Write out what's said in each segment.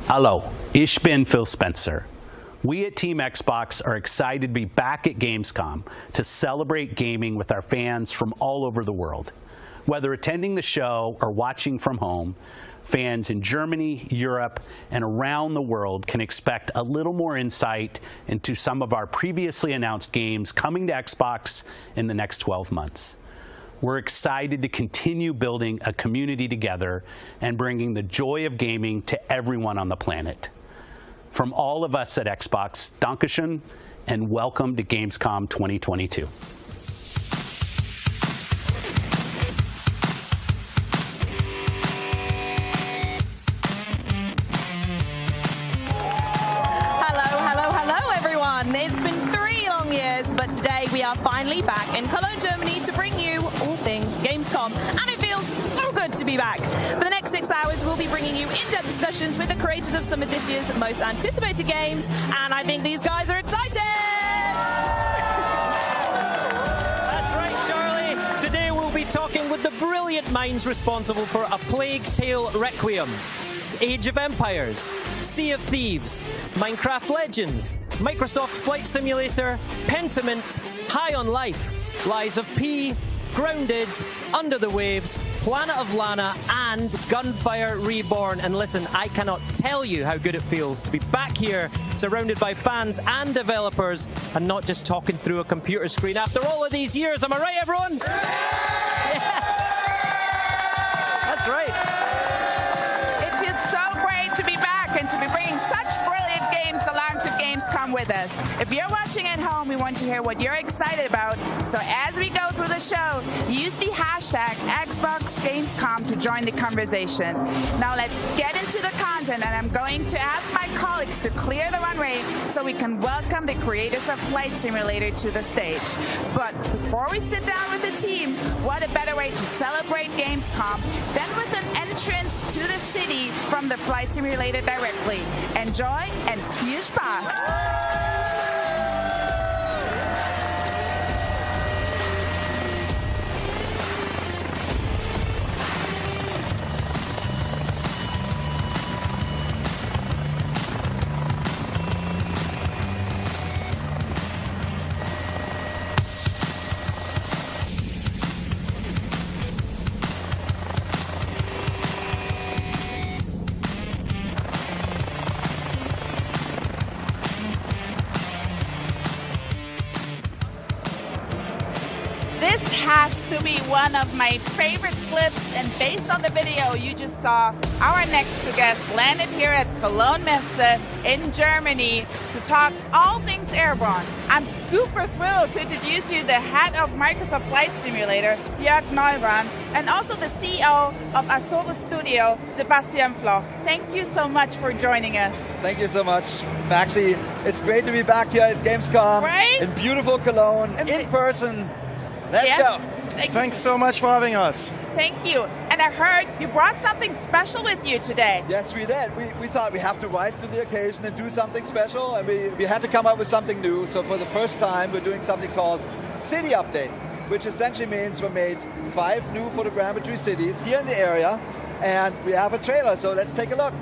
Hello, ich bin Phil Spencer. We at Team Xbox are excited to be back at Gamescom to celebrate gaming with our fans from all over the world. Whether attending the show or watching from home, fans in Germany, Europe, and around the world can expect a little more insight into some of our previously announced games coming to Xbox in the next 12 months. We're excited to continue building a community together and bringing the joy of gaming to everyone on the planet. From all of us at Xbox, Dankeschön, and welcome to Gamescom 2022. It's been 3 long years, but today we are finally back in Cologne, Germany to bring you all things Gamescom. And it feels so good to be back. For the next 6 hours, we'll be bringing you in-depth discussions with the creators of some of this year's most anticipated games. And I think these guys are excited! That's right, Charlie. Today we'll be talking with the brilliant minds responsible for A Plague Tale Requiem, Age of Empires, Sea of Thieves, Minecraft Legends, Microsoft Flight Simulator, Pentiment, High on Life, Lies of P, Grounded, Under the Waves, Planet of Lana, and Gunfire Reborn. And listen, I cannot tell you how good it feels to be back here, surrounded by fans and developers, and not just talking through a computer screen after all of these years. Am I right, everyone? Yeah. That's right. To be back and to be bringing such brilliant games along to Gamescom with us. If you're watching at home, we want to hear what you're excited about. So as we go through the show, use the hashtag #XboxGamescom to join the conversation. Now let's get into the content, and I'm going to ask my colleagues to clear the runway so we can welcome the creators of Flight Simulator to the stage. But before we sit down with the team, what a better way to celebrate Gamescom than with an entrance to the city from the Flight Simulator directly. Enjoy and viel Spaß! Has to be one of my favorite clips, and based on the video you just saw, our next guest landed here at Cologne Messe in Germany to talk all things airborne. I'm super thrilled to introduce you the head of Microsoft Flight Simulator, Jörg Neubrand, and also the CEO of Asobo Studio, Sebastian Floch. Thank you so much for joining us. Thank you so much, Maxi. It's great to be back here at Gamescom, right? In beautiful Cologne, in person. Let's go. Thanks so much for having us. Thank you. And I heard you brought something special with you today. Yes, we did. We thought we have to rise to the occasion and do something special, and we had to come up with something new. So for the first time, we're doing something called City Update, which essentially means we made 5 new photogrammetry cities here in the area, and we have a trailer, so let's take a look.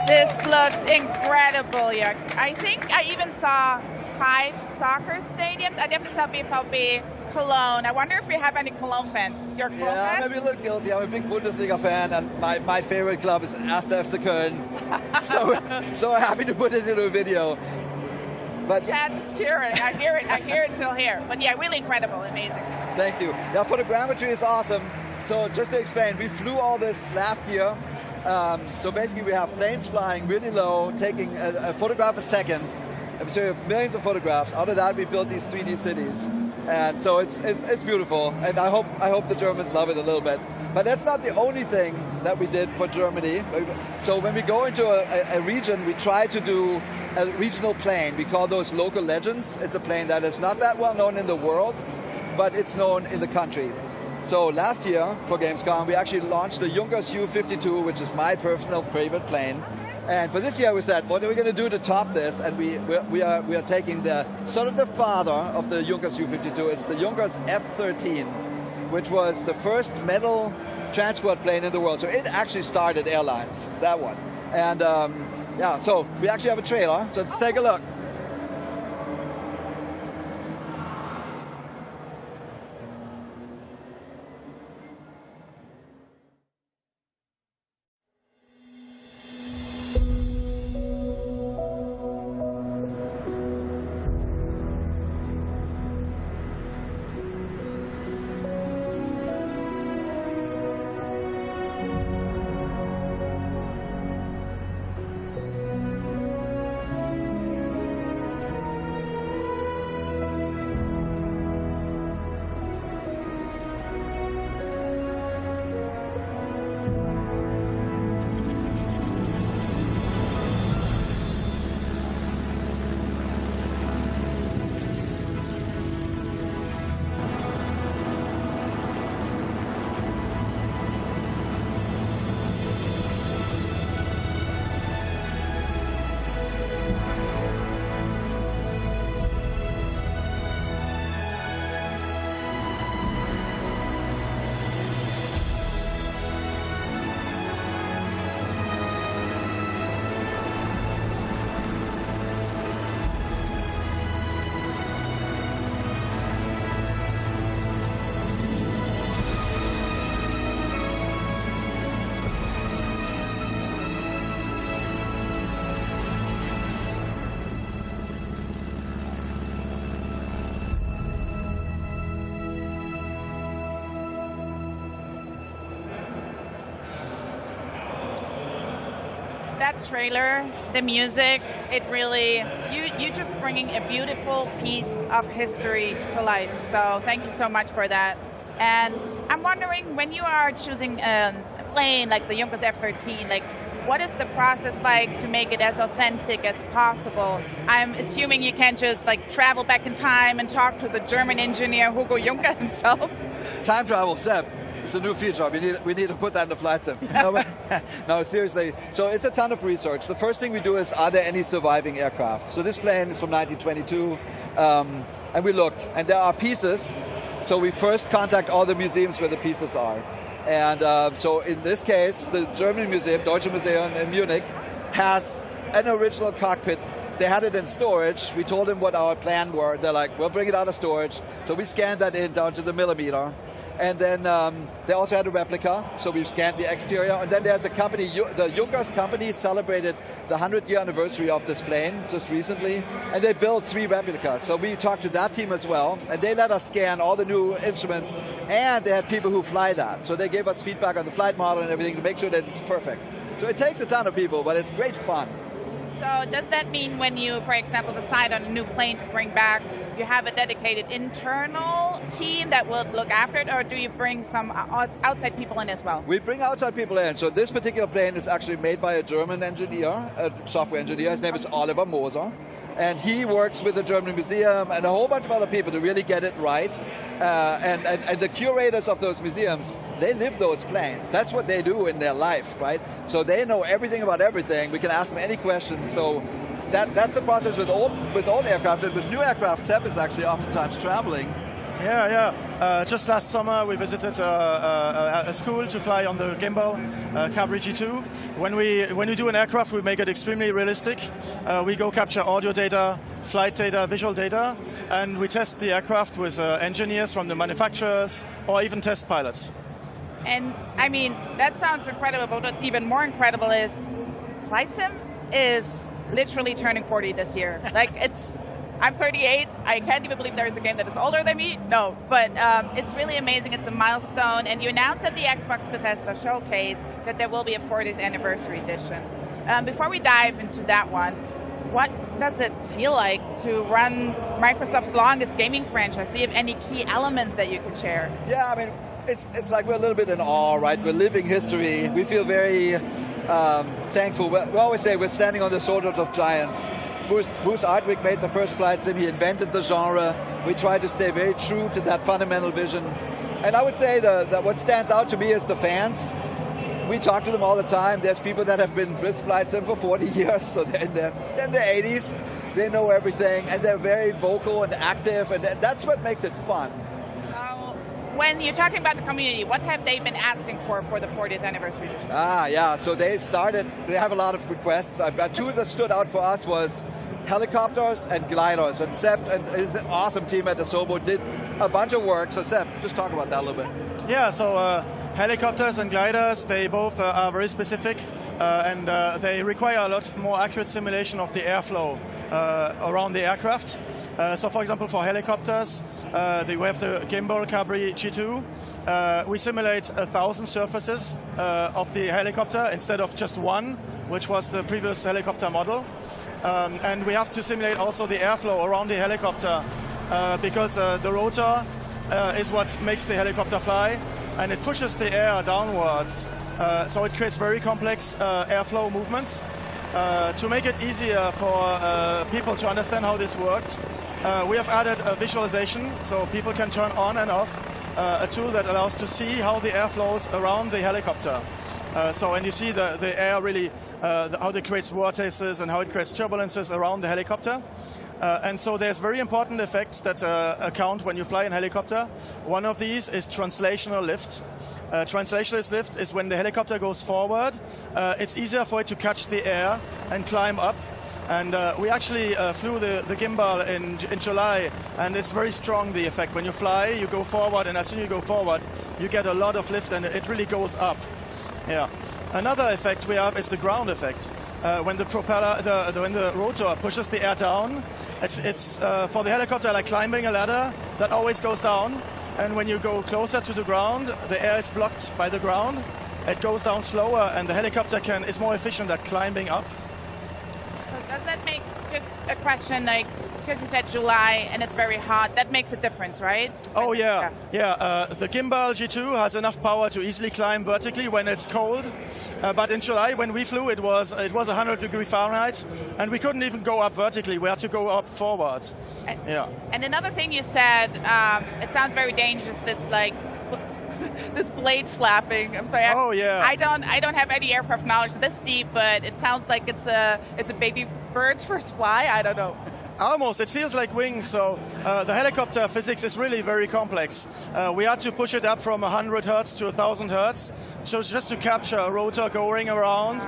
This looked incredible here. I think I even saw 5 soccer stadiums. I definitely saw BVB Cologne. I wonder if we have any Cologne fans. You're a Cologne fan? Yeah, maybe a little guilty. I'm a big Bundesliga fan, and my favorite club is 1. FC Köln. so happy to put it into a video. But Chad is cheering. I hear it till here. But yeah, really incredible, amazing. Thank you. Yeah, photogrammetry is awesome. So just to explain, we flew all this last year. So basically we have planes flying really low, taking a photograph a second. And so we have millions of photographs. Out of that, we built these 3D cities. And so it's beautiful. And I hope the Germans love it a little bit. But that's not the only thing that we did for Germany. So when we go into a region, we try to do a regional plane. We call those local legends. It's a plane that is not that well known in the world, but it's known in the country. So last year for Gamescom, we actually launched the Junkers U-52, which is my personal favorite plane. And for this year, we said, what are we going to do to top this? And we are taking the sort of the father of the Junkers U-52. It's the Junkers F-13, which was the first metal transport plane in the world. So it actually started airlines, that one. And yeah, so we actually have a trailer. So let's take a look. That trailer, the music, it really, you're just bringing a beautiful piece of history to life. So thank you so much for that. And I'm wondering, when you are choosing a plane like the Junkers F-13, like, what is the process like to make it as authentic as possible? I'm assuming you can't just like travel back in time and talk to the German engineer Hugo Juncker himself. Time travel, Seb. It's a new feature. We need to put that in the flight sim. No, seriously. So it's a ton of research. The first thing we do is, are there any surviving aircraft? So this plane is from 1922, and we looked, and there are pieces. So we first contact all the museums where the pieces are. And so in this case, the German museum, Deutsche Museum in Munich, has an original cockpit. They had it in storage. We told them what our plan were. They're like, we'll bring it out of storage. So we scanned that in down to the millimeter. And then they also had a replica, so we've scanned the exterior. And then there's a company, the Junkers company celebrated the 100-year anniversary of this plane just recently, and they built 3 replicas. So we talked to that team as well, and they let us scan all the new instruments, and they had people who fly that. So they gave us feedback on the flight model and everything to make sure that it's perfect. So it takes a ton of people, but it's great fun. So does that mean when you, for example, decide on a new plane to bring back, you have a dedicated internal team that will look after it, or do you bring some outside people in as well? We bring outside people in. So this particular plane is actually made by a German engineer, a software engineer. His name is Oliver Moser. And he works with the German Museum and a whole bunch of other people to really get it right. And the curators of those museums, they live those planes. That's what they do in their life, right? So they know everything about everything. We can ask them any questions. So that's the process with old aircraft. And with new aircraft, Seb is actually oftentimes traveling Just last summer, we visited a school to fly on the gimbal Cabri G2. When we do an aircraft, we make it extremely realistic. We go capture audio data, flight data, visual data, and we test the aircraft with engineers from the manufacturers or even test pilots. And I mean, that sounds incredible, but what's even more incredible is Flight Sim is literally turning 40 this year. Like, I'm 38. I can't even believe there's a game that is older than me. No, but it's really amazing. It's a milestone. And you announced at the Xbox Bethesda showcase that there will be a 40th anniversary edition. Before we dive into that one, what does it feel like to run Microsoft's longest gaming franchise? Do you have any key elements that you can share? Yeah, I mean, it's like we're a little bit in awe, right? We're living history. We feel very thankful. We always say we're standing on the shoulders of giants. Bruce Ardwick made the first flight sim. He invented the genre. We try to stay very true to that fundamental vision. And I would say that what stands out to me is the fans. We talk to them all the time. There's people that have been with Flight Sim for 40 years, so they're in their 80s. They know everything, and they're very vocal and active, and that's what makes it fun. So, when you're talking about the community, what have they been asking for the 40th anniversary? So they have a lot of requests. Two that stood out for us was helicopters and gliders. And Seb and his awesome team at Asobo did a bunch of work. So Seb, just talk about that a little bit. Yeah, so helicopters and gliders, they both are very specific and they require a lot more accurate simulation of the airflow around the aircraft. So for example, for helicopters, we have the gimbal Cabri G2. We simulate 1,000 surfaces of the helicopter instead of just one, which was the previous helicopter model. And we have to simulate also the airflow around the helicopter because the rotor is what makes the helicopter fly, and it pushes the air downwards. So it creates very complex airflow movements. To make it easier for people to understand how this worked, we have added a visualization so people can turn on and off a tool that allows to see how the air flows around the helicopter. So when you see the air really, how it creates vortices and how it creates turbulences around the helicopter. And so there's very important effects that account when you fly in helicopter. One of these is translational lift. Translational lift is when the helicopter goes forward, it's easier for it to catch the air and climb up. And we actually flew the gimbal in July, and it's very strong, the effect. When you fly, you go forward, and as soon as you go forward, you get a lot of lift, and it really goes up. Yeah. Another effect we have is the ground effect. When the propeller, when the rotor pushes the air down, it's for the helicopter like climbing a ladder that always goes down. And when you go closer to the ground, the air is blocked by the ground. It goes down slower, and the helicopter is more efficient at climbing up. So does that make, just a question, like, because you said July and it's very hot, that makes a difference, right? Oh yeah. The gimbal G2 has enough power to easily climb vertically when it's cold, but in July when we flew, it was 100 degrees Fahrenheit, and we couldn't even go up vertically. We had to go up forward. And another thing you said, it sounds very dangerous. That's like this blade flapping. I'm sorry. I don't have any aircraft knowledge this deep, but it sounds like it's a baby bird's first fly. I don't know. Almost. It feels like wings. So the helicopter physics is really very complex. We had to push it up from 100 hertz to 1,000 hertz, so just to capture a rotor going around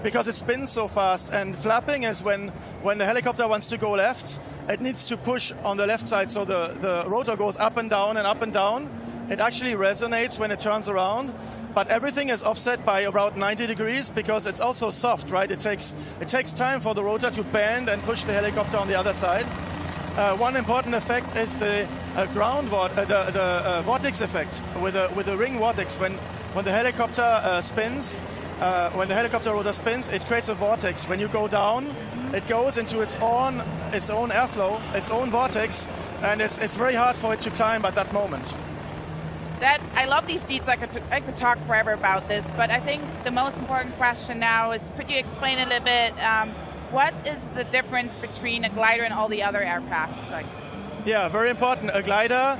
because it spins so fast. And flapping is when the helicopter wants to go left, it needs to push on the left side, so the rotor goes up and down and up and down. It actually resonates when it turns around, but everything is offset by about 90 degrees because it's also soft, right? It takes time for the rotor to bend and push the helicopter on the other side. One important effect is the vortex effect with the ring vortex. When the helicopter spins, when the helicopter rotor spins, it creates a vortex. When you go down, it goes into its own airflow, its own vortex, and it's very hard for it to climb at that moment. I love these deets. I could talk forever about this, but I think the most important question now is, could you explain a little bit what is the difference between a glider and all the other aircraft? Like, yeah, very important. A glider,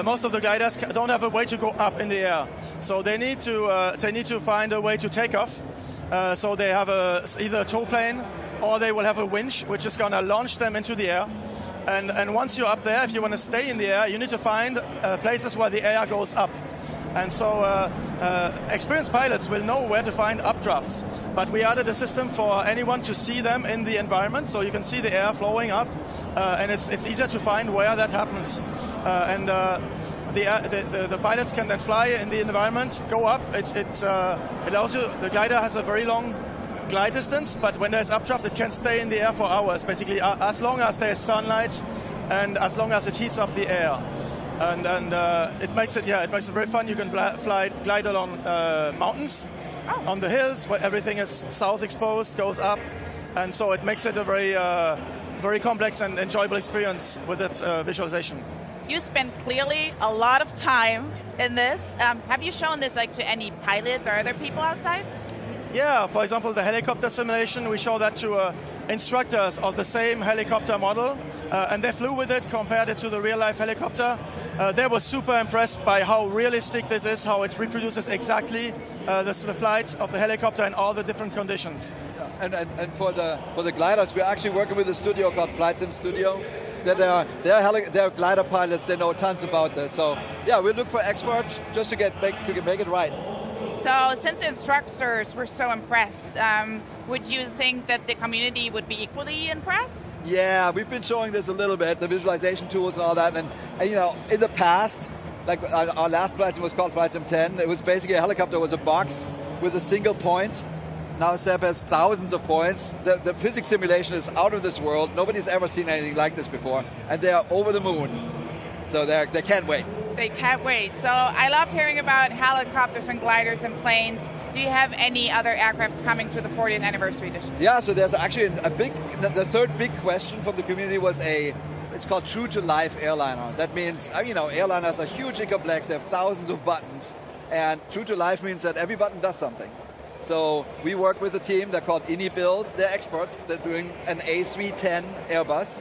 most of the gliders don't have a way to go up in the air, so they need to find a way to take off. So they have either a tow plane or they will have a winch, which is going to launch them into the air. And once you're up there, if you want to stay in the air, you need to find places where the air goes up. And so experienced pilots will know where to find updrafts. But we added a system for anyone to see them in the environment, so you can see the air flowing up, and it's easier to find where that happens. The pilots can then fly in the environment, go up. It allows you. The glider has a very long glide distance, but when there's updraft, it can stay in the air for hours, basically, as long as there's sunlight and as long as it heats up the air. And it makes it very fun. You can glide along mountains, on the hills where everything is south exposed, goes up, and so it makes it a very complex and enjoyable experience with its visualization. You spent clearly a lot of time in this. Have you shown this to any pilots or other people outside? Yeah, for example, the helicopter simulation, we show that to instructors of the same helicopter model, and they flew with it, compared it to the real-life helicopter. They were super impressed by how realistic this is, how it reproduces exactly the flight of the helicopter in all the different conditions. And for the gliders, we're actually working with a studio called Flight Sim Studio. They're glider pilots, they know tons about this. So yeah, we look for experts just to make it right. So since the instructors were so impressed, would you think that the community would be equally impressed? Yeah, we've been showing this a little bit, the visualization tools and all that. And in the past, like our last flight sim was called Flight Sim 10. It was basically a helicopter was a box with a single point. Now SEP has thousands of points. The physics simulation is out of this world. Nobody's ever seen anything like this before. And they are over the moon. So they can't wait. They can't wait. So I loved hearing about helicopters and gliders and planes. Do you have any other aircrafts coming to the 40th anniversary edition? Yeah, so there's actually the third big question from the community was it's called True to Life airliner. That means, airliners are hugely complex. They have thousands of buttons. And True to Life means that every button does something. So we work with a team, they're called InnyBuilds. They're experts. They're doing an A310 Airbus.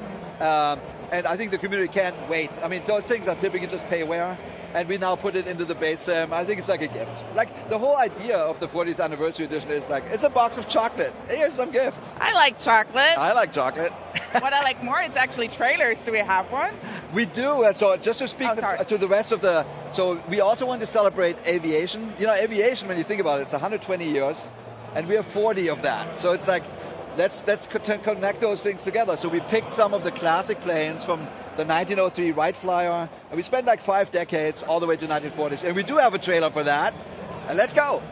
And I think the community can't wait. I mean, those things are typically just pay-aware, and we now put it into the base sim. I think it's like a gift. Like, the whole idea of the 40th anniversary edition is like, it's a box of chocolate. Here's some gifts. I like chocolate. I like chocolate. What I like more is actually trailers. Do we have one? We do. So just to speak to the rest of so we also want to celebrate aviation. Aviation, when you think about it, it's 120 years, and we have 40 of that. So it's like, let's connect those things together. So we picked some of the classic planes from the 1903 Wright Flyer, and we spent like 5 decades all the way to 1940s. And we do have a trailer for that. And let's go.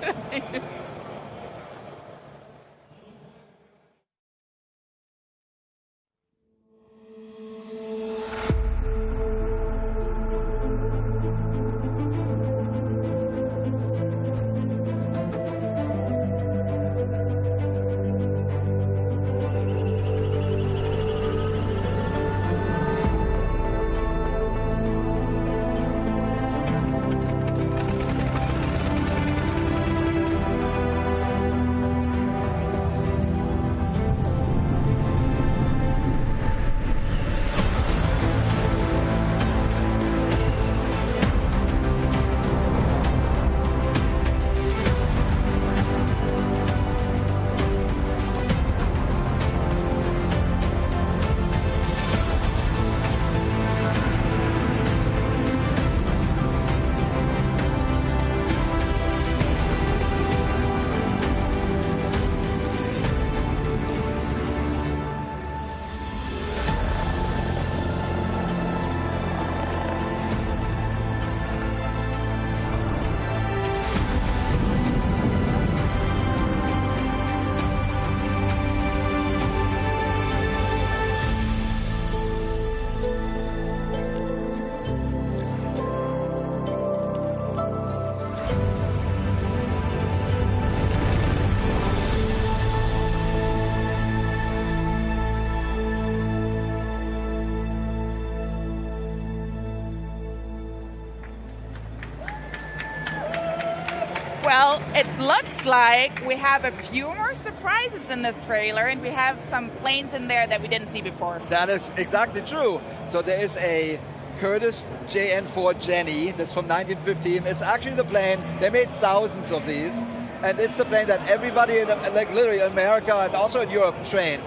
Well, it looks like we have a few more surprises in this trailer, and we have some planes in there that we didn't see before. That is exactly true. So there is a Curtiss JN4 Jenny that's from 1915. It's actually the plane. They made thousands of these. and it's the plane that everybody in like literally America and also in Europe trained.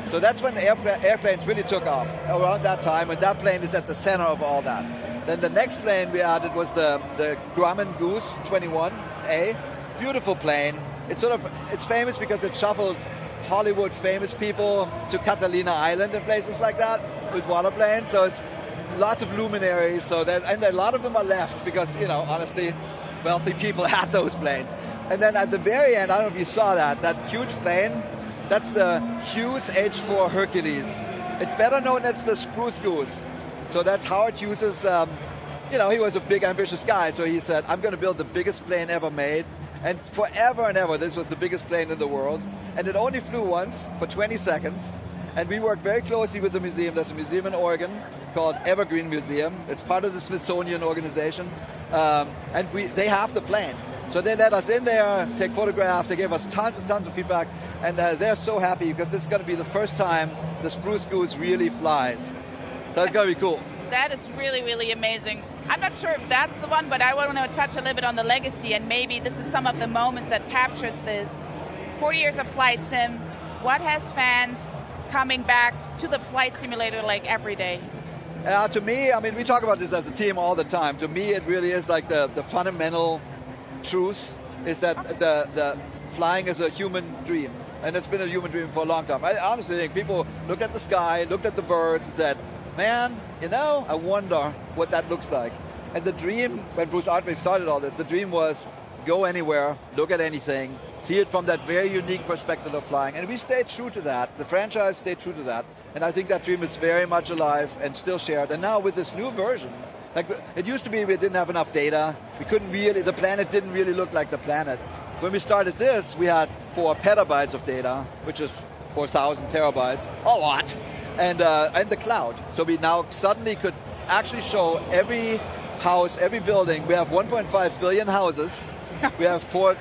So that's when airplanes really took off, around that time, and that plane is at the center of all that. Then the next plane we added was the Grumman Goose 21A. Beautiful plane. It's famous because it shuffled Hollywood famous people to Catalina Island and places like that with waterplanes. So it's lots of luminaries. So and a lot of them are left because, you know, honestly, wealthy people had those planes. And then at the very end, I don't know if you saw that huge plane, that's the Hughes H-4 Hercules. It's better known as the Spruce Goose. So that's Howard Hughes's, you know, he was a big, ambitious guy. So he said, I'm going to build the biggest plane ever made. And forever and ever, this was the biggest plane in the world. And it only flew once for 20 seconds. And we worked very closely with the museum. There's a museum in Oregon called Evergreen Museum. It's part of the Smithsonian organization. And they have the plane. So they let us in there, take photographs. They gave us tons and tons of feedback. And they're so happy because this is going to be the first time the Spruce Goose really flies. So it's going to be cool. That is really, really amazing. I'm not sure if that's the one, but I want to touch a little bit on the legacy, and maybe this is some of the moments that captures this. 40 years of flight sim. What has fans coming back to the flight simulator like every day? To me, I mean, we talk about this as a team all the time. To me, it really is like the fundamental truth is that the flying is a human dream. And it's been a human dream for a long time. I honestly think people looked at the sky, looked at the birds and said, man, you know, I wonder what that looks like. And the dream, when Bruce Artwick started all this, the dream was go anywhere, look at anything, see it from that very unique perspective of flying. And we stayed true to that. The franchise stayed true to that. And I think that dream is very much alive and still shared. And now with this new version, like it used to be we didn't have enough data. We couldn't really, the planet didn't really look like the planet. When we started this, we had 4 petabytes of data, which is 4,000 terabytes, a lot. And the cloud. So we now suddenly could actually show every house, every building. We have 1.5 billion houses. We have 3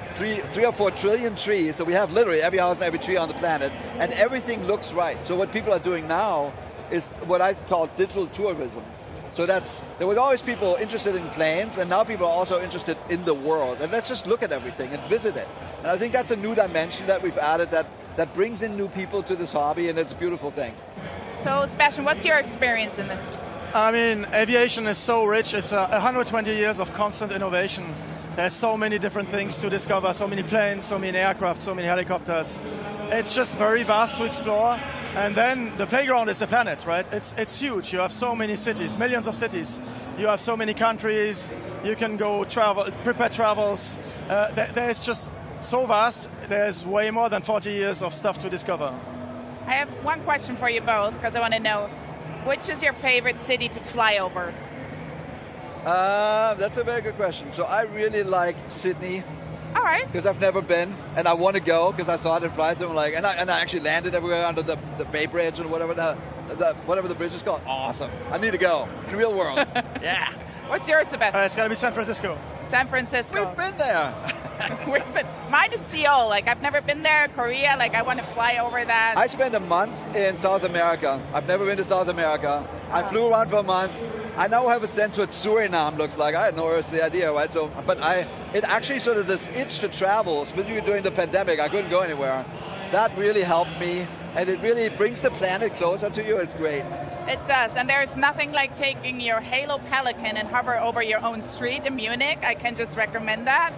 or 4 trillion trees. So we have literally every house and every tree on the planet. And everything looks right. So what people are doing now is what I call digital tourism. So there were always people interested in planes, and now people are also interested in the world. And let's just look at everything and visit it. And I think that's a new dimension that we've added that brings in new people to this hobby, and it's a beautiful thing. So, Sebastian, what's your experience in this? I mean, aviation is so rich. It's 120 years of constant innovation. There's so many different things to discover, so many planes, so many aircraft, so many helicopters. It's just very vast to explore. And then the playground is the planet, right? It's huge. You have so many cities, millions of cities. You have so many countries. You can go travel, prepare travels. There's just so vast. There's way more than 40 years of stuff to discover. I have one question for you both, because I want to know, which is your favorite city to fly over? That's a very good question. So I really like Sydney. All right. Because I've never been, and I want to go because I saw it in flights. And I actually landed everywhere under the Bay Bridge or whatever the bridge is called. Awesome. I need to go in the real world. Yeah. What's yours, Sebastian? It's going to be San Francisco. San Francisco. We've been there. Mine is Seoul. Like, I've never been there. Korea. Like, I want to fly over that. I spent a month in South America. I've never been to South America. I flew around for a month. I now have a sense what Suriname looks like. I had no earthly idea, right? So, but it actually sort of this itch to travel, especially during the pandemic. I couldn't go anywhere. That really helped me, and it really brings the planet closer to you. It's great. It does, and there's nothing like taking your Halo Pelican and hover over your own street in Munich. I can just recommend that.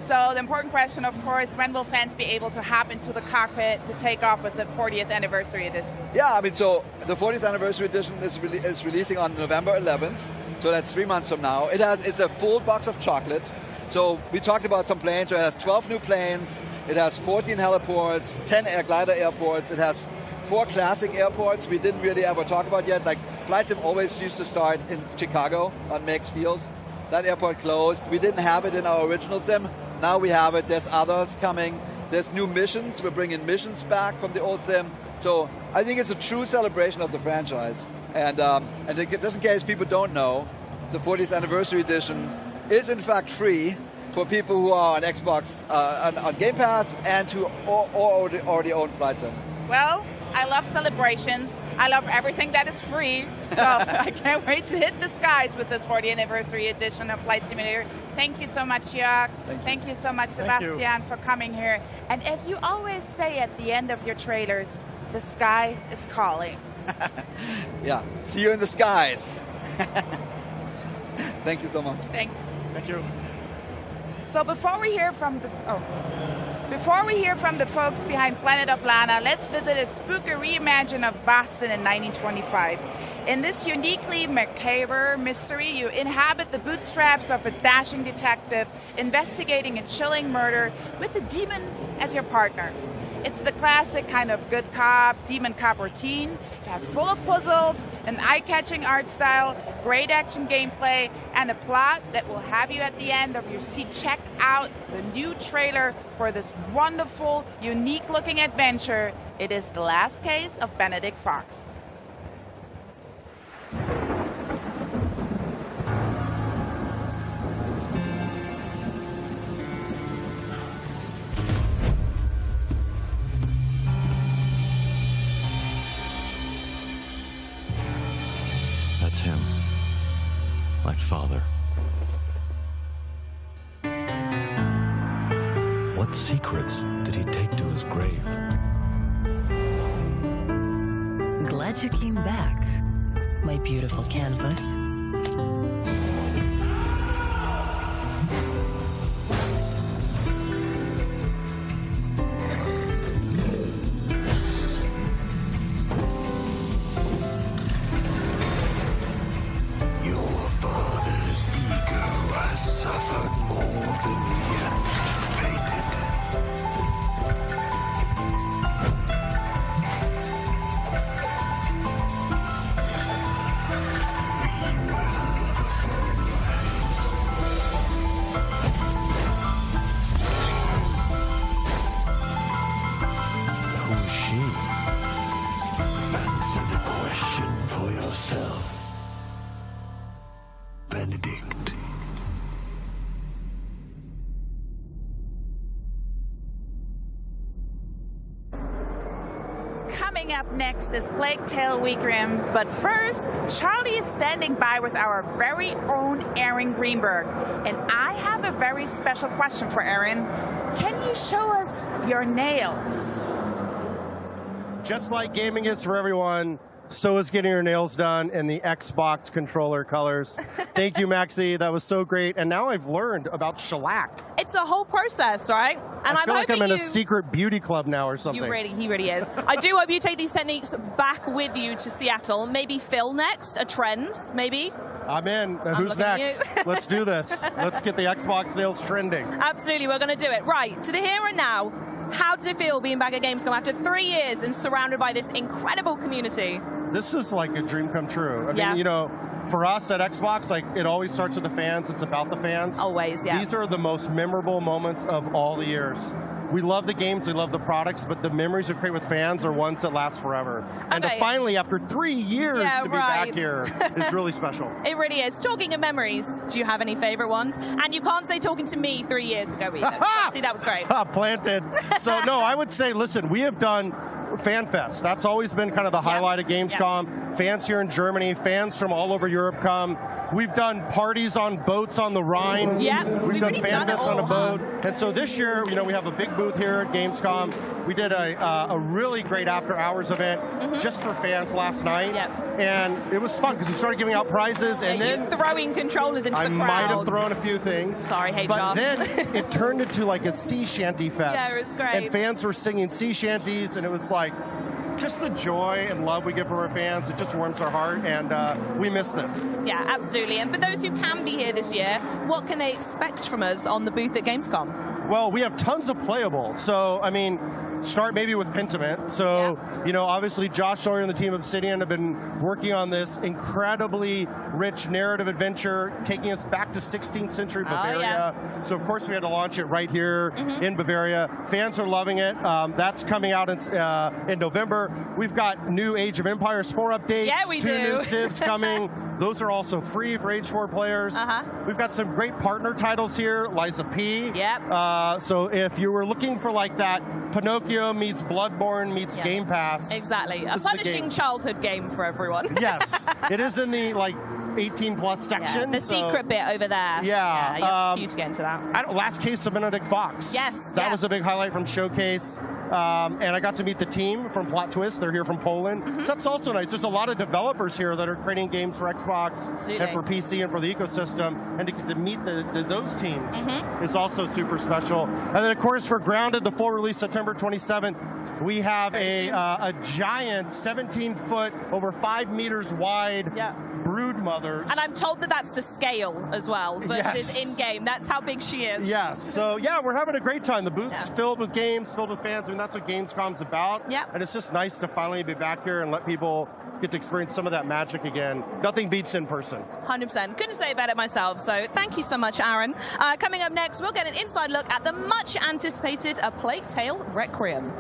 So the important question, of course, when will fans be able to hop into the cockpit to take off with the 40th anniversary edition? Yeah, I mean, so the 40th anniversary edition is releasing on November 11th, so that's 3 months from now. It's a full box of chocolate. So we talked about some planes, so it has 12 new planes, it has 14 heliports, 10 glider airports, it has 4 classic airports we didn't really ever talk about yet. Like, Flight Sim always used to start in Chicago on Meigs Field. That airport closed. We didn't have it in our original sim. Now we have it. There's others coming. There's new missions. We're bringing missions back from the old sim. So I think it's a true celebration of the franchise. And just in case people don't know, the 40th anniversary edition is in fact free for people who are on Xbox, on Game Pass, and who already own Flight Sim. Well, I love celebrations. I love everything that is free. So I can't wait to hit the skies with this 40th anniversary edition of Flight Simulator. Thank you so much, Jörg. Thank you so much, Sebastian, for coming here. And as you always say at the end of your trailers, the sky is calling. Yeah, see you in the skies. Thank you so much. Thank you. So before we hear from the folks behind Planet of Lana, let's visit a spooky reimagining of Boston in 1925. In this uniquely macabre mystery, you inhabit the bootstraps of a dashing detective investigating a chilling murder with a demon as your partner. It's the classic kind of good cop, demon cop routine. It's full of puzzles, an eye-catching art style, great action gameplay, and a plot that will have you at the end of your seat. Check out the new trailer for this wonderful, unique-looking adventure. It is The Last Case of Benedict Fox. That's him. My father. What secrets did he take to his grave? Glad you came back, my beautiful canvas. Benedict. Coming up next is Plague Tale Requiem, but first, Charlie is standing by with our very own Aaron Greenberg, and I have a very special question for Aaron. Can you show us your nails? Just like gaming is for everyone, so is getting your nails done in the Xbox controller colors. Thank you, Maxie. That was so great. And now I've learned about shellac. It's a whole process, right? And I feel like I'm in a secret beauty club now or something. He really is. I do hope you take these techniques back with you to Seattle. Maybe Phil next, a Trends, maybe. I'm in. Who's next? Let's do this. Let's get the Xbox nails trending. Absolutely, we're going to do it. Right, to the here and now. How does it feel being back at Gamescom after 3 years and surrounded by this incredible community? This is like a dream come true. I mean, you know, for us at Xbox, like it always starts with the fans. It's about the fans. Always, yeah. These are the most memorable moments of all the years. We love the games, we love the products, but the memories we create with fans are ones that last forever. And to finally, after 3 years, to be back here is really special. It really is. Talking of memories, do you have any favorite ones? And you can't say talking to me 3 years ago either. See, that was great. Planted. So no, I would say, listen, we have done FanFest. That's always been kind of the highlight of Gamescom. Fans here in Germany, fans from all over Europe come. We've done parties on boats on the Rhine. We've done FanFest on a boat. And so this year, you know, we have a big booth here at Gamescom. We did a really great after-hours event just for fans last night. And it was fun because we started giving out prizes. And then throwing controllers into the crowd. I might have thrown a few things. Sorry, HR. But then it turned into like a sea shanty fest. Yeah, it was great. And fans were singing sea shanties, and it was like, just the joy and love we get from our fans, it just warms our heart, and we miss this. Yeah, absolutely. And for those who can be here this year, what can they expect from us on the booth at Gamescom? Well, we have tons of playable. So, I mean, start maybe with Pentiment. So, you know, obviously Josh Sawyer and the team of Obsidian have been working on this incredibly rich narrative adventure, taking us back to 16th century Bavaria. So, of course, we had to launch it right here in Bavaria. Fans are loving it. That's coming out in November. We've got new Age of Empires 4 updates. Yeah, we 2 do. new Civs coming. Those are also free for Age 4 players. We've got some great partner titles here. Liza P. Yep. So if you were looking for like that Pinocchio meets Bloodborne meets Game Pass. Exactly. A This is the punishing game. childhood game for everyone. Yes. It is in the, like, 18-plus section. The secret bit over there. Yeah. You have to get into that. Last case of Benedict Fox. Yes. That was a big highlight from Showcase. And I got to meet the team from Plot Twist. They're here from Poland. So that's also nice. There's a lot of developers here that are creating games for Xbox and for PC and for the ecosystem. And to get to meet those teams is also super special. And then, of course, for Grounded, the full release September 27th, we have a giant 17-foot, over 5 meters wide brood mothers. And I'm told that that's to scale as well versus in-game. That's how big she is. Yes. So, yeah, we're having a great time. The booth's filled with games, filled with fans. I mean, that's what Gamescom's about. Yeah. And it's just nice to finally be back here and let people get to experience some of that magic again. Nothing beats in person. 100%. Couldn't say about it myself. So thank you so much, Aaron. Coming up next, we'll get an inside look at the much-anticipated A Plague Tale Requiem.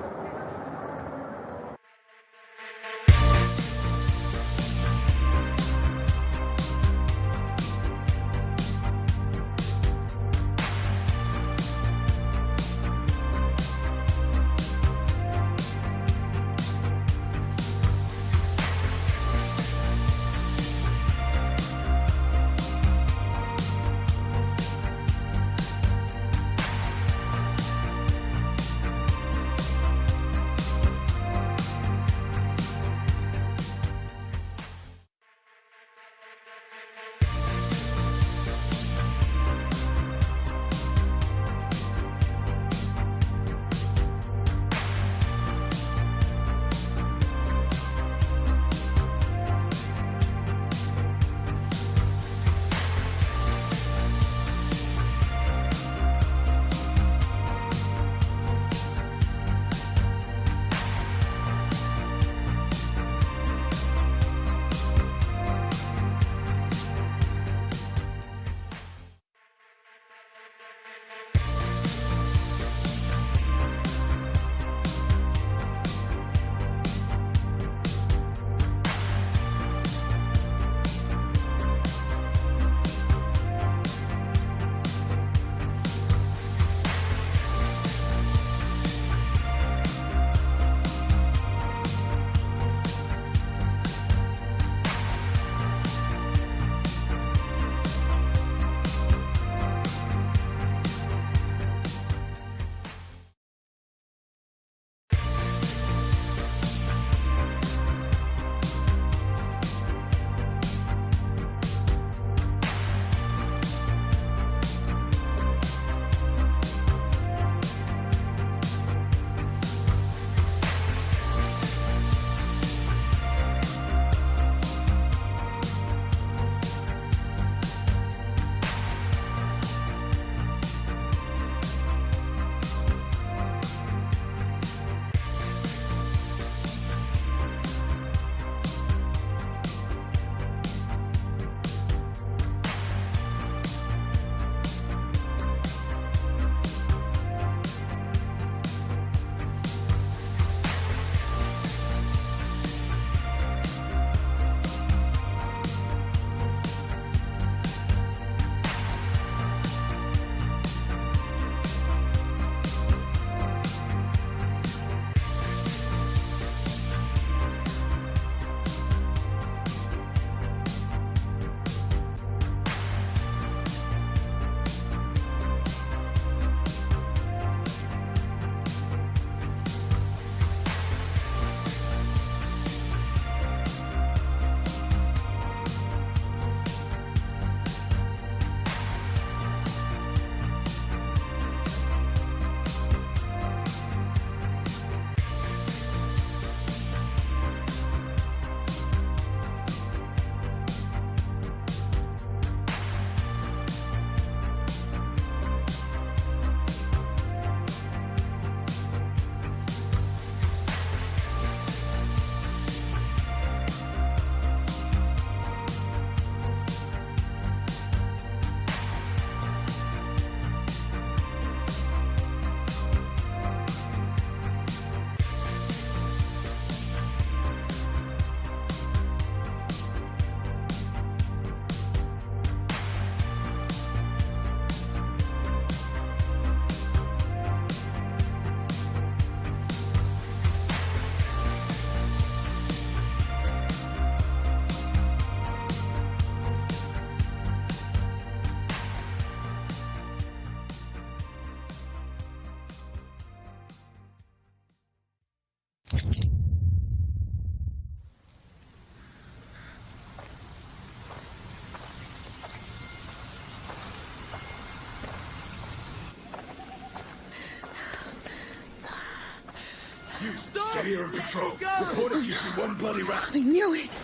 here in patrol. Report if you see one bloody rat. I knew it.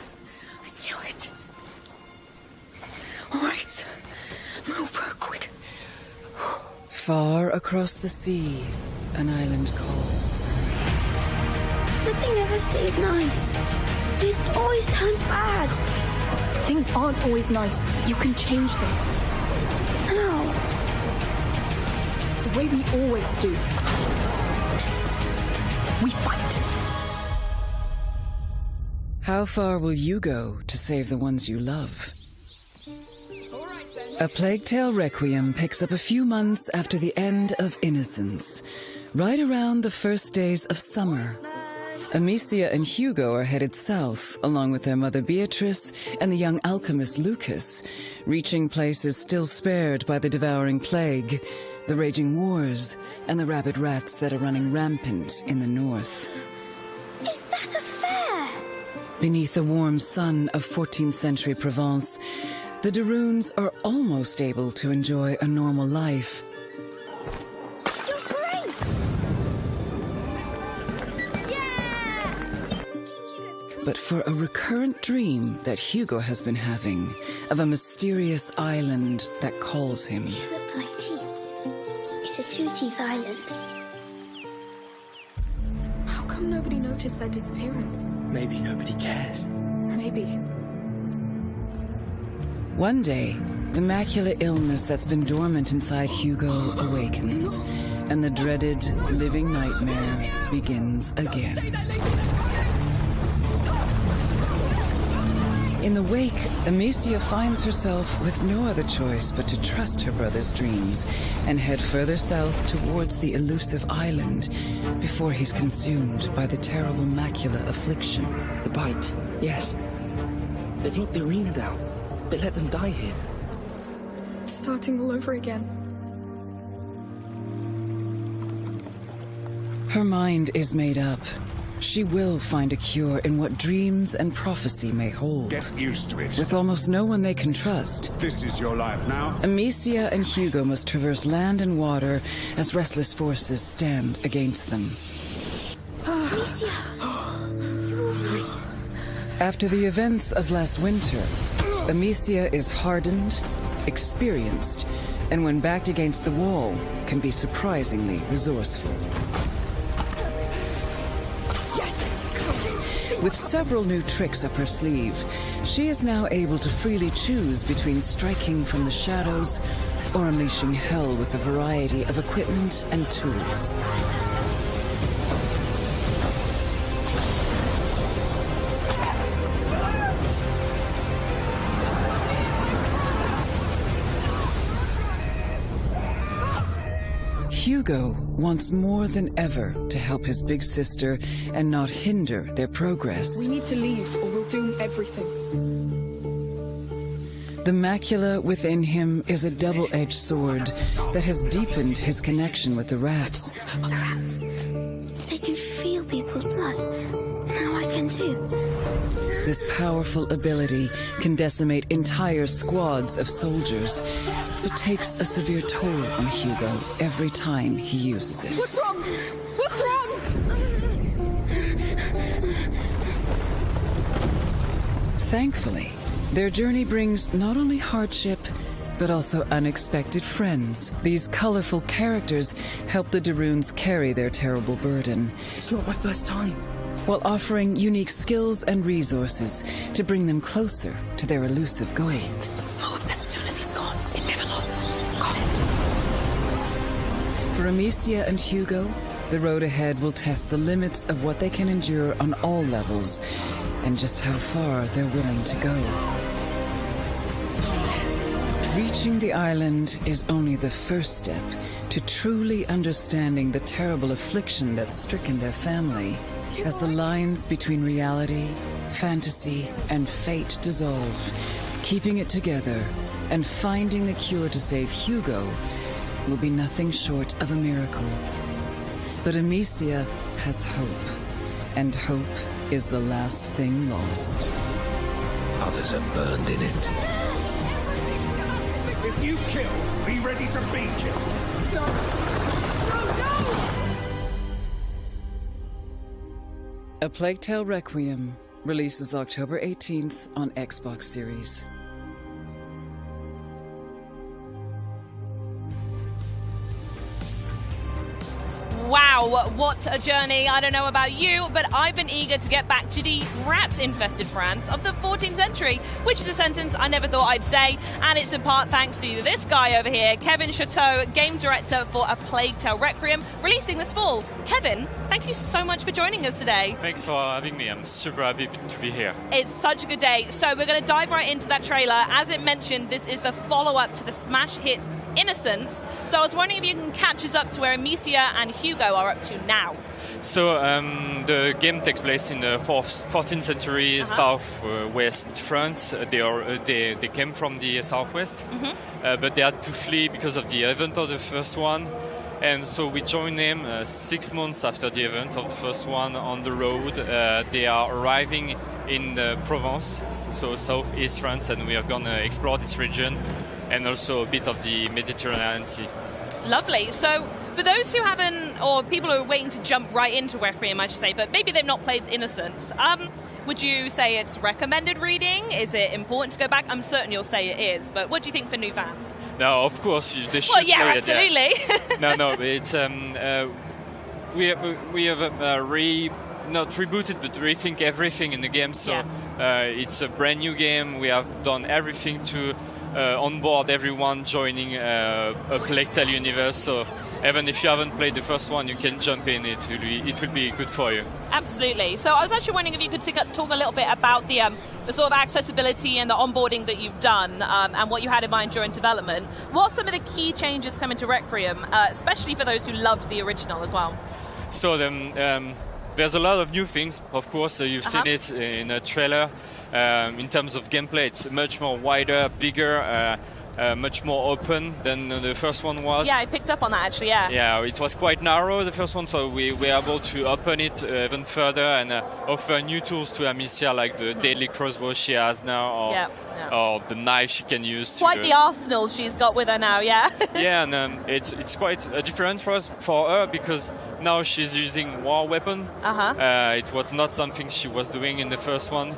I knew it. All right. Move, quick. Far across the sea, an island calls. Nothing ever stays nice. It always turns bad. Things aren't always nice. You can change them. How? The way we always do. We fight. How far will you go to save the ones you love? A Plague Tale Requiem picks up a few months after the end of Innocence, right around the first days of summer. Amicia and Hugo are headed south, along with their mother Beatrice and the young alchemist Lucas, reaching places still spared by the devouring plague, the raging wars, and the rabid rats that are running rampant in the north. Is that a fair? Beneath the warm sun of 14th century Provence, the Daroons are almost able to enjoy a normal life. You're great! Yeah! But for a recurrent dream that Hugo has been having of a mysterious island that calls him. These look like teeth. It's a two-teeth island. How come nobody noticed their disappearance? Maybe nobody cares. Maybe. One day, the macular illness that's been dormant inside Hugo awakens, and the dreaded living nightmare begins again. In the wake, Amicia finds herself with no other choice but to trust her brother's dreams and head further south towards the elusive island before he's consumed by the terrible macular affliction. The bite, yes. They've locked the arena down. They let them die here. It's starting all over again. Her mind is made up. She will find a cure in what dreams and prophecy may hold. Get used to it. With almost no one they can trust. This is your life now. Amicia and Hugo must traverse land and water as restless forces stand against them. Amicia! You're all right. After the events of last winter, Amicia is hardened, experienced, and when backed against the wall, can be surprisingly resourceful. Yes! With several new tricks up her sleeve, she is now able to freely choose between striking from the shadows or unleashing hell with a variety of equipment and tools. Hugo wants more than ever to help his big sister and not hinder their progress. We need to leave or we'll doom everything. The macula within him is a double-edged sword that has deepened his connection with the rats. The rats. They can feel people's blood. Now I can too. This powerful ability can decimate entire squads of soldiers. It takes a severe toll on Hugo every time he uses it. What's wrong? What's wrong? Thankfully, their journey brings not only hardship, but also unexpected friends. These colorful characters help the Daroons carry their terrible burden. It's not my first time. While offering unique skills and resources to bring them closer to their elusive goal. Move as soon as he's gone. It never lost. Got it. For Amicia and Hugo, the road ahead will test the limits of what they can endure on all levels, and just how far they're willing to go. Reaching the island is only the first step to truly understanding the terrible affliction that's stricken their family. As the lines between reality, fantasy, and fate dissolve, keeping it together and finding the cure to save Hugo will be nothing short of a miracle. But Amicia has hope, and hope is the last thing lost. Others are burned in it. If you kill, be ready to be killed. No! No, no! A Plague Tale Requiem releases October 18th on Xbox Series. Wow, what a journey. I don't know about you, but I've been eager to get back to the rat-infested France of the 14th century, which is a sentence I never thought I'd say, and it's in part thanks to this guy over here, Kevin Chateau, game director for A Plague Tale Requiem, releasing this fall. Kevin, thank you so much for joining us today. Thanks for having me. I'm super happy to be here. It's such a good day. So we're going to dive right into that trailer. As it mentioned, this is the follow-up to the smash hit Innocence. So I was wondering if you can catch us up to where Amicia and Hugo are up to now. So the game takes place in the 14th century southwest France. They came from the southwest, but they had to flee because of the event of the first one. And so we joined them 6 months after the event of the first one on the road. They are arriving in Provence, so southeast France, and we are going to explore this region and also a bit of the Mediterranean Sea. Lovely. So for those who haven't, or people who are waiting to jump right into Requiem, I should say, but maybe they've not played Innocence, would you say it's recommended reading? Is it important to go back? I'm certain you'll say it is, but what do you think for new fans? No, of course, they should play absolutely. It. Yeah. No, it's we have not rebooted, but rethink everything in the game. So it's a brand new game. We have done everything to onboard everyone joining a Plague Tale universe. So even if you haven't played the first one, you can jump in. It will be good for you. Absolutely. So I was actually wondering if you could talk a little bit about the sort of accessibility and the onboarding that you've done and what you had in mind during development. What are some of the key changes coming to Requiem, especially for those who loved the original as well? So there's a lot of new things. Of course, you've seen it in a trailer. In terms of gameplay, it's much more wider, bigger, much more open than the first one was. Yeah, I picked up on that actually, yeah. Yeah, it was quite narrow, the first one, so we were able to open it even further and offer new tools to Amicia, like the deadly crossbow she has now, or the knife she can use. Quite the arsenal she's got with her now, yeah. Yeah, and it's quite different for her because now she's using war weapon. It was not something she was doing in the first one,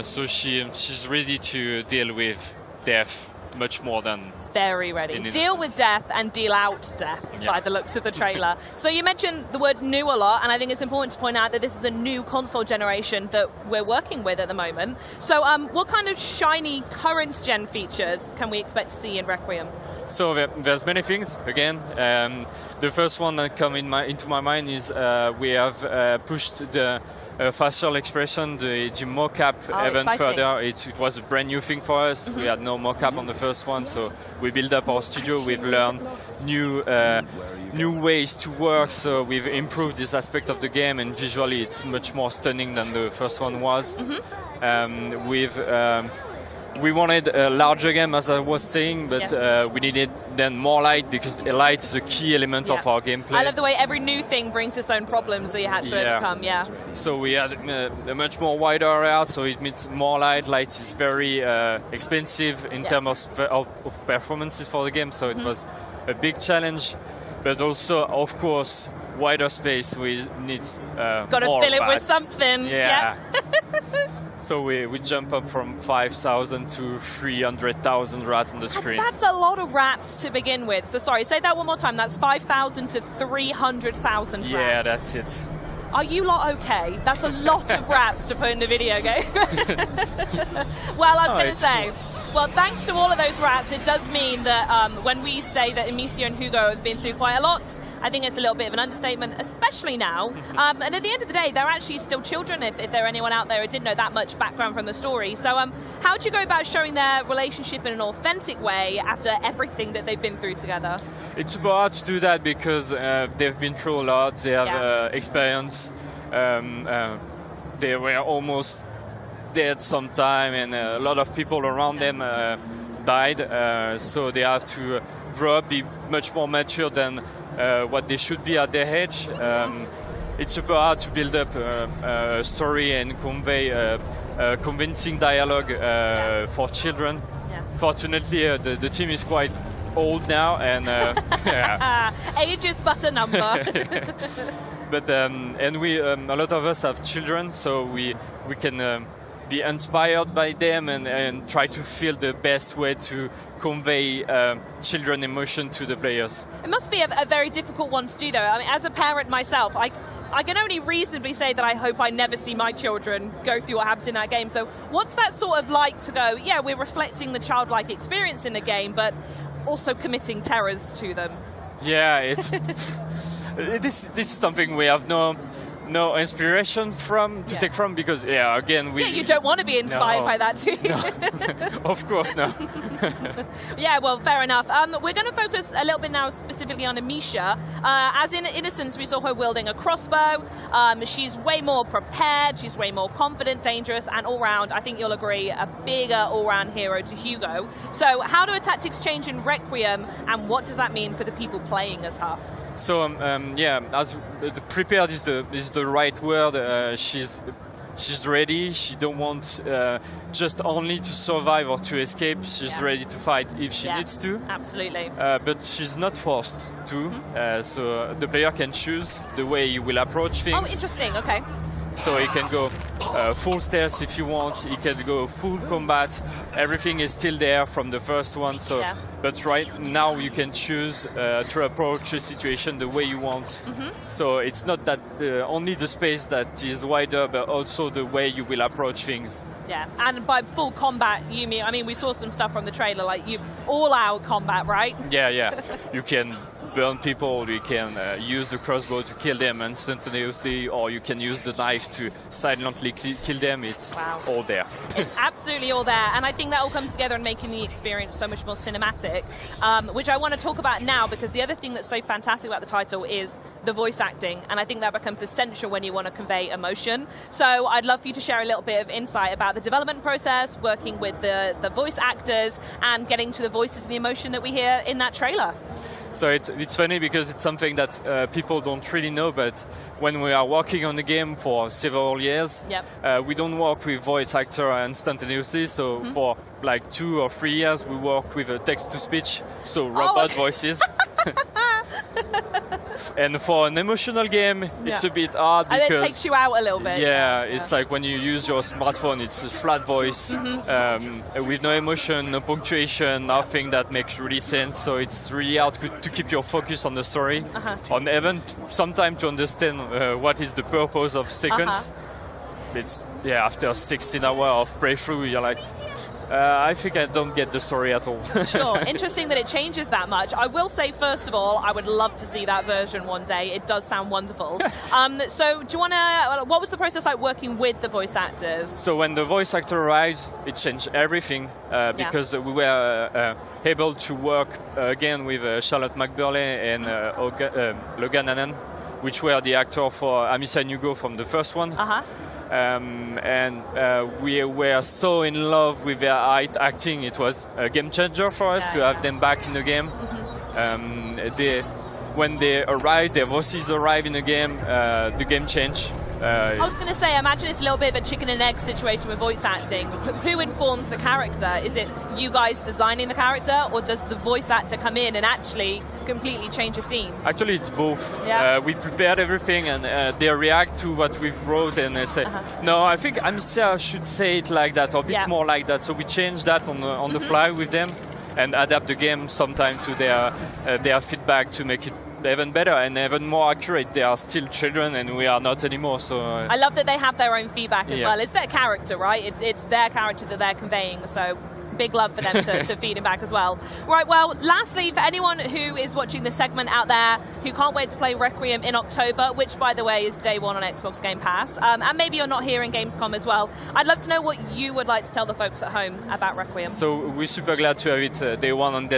so she's ready to deal with death much more than... Very ready. Deal with death and deal out death by the looks of the trailer. So you mentioned the word new a lot, and I think it's important to point out that this is the new console generation that we're working with at the moment. So what kind of shiny current gen features can we expect to see in Requiem? So there's many things. Again, the first one that come into my mind is we have pushed the facial expression, the mocap even further. It was a brand new thing for us. We had no mocap on the first one, so we built up our studio. We've learned new ways to work, so we've improved this aspect of the game, and visually it's much more stunning than the first one was. We wanted a larger game, as I was saying, but we needed then more light, because light is a key element of our gameplay. I love the way every new thing brings its own problems that you had to overcome, So we had a much more wider area, so it means more light. Light is very expensive in terms of performances for the game, so it was a big challenge, but also, of course, wider space. We need got to fill it with something. So we jump up from 5,000 to 300,000 rats on the screen. That's a lot of rats to begin with. So sorry, say that one more time. That's 5,000 to 300,000 rats. Yeah, that's it. Are you lot okay? That's a lot of rats to put in the video game. Well, I was going to say, well, thanks to all of those rats, it does mean that when we say that Amicia and Hugo have been through quite a lot, I think it's a little bit of an understatement, especially now. And at the end of the day, they're actually still children, if there anyone out there who didn't know that much background from the story. So how do you go about showing their relationship in an authentic way after everything that they've been through together? It's super hard to do that because they've been through a lot. They have experience. They were almost dead sometime, and a lot of people around them died. So they have to grow up, be much more mature than what they should be at their age. It's super hard to build up a story and convey a convincing dialogue for children. Fortunately, the team is quite old now, and age is but a number. But and we a lot of us have children, so we can be inspired by them and try to feel the best way to convey children emotion to the players. It must be a very difficult one to do, though. I mean, as a parent myself, I can only reasonably say that I hope I never see my children go through what happens in that game. So what's that sort of like to go, yeah, we're reflecting the childlike experience in the game, but also committing terrors to them? Yeah, it's this is something we have no inspiration from to take from, because again you don't want to be inspired by that too. No. Of course no. Yeah, well, fair enough. We're going to focus a little bit now specifically on Amisha. As in Innocence, we saw her wielding a crossbow. She's way more prepared, she's way more confident, dangerous, and all round, I think you'll agree, a bigger all-round hero to Hugo. So how do her tactics change in Requiem, and what does that mean for the people playing as her? So as prepared is the right word. She's ready. She don't want just only to survive or to escape. She's ready to fight if she needs to. Absolutely. But she's not forced to. So the player can choose the way he will approach things. Oh, interesting. Okay. So he can go full stealth if you want. He can go full combat. Everything is still there from the first one. So, but right now you can choose to approach a situation the way you want. So it's not that only the space that is wider, but also the way you will approach things. Yeah, and by full combat, you mean? I mean, we saw some stuff from the trailer, like all-out combat, right? Yeah. You can burn people, you can use the crossbow to kill them instantaneously, or you can use the knife to silently kill them. It's all there. It's absolutely all there, and I think that all comes together and making the experience so much more cinematic, which I want to talk about now, because the other thing that's so fantastic about the title is the voice acting, and I think that becomes essential when you want to convey emotion. So I'd love for you to share a little bit of insight about the development process, working with the voice actors, and getting to the voices and the emotion that we hear in that trailer. So it's funny because it's something that people don't really know, but when we are working on the game for several years, we don't work with voice actor instantaneously. So for like 2 or 3 years, we work with text-to-speech, so robot voices. And for an emotional game, it's a bit hard because and it takes you out a little bit. Yeah, it's like when you use your smartphone, it's a flat voice with no emotion, no punctuation, nothing that makes really sense. So it's really hard to keep your focus on the story, on even sometimes to understand what is the purpose of sequence. It's after 16 hours of playthrough, you're like, I think I don't get the story at all. Sure, interesting that it changes that much. I will say, first of all, I would love to see that version one day. It does sound wonderful. So do you want to, what was the process like working with the voice actors? So when the voice actor arrives, it changed everything because we were able to work again with Charlotte McBurley and Logan Hannan, which were the actor for Amisha and Hugo from the first one. And we were so in love with their acting. It was a game changer for us to have them back in the game. When they arrived, their voices arrived in the game changed. I was going to say, I imagine it's a little bit of a chicken and egg situation with voice acting. Who informs the character? Is it you guys designing the character, or does the voice actor come in and actually completely change a scene? Actually, it's both. We prepared everything, and they react to what we've wrote, and they say, no, I think Amisha should say it like that, or a bit more like that. So we change that on the fly with them, and adapt the game sometime to their feedback to make it even better and even more accurate. They are still children, and we are not anymore. So I love that they have their own feedback as well. It's their character, right? It's their character that they're conveying. So big love for them to feed him back as well. Right, well, lastly, for anyone who is watching this segment out there who can't wait to play Requiem in October, which, by the way, is day one on Xbox Game Pass, and maybe you're not here in Gamescom as well, I'd love to know what you would like to tell the folks at home about Requiem. So we're super glad to have it day one on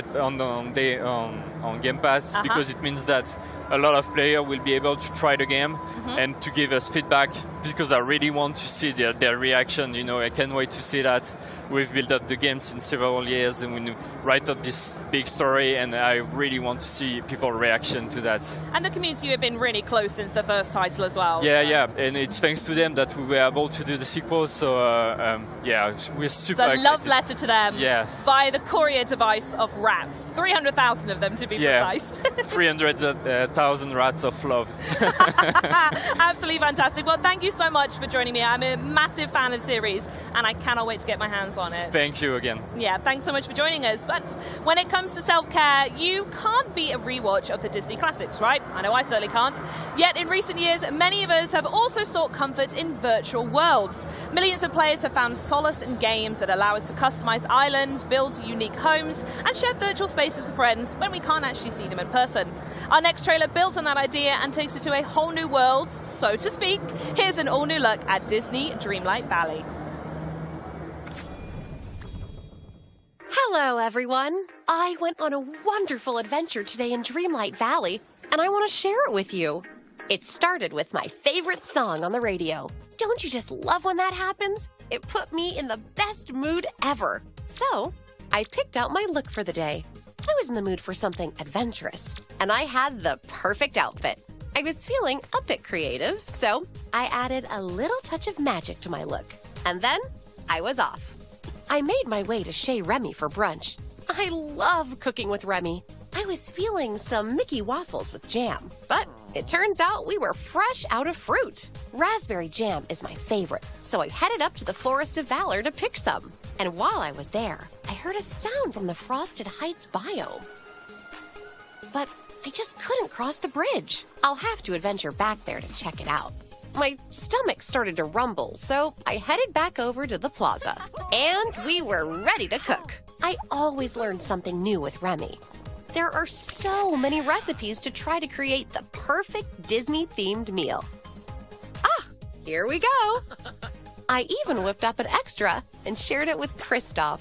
Game Pass, because it means that a lot of players will be able to try the game and to give us feedback, because I really want to see their reaction. You know, I can't wait to see that. We've built up the games in several years, and we write up this big story, and I really want to see people's reaction to that. And the community have been really close since the first title as well. Yeah, and it's thanks to them that we were able to do the sequel. So we're super excited. It's a love letter to them. Yes. Via the courier device of rats, 300,000 of them to be be precise. 300,000 rats of love. Absolutely fantastic. Well, thank you so much for joining me. I'm a massive fan of the series, and I cannot wait to get my hands on it. Thank you again. Yeah, thanks so much for joining us. But when it comes to self-care, you can't beat a rewatch of the Disney classics, right? I know I certainly can't. Yet in recent years, many of us have also sought comfort in virtual worlds. Millions of players have found solace in games that allow us to customize islands, build unique homes, and share virtual spaces with friends when we can't actually see them in person. Our next trailer builds on that idea and takes it to a whole new world, so to speak. Here's an all-new look at Disney Dreamlight Valley. Hello, everyone. I went on a wonderful adventure today in Dreamlight Valley, and I want to share it with you. It started with my favorite song on the radio. Don't you just love when that happens? It put me in the best mood ever. So, I picked out my look for the day. I was in the mood for something adventurous, and I had the perfect outfit. I was feeling a bit creative, so I added a little touch of magic to my look. And then, I was off. I made my way to Chez Remy for brunch. I love cooking with Remy. I was feeling some Mickey waffles with jam, but it turns out we were fresh out of fruit. Raspberry jam is my favorite, so I headed up to the Forest of Valor to pick some. And while I was there, I heard a sound from the Frosted Heights biome. But I just couldn't cross the bridge. I'll have to adventure back there to check it out. My stomach started to rumble, so I headed back over to the plaza. And we were ready to cook. I always learn something new with Remy. There are so many recipes to try to create the perfect Disney-themed meal. Ah, here we go. I even whipped up an extra and shared it with Kristoff.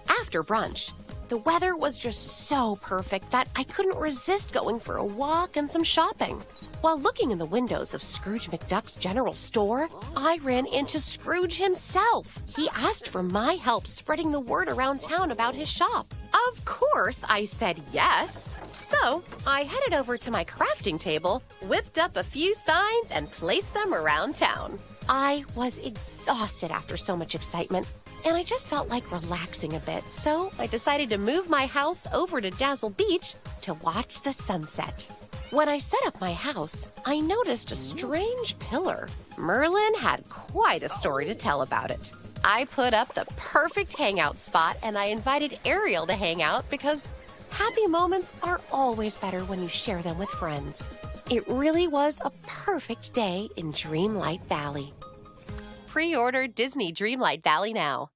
After brunch, the weather was just so perfect that I couldn't resist going for a walk and some shopping. While looking in the windows of Scrooge McDuck's general store, I ran into Scrooge himself. He asked for my help spreading the word around town about his shop. Of course, I said yes. So I headed over to my crafting table, whipped up a few signs, and placed them around town. I was exhausted after so much excitement, and I just felt like relaxing a bit, so I decided to move my house over to Dazzle Beach to watch the sunset. When I set up my house, I noticed a strange pillar. Merlin had quite a story to tell about it. I put up the perfect hangout spot, and I invited Ariel to hang out because happy moments are always better when you share them with friends. It really was a perfect day in Dreamlight Valley. Pre-order Disney Dreamlight Valley now.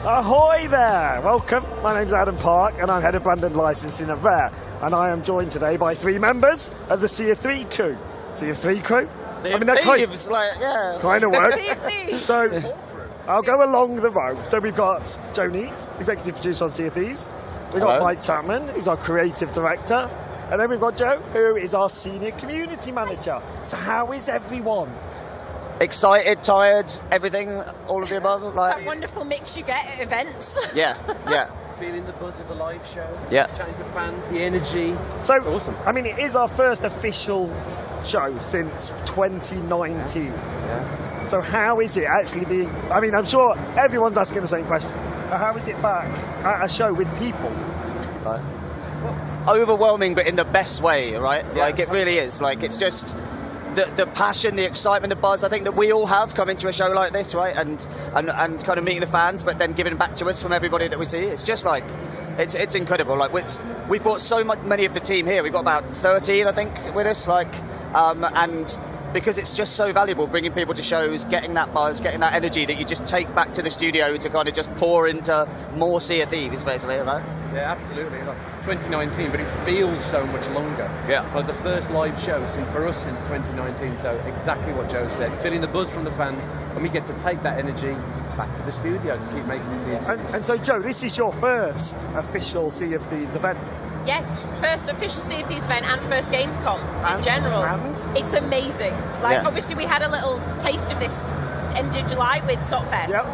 Ahoy there! Welcome, my name's Adam Park and I'm Head of Brand and Licensing at Rare, and I am joined today by 3 members of the Sea of 3 crew. Sea of 3 crew? I mean, that Thieves, yeah. kind of works. So I'll go along the row. So we've got Joe Neats, executive producer on Sea of Thieves. We've got Mike Chapman, who's our creative director. And then we've got Joe, who is our senior community manager. So how is everyone? Excited, tired, everything, all of the above. Like that wonderful mix you get at events. Yeah. Feeling the buzz of the live show. Yeah. Chatting to fans, the energy. So awesome. I mean, it is our first official show since 2019. Yeah. So how is it actually being? I mean, I'm sure everyone's asking the same question. But how is it back at a show with people? Right. Overwhelming, but in the best way, right? Yeah. Like it really is. Like it's just the passion, the excitement, the buzz. I think that we all have coming to a show like this, right? And kind of meeting the fans, but then giving back to us from everybody that we see. It's just like it's incredible. Like we brought so many of the team here. We've got about 13, I think, with us. Like and because it's just so valuable bringing people to shows, getting that buzz, getting that energy that you just take back to the studio to kind of just pour into more Sea of Thieves, basically, right? Yeah, absolutely. Like 2019, but it feels so much longer. Yeah. Like the first live show for us since 2019, so exactly what Joe said, feeling the buzz from the fans, and we get to take that energy back to the studio to keep making this easy. And so, Joe, this is your first official Sea of Thieves event. Yes, first official Sea of Thieves event and first Gamescom in general. It's amazing. Like, obviously, we had a little taste of this end of July with Sotfest. Yep.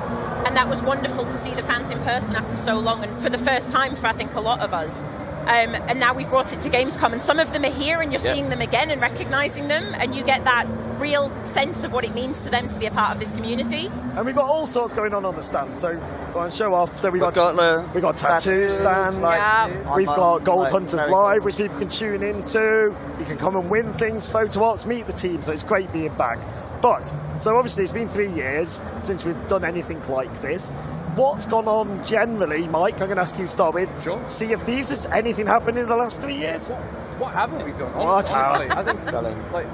And that was wonderful to see the fans in person after so long, and for the first time for, I think, a lot of us. And now we've brought it to Gamescom, and some of them are here, and you're seeing them again and recognising them, and you get that real sense of what it means to them to be a part of this community. And we've got all sorts going on the stand, so go on, show off. So we've got tattoo stands, we've got Gold Hunters Live, which people can tune into. You can come and win things, photo ops, meet the team, so it's great being back. But, so obviously it's been 3 years since we've done anything like this. What's gone on generally, Mike? I'm going to ask you to start with. Sure. Sea of Thieves, has anything happened in the last 3 years? What haven't we done? Honestly, I think like,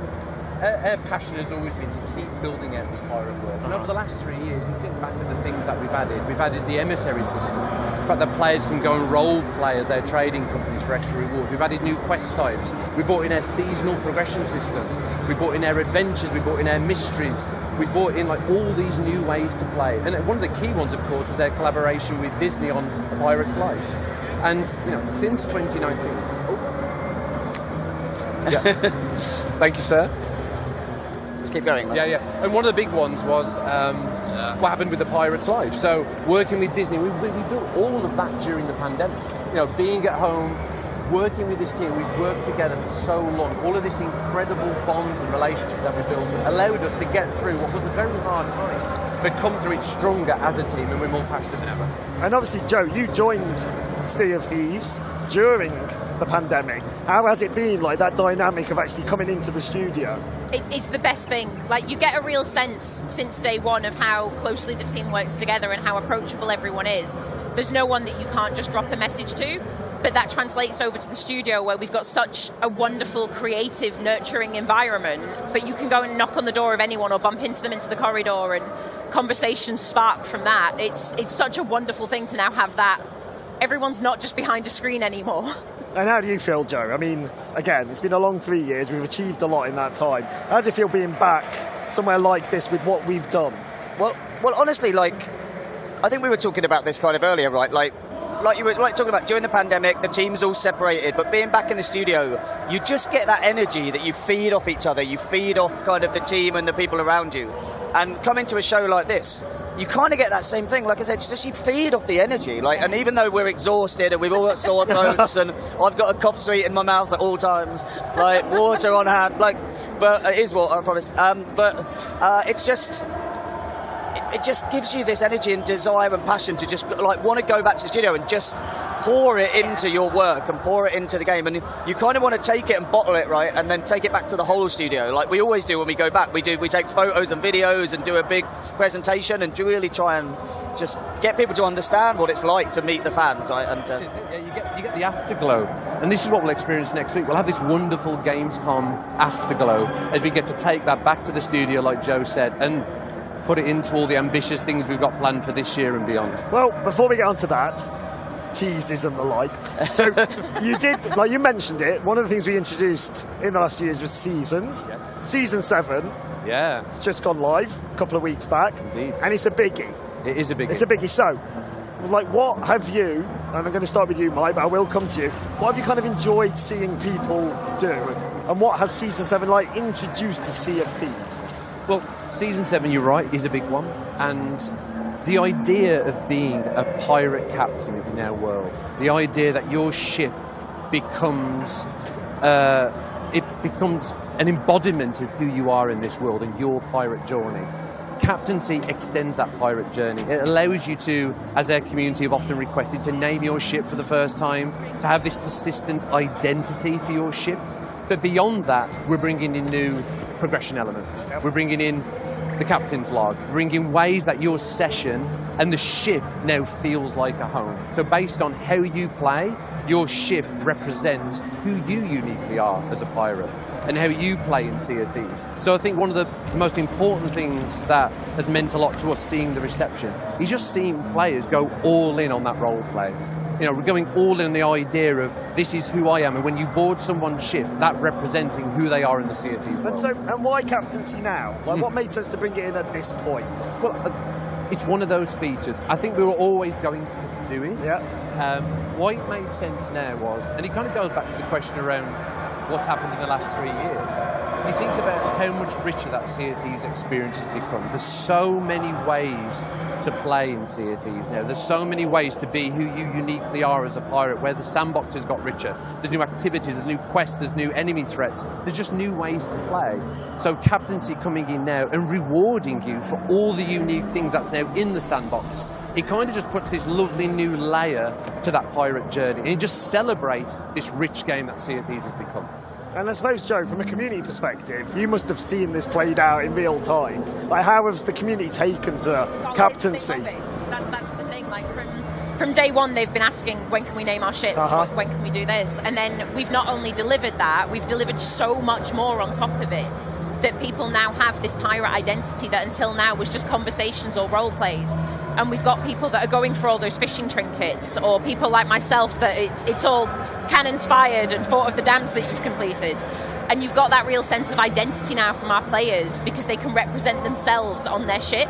our passion has always been to keep building out this pirate world. And over the last 3 years, you think back to the things that we've added the emissary system. The fact that players can go and role play as their trading companies for extra rewards. We've added new quest types. We brought in our seasonal progression systems. We brought in our adventures. We brought in our mysteries. We brought in like all these new ways to play. And one of the key ones, of course, was our collaboration with Disney on A Pirate's Life. And since 2019. Thank you, sir. Just keep going. Yeah. And one of the big ones was what happened with The Pirate's Life. So working with Disney, we built all of that during the pandemic. Being at home, working with this team, we've worked together for so long. All of this incredible bonds and relationships that we built allowed us to get through what was a very hard time, but come through it stronger as a team, and we're more passionate than ever. And obviously, Joe, you joined Sea of Thieves during the pandemic. How has it been, like that dynamic of actually coming into the studio? It's the best thing. Like, you get a real sense since day one of how closely the team works together and how approachable everyone is. There's no one that you can't just drop a message to. But that translates over to the studio, where we've got such a wonderful, creative, nurturing environment. But you can go and knock on the door of anyone or bump into them into the corridor, and conversations spark from that. It's such a wonderful thing to now have that. Everyone's not just behind a screen anymore. And how do you feel, Joe? I mean, again, it's been a long 3 years. We've achieved a lot in that time. How does it feel being back somewhere like this with what we've done? Well, honestly, like, I think we were talking about this kind of earlier, right? Like you were talking about during the pandemic, the team's all separated, but being back in the studio, you just get that energy that you feed off each other. You feed off kind of the team and the people around you. And coming to a show like this, you kind of get that same thing. Like I said, it's just you feed off the energy. Like, and even though we're exhausted and we've all got sore throats and I've got a cough sweet in my mouth at all times, like water on hand, but it is water, I promise. It's just. It just gives you this energy and desire and passion to just want to go back to the studio and just pour it into your work and pour it into the game. And you kind of want to take it and bottle it, right, and then take it back to the whole studio, like we always do when we go back. We take photos and videos and do a big presentation and really try and just get people to understand what it's like to meet the fans, right? And you get the afterglow, and this is what we'll experience next week. We'll have this wonderful Gamescom afterglow as we get to take that back to the studio, like Joe said, and put it into all the ambitious things we've got planned for this year and beyond. Well, before we get on to that, teases and the like. So you did, like you mentioned it, one of the things we introduced in the last few years was seasons. Yes. Season 7. Yeah. Just gone live a couple of weeks back. Indeed. And it's a biggie. It is a biggie. It's a biggie. So, like, what have you, and I'm going to start with you, Mike, but I will come to you, what have you kind of enjoyed seeing people do? And what has Season 7, like, introduced to Sea of Thieves? Well, Season 7, you're right, is a big one. And the idea of being a pirate captain in our world, the idea that your ship becomes an embodiment of who you are in this world and your pirate journey. Captaincy extends that pirate journey. It allows you to, as our community have often requested, to name your ship for the first time, to have this persistent identity for your ship. But beyond that, we're bringing in new progression elements. We're bringing in the captain's log, bringing ways that your session and the ship now feels like a home. So based on how you play, your ship represents who you uniquely are as a pirate and how you play in Sea of Thieves. So I think one of the most important things that has meant a lot to us seeing the reception is just seeing players go all in on that role play. You know, we're going all in on the idea of this is who I am, and when you board someone's ship, that representing who they are in the Sea of Thieves world. And why captaincy now? Like, what made sense to bring it in at this point? Well, it's one of those features. I think we were always going to do it. Yeah. Why it made sense now was, and it kind of goes back to the question around what's happened in the last 3 years. You think about how much richer that Sea of Thieves experience has become. There's so many ways to play in Sea of Thieves now. There's so many ways to be who you uniquely are as a pirate, where the sandbox has got richer. There's new activities, there's new quests, there's new enemy threats. There's just new ways to play. So captaincy coming in now and rewarding you for all the unique things that's now in the sandbox, it kind of just puts this lovely new layer to that pirate journey, and it just celebrates this rich game that Sea of Thieves has become. And I suppose, Joe, from a community perspective, you must have seen this played out in real time. Like, how has the community taken to captaincy? That's the thing. Like, from day one, they've been asking, when can we name our ships? When can we do this? And then we've not only delivered that, we've delivered so much more on top of it, that people now have this pirate identity that until now was just conversations or role plays. And we've got people that are going for all those fishing trinkets, or people like myself that it's all cannons fired and fought of the dams that you've completed. And you've got that real sense of identity now from our players, because they can represent themselves on their ship,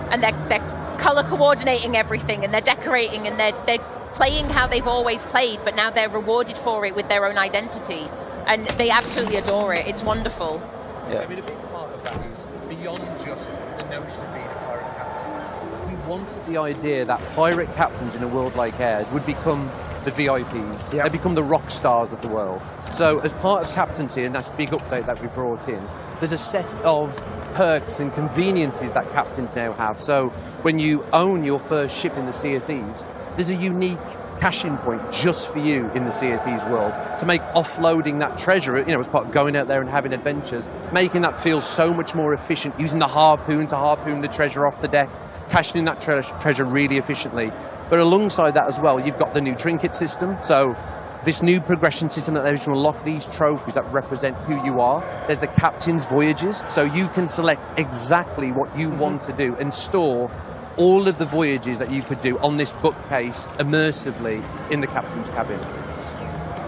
and they're colour coordinating everything, and they're decorating, and they're playing how they've always played, but now they're rewarded for it with their own identity. And they absolutely adore it. It's wonderful. Yeah. I mean, a big part of that is beyond just the notion of being a pirate captain. We wanted the idea that pirate captains in a world like ours would become the VIPs. Yep. They become the rock stars of the world. So as part of captaincy, and that's a big update that we brought in, there's a set of perks and conveniences that captains now have. So when you own your first ship in the Sea of Thieves, there's a unique cashing point just for you in the Sea of Thieves world to make offloading that treasure, you know, as part of going out there and having adventures, making that feel so much more efficient, using the harpoon to harpoon the treasure off the deck, cashing in that treasure really efficiently. But alongside that as well, you've got the new trinket system. So this new progression system that allows you to unlock these trophies that represent who you are. There's the captain's voyages, so you can select exactly what you want to do and store all of the voyages that you could do on this bookcase immersively in the captain's cabin.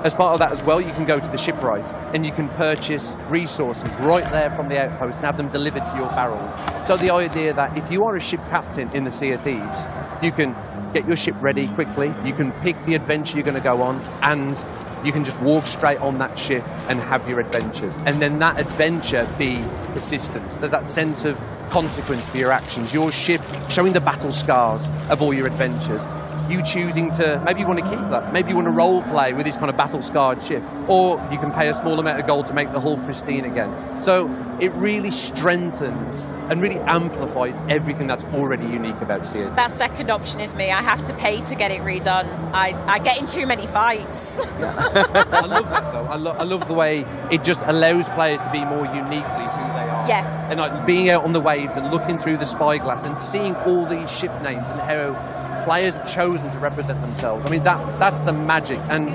As part of that as well, you can go to the shipwright and you can purchase resources right there from the outpost and have them delivered to your barrels. So the idea that if you are a ship captain in the Sea of Thieves, you can get your ship ready quickly, you can pick the adventure you're going to go on, and you can just walk straight on that ship and have your adventures. And then that adventure be persistent. There's that sense of consequence for your actions. Your ship showing the battle scars of all your adventures. You choosing to, maybe you want to keep that. Maybe you want to role play with this kind of battle-scarred ship. Or you can pay a small amount of gold to make the hull pristine again. So it really strengthens and really amplifies everything that's already unique about Sea of Thieves. That second option is me. I have to pay to get it redone. I get in too many fights. Yeah. I love that though. I love the way it just allows players to be more uniquely who they are. Yeah. And like being out on the waves and looking through the spyglass and seeing all these ship names and how players have chosen to represent themselves. I mean, that's the magic, and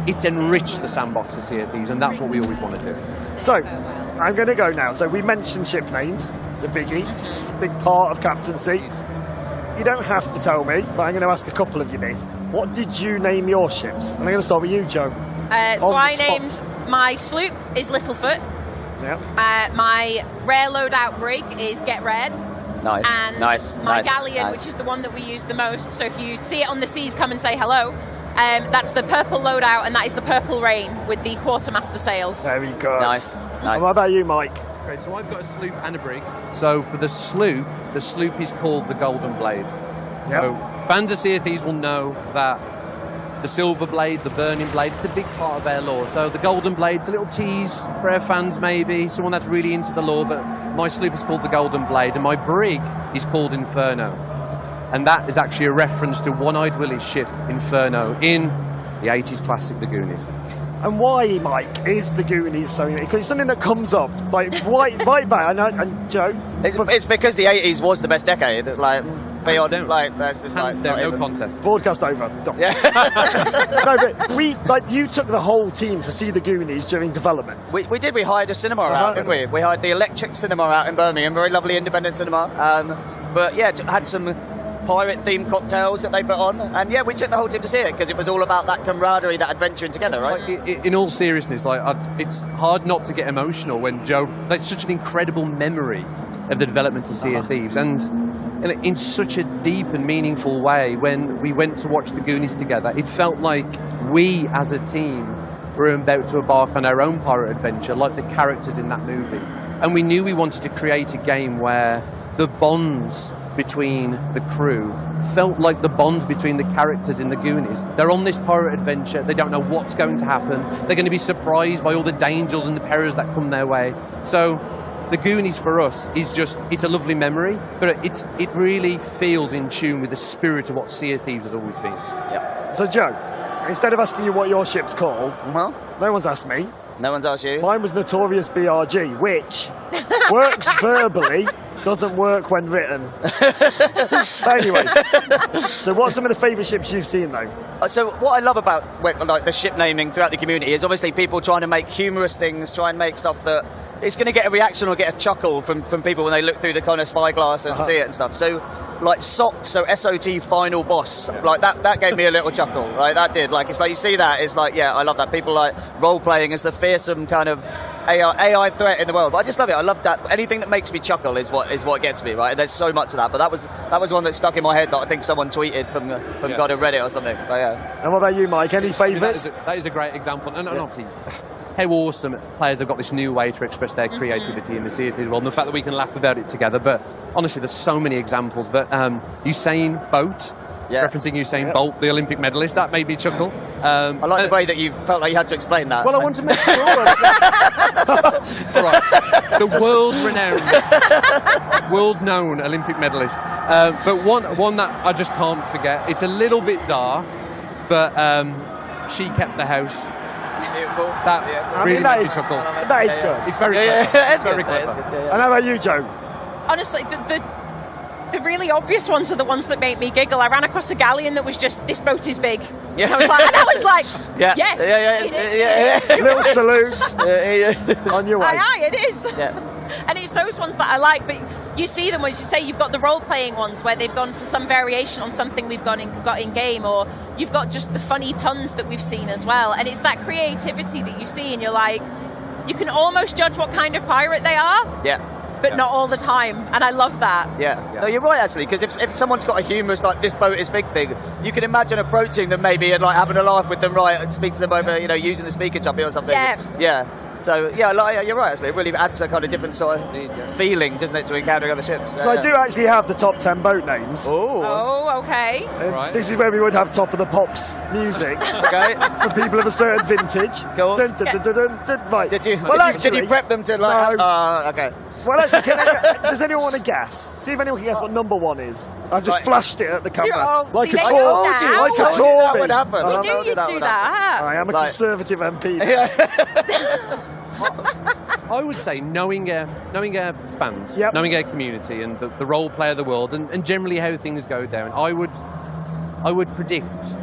it's enriched the sandbox of Sea of Thieves, and that's what we always want to do. So, I'm going to go now. So we mentioned ship names. It's a biggie, big part of captaincy. you don't have to tell me, but I'm going to ask a couple of you this. What did you name your ships? And I'm going to start with you, Joe. So I named my sloop is Littlefoot. Yeah. My rare loadout brig is Get Red. Nice. And my galleon, which is the one that we use the most. So if you see it on the seas, come and say hello. That's the purple loadout, and that is the Purple Rain with the quartermaster sails. Very good. Nice. And what about you, Mike? Okay, so I've got a sloop and a brig. So for the sloop is called the Golden Blade. Yep. So fans of Sea of Thieves will know that the Silver Blade, the Burning Blade, it's a big part of their lore. So the Golden Blade's a little tease for our fans, maybe, someone that's really into the lore, but my sloop is called the Golden Blade, and my brig is called Inferno. And that is actually a reference to One-Eyed Willie's ship, Inferno, in the 80s classic, The Goonies. And why, Mike, is the Goonies so unique? Because it's something that comes up, like, right back. And Joe? It's because the 80s was the best decade. Like, beyond, like, that's just like... no contest. Broadcast over. Yeah. No, but you took the whole team to see the Goonies during development. We did. We hired a cinema out, didn't we? We hired the Electric Cinema out in Birmingham, very lovely independent cinema. But yeah, had some pirate-themed cocktails that they put on, and yeah, we took the whole team to see it because it was all about that camaraderie, that adventuring together, right? Like, in all seriousness, like it's hard not to get emotional when Joe, like, such an incredible memory of the development of Sea of Thieves, and in such a deep and meaningful way, when we went to watch the Goonies together, it felt like we as a team were about to embark on our own pirate adventure, like the characters in that movie. And we knew we wanted to create a game where the bonds between the crew felt like the bonds between the characters in the Goonies. They're on this pirate adventure, they don't know what's going to happen, they're going to be surprised by all the dangers and the perils that come their way. So the Goonies for us is just, it's a lovely memory, but it really feels in tune with the spirit of what Sea of Thieves has always been. Yeah. So Joe, instead of asking you what your ship's called, no one's asked me. No one's asked you? Mine was Notorious BRG, which works verbally, doesn't work when written. Anyway, so what's some of the favourite ships you've seen, though? So what I love about like the ship naming throughout the community is obviously people trying to make humorous things, try and make stuff that it's going to get a reaction or get a chuckle from people when they look through the kind of spyglass and see it and stuff. So like SOT, so SOT Final Boss, like that gave me a little chuckle, right? That did. Like, it's like you see that, it's like, yeah, I love that. People like role-playing as the fearsome kind of AI threat in the world. But I just love it. I love that. Anything that makes me chuckle is what gets me, right? And there's so much of that. But that was one that stuck in my head that I think someone tweeted from God of Reddit or something. But yeah. And what about you, Mike? Any favourites? That is a great example. And obviously, how awesome players have got this new way to express their creativity in the Sea of Thieves world, and the fact that we can laugh about it together. But honestly, there's so many examples. But Usain Bolt, referencing Usain Bolt, the Olympic medalist, that made me chuckle. I like the way that you felt like you had to explain that. Well, I want to make sure. All right. The world-known Olympic medalist. But one that I just can't forget. It's a little bit dark, but she kept the house. Beautiful. That really made me chuckle. That is good. It's very clever. It's very clever. And how about you, Joe? Honestly, the really obvious ones are the ones that make me giggle. I ran across a galleon that was just, this boat is big. Yeah. I was like, yes, it is. Little salute on your way. Aye, it is. Yeah. And it's those ones that I like, but you see them, as you say, you've got the role-playing ones where they've gone for some variation on something we've got in game, or you've got just the funny puns that we've seen as well. And it's that creativity that you see, and you're like, you can almost judge what kind of pirate they are. Yeah. But not all the time, and I love that. Yeah. No, you're right, actually, because if someone's got a humorous, like, this boat is big thing, you can imagine approaching them maybe and like having a laugh with them, right, and speak to them over, using the speaker jumpy or something. Yeah. So, yeah, you're right, actually. It really adds a kind of different sort of feeling, doesn't it, to encountering other ships. So I do actually have the top 10 boat names. Oh, okay. Right. This is where we would have Top of the Pops music. Okay. For people of a certain vintage. Cool. Right. Did you prep them to, like... No. Okay. Well, actually, does anyone want to guess? See if anyone can guess what number one is. I just flashed it at the camera. Like a tour. Like a tour. That would happen. You do that. I am a conservative MP. I would say knowing our fans, knowing our community and the role play of the world, and generally how things go down, I would predict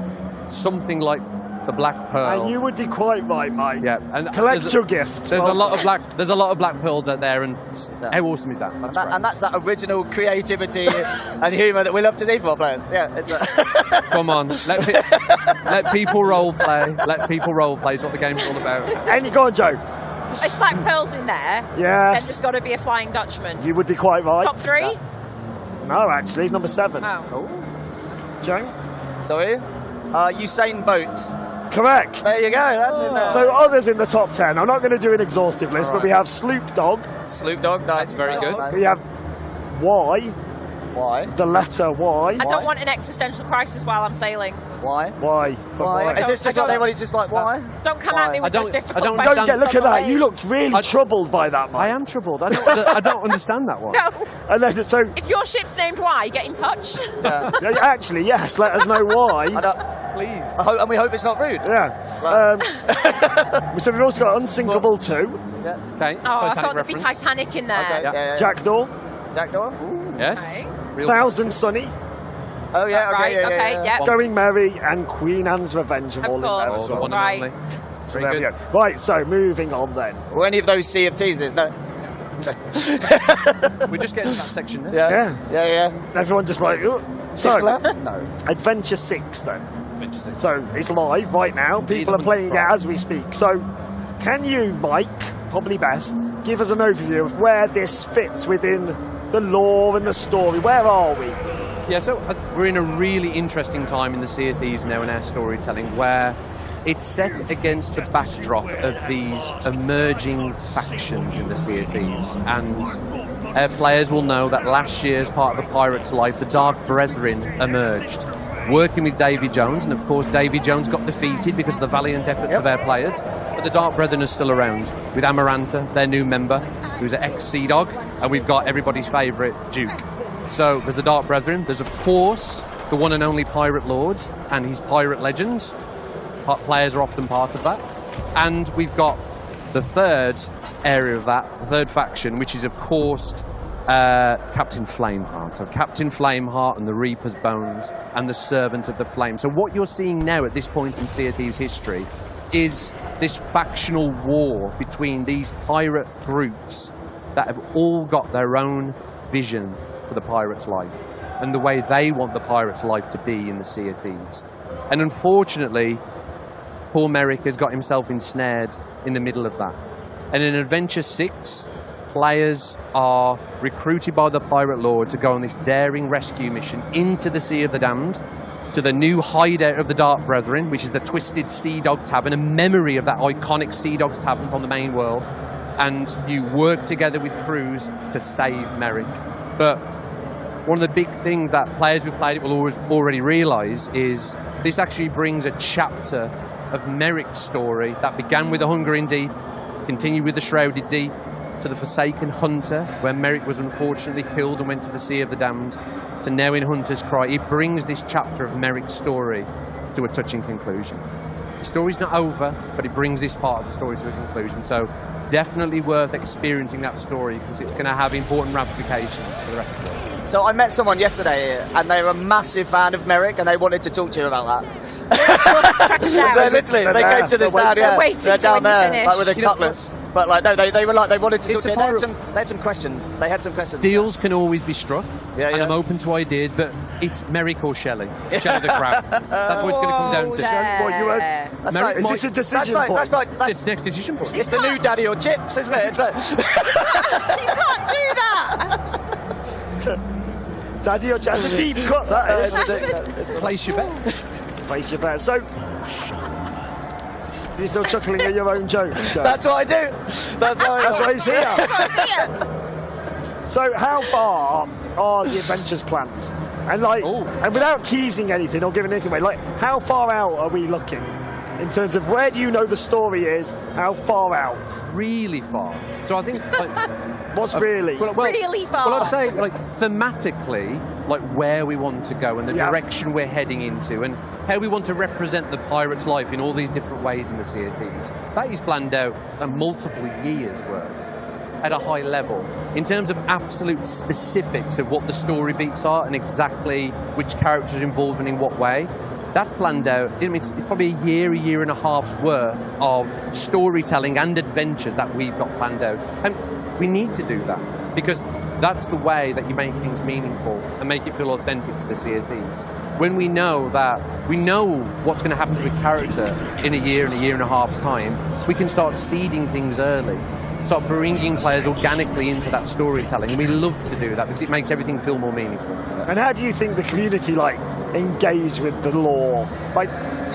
something like the Black Pearl. And you would be quite right, mate. Yeah, and collect your gift. There's a lot of black pearls out there, and how awesome is that? That's that original creativity and humour that we love to see from our players. Yeah, it's come on, let people role play. Let people role play is what the game's all about. Any go on, Joe. There's Black Pearls in there. Yes. And there's got to be a Flying Dutchman. You would be quite right. Top 3? No, actually, he's number 7. Oh. Joe? Sorry? Usain Bolt. Correct. There you go, that's in there. So others in the top 10. I'm not going to do an exhaustive list, but we have Sloop Dog. Sloop Dog, that's very good. We have Y. Why? The letter Y. I don't want an existential crisis while I'm sailing. Why? Why? Why? Is this just what they want? It's just like, why? Don't come at me with those difficult Don't questions. look at that. You looked really troubled by that, mate. I am troubled. I don't understand that one. No. And then, so, If your ship's named Y, get in touch. Yeah. actually, yes, let us know why. Please. And we hope it's not rude. Yeah. So we've also got Unsinkable 2. Yeah. Okay. Oh, I Titanic thought there'd be reference. Titanic in there. Okay. Yeah. Jackdaw. Jackdaw? Yes. Okay. Thousand Sunny. Oh, yeah, Right, okay, yeah. Going Merry and Queen Anne's Revenge are all in there course. as well. One Right. and only. So there we go. Right, so moving on then. Were any of those Sea of Teasers? No. We're just getting to that section now. Yeah. Everyone just like, oh. So, No. Adventure 6 then. Adventure 6. So it's live right now. People are playing it as we speak. So can you, Mike, probably best, give us an overview of where this fits within the lore and the story? Where are we? Yeah, so we're in a really interesting time in the Sea of Thieves now in our storytelling, where it's set against the backdrop of these emerging factions in the Sea of Thieves. And our players will know that last year, as part of the Pirates' life, the Dark Brethren emerged, working with Davy Jones, and of course Davy Jones got defeated because of the valiant efforts of our players, but the Dark Brethren are still around, with Amaranta, their new member, who's an ex-Sea Dog, and we've got everybody's favourite, Duke. So there's the Dark Brethren, there's of course the one and only Pirate Lord and his Pirate Legends. Players are often part of that. And we've got the third area of that, the third faction, which is of course Captain Flameheart. So Captain Flameheart and the Reaper's Bones and the Servant of the Flame. So what you're seeing now at this point in Sea of Thieves history is this factional war between these pirate groups that have all got their own vision for the pirate's life and the way they want the pirate's life to be in the Sea of Thieves. And unfortunately, poor Merrick has got himself ensnared in the middle of that. And in Adventure 6, players are recruited by the Pirate Lord to go on this daring rescue mission into the Sea of the Damned, to the new hideout of the Dark Brethren, which is the Twisted Sea Dog Tavern, a memory of that iconic Sea Dogs Tavern from the main world. And you work together with crews to save Merrick. But one of the big things that players who've played it will already realise is this actually brings a chapter of Merrick's story that began with the Hunger in Deep, continued with the Shrouded Deep, to the Forsaken Hunter, where Merrick was unfortunately killed and went to the Sea of the Damned, to now in Hunter's Cry. It brings this chapter of Merrick's story to a touching conclusion. The story's not over, but it brings this part of the story to a conclusion. So definitely worth experiencing that story, because it's going to have important ramifications for the rest of it. So I met someone yesterday, and they were a massive fan of Merrick, and they wanted to talk to you about that. They came to the stand, they're down there, like with a cutlass. But like, no, they were like, they wanted to talk to you. They had some questions. They had some questions. Deals can always be struck, and I'm open to ideas, but it's Merrick or Shelley. Shelley the Crab. That's what it's going to come down to. Is this a decision point? It's next decision point. It's the new Daddy or Chips, isn't it? It's like You can't do that! Daddy or Chips. That's a deep cut, that is. Place your bets. Place your bets. So, you're still chuckling at your own jokes, Joe? That's what I do. That's why he's here. So how far are the adventures planned? And like, and without teasing anything or giving anything away, like, how far out are we looking? In terms of where do you know the story is, how far out? Really far. So I think... What's really? Really far. Well, I'd say, like, thematically, like, where we want to go and the direction we're heading into and how we want to represent the pirate's life in all these different ways in the Sea of Thieves. That is planned out multiple years' worth at a high level. In terms of absolute specifics of what the story beats are and exactly which characters are involved and in what way, That's planned out. I mean, it's probably a year and a half's worth of storytelling and adventures that we've got planned out. And we need to do that because that's the way that you make things meaningful and make it feel authentic to the Sea of Thieves. When we know what's going to happen to a character in a year and a half's time, we can start seeding things early. Start bringing players organically into that storytelling. We love to do that because it makes everything feel more meaningful. And how do you think the community engage with the lore?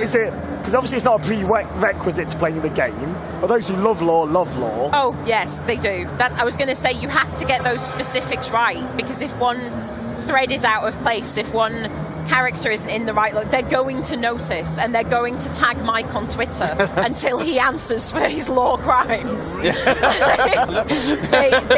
Is it because obviously it's not a prerequisite to playing the game, but those who love lore. Oh yes, they do. I was going to say you have to get those specifics right because if one thread is out of place, if one character isn't in the right look, they're going to notice and they're going to tag Mike on Twitter until he answers for his lore crimes. they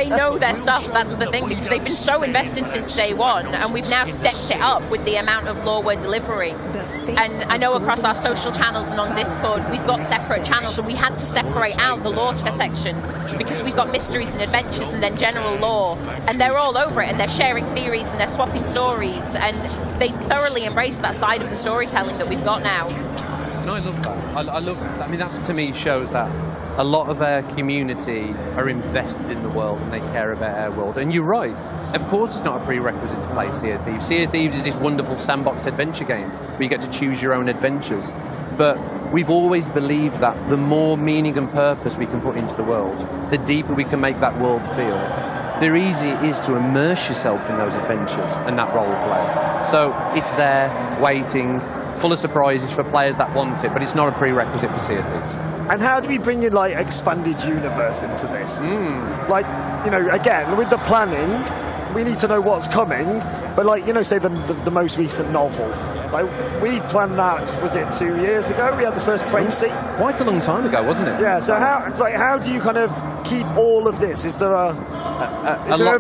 know their stuff, that's the thing, because they've been so invested since day one, and we've now stepped it up with the amount of lore we're delivering. And I know across our social channels and on Discord we've got separate channels, and we had to separate out the lore section because we've got mysteries and adventures and then general lore, and they're all over it and they're sharing theories and they're swapping stories, and they thoroughly embrace that side of the storytelling that we've got now. And I love that. I love that. I mean, that to me shows that a lot of our community are invested in the world and they care about our world. And you're right. Of course it's not a prerequisite to play Sea of Thieves. Sea of Thieves is this wonderful sandbox adventure game where you get to choose your own adventures. But we've always believed that the more meaning and purpose we can put into the world, the deeper we can make that world feel, the easier it is to immerse yourself in those adventures and that role play. So it's there, waiting, full of surprises for players that want it, but it's not a prerequisite for Sea of Thieves. And how do we bring in expanded universe into this? Again, with the planning, we need to know what's coming, but say the most recent novel. We planned that, was it 2 years ago? We had the first Tracy. Quite a long time ago, wasn't it? Yeah, so how do you kind of keep all of this? Is there a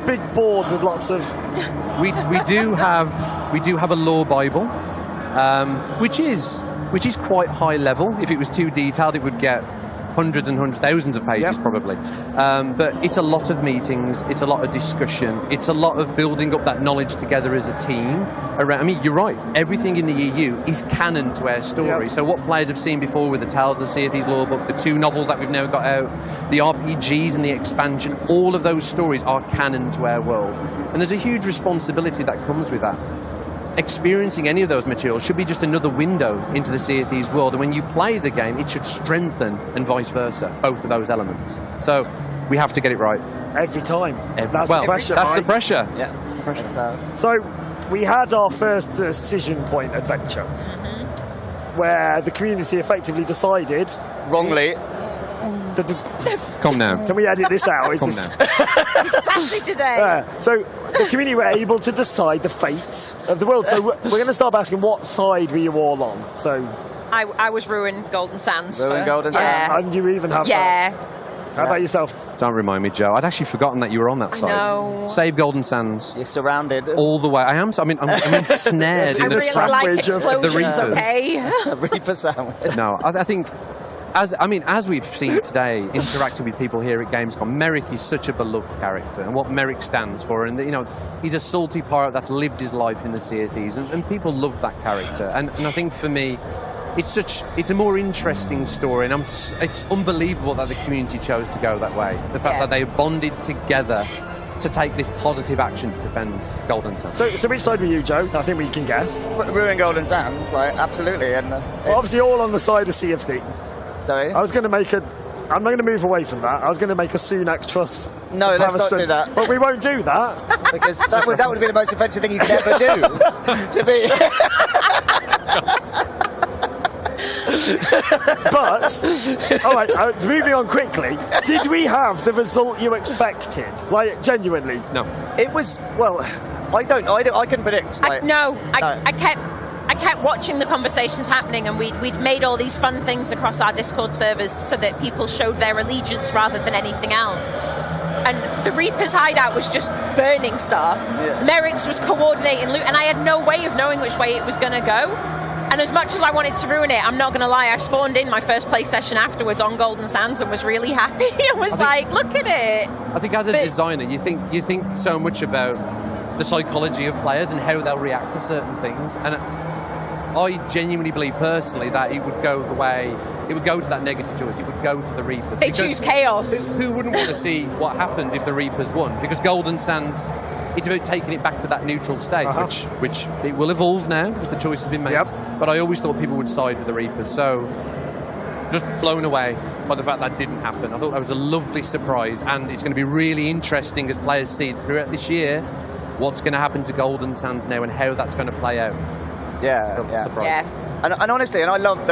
big board with lots of... We do have a lore Bible, which is quite high level. If it was too detailed, it would get hundreds, thousands of pages probably. But it's a lot of meetings, it's a lot of discussion, it's a lot of building up that knowledge together as a team. I mean, you're right, everything in the EU is canon to our story. So what players have seen before with the Tales of the Sea of Thieves lore book, the 2 novels that we've now got out, the RPGs and the expansion, all of those stories are canon to our world. And there's a huge responsibility that comes with that. Experiencing any of those materials should be just another window into the Sea of Thieves world, and when you play the game, it should strengthen and vice versa, both of those elements. So we have to get it right. Every time. That's the pressure. That's the pressure. Yeah, that's the pressure. So we had our first decision point adventure, where the community effectively decided... Wrongly. Come now. Can we edit this out? It's Saturday today. So the community were able to decide the fate of the world. So we're going to start asking, what side were you all on? So I was Ruin Golden Sands. Golden Sands. And you even have that. How about yourself? Don't remind me, Joe. I'd actually forgotten that you were on that side. No. Save Golden Sands. You're surrounded. All the way. I am. I'm ensnared in the sandwich of the Reapers. Okay. A Reaper sandwich. No, I think... As we've seen today, interacting with people here at Gamescom, Merrick is such a beloved character, and what Merrick stands for, and he's a salty pirate that's lived his life in the Sea of Thieves, and people love that character. And I think for me, it's a more interesting story, and it's unbelievable that the community chose to go that way. The fact that they bonded together to take this positive action to defend Golden Sands. So which side were you, Joe? I think we can guess. Ruin Golden Sands, absolutely. And obviously all on the side of Sea of Thieves. Sorry? I'm not going to move away from that. I was going to make a Sunak trust. No, let's not do that. But we won't do that. Because that would be the most offensive thing you could ever do to me. But, all right, moving on quickly, did we have the result you expected? Genuinely? No. It was, I couldn't predict. I kept watching the conversations happening, and we'd made all these fun things across our Discord servers so that people showed their allegiance rather than anything else. And the Reaper's hideout was just burning stuff. Yeah. Merrick's was coordinating loot, and I had no way of knowing which way it was going to go. And as much as I wanted to ruin it, I'm not going to lie, I spawned in my first play session afterwards on Golden Sands and was really happy. I was look at it. I think as a designer, you think so much about the psychology of players and how they'll react to certain things. And I genuinely believe personally that it would go the way, it would go to that negative choice, it would go to the Reapers. They choose chaos. Who wouldn't want to see what happened if the Reapers won? Because Golden Sands, it's about taking it back to that neutral state, which it will evolve now as the choice has been made. But I always thought people would side with the Reapers, so just blown away by the fact that didn't happen. I thought that was a lovely surprise, and it's going to be really interesting as players see throughout this year what's going to happen to Golden Sands now and how that's going to play out. Yeah. And honestly, and I love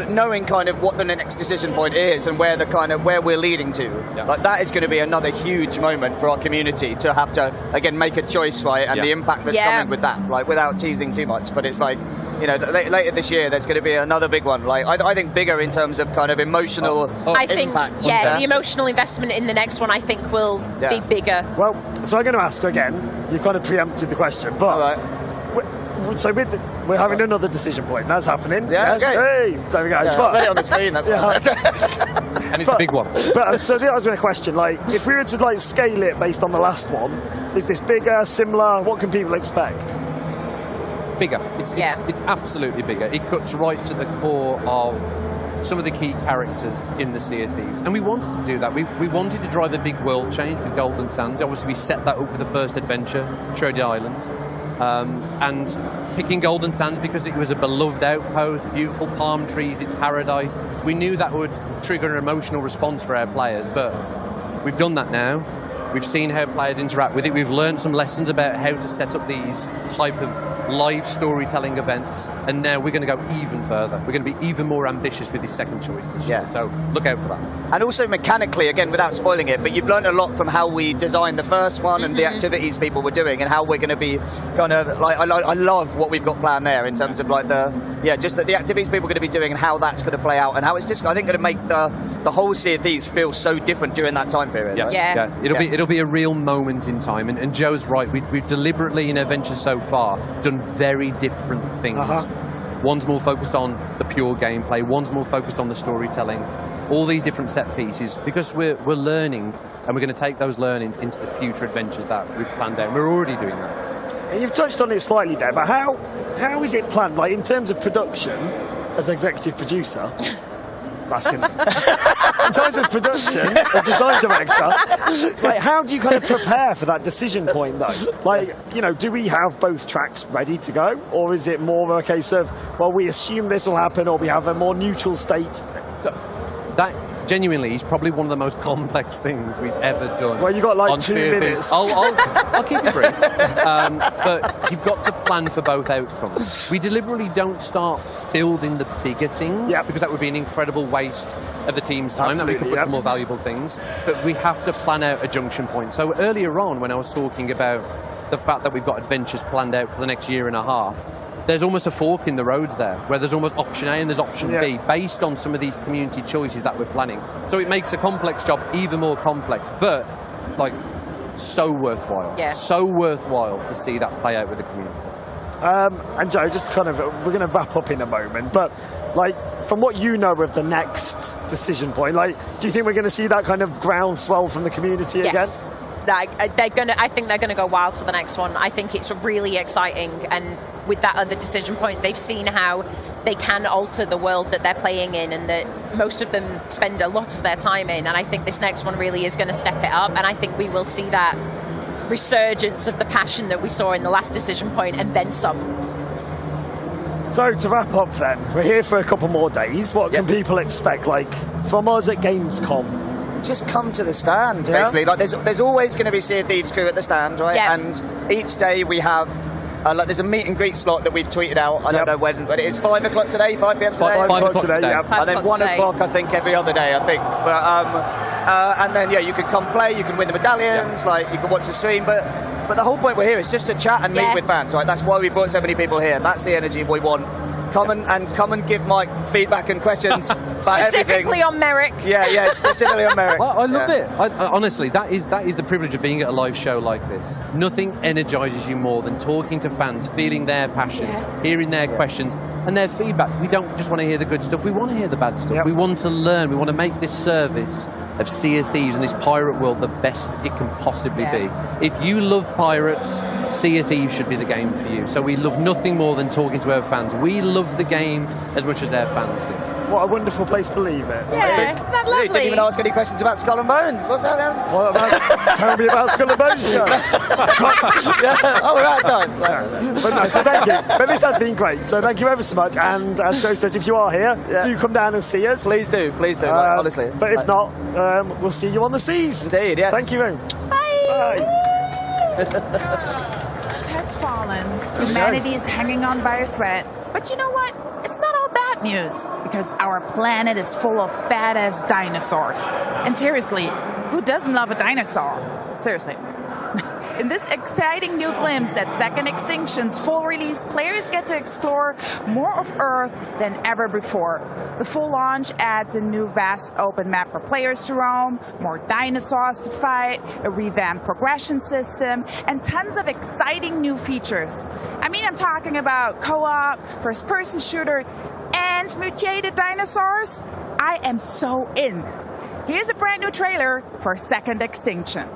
knowing kind of what the next decision point is and where where we're leading to. Like that is going to be another huge moment for our community to have to again make a choice, right? And the impact that's coming with that, like without teasing too much. But it's like, you know, later this year there's going to be another big one. Like I think bigger in terms of kind of emotional I think, impact. the emotional investment in the next one I think will be bigger. Well, so I'm going to ask again. You've kind of preempted the question, but so we're having another decision point. That's happening. Yeah, okay. Hey, there we go. Yeah, right on the screen. That's and it's a big one. But so that was my question. Like, if we were to like scale it based on the last one, is this bigger, similar? What can people expect? Bigger. It's absolutely bigger. It cuts right to the core of some of the key characters in the Sea of Thieves. And we wanted to do that. We wanted to drive a big world change with Golden Sands. Obviously, we set that up with the first adventure, Trody Island. And picking Golden Sands because it was a beloved outpost, beautiful palm trees, it's paradise. We knew that would trigger an emotional response for our players, but we've done that now. We've seen how players interact with it. We've learned some lessons about how to set up these type of live storytelling events, and now we're going to go even further. We're going to be even more ambitious with this second choice this year, so look out for that. And also mechanically, again, without spoiling it, but you've learned a lot from how we designed the first one and the activities people were doing and how we're going to be kind of, like, I love what we've got planned there in terms of, like, just the activities people are going to be doing and how that's going to play out and how it's just, I think, going to make the whole Sea of Thieves feel so different during that time period. Yes. Right? It'll be a real moment in time, and Joe's right. We've deliberately in adventures so far done very different things. One's more focused on the pure gameplay, one's more focused on the storytelling, all these different set pieces, because we're learning, and we're going to take those learnings into the future adventures that we've planned out. We're already doing that. And you've touched on it slightly there, but how is it planned, like in terms of production as executive producer? Asking. In terms of production, as design director, like how do you kind of prepare for that decision point though? Like, you know, do we have both tracks ready to go, or is it more a case of, well, we assume this will happen, or we have a more neutral state? That genuinely is probably one of the most complex things we've ever done. Well, you got like 2 minutes. I'll keep it brief. But you've got to plan for both outcomes. We deliberately don't start building the bigger things because that would be an incredible waste of the team's time that we could put to more valuable things. But we have to plan out a junction point. So earlier on, when I was talking about the fact that we've got adventures planned out for the next year and a half, there's almost a fork in the roads there, where there's almost option A and there's option B, based on some of these community choices that we're planning. So it makes a complex job even more complex, but like so worthwhile. So worthwhile to see that play out with the community. And Joe, just kind of, we're going to wrap up in a moment, but like from what you know of the next decision point, like do you think we're going to see that kind of groundswell from the community again? I think they're gonna go wild for the next one. I think it's really exciting, and with that other decision point, they've seen how they can alter the world that they're playing in, and that most of them spend a lot of their time in. And I think this next one really is going to step it up, and I think we will see that resurgence of the passion that we saw in the last decision point, and then some. So to wrap up, then, we're here for a couple more days. What can people expect, like from us at Gamescom? Just come to the stand, basically. Like there's always going to be Sea of Thieves crew at the stand, right? And each day we have like there's a meet and greet slot that we've tweeted out. I don't know when, but it is 5 o'clock today, 5 p.m. today. 5 o'clock today, and then 1 o'clock, I think, every other day, I think. But, and then you can come play, you can win the medallions, like you can watch the stream, but the whole point we're here is just to chat and meet with fans, right? That's why we brought so many people here. That's the energy we want. come and give Mike feedback and questions about everything. Specifically on Merrick. Yeah, specifically on Merrick. I love it. Honestly, that is the privilege of being at a live show like this. Nothing energizes you more than talking to fans, feeling their passion, hearing their questions and their feedback. We don't just want to hear the good stuff, we want to hear the bad stuff. We want to learn, we want to make this service of Sea of Thieves and this pirate world the best it can possibly be. If you love pirates, Sea of Thieves should be the game for you. So we love nothing more than talking to our fans. We love the game as much as our fans do. What a wonderful place to leave it. Yeah, isn't that lovely? You didn't even ask any questions about Skull and Bones. What's that then? Tell me about Skull and Bones show. We're out of time. But no, so thank you. But this has been great. So thank you ever so much. And as Joe says, if you are here, do come down and see us. Please do, honestly. But if not, we'll see you on the seas. Indeed, yes. Thank you very much. Bye. Has fallen. Humanity is hanging on by a thread. But you know what? It's not all bad news, because our planet is full of badass dinosaurs. And seriously, who doesn't love a dinosaur? Seriously. In this exciting new glimpse at Second Extinction's full release, players get to explore more of Earth than ever before. The full launch adds a new vast open map for players to roam, more dinosaurs to fight, a revamped progression system, and tons of exciting new features. I mean, I'm talking about co-op, first-person shooter, and mutated dinosaurs. I am so in. Here's a brand new trailer for Second Extinction.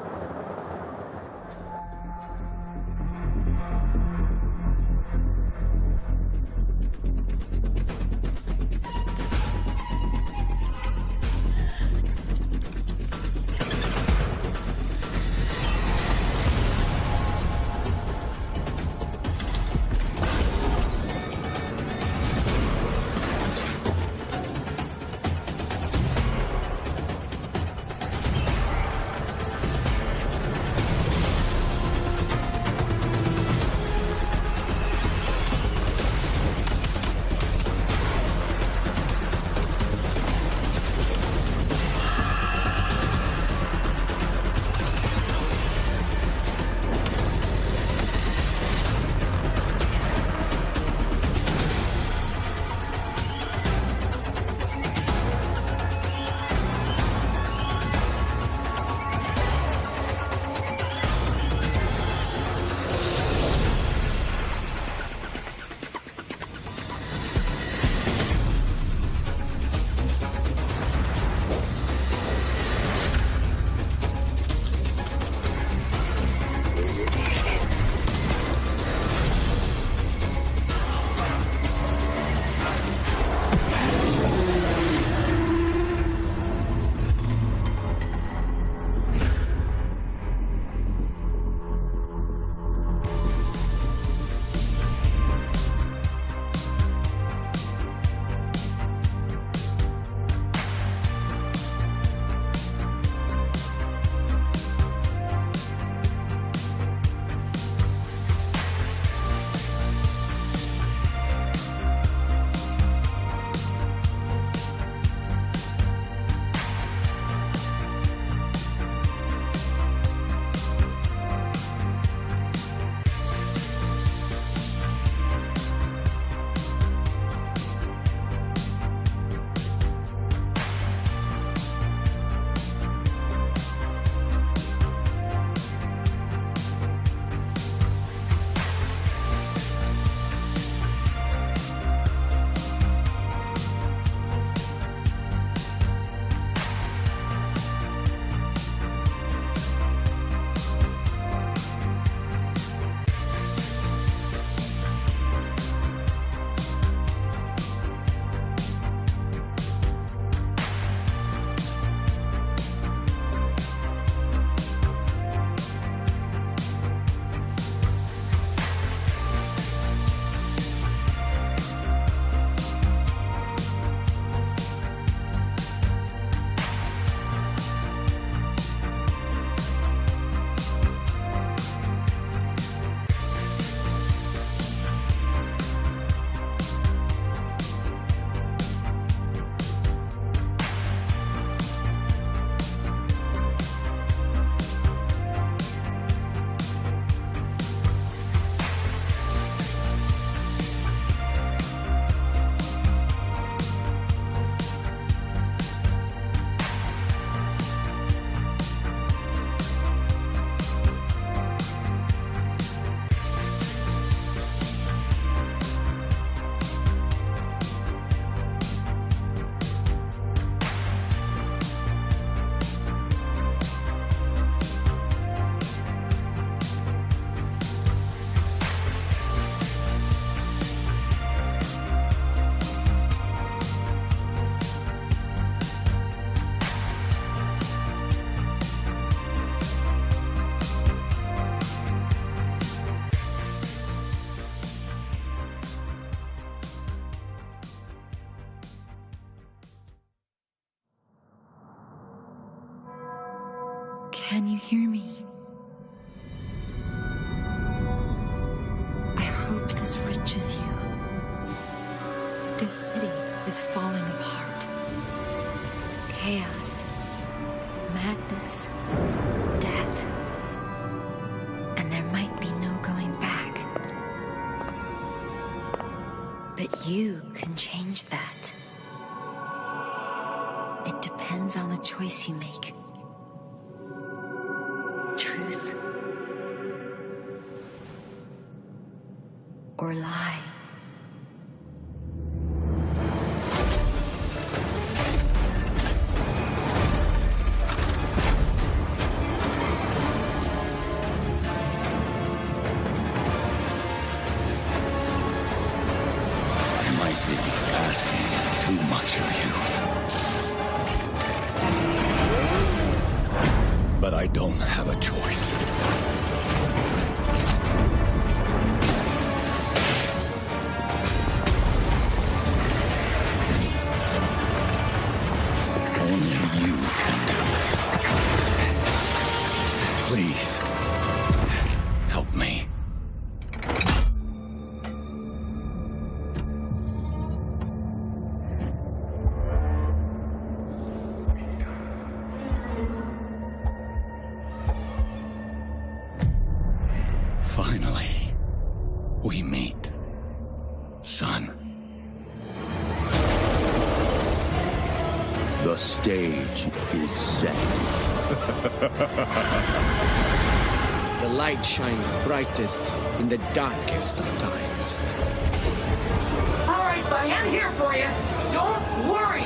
Can you hear me? I hope this reaches you. This city is falling apart. Chaos, madness, death. And there might be no going back. But you can change that. It depends on the choice you make. Truth or lie. I don't have a choice. Only you can do this. Please, help me. Finally, we meet, son. The stage is set. The light shines brightest in the darkest of times. All right, buddy, I'm here for you. Don't worry.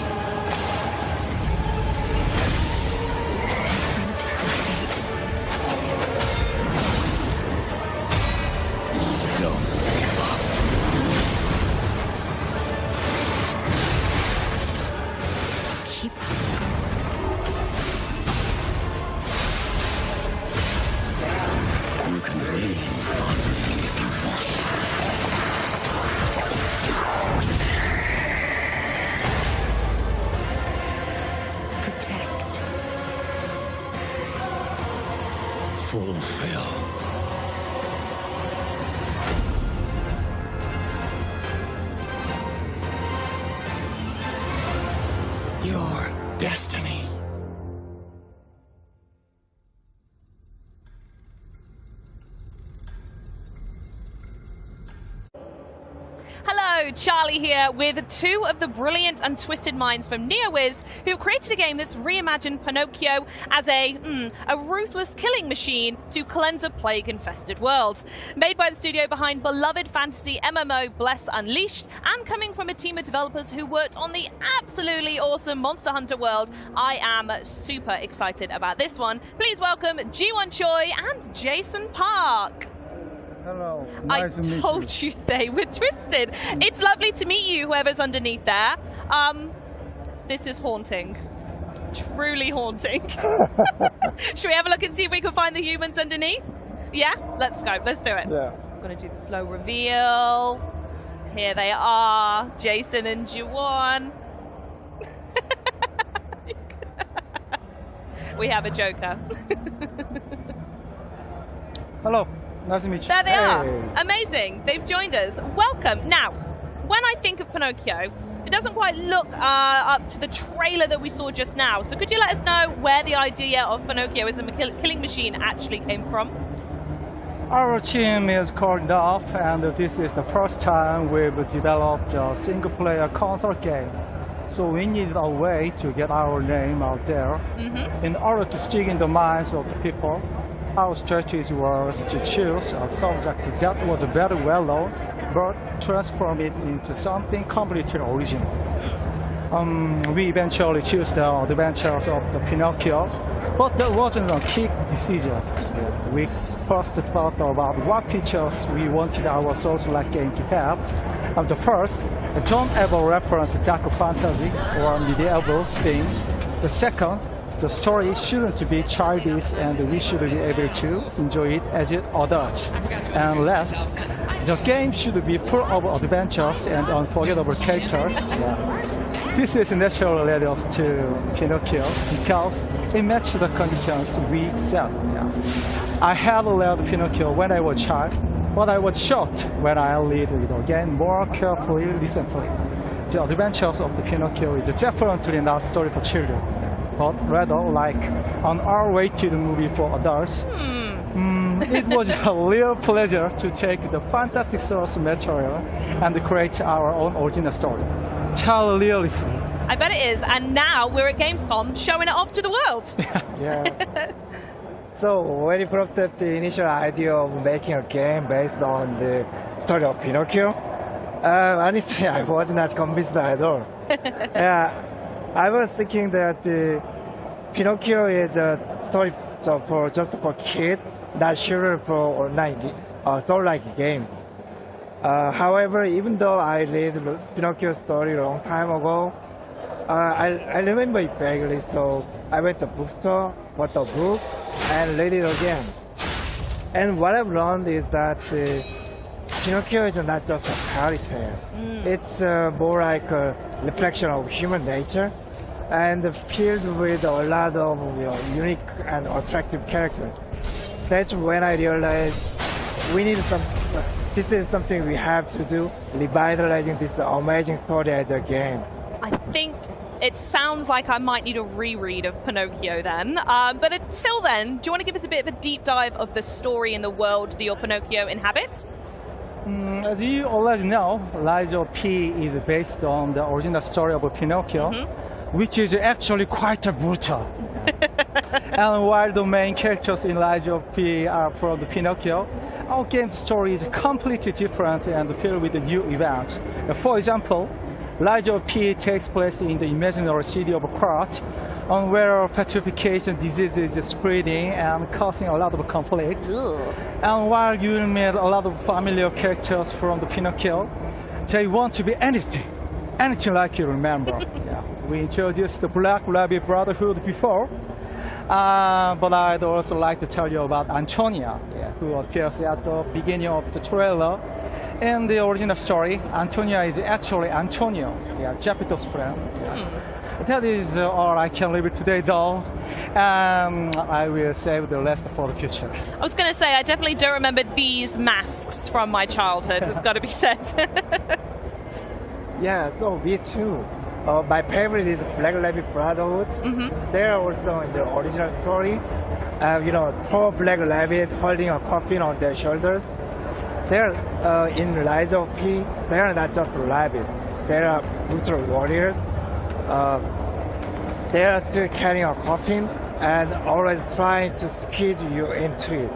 Don't give up. Keep on You can lean on me if you want. Protect. Fulfill. Your destiny. Hello, Charlie here with two of the brilliant and twisted minds from NeoWiz who created a game that's reimagined Pinocchio as a ruthless killing machine to cleanse a plague-infested world. Made by the studio behind beloved fantasy MMO Bless Unleashed and coming from a team of developers who worked on the absolutely awesome Monster Hunter world, I am super excited about this one. Please welcome Ji-won Choi and Jason Park. Hello. Nice to meet you. I told you they were twisted. It's lovely to meet you, whoever's underneath there. This is haunting. Truly haunting. Should we have a look and see if we can find the humans underneath? Yeah? Let's go. Let's do it. Yeah. I'm going to do the slow reveal. Here they are. Jason and Ji-won. We have a Joker. Hello. Nice to meet you. There they are. Amazing. They've joined us. Welcome. Now, when I think of Pinocchio, it doesn't quite look up to the trailer that we saw just now. So could you let us know where the idea of Pinocchio as a killing machine actually came from? Our team is called up, and this is the first time we've developed a single-player console game. So we needed a way to get our name out there. In order to stick in the minds of the people, our strategy was to choose a subject that was very well known, but transform it into something completely original. We eventually chose the adventures of the Pinocchio, but there wasn't a quick decision. We first thought about what features we wanted our Souls-like game to have. And the first, don't ever reference dark fantasy or medieval themes. The second, the story shouldn't be childish and we should be able to enjoy it as adults. And last, the game should be full of adventures and unforgettable characters. This is naturally led us to Pinocchio because it matched the conditions we set. Yeah. I had read Pinocchio when I was a child, but I was shocked when I read it again more carefully recently. The adventures of the Pinocchio is definitely not a story for children, but rather like an R-rated movie for adults. It was a real pleasure to take the fantastic source material and create our own original story. Totally free. I bet it is, and now we're at Gamescom showing it off to the world. Yeah. So when you brought up the initial idea of making a game based on the story of Pinocchio, honestly, I was not convinced at all. Yeah, I was thinking that Pinocchio is a story for just for kids, not sure for online soul-like games. However, even though I read Pinocchio's story a long time ago, I remember it vaguely, so I went to the bookstore, bought the book, and read it again. And what I've learned is that Pinocchio is not just a fairy tale. It's more like a reflection of human nature, and filled with a lot of unique and attractive characters. That's when I realized we need this is something we have to do, revitalizing this amazing story as a game. I think it sounds like I might need a reread of Pinocchio then. But until then, do you want to give us a bit of a deep dive of the story and the world that your Pinocchio inhabits? As you already know, Lies of P is based on the original story of Pinocchio, which is actually quite brutal. And while the main characters in Lies of P are from the Pinocchio, our game's story is completely different and filled with new events. For example, Lies of P takes place in the imaginary city of Krat, where petrification disease is spreading and causing a lot of conflict. And while you will meet a lot of familiar characters from the Pinocchio, they want to be anything like you remember. Yeah. We introduced the Black Rabbit Brotherhood before, but I'd also like to tell you about Antonia, who appears at the beginning of the trailer. In the original story, Antonia is actually Antonio, Geppetto's friend. That is all I can reveal today, though, and I will save the rest for the future. I was going to say, I definitely don't remember these masks from my childhood, it's got to be said. Yeah, so me too. My favorite is Black Rabbit Brotherhood. They're also in the original story. Poor Black Rabbit holding a coffin on their shoulders. They're in Lies of P. They're not just a rabbit. They are brutal warriors. They are still carrying a coffin and always trying to squeeze you into it.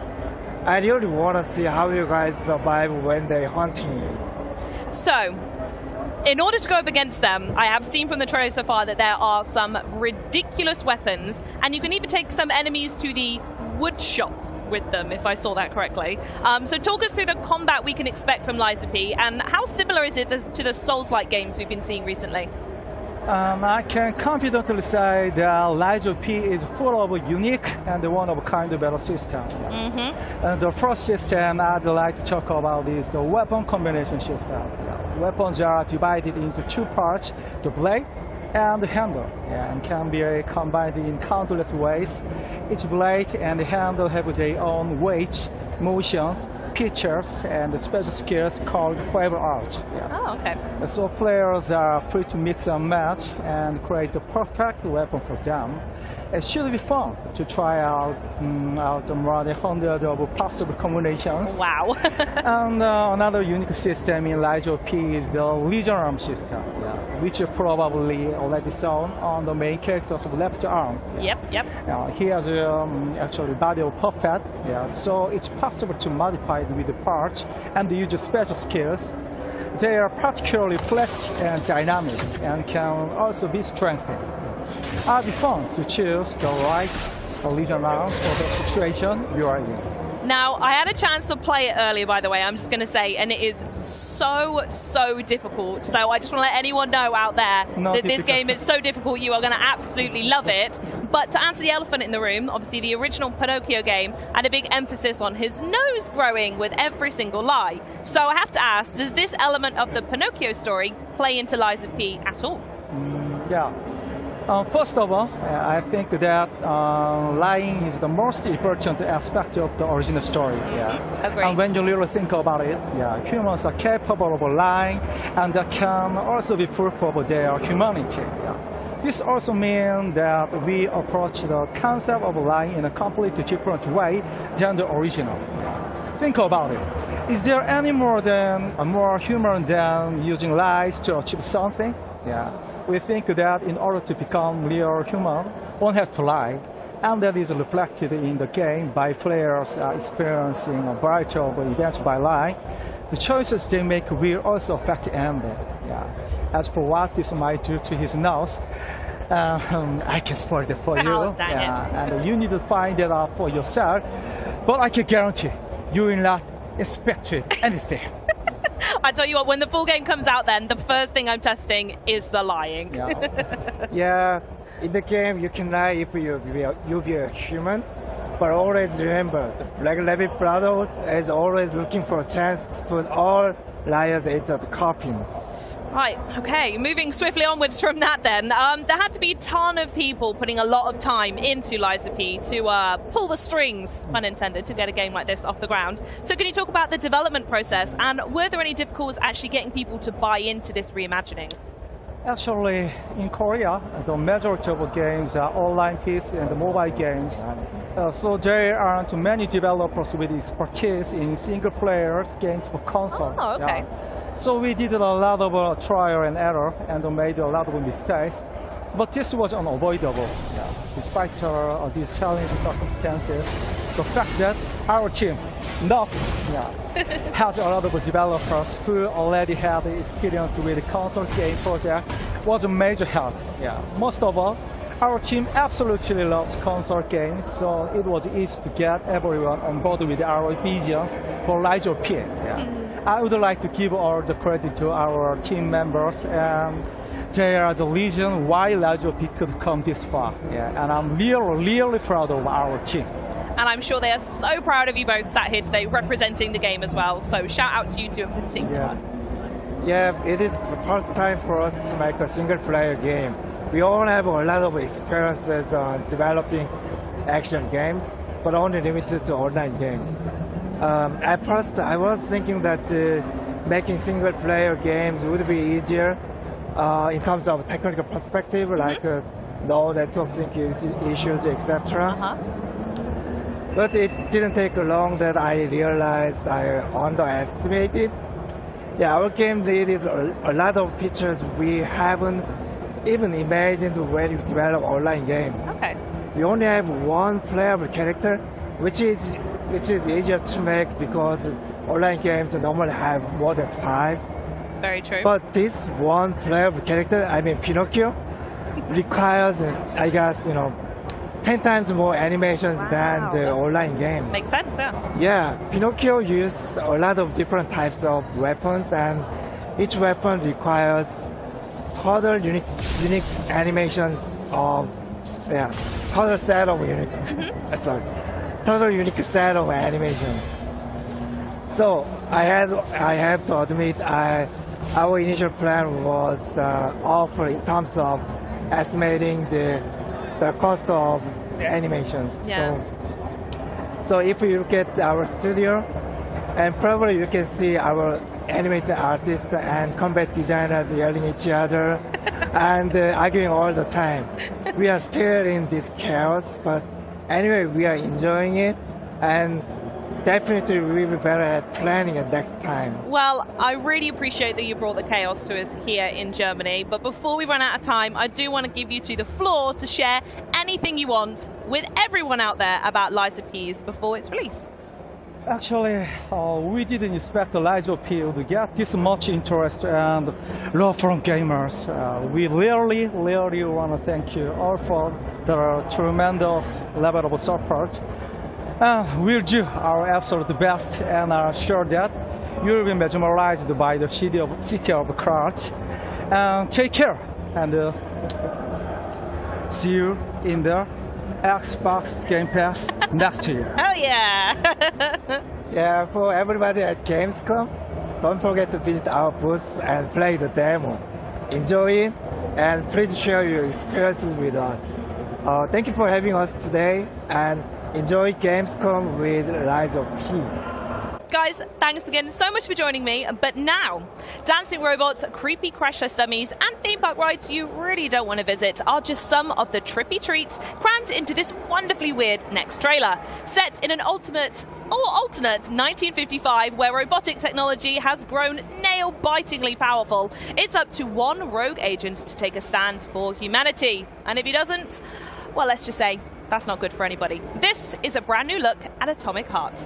I really want to see how you guys survive when they're hunting you. So, in order to go up against them, I have seen from the trailer so far that there are some ridiculous weapons, and you can even take some enemies to the wood shop with them, if I saw that correctly. So talk us through the combat we can expect from Lies of P, and how similar is it to the Souls-like games we've been seeing recently? I can confidently say that Lies of P is full of a unique and one-of-a-kind battle system. And the first system I'd like to talk about is the weapon combination system. Weapons are divided into two parts, the blade and the handle, and can be combined in countless ways. Each blade and the handle have their own weight, motions, features, and special skills called flavor art. Oh, okay. So players are free to mix and match and create the perfect weapon for them. It should be fun to try out more than 100 of possible combinations. Wow. And another unique system in Lies of P is the Legion arm system, which you probably already saw on the main character's left arm. Yep. He has actually body of perfect, so it's possible to modify it with the parts and use special skills. They are particularly flashy and dynamic and can also be strengthened. It'll be fun to choose the right Legion arm for the situation you are in. Now, I had a chance to play it earlier, by the way, I'm just going to say, and it is so difficult. So I just want to let anyone know out there that this game is so difficult, you are going to absolutely love it. But to answer the elephant in the room, obviously the original Pinocchio game had a big emphasis on his nose growing with every single lie. So I have to ask, does this element of the Pinocchio story play into Lies of P at all? Yeah. First of all, I think that lying is the most important aspect of the original story. Yeah. Agreed. And when you really think about it, yeah, humans are capable of lying, and that can also be proof of their humanity. Yeah. This also means that we approach the concept of lying in a completely different way than the original. Yeah. Think about it. Is there any more human than using lies to achieve something? Yeah. We think that in order to become real human, one has to lie, and that is reflected in the game by players experiencing a variety of events by lying. The choices they make will also affect the ending. Yeah. As for what this might do to his nose, I can spoil it for you. Oh, dang it. And you need to find it out for yourself. But I can guarantee you will not expect anything. I tell you what, when the full game comes out then, the first thing I'm testing is the lying. Yeah, in the game you can lie if you be a human, but always remember, the Black Rabbit Brotherhood is always looking for a chance to put all liars into the coffin. Right, okay, moving swiftly onwards from that then. There had to be a ton of people putting a lot of time into Liza P to pull the strings, pun intended, to get a game like this off the ground. So can you talk about the development process, and were there any difficulties actually getting people to buy into this reimagining? Actually, in Korea, the majority of games are online PC and mobile games. So there aren't many developers with expertise in single-player games for console. Oh, okay. Yeah. So we did a lot of trial and error and made a lot of mistakes. But this was unavoidable. Yeah. Despite these challenging circumstances, the fact that our team, had a lot of developers who already had experience with console game projects was a major help. Yeah. Most of all, our team absolutely loves console games, so it was easy to get everyone on board with our visions for Liza P. Yeah. I would like to give all the credit to our team members, and they are the reason why Liza P could come this far. Yeah. And I'm really proud of our team. And I'm sure they are so proud of you both sat here today representing the game as well. So shout out to you two in particular. Yeah, it is the first time for us to make a single-player game. We all have a lot of experiences on developing action games, but only limited to online games. At first, I was thinking that making single-player games would be easier in terms of technical perspective, like no network sync issues, etc. But it didn't take long that I realized I underestimated. Yeah, our game needed a lot of features we haven't even imagined when we develop online games. Okay. We only have one playable character, which is easier to make because online games normally have more than 5. Very true. But this one playable character, I mean Pinocchio, requires, I guess, 10 times more animations than the online games. Makes sense, yeah. Yeah, Pinocchio uses a lot of different types of weapons, and each weapon requires total unique animations of, total set of unique, total unique set of animations. So I have to admit, our initial plan was off in terms of estimating the cost of the animations. Yeah. So if you look at our studio, and probably you can see our animated artists and combat designers yelling at each other and arguing all the time. We are still in this chaos, but anyway, we are enjoying it, and definitely we'll be better at planning it next time. Well, I really appreciate that you brought the chaos to us here in Germany, but before we run out of time, I do want to give you the floor to share anything you want with everyone out there about Liza P's before its release. Actually, we didn't expect Liza P to get this much interest and love from gamers. We really want to thank you all for the tremendous level of support. We'll do our absolute best, and are sure that you will be mesmerized by the city of cards. Take care, and see you in the Xbox Game Pass next year. Hell yeah! Yeah, for everybody at Gamescom, don't forget to visit our booth and play the demo. Enjoy it, and please share your experiences with us. Thank you for having us today, and enjoy Gamescom with Rise of P. Guys, thanks again so much for joining me. But now, dancing robots, creepy crash test dummies, and theme park rides you really don't want to visit are just some of the trippy treats crammed into this wonderfully weird next trailer. Set in an alternate 1955, where robotic technology has grown nail-bitingly powerful, it's up to one rogue agent to take a stand for humanity. And if he doesn't, well, let's just say that's not good for anybody. This is a brand new look at Atomic Heart.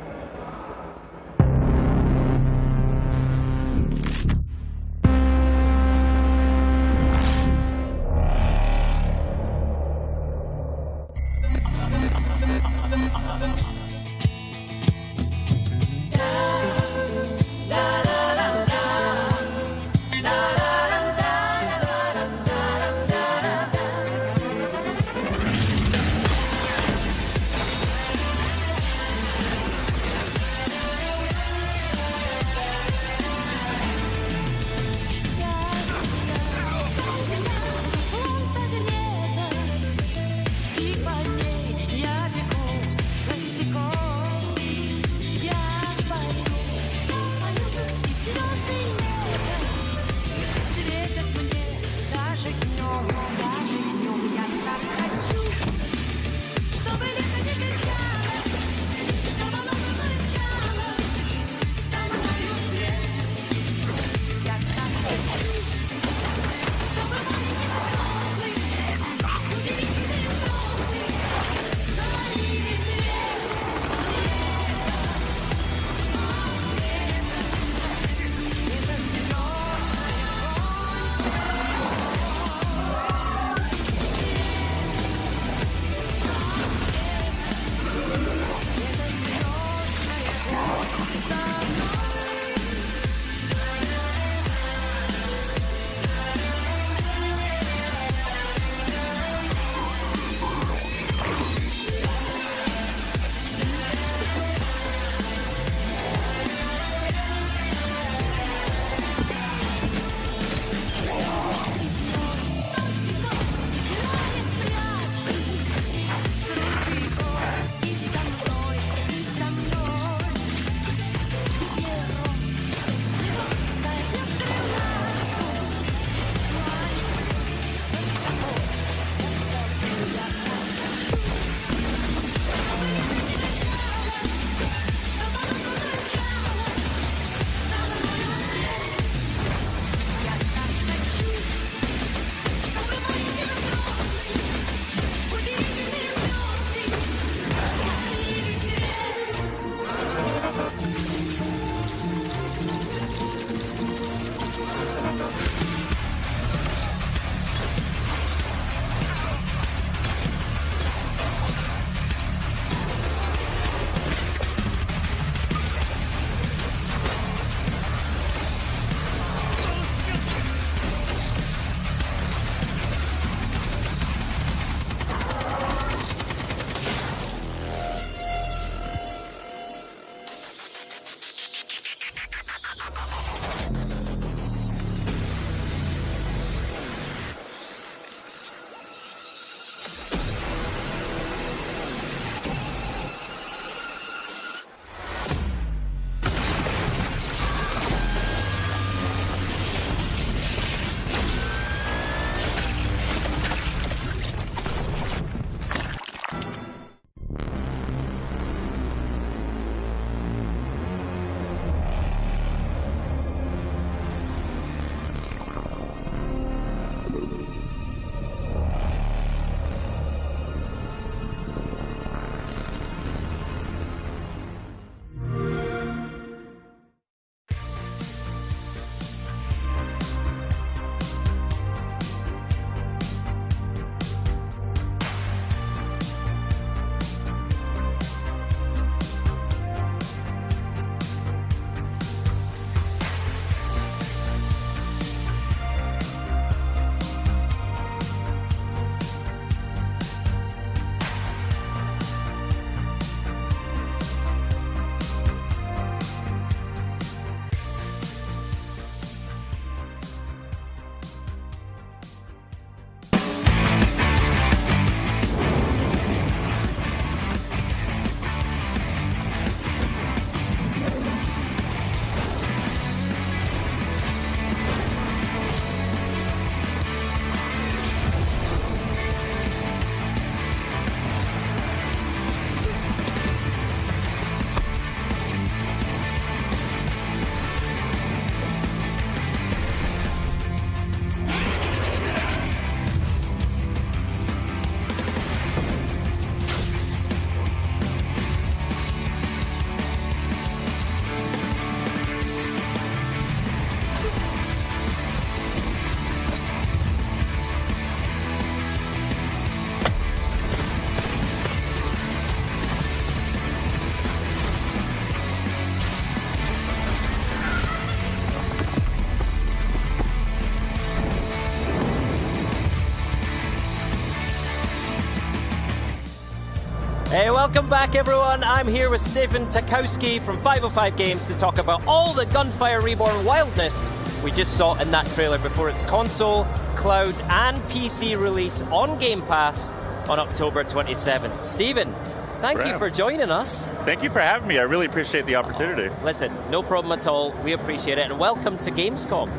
Hey, welcome back, everyone. I'm here with Stephen Takowski from 505 Games to talk about all the Gunfire Reborn wildness we just saw in that trailer before its console, cloud, and PC release on Game Pass on October 27th. Stephen, thank you for joining us. Thank you for having me. I really appreciate the opportunity. Listen, no problem at all. We appreciate it. And welcome to Gamescom.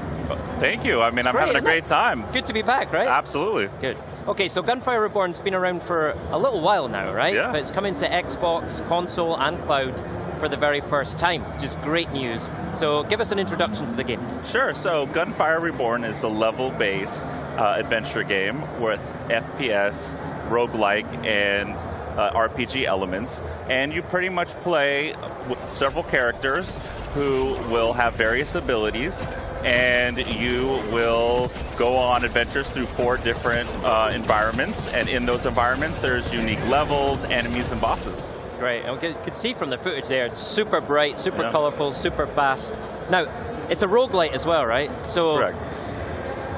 Thank you. I mean, I'm having a great time. Good to be back, right? Absolutely. Good. Okay, so Gunfire Reborn's been around for a little while now, right? Yeah. But it's coming to Xbox, console, and cloud for the very first time, which is great news. So give us an introduction to the game. Sure. So Gunfire Reborn is a level-based adventure game with FPS, roguelike, and RPG elements. And you pretty much play with several characters who will have various abilities, and you will go on adventures through 4 different environments, and in those environments there's unique levels, enemies, and bosses. Great, and we could see from the footage there, it's super bright, super colorful, super fast. Now, it's a roguelite as well, right? So correct.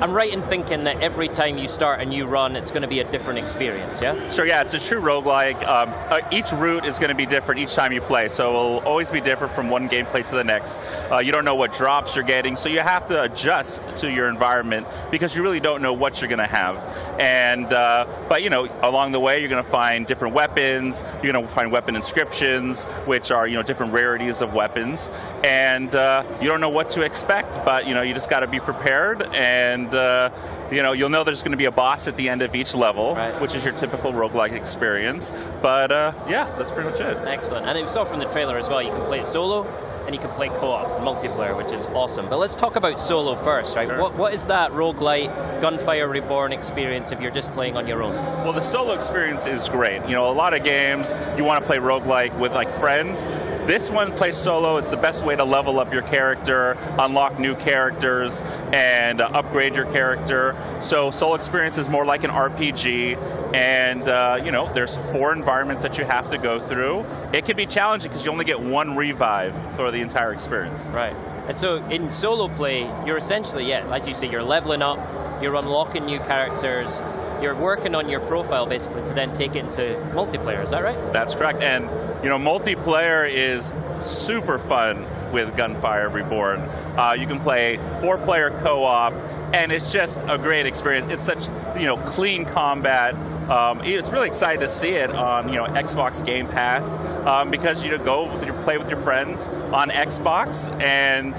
I'm right in thinking that every time you start a new run, it's going to be a different experience, yeah? Sure, yeah, it's a true roguelike. Each route is going to be different each time you play, so it will always be different from one gameplay to the next. You don't know what drops you're getting, so you have to adjust to your environment because you really don't know what you're going to have. And but you know, along the way, you're going to find different weapons. You're going to find weapon inscriptions, which are different rarities of weapons, and you don't know what to expect. But you just got to be prepared, and you'll know there's going to be a boss at the end of each level, which is your typical roguelike experience. But yeah, that's pretty much it. Excellent. And we saw from the trailer as well, you can play it solo, and you can play co-op, multiplayer, which is awesome. But let's talk about solo first, right? Sure. What is that roguelite, Gunfire Reborn experience if you're just playing on your own? Well, the solo experience is great. A lot of games, you want to play roguelike with friends. This one plays solo. It's the best way to level up your character, unlock new characters, and upgrade your character. So solo experience is more like an RPG, and there's 4 environments that you have to go through. It can be challenging because you only get 1 revive for the entire experience. Right. And so in solo play, you're essentially, as you say, you're leveling up, you're unlocking new characters, you're working on your profile basically to then take it into multiplayer, is that right? That's correct. And multiplayer is super fun with Gunfire Reborn. You can play 4-player co-op, and it's just a great experience. It's such clean combat. It's really exciting to see it on Xbox Game Pass because you play with your friends on Xbox, and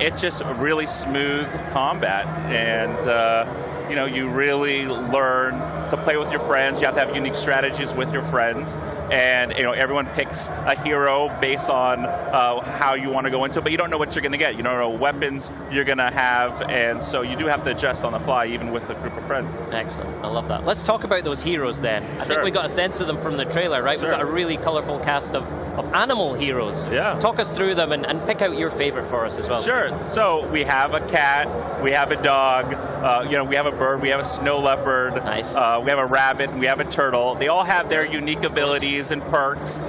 it's just a really smooth combat, and you really learn to play with your friends. You have to have unique strategies with your friends, and everyone picks a hero based on how you want to go into it, but you don't know what you're going to get. You don't know what weapons you're going to have, and so you do have to adjust on the fly, even with a group of friends. Excellent, I love that. Let's talk about those heroes then. I think we got a sense of them from the trailer, right? We've got a really colorful cast of animal heroes. Yeah. Talk us through them and pick out your favorite for us as well. Sure. So we have a cat, we have a dog, we have a bird, we have a snow leopard, nice. We have a rabbit, and we have a turtle. They all have their unique abilities and perks.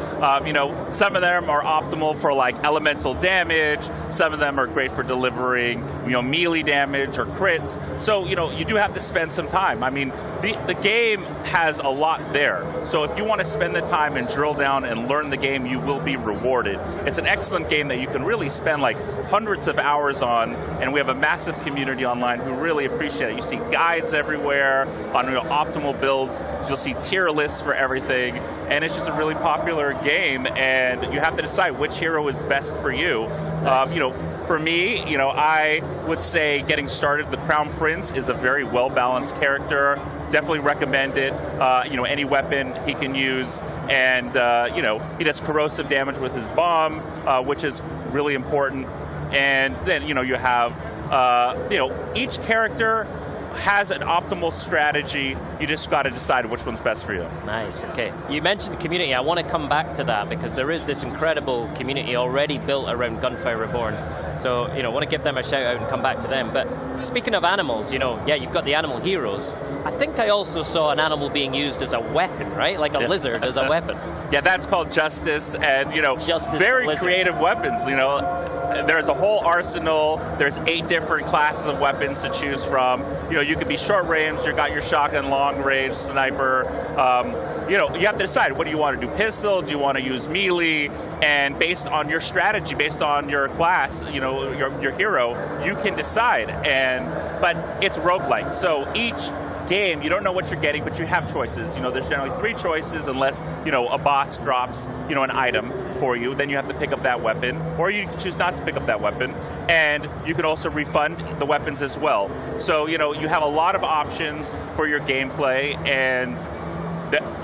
Some of them are optimal for elemental damage. Some of them are great for delivering melee damage or crits. So you do have to spend some time. I mean, the game has a lot there. So if you want to spend the time and drill down and learn the game, you will be rewarded. It's an excellent game that you can really spend hundreds of hours on, and we have a massive community online who really appreciate it. You see guides everywhere on optimal builds. You'll see tier lists for everything, and it's just a really popular game, and you have to decide which hero is best for you. Nice. For me, I would say getting started, the Crown Prince is a very well-balanced character. Definitely recommend it. Any weapon he can use, and he does corrosive damage with his bomb, which is really important. And then you have each character has an optimal strategy. You just got to decide which one's best for you. Nice. Okay. You mentioned the community. I want to come back to that because there is this incredible community already built around Gunfire Reborn. So, I want to give them a shout out and come back to them. But speaking of animals, you've got the animal heroes. I think I also saw an animal being used as a weapon, right? Like a lizard as a weapon. Yeah, that's called Justice, and Justice very creative weapons. there's a whole arsenal. There's 8 different classes of weapons to choose from. You know, you could be short range. You got your shotgun, long range, sniper. You know, you have to decide, what do you want to do? Pistol? Do you want to use melee? And based on your strategy, based on your class, you know, your hero, you can decide. But it's roguelike, so each game, you don't know what you're getting, but you have choices. You know, there's generally 3 choices unless, you know, a boss drops, you know, an item for you. Then you have to pick up that weapon, or you can choose not to pick up that weapon. And you can also refund the weapons as well. So, you know, you have a lot of options for your gameplay, and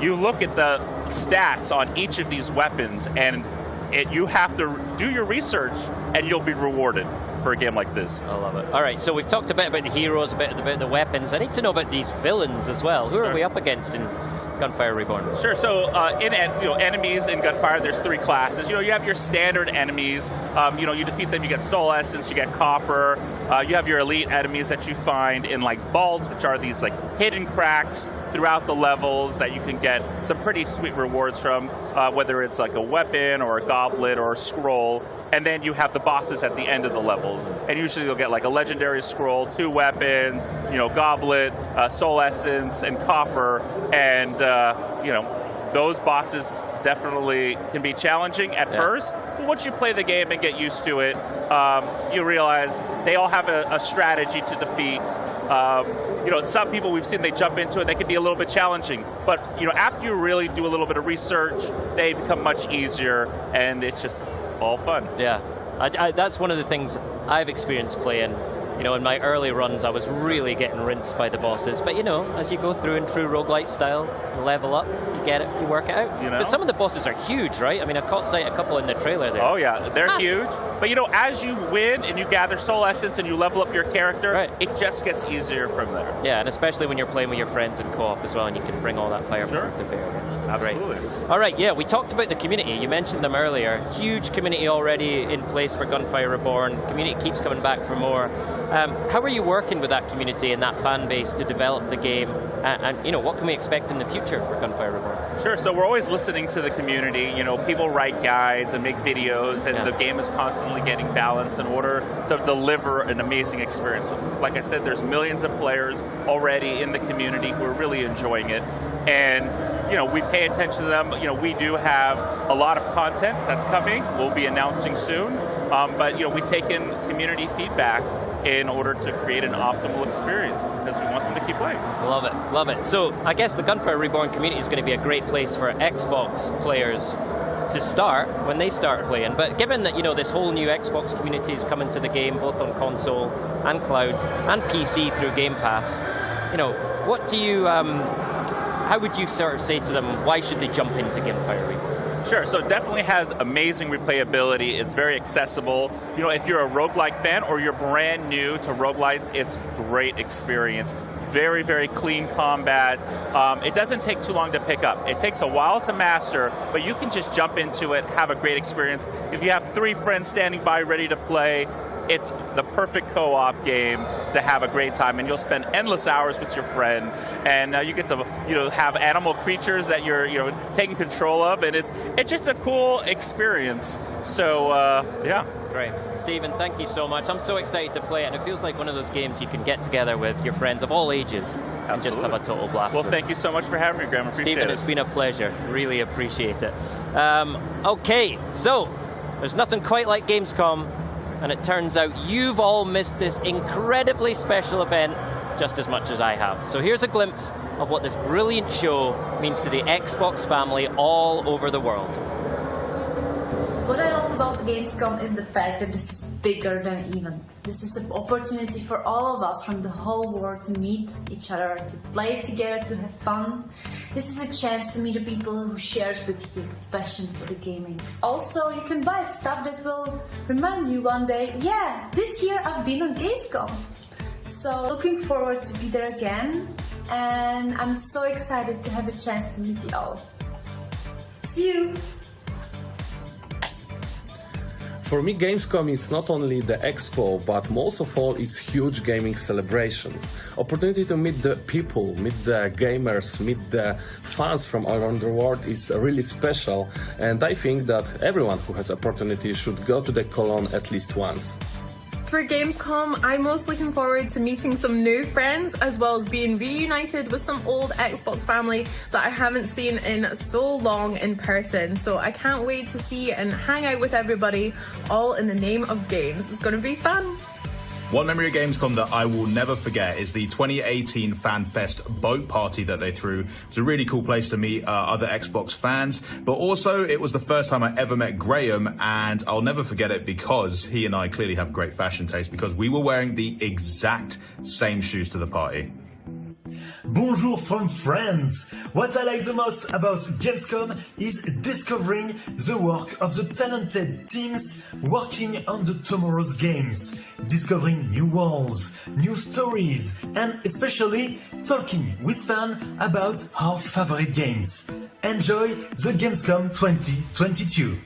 you look at the stats on each of these weapons, and you have to do your research, and you'll be rewarded for a game like this. I love it. All right, so we've talked a bit about the heroes, a bit about the weapons. I need to know about these villains as well. Who are we up against in Gunfire Reborn? Sure. So in enemies in Gunfire, there's 3 classes. You know, you have your standard enemies. You know, you defeat them, you get soul essence, you get copper. You have your elite enemies that you find in like vaults, which are these like hidden cracks throughout the levels that you can get some pretty sweet rewards from, whether it's like a weapon or a goblet or a scroll. And then you have the bosses at the end of the levels. And usually you'll get like a legendary scroll, 2 weapons, you know, goblet, soul essence, and copper. And, you know, those bosses definitely can be challenging at first. But once you play the game and get used to it, you realize they all have a strategy to defeat. You know, some people we've seen, they jump into it, they can be a little bit challenging. But, you know, after you really do a little bit of research, they become much easier, and it's just all fun. Yeah, that's one of the things I've experienced playing. You know, in my early runs, I was really getting rinsed by the bosses. But, you know, as you go through in true roguelite style, you level up, you get it, you work it out. You know? But some of the bosses are huge, right? I mean, I caught sight a couple in the trailer there. Oh, yeah, they're huge. But, you know, as you win and you gather soul essence and you level up your character, it just gets easier from there. Yeah, and especially when you're playing with your friends in co-op as well, and you can bring all that firepower to bear. Absolutely. All right, yeah, we talked about the community. You mentioned them earlier. Huge community already in place for Gunfire Reborn. Community keeps coming back for more. How are you working with that community and that fan base to develop the game? And you know, what can we expect in the future for Gunfire Reborn? Sure, so we're always listening to the community. You know, people write guides and make videos, and the game is constantly getting balanced in order to deliver an amazing experience. Like I said, there's millions of players already in the community who are really enjoying it. And, you know, we pay attention to them. You know, we do have a lot of content that's coming. We'll be announcing soon. But, you know, we take in community feedback in order to create an optimal experience, because we want them to keep playing. Love it, love it. So I guess the Gunfire Reborn community is going to be a great place for Xbox players to start when they start playing. But given that, you know, this whole new Xbox community is coming to the game, both on console and cloud and PC through Game Pass, you know, what do you, how would you sort of say to them, why should they jump into Gunfire Reborn? Sure, so it definitely has amazing replayability. It's very accessible. You know, if you're a roguelike fan or you're brand new to roguelites, it's a great experience. Very, very clean combat. It doesn't take too long to pick up. It takes a while to master, but you can just jump into it, have a great experience. If you have 3 friends standing by ready to play, it's the perfect co-op game to have a great time, and you'll spend endless hours with your friend, and you get to, you know, have animal creatures that you're, you know, taking control of, and it's just a cool experience. So yeah. Great. Stephen, thank you so much. I'm so excited to play it, and it feels like one of those games you can get together with your friends of all ages and just have a total blast. Well, thank you so much for having me, Graham. Appreciate Stephen, it. it's been a pleasure. Really appreciate it. Okay, so there's nothing quite like Gamescom, and it turns out you've all missed this incredibly special event just as much as I have. So here's a glimpse of what this brilliant show means to the Xbox family all over the world. What I love about Gamescom is the fact that this is bigger than an event. This is an opportunity for all of us from the whole world to meet each other, to play together, to have fun. This is a chance to meet the people who shares with you the passion for the gaming. Also, you can buy stuff that will remind you one day, yeah, this year I've been on Gamescom. So looking forward to be there again, and I'm so excited to have a chance to meet you all. See you! For me, Gamescom is not only the expo, but most of all, it's huge gaming celebration. Opportunity to meet the people, meet the gamers, meet the fans from all around the world is really special. And I think that everyone who has opportunity should go to the Cologne at least once. For Gamescom, I'm most looking forward to meeting some new friends as well as being reunited with some old Xbox family that I haven't seen in so long in person. So I can't wait to see and hang out with everybody, all in the name of games. It's going to be fun. One memory of Gamescom that I will never forget is the 2018 Fan Fest boat party that they threw. It was a really cool place to meet other Xbox fans, but also it was the first time I ever met Graham, and I'll never forget it because he and I clearly have great fashion taste because we were wearing the exact same shoes to the party. Bonjour from France! What I like the most about Gamescom is discovering the work of the talented teams working on the tomorrow's games, discovering new worlds, new stories, and especially talking with fans about our favorite games. Enjoy the Gamescom 2022!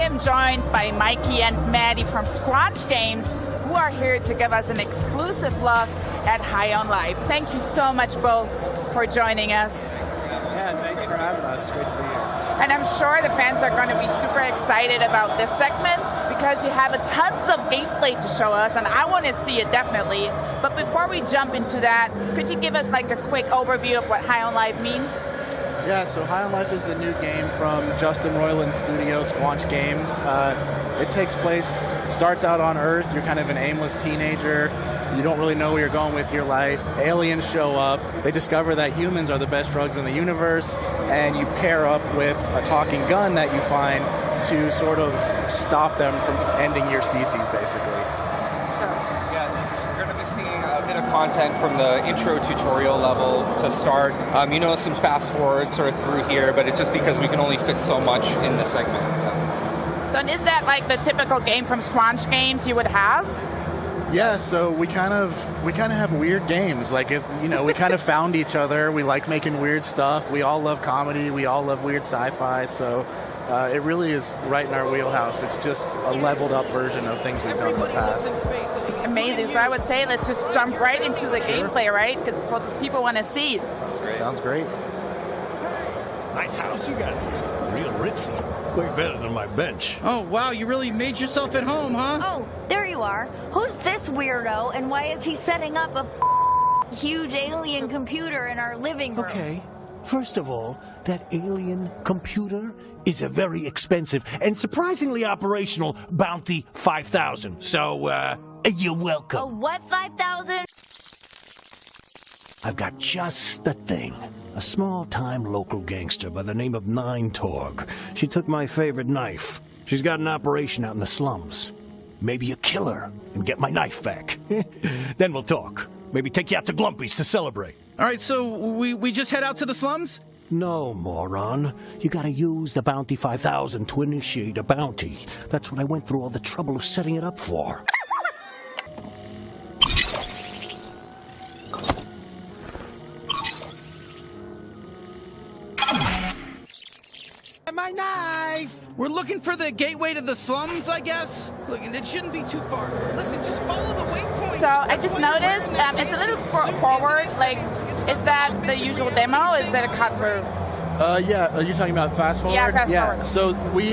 am joined by Mikey and Maddie from Squanch Games, who are here to give us an exclusive look at High on Life. Thank you so much both for joining us. Yeah, thank you for having us. Great to be here. And I'm sure the fans are going to be super excited about this segment because you have tons of gameplay to show us, and I want to see it definitely. But before we jump into that, could you give us like a quick overview of what High on Life means? Yeah, so High on Life is the new game from Justin Roiland's studio, Squanch Games. It takes place, starts out on Earth. You're kind of an aimless teenager. You don't really know where you're going with your life. Aliens show up. They discover that humans are the best drugs in the universe, and you pair up with a talking gun that you find to sort of stop them from ending your species, basically. Of content from the intro tutorial level to start. You know, some fast forwards sort of through here, but it's just because we can only fit so much in the segment. So is that like the typical game from Squanch Games you would have? Yeah, so we kind of have weird games. Like, we kind of found each other. We like making weird stuff. We all love comedy. We all love weird sci-fi. So it really is right in our wheelhouse. It's just a leveled up version of things we've done in the past. Amazing. So I would say let's just jump right into the gameplay, right? Because it's what people want to see. Sounds great. Nice house you got. Real ritzy. Way better than my bench. Oh, wow. You really made yourself at home, huh? Oh, there you are. Who's this weirdo, and why is he setting up a huge alien computer in our living room? Okay. First of all, that alien computer is a very expensive and surprisingly operational Bounty 5000. So, you're welcome. A what 5,000? I've got just the thing. A small-time local gangster by the name of Nine Torg. She took my favorite knife. She's got an operation out in the slums. Maybe you kill her and get my knife back. Then we'll talk. Maybe take you out to Glumpy's to celebrate. All right, so we just head out to the slums? No, moron. You gotta use the Bounty 5000 to initiate a bounty. That's what I went through all the trouble of setting it up for. My knife! We're looking for the gateway to the slums, I guess? Look, it shouldn't be too far. Listen, just follow the waypoint. So I just noticed it's a little forward. Like, is that the usual demo? Is that a cut through? Yeah, are you talking about fast forward? Yeah, fast forward. So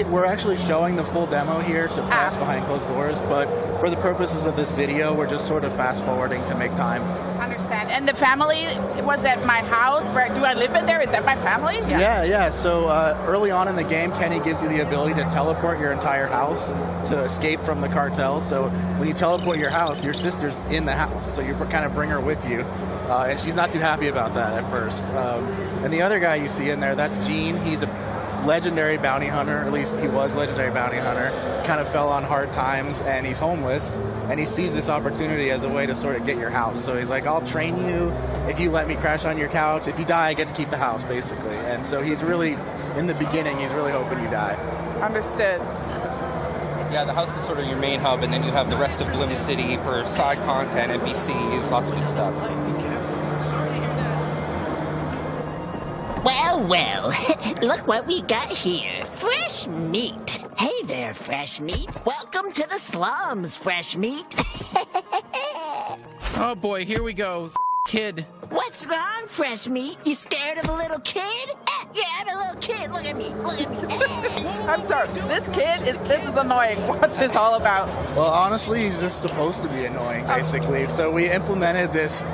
we're actually showing the full demo here to pass behind closed doors, but for the purposes of this video, we're just sort of fast forwarding to make time. Understand. And the family was at my house. Where do I live in there? Is that my family? Yeah. So early on in the game, Kenny gives you the ability to teleport your entire house to escape from the cartel. So when you teleport your house, your sister's in the house, so you kind of bring her with you, and she's not too happy about that at first. And the other guy you see in there, that's Gene. He's a legendary bounty hunter, at least he was legendary bounty hunter, kind of fell on hard times, and he's homeless, and he sees this opportunity as a way to sort of get your house. So he's like, I'll train you if you let me crash on your couch. If you die, I get to keep the house, basically. And so he's really, in the beginning, he's really hoping you die. Understood. Yeah, the house is sort of your main hub, and then you have the rest of Bloom City for side content, NPCs, lots of good stuff. Well, look what we got here. Fresh meat. Hey there, Fresh Meat. Welcome to the slums, Fresh Meat. Oh boy, here we go. Kid. What's wrong, Fresh Meat? You scared of a little kid? Yeah, I'm a little kid. Look at me. Look at me. I'm sorry. This is annoying. What's this all about? Well, honestly, he's just supposed to be annoying, basically. So we implemented this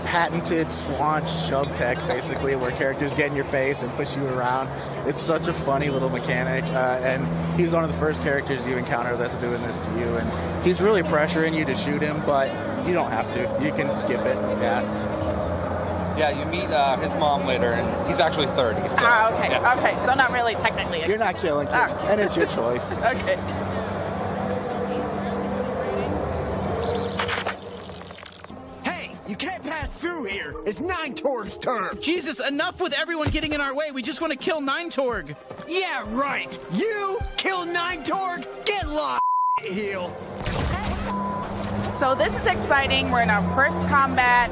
patented Squanch shove tech, basically, where characters get in your face and push you around. It's such a funny little mechanic, and he's one of the first characters you encounter that's doing this to you. And he's really pressuring you to shoot him, but you don't have to. You can skip it. Yeah, you meet his mom later, and he's actually 30. So, okay. Yeah. Okay, so not really technically. You're not killing kids, and it's your choice. Okay. Hey, you can't pass through here. It's Nine Torg's turn. Jesus, enough with everyone getting in our way. We just want to kill Nine Torg. Yeah, right. You kill Nine Torg, get lost, heel. So this is exciting. We're in our first combat.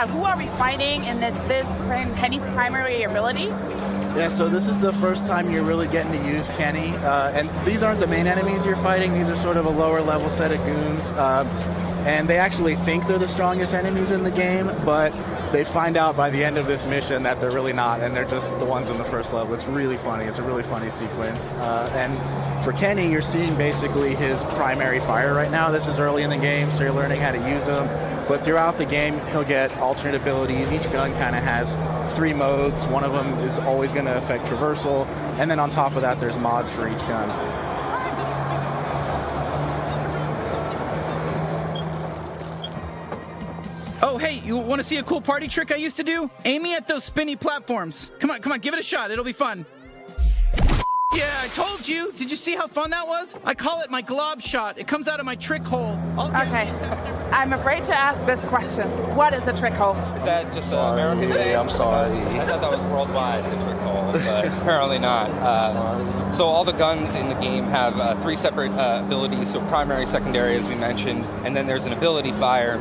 Who are we fighting? And is this Kenny's primary ability? Yeah, so this is the first time you're really getting to use Kenny, and these aren't the main enemies you're fighting. These are sort of a lower level set of goons, and they actually think they're the strongest enemies in the game, but they find out by the end of this mission that they're really not, and they're just the ones in the first level. It's really funny. It's a really funny sequence. And for Kenny, you're seeing basically his primary fire right now. This is early in the game, so you're learning how to use them. But throughout the game, he'll get alternate abilities. Each gun kind of has 3 modes. One of them is always going to affect traversal. And then on top of that, there's mods for each gun. Oh, hey, you want to see a cool party trick I used to do? Aim me at those spinny platforms. Come on, give it a shot. It'll be fun. Yeah, I told you. Did you see how fun that was? I call it my glob shot. It comes out of my trick hole. Okay. I'm afraid to ask this question. What is a trick hole? Is that just an American thing? I'm sorry. I thought that was worldwide, the trick hole, but apparently not. So all the guns in the game have 3 separate abilities, so primary, secondary, as we mentioned, and then there's an ability fire.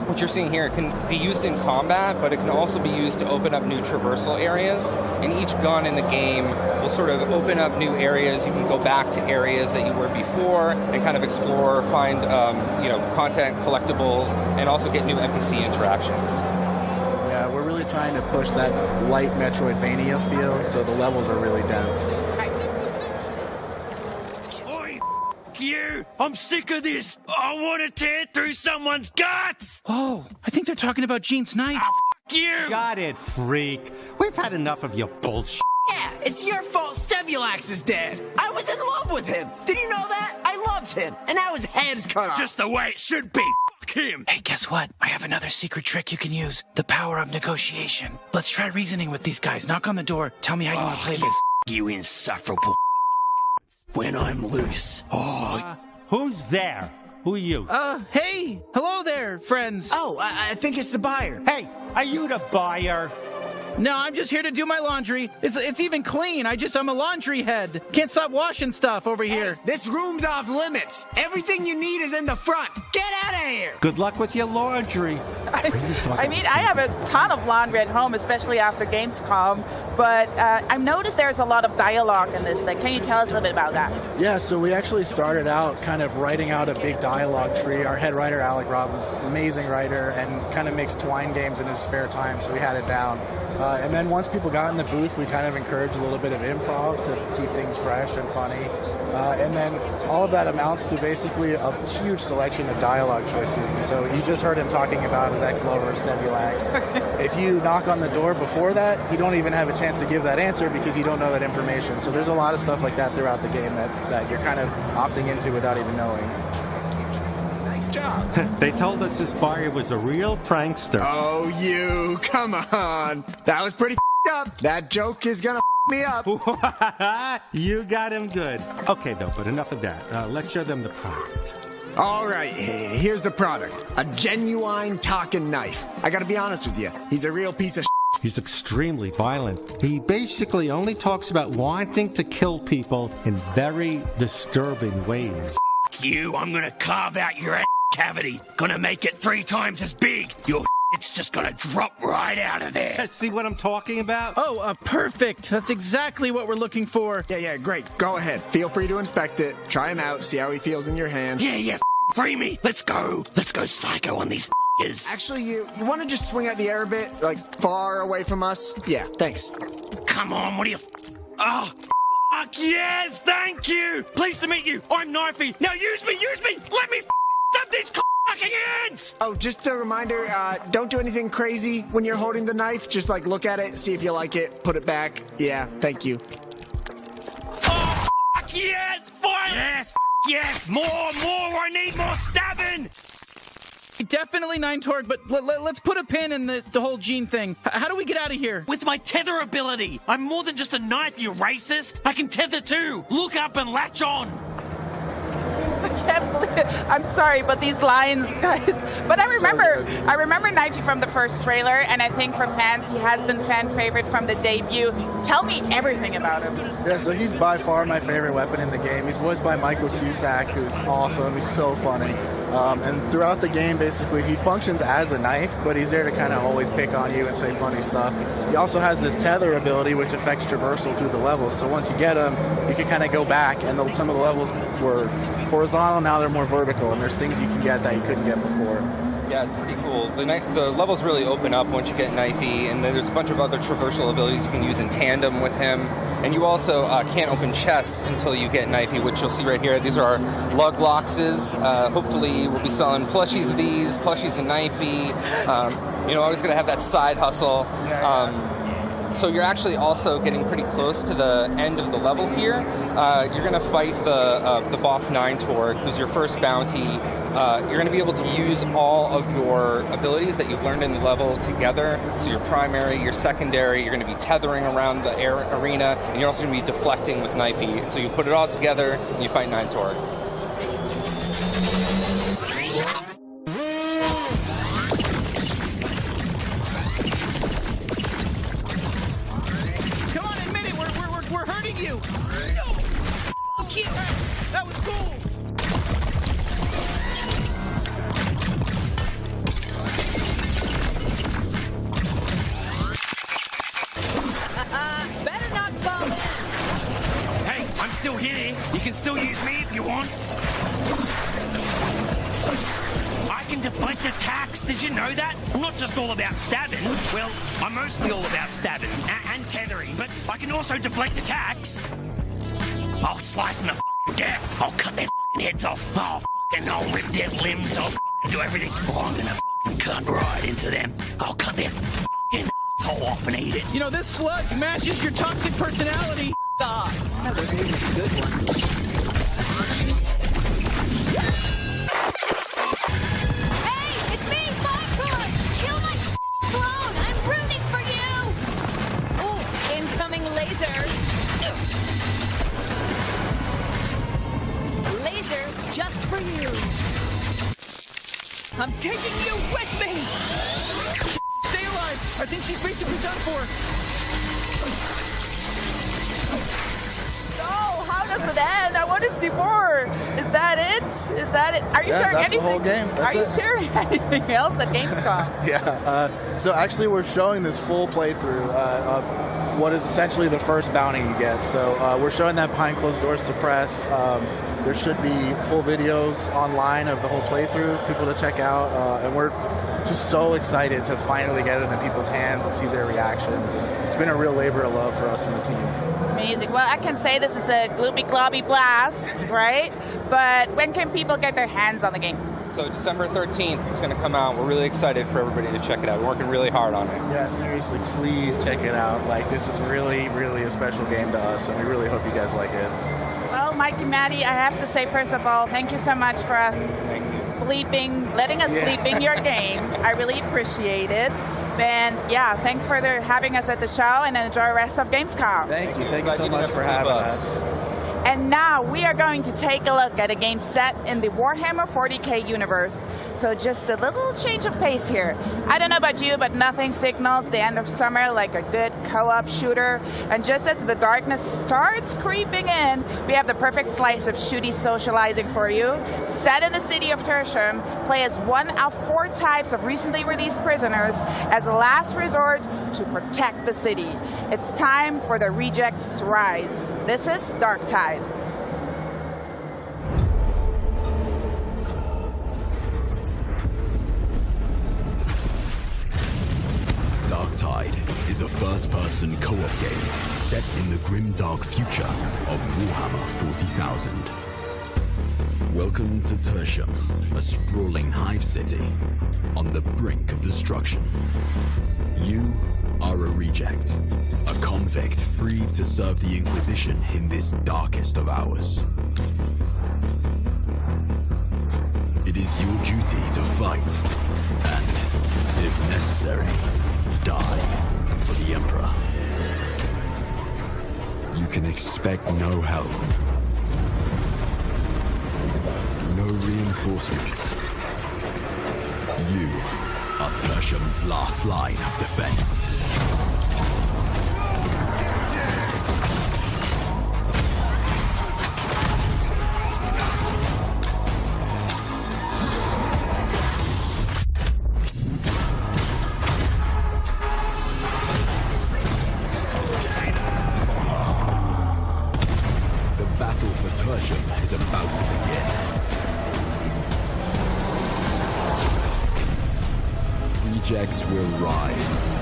What you're seeing here can be used in combat, but it can also be used to open up new traversal areas. And each gun in the game will sort of open up new areas. You can go back to areas that you were before and kind of explore, find content, collectibles, and also get new NPC interactions. Yeah, we're really trying to push that light Metroidvania feel, so the levels are really dense. You! I'm sick of this! I want to tear through someone's guts! Oh, I think they're talking about Gene's knife. You! Got it, freak. We've had enough of your bullshit. Yeah, it's your fault Stemulax is dead. I was in love with him. Did you know that? I loved him. And now his head's cut off. Just the way it should be. Fuck him. Hey, guess what? I have another secret trick you can use. The power of negotiation. Let's try reasoning with these guys. Knock on the door. Tell me how you want to play this. You insufferable. When I'm loose. Who's there? Who are you? Hey. Hello there, friends. Oh, I think it's the buyer. Hey, are you the buyer? No, I'm just here to do my laundry. It's even clean. I'm a laundry head. Can't stop washing stuff over here. This room's off limits. Everything you need is in the front. Get out of here. Good luck with your laundry. I mean, I have a ton of laundry at home, especially after Gamescom, but I've noticed there's a lot of dialogue in this thing. Can you tell us a little bit about that? Yeah, so we actually started out kind of writing out a big dialogue tree. Our head writer, Alec Robbins, amazing writer, and kind of makes twine games in his spare time, so we had it down. And then once people got in the booth, we kind of encouraged a little bit of improv to keep things fresh and funny. And then all of that amounts to basically a huge selection of dialogue choices. And so you just heard him talking about his ex-lover, Stemulax. If you knock on the door before that, you don't even have a chance to give that answer because you don't know that information. So there's a lot of stuff like that throughout the game that you're kind of opting into without even knowing. Nice job. They told us this buyer was a real prankster. Oh, you. Come on. That was pretty up. That joke is gonna me up. You got him good. Okay, though, but enough of that. Let's show them the product. All right, here's the product. A genuine talking knife. I gotta be honest with you. He's a real piece of shit. He's extremely violent. He basically only talks about wanting to kill people in very disturbing ways. You, I'm gonna carve out your cavity. Gonna make it 3 times as big. Your it's just gonna drop right out of there. See what I'm talking about? Oh, perfect. That's exactly what we're looking for. Yeah, great. Go ahead. Feel free to inspect it. Try him out. See how he feels in your hand. Yeah, free me. Let's go psycho on these f***ers. Actually, you want to just swing out the air a bit? Like, far away from us? Yeah, thanks. Come on, what do you... Oh, fuck yes, thank you. Pleased to meet you. I'm Knifey. Now use me. Let me stop these fucking hands. Oh, just a reminder, don't do anything crazy when you're holding the knife. Just, like, look at it, see if you like it, put it back. Yeah, thank you. Oh, fuck yes, fire. Yes, more, I need more stabbing. Definitely 9 Torg, but let's put a pin in the whole Gene thing. How do we get out of here? With my tether ability. I'm more than just a knife, you racist. I can tether too. Look up and latch on. I can't believe it. I'm sorry, but these lines, guys. But I remember Knifey from the first trailer, and I think for fans, he has been fan favorite from the debut. Tell me everything about him. Yeah, so he's by far my favorite weapon in the game. He's voiced by Michael Cusack, who's awesome. He's so funny. And throughout the game, basically, he functions as a knife, but he's there to kind of always pick on you and say funny stuff. He also has this tether ability, which affects traversal through the levels. So once you get him, you can kind of go back, and some of the levels were horizontal, now they're more vertical, and there's things you can get that you couldn't get before. Yeah, it's pretty cool. The levels really open up once you get Knifey, and then there's a bunch of other traversal abilities you can use in tandem with him. And you also can't open chests until you get Knifey, which you'll see right here. These are our lug loxes. Hopefully we'll be selling plushies of these, plushies and Knifey. Always going to have that side hustle. So you're actually also getting pretty close to the end of the level here. You're going to fight the boss 9 Torg, who's your first bounty. You're going to be able to use all of your abilities that you've learned in the level together. So your primary, your secondary, you're going to be tethering around the arena, and you're also going to be deflecting with Knifey. So you put it all together, and you fight 9 Torg. You! No! Fuck you! That was cool! Better not bump! Hey, I'm still here. You can still use me if you want. I can deflect attacks. Did you know that? I'm not just all about stabbing. Well, I'm mostly all about stabbing and tethering, but I can also deflect attacks. I'll slice them to death. I'll cut their heads off. I'll rip their limbs off. Do everything. I'm gonna cut right into them. I'll cut their asshole off and eat it. You know, this sludge matches your toxic personality. God. That was a good one. Hey, it's me, Foxhorn! Kill my clone! I'm rooting for you! Ooh, incoming laser. Laser just for you. I'm taking you with me! Stay alive! I think she's basically done for. No, how does it end? I want to see more. Is that it? Is that it? Are you sharing that's anything? The whole game. That's Are you sharing anything else at Gamescom? Yeah. So actually, we're showing this full playthrough of what is essentially the first bounty you get. So we're showing that behind closed doors to press. There should be full videos online of the whole playthrough for people to check out, and we're just so excited to finally get it in people's hands and see their reactions. And it's been a real labor of love for us and the team. Amazing. Well, I can say this is a gloopy globby blast, right? But when can people get their hands on the game? So December 13th, it's going to come out. We're really excited for everybody to check it out. We're working really hard on it. Yeah, seriously, please check it out. Like, this is really, really a special game to us, and we really hope you guys like it. Well, Mike and Maddie, I have to say, first of all, thank you so much for us letting us bleep in your game. I really appreciate it. And yeah, thanks for having us at the show, and enjoy the rest of Gamescom. Thank you. Thank you so much for having us. And now we are going to take a look at a game set in the Warhammer 40k universe. So just a little change of pace here. I don't know about you, but nothing signals the end of summer like a good co-op shooter. And just as the darkness starts creeping in, we have the perfect slice of shooty socializing for you. Set in the city of Tertium, play as one of 4 types of recently released prisoners as a last resort to protect the city. It's time for the rejects to rise. This is Darktide. Darktide is a first-person co-op game set in the grim dark future of Warhammer 40,000. Welcome to Tertium, a sprawling hive city on the brink of destruction. You are a reject, a convict freed to serve the Inquisition in this darkest of hours. It is your duty to fight, and, if necessary, die for the Emperor. You can expect no help, no reinforcements. You are Tertium's last line of defense. projects will rise.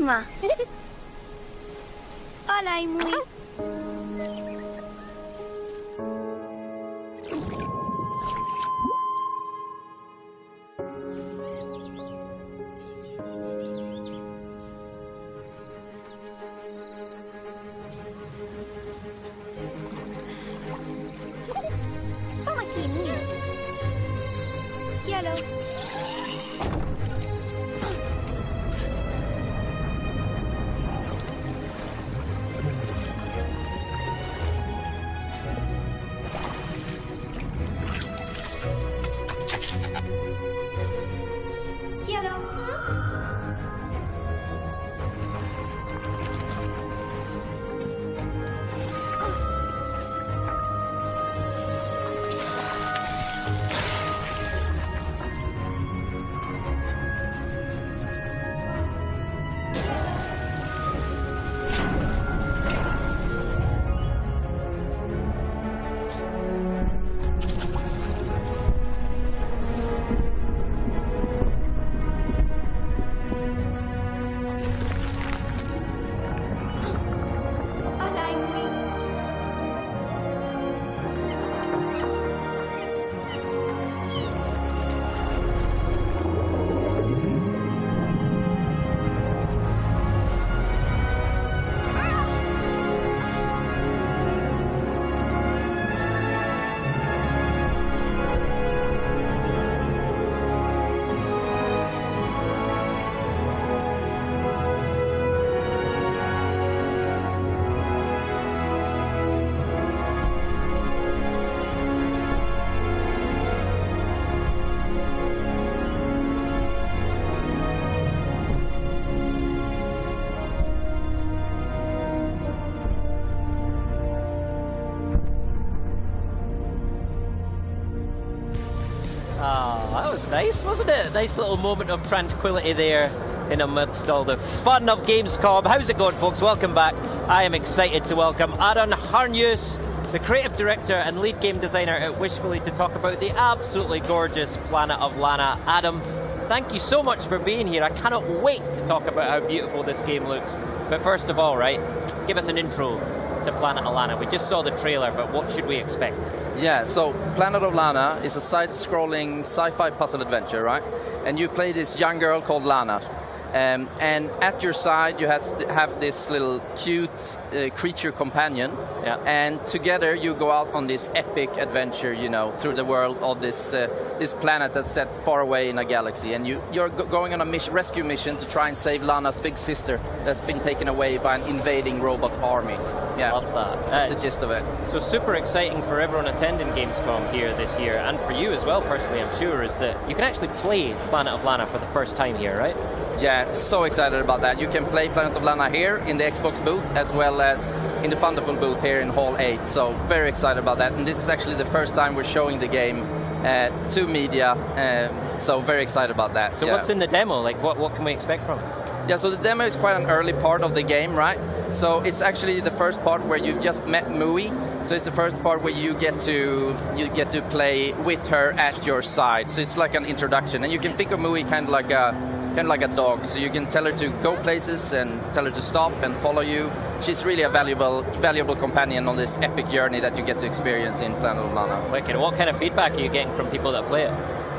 Ima. Hola, Imui. Vamos aqui, Imui. Hello. That was nice, wasn't it? Nice little moment of tranquility there in amidst all the fun of Gamescom. How's it going, folks? Welcome back. I am excited to welcome Aaron Harnius, the creative director and lead game designer at Wishfully, to talk about the absolutely gorgeous planet of Lana. Adam, thank you so much for being here. I cannot wait to talk about how beautiful this game looks. But first of all, right, give us an intro to Planet of Lana. We just saw the trailer, but what should we expect? Yeah, so Planet of Lana is a side-scrolling sci-fi puzzle adventure, right? And you play this young girl called Lana. And at your side, you have this little cute creature companion. Yeah. And together, you go out on this epic adventure, you know, through the world of this this planet that's set far away in a galaxy. And you're going on a rescue mission to try and save Lana's big sister that's been taken away by an invading robot army. Yeah, love that. That's the gist of it. So super exciting for everyone attending Gamescom here this year, and for you as well, personally, I'm sure, is that you can actually play Planet of Lana for the first time here, right? Yeah, so excited about that. You can play Planet of Lana here in the Xbox booth, as well as in the Thunderful booth here in Hall 8. So very excited about that. And this is actually the first time we're showing the game to media. So very excited about that. So what's in the demo? Like, what can we expect from it? Yeah, so the demo is quite an early part of the game, right? So it's actually the first part where you just met Mui. So it's the first part where you get to play with her at your side. So it's like an introduction, and you can think of Mui kind of like a dog. So you can tell her to go places and tell her to stop and follow you. She's really a valuable companion on this epic journey that you get to experience in Planet of Lana. Wicked. What kind of feedback are you getting from people that play it?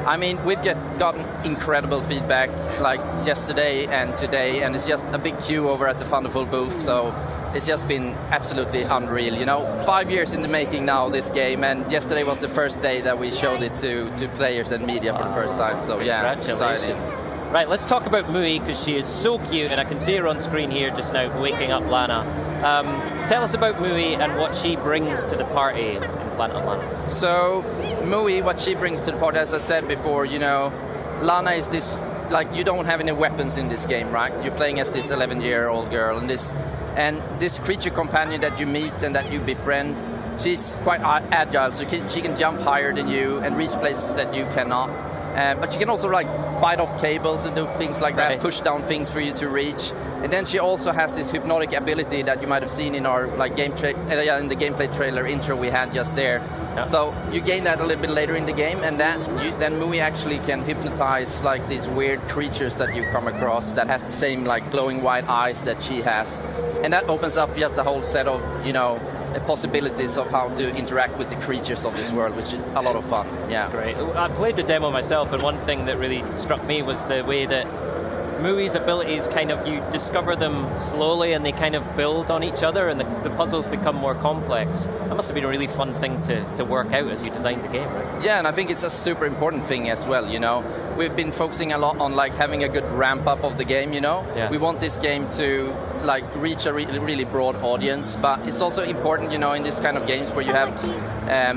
I mean, we've gotten incredible feedback like yesterday and today, and it's just a big queue over at the Thunderful booth, so it's just been absolutely unreal. You know, 5 years in the making now, this game, and yesterday was the first day that we showed it to players and media for the first time, so yeah, congratulations. Right, let's talk about Mui, because she is so cute, and I can see her on screen here just now, waking up Lana. Tell us about Mui and what she brings to the party in Planet of Lana. So, Mui, what she brings to the party, as I said before, you know, Lana is this, like, you don't have any weapons in this game, right? You're playing as this 11-year-old girl, and this creature companion that you meet and that you befriend, she's quite agile, so she can jump higher than you and reach places that you cannot. But she can also like bite off cables and do things like that, push down things for you to reach. And then she also has this hypnotic ability that you might have seen in our like in the gameplay trailer intro we had just there. Yeah. So you gain that a little bit later in the game, and then Mui actually can hypnotize like these weird creatures that you come across that has the same like glowing white eyes that she has, and that opens up just a whole set of possibilities of how to interact with the creatures of this world, which is a lot of fun. Yeah, great. I played the demo myself, and one thing that really struck me was the way that Mui's abilities kind of, you discover them slowly and they kind of build on each other, and the puzzles become more complex. That must have been a really fun thing to work out as you designed the game, right? Yeah, and I think it's a super important thing as well, We've been focusing a lot on like having a good ramp up of the game, Yeah. We want this game to like reach a really broad audience, but it's also important, in this kind of games where you have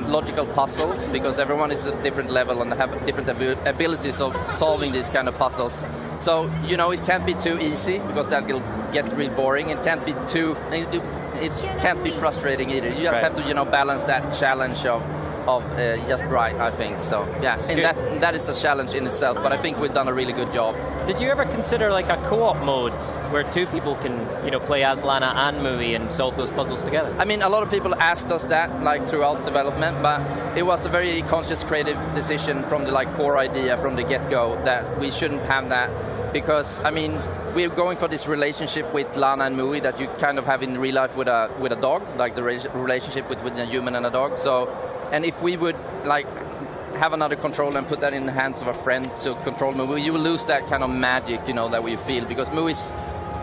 logical puzzles, because everyone is at a different level and have different abilities of solving these kind of puzzles. So, it can't be too easy, because that will get really boring. It can't be it can't be frustrating either. You just have to, balance that challenge of just right, I think. So, yeah, and that is a challenge in itself, but I think we've done a really good job. Did you ever consider like a co-op mode where two people can, play as Lana and Mui and solve those puzzles together? I mean, a lot of people asked us that like throughout development, but it was a very conscious creative decision from the like core idea from the get-go that we shouldn't have that, because I mean, we're going for this relationship with Lana and Mui that you kind of have in real life with a dog, like the relationship with a human and a dog. So, and if we would like have another controller and put that in the hands of a friend to control Mui, you will lose that kind of magic, that we feel, because Mui is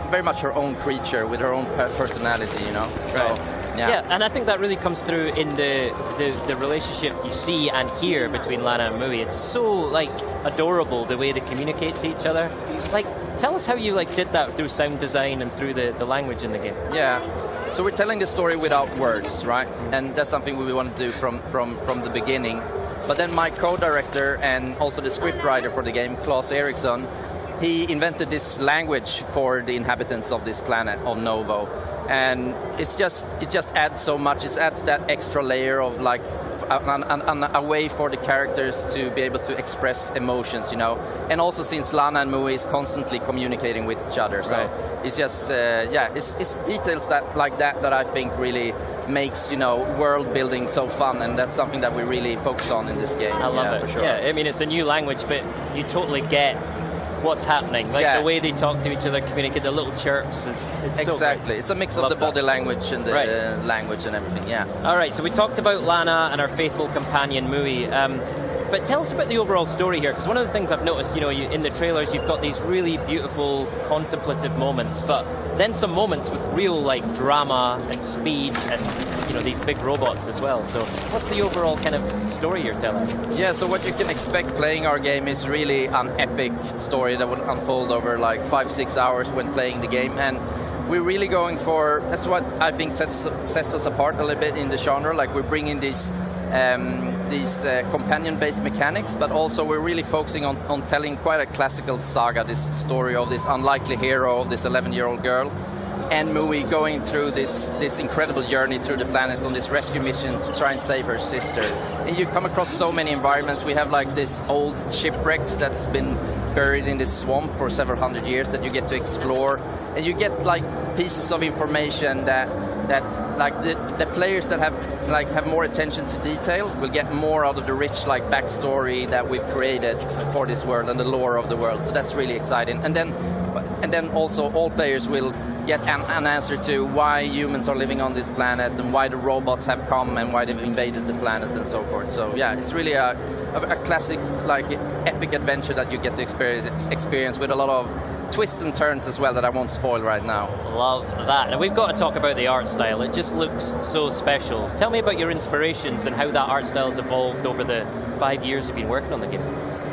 very much her own creature with her own personality, So, yeah, and I think that really comes through in the relationship you see and hear between Lana and Mui. It's so like adorable the way they communicate to each other. Like, tell us how you like did that through sound design and through the language in the game. Yeah, so we're telling the story without words, right? And that's something we want to do from the beginning. But then my co-director and also the scriptwriter for the game, Claes Eriksson, he invented this language for the inhabitants of this planet of Novo, and it just adds so much. It adds that extra layer of like a way for the characters to be able to express emotions, And also since Lana and Mui is constantly communicating with each other, so it's just it's details that I think really makes world building so fun, and that's something that we really focused on in this game. I love it. For sure. Yeah, I mean it's a new language, but you totally get what's happening, like the way they talk to each other, communicate, the little chirps. It's exactly. So it's a mix of the body language and the language and everything. Yeah. All right. So we talked about Lana and our faithful companion Mui. But tell us about the overall story here, because one of the things I've noticed, in the trailers, you've got these really beautiful contemplative moments, but then some moments with real like drama and speed and these big robots as well. So what's the overall kind of story you're telling? Yeah, so what you can expect playing our game is really an epic story that will unfold over like 5-6 hours when playing the game, and we're really going for, that's what I think sets us apart a little bit in the genre. Like we're bringing these companion-based mechanics, but also we're really focusing on telling quite a classical saga, this story of this unlikely hero, this 11-year-old girl, and Mui going through this incredible journey through the planet on this rescue mission to try and save her sister. And you come across so many environments. We have like this old shipwrecks that's been buried in this swamp for several hundred years that you get to explore, and you get like pieces of information that like the players that have more attention to detail will get more out of the rich like backstory that we've created for this world and the lore of the world. So that's really exciting. And then also all players will get an answer to why humans are living on this planet and why the robots have come and why they've invaded the planet and so forth. So yeah, it's really a classic like epic adventure that you get to experience with a lot of twists and turns as well that I won't spoil right now. Love that. And we've got to talk about the art style. It just looks so special. Tell me about your inspirations and how that art style has evolved over the 5 years you've been working on the game.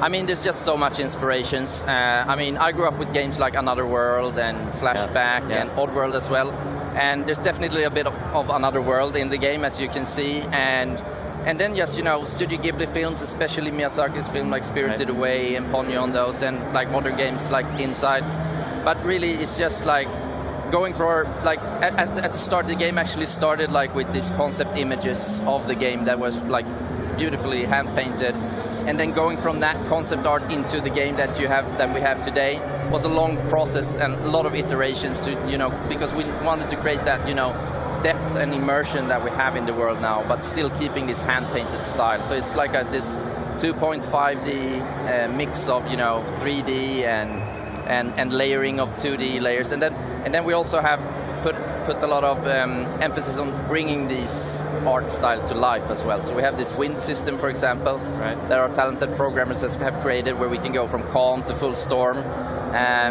I mean, there's just so much inspirations. I mean, I grew up with games like Another World and Flashback and Oddworld as well. And there's definitely a bit of Another World in the game, as you can see. And then just, Studio Ghibli films, especially Miyazaki's film like Spirited Away and Ponyo on those, and like modern games like Inside. But really, it's just like going for, like, at the start, the game actually started like with these concept images of the game that was like beautifully hand-painted. and then going from that concept art into the game that we have today was a long process and a lot of iterations to, because we wanted to create that, depth and immersion that we have in the world now, but still keeping this hand-painted style. So it's like this 2.5D mix of 3D and layering of 2D layers, and then we also have put a lot of emphasis on bringing these art style to life as well. So we have this wind system, for example, that our talented programmers have created, where we can go from calm to full storm.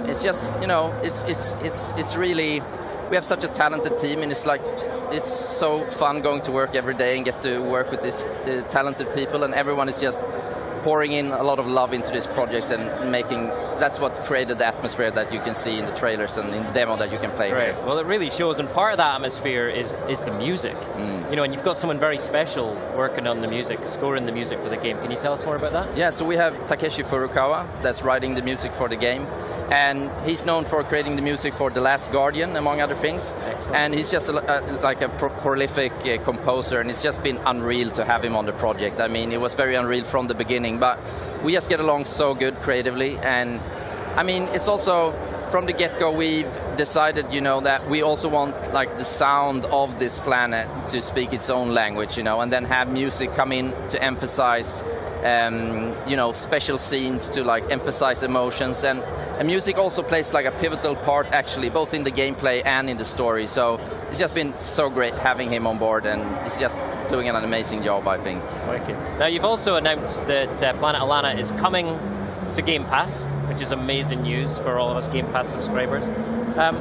It's just it's really, we have such a talented team, and it's so fun going to work every day and get to work with these talented people, and everyone is just pouring in a lot of love into this project and that's what's created the atmosphere that you can see in the trailers and in the demo that you can play. Right. Well, it really shows, and part of that atmosphere is the music. And you've got someone very special working on the music, scoring the music for the game. Can you tell us more about that? Yeah, so we have Takeshi Furukawa that's writing the music for the game, and he's known for creating the music for The Last Guardian, among other things. Excellent. And he's just a prolific composer, and it's just been unreal to have him on the project. I mean, it was very unreal from the beginning, but we just get along so good creatively. And I mean, it's also from the get-go we've decided, that we also want the sound of this planet to speak its own language, and then have music come in to emphasize special scenes, to emphasize emotions, and music also plays a pivotal part, actually, both in the gameplay and in the story. So it's just been so great having him on board, and he's just doing an amazing job, I think. Wicked. Now, you've also announced that Planet of Lana is coming to Game Pass, which is amazing news for all of us Game Pass subscribers.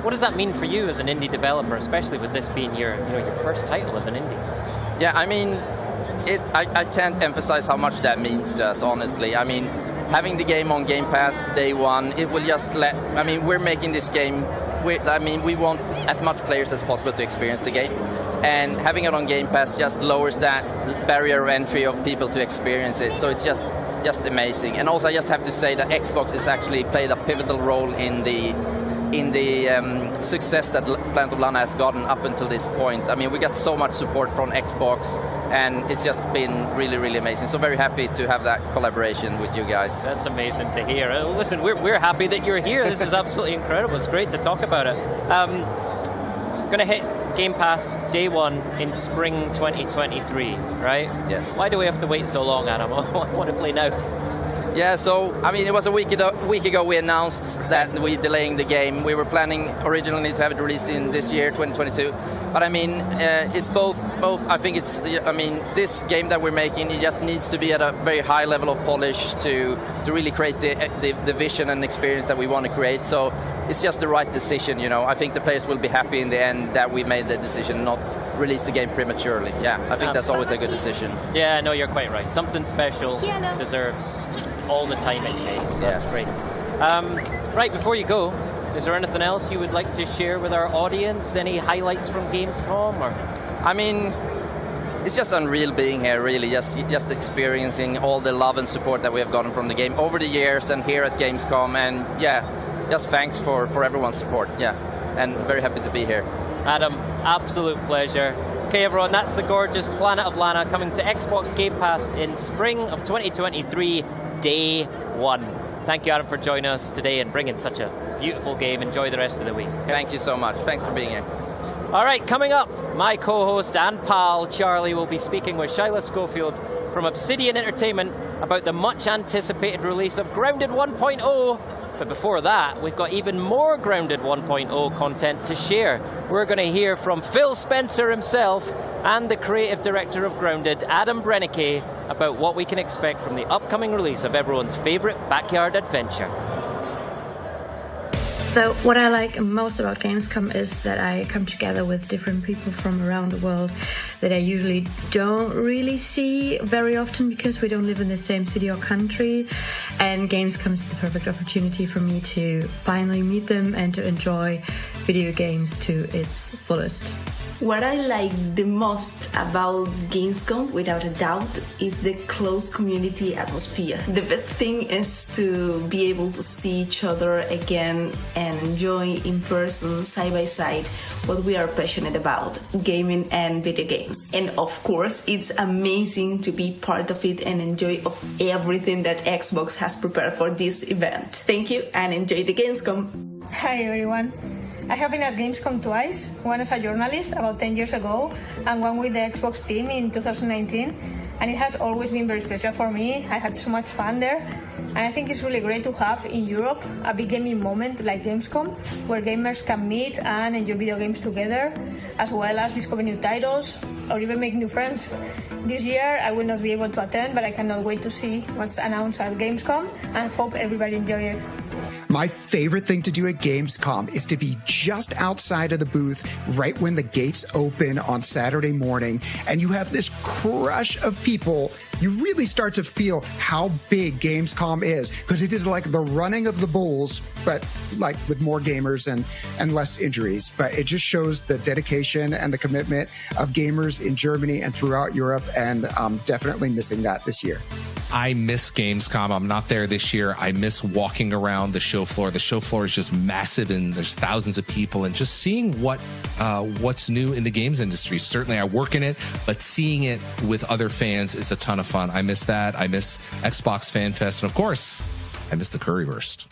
What does that mean for you as an indie developer, especially with this being your first title as an indie? Yeah, I mean, I can't emphasize how much that means to us, honestly. I mean, having the game on Game Pass day one, it will just we're making this game, we want as much players as possible to experience the game. And having it on Game Pass just lowers that barrier of entry of people to experience it. So it's just amazing. And also I just have to say that Xbox has actually played a pivotal role in the success that Planet of Lana has gotten up until this point. I mean, we got so much support from Xbox, and it's just been really, really amazing. So very happy to have that collaboration with you guys. That's amazing to hear. Listen, we're happy that you're here. This is absolutely incredible. It's great to talk about it. Going to hit Game Pass day one in spring 2023, right? Yes. Why do we have to wait so long, Adam? I want to play now. Yeah, so, I mean, it was a week ago we announced that we're delaying the game. We were planning originally to have it released in this year, 2022. But, I mean, it's both, I think it's, this game that we're making, it just needs to be at a very high level of polish to really create the vision and experience that we want to create. So it's just the right decision, I think the players will be happy in the end that we made the decision not release the game prematurely. Yeah, I think that's always a good decision. Yeah, no, you're quite right. Something special deserves all the time it takes. So that's great. Right, before you go, is there anything else you would like to share with our audience? Any highlights from Gamescom? Or? I mean, it's just unreal being here, really, just experiencing all the love and support that we have gotten from the game over the years and here at Gamescom. And yeah, just thanks for everyone's support. Yeah, and very happy to be here. Adam, absolute pleasure. Okay, everyone, that's the gorgeous Planet of Lana coming to Xbox Game Pass in spring of 2023, day one. Thank you, Adam, for joining us today and bringing such a beautiful game. Enjoy the rest of the week. Okay? Thank you so much. Thanks for being here. All right, coming up, my co-host and pal, Charlie, will be speaking with Shyla Schofield from Obsidian Entertainment about the much-anticipated release of Grounded 1.0. But before that, we've got even more Grounded 1.0 content to share. We're going to hear from Phil Spencer himself and the creative director of Grounded, Adam Brennicke, about what we can expect from the upcoming release of everyone's favorite backyard adventure. So what I like most about Gamescom is that I come together with different people from around the world that I usually don't really see very often because we don't live in the same city or country. And Gamescom is the perfect opportunity for me to finally meet them and to enjoy video games to its fullest. What I like the most about Gamescom, without a doubt, is the close community atmosphere. The best thing is to be able to see each other again and enjoy in person, side by side, what we are passionate about, gaming and video games. And of course, it's amazing to be part of it and enjoy of everything that Xbox has prepared for this event. Thank you and enjoy the Gamescom. Hi everyone. I have been at Gamescom twice, one as a journalist about 10 years ago and one with the Xbox team in 2019, and it has always been very special for me. I had so much fun there, and I think it's really great to have in Europe a big gaming moment like Gamescom, where gamers can meet and enjoy video games together, as well as discover new titles or even make new friends. This year I will not be able to attend, but I cannot wait to see what's announced at Gamescom and hope everybody enjoys it. My favorite thing to do at Gamescom is to be just outside of the booth right when the gates open on Saturday morning, and you have this crush of people. You really start to feel how big Gamescom is, because it is like the running of the bulls, but like with more gamers and less injuries. But it just shows the dedication and the commitment of gamers in Germany and throughout Europe, and I'm definitely missing that this year. I miss Gamescom. I'm not there this year. I miss walking around the show floor. The show floor is just massive, and there's thousands of people, and just seeing what's new in the games industry. Certainly I work in it, but seeing it with other fans is a ton of fun. I miss that. I miss Xbox Fan Fest, and of course, I miss the Currywurst.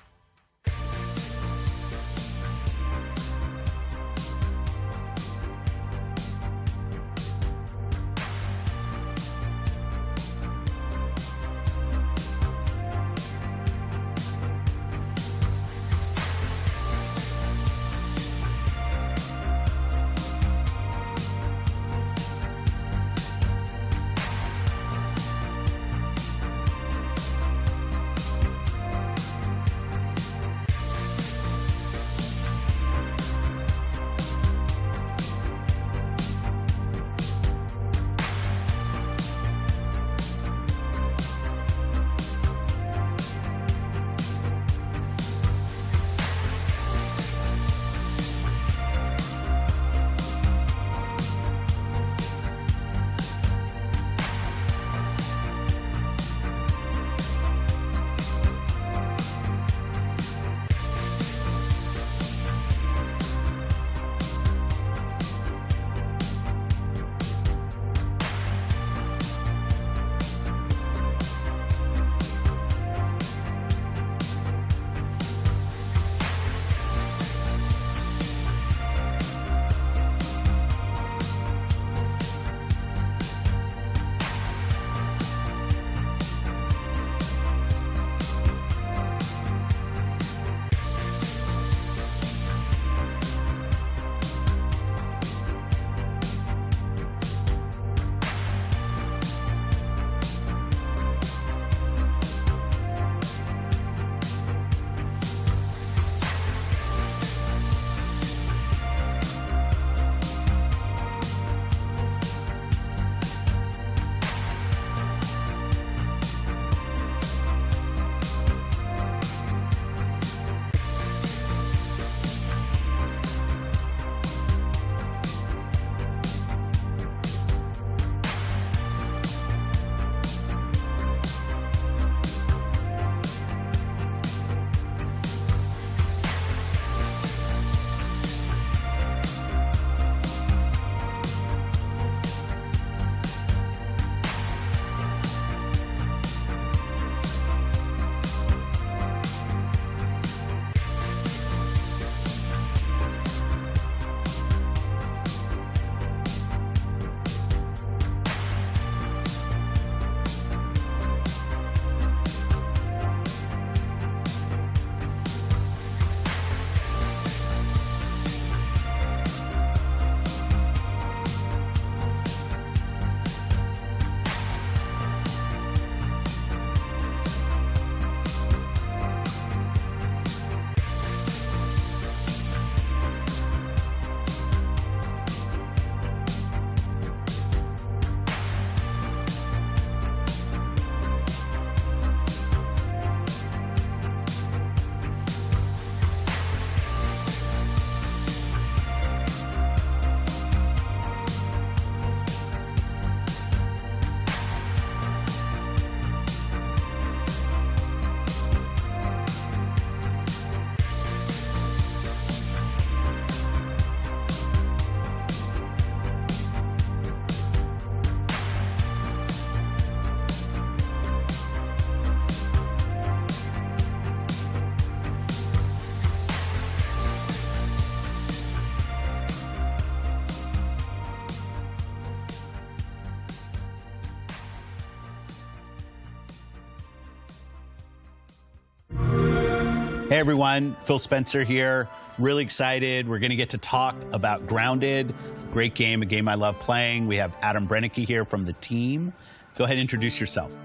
Hey everyone, Phil Spencer here. Really excited. We're going to get to talk about Grounded. Great game, a game I love playing. We have Adam Brennecke here from the team. Go ahead and introduce yourself.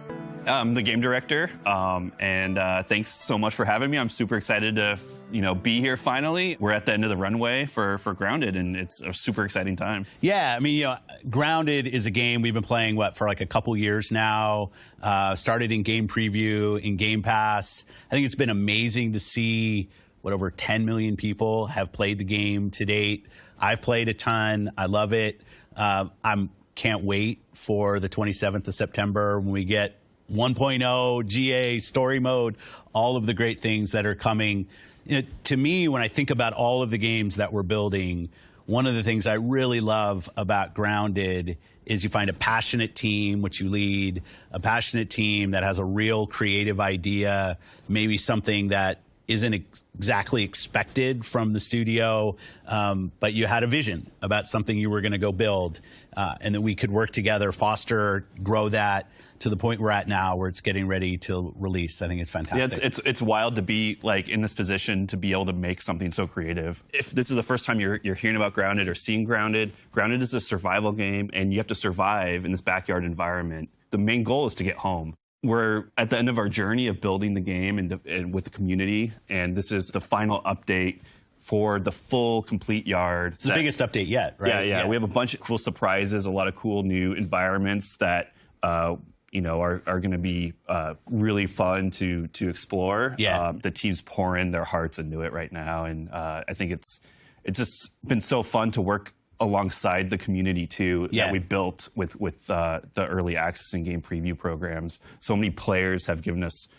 I'm the game director, and thanks so much for having me. I'm super excited to, be here finally. We're at the end of the runway for Grounded, and it's a super exciting time. Yeah, I mean, Grounded is a game we've been playing, for like a couple years now. Started in game preview, in Game Pass. I think it's been amazing to see over 10 million people have played the game to date. I've played a ton. I love it. Can't wait for the 27th of September when we get 1.0, GA, story mode, all of the great things that are coming. To me, when I think about all of the games that we're building, one of the things I really love about Grounded is you find a passionate team, which you lead, a passionate team that has a real creative idea, maybe something that isn't exactly expected from the studio, but you had a vision about something you were going to go build, and that we could work together, foster, grow that to the point we're at now, where it's getting ready to release. I think it's fantastic. Yeah, it's wild to be in this position to be able to make something so creative. If this is the first time you're hearing about Grounded or seeing Grounded, Grounded is a survival game, and you have to survive in this backyard environment. The main goal is to get home. We're at the end of our journey of building the game and with the community, and this is the final update for the full, complete yard. It's the biggest update yet, right? Yeah. We have a bunch of cool surprises, a lot of cool new environments that are going to be really fun to explore. Yeah. The team's pouring their hearts into it right now, and I think it's just been so fun to work alongside the community too that we built with the early access and game preview programs. So many players have given us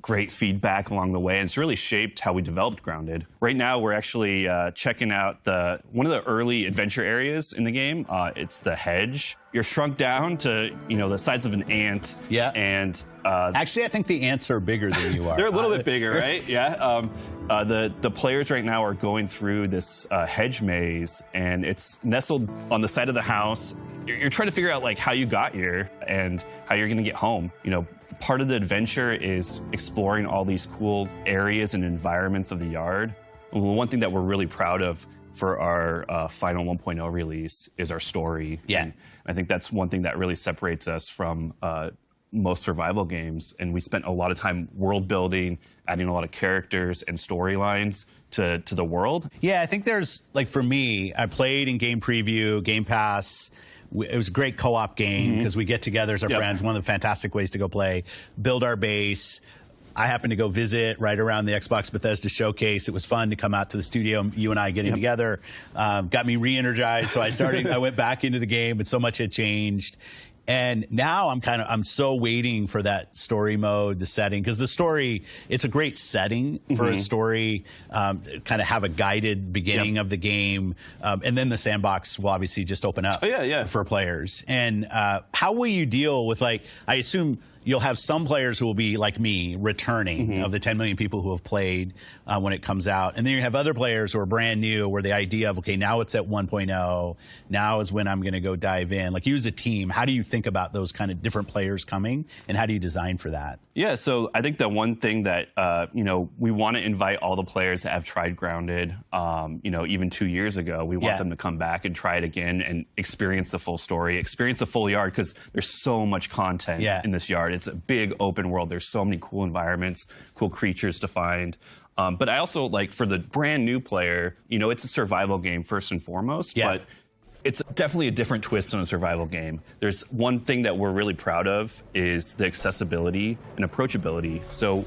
great feedback along the way, and it's really shaped how we developed Grounded. Right now, we're actually checking out one of the early adventure areas in the game. It's the hedge. You're shrunk down to the size of an ant. Yeah. And actually, I think the ants are bigger than you are. They're a little bit bigger, right? Yeah. The players right now are going through this hedge maze, and it's nestled on the side of the house. You're trying to figure out how you got here and how you're going to get home. Part of the adventure is exploring all these cool areas and environments of the yard. One thing that we're really proud of for our final 1.0 release is our story. Yeah. And I think that's one thing that really separates us from most survival games. And we spent a lot of time world building, adding a lot of characters and storylines to the world. Yeah, I think there's, for me, I played in game preview, Game Pass. It was a great co-op game because we get together as our friends. One of the fantastic ways to go play, build our base. I happened to go visit right around the Xbox Bethesda showcase. It was fun to come out to the studio, you and I getting together. Got me re-energized, so I went back into the game, but so much had changed. And now I'm so waiting for that story mode, the setting, because the story, it's a great setting for a story, kind of have a guided beginning of the game, and then the sandbox will obviously just open up for players. And how will you deal with, I assume you'll have some players who will be like me, returning of the 10 million people who have played when it comes out. And then you have other players who are brand new, where the idea of, okay, now it's at 1.0, now is when I'm going to go dive in. You as a team, how do you think about those kind of different players coming, and how do you design for that? Yeah, so I think the one thing that, we want to invite all the players that have tried Grounded, even 2 years ago. We want them to come back and try it again and experience the full story, experience the full yard, because there's so much content in this yard. It's a big open world. There's so many cool environments, cool creatures to find. But I also, for the brand new player, it's a survival game first and foremost, but it's definitely a different twist on a survival game. There's one thing that we're really proud of is the accessibility and approachability. So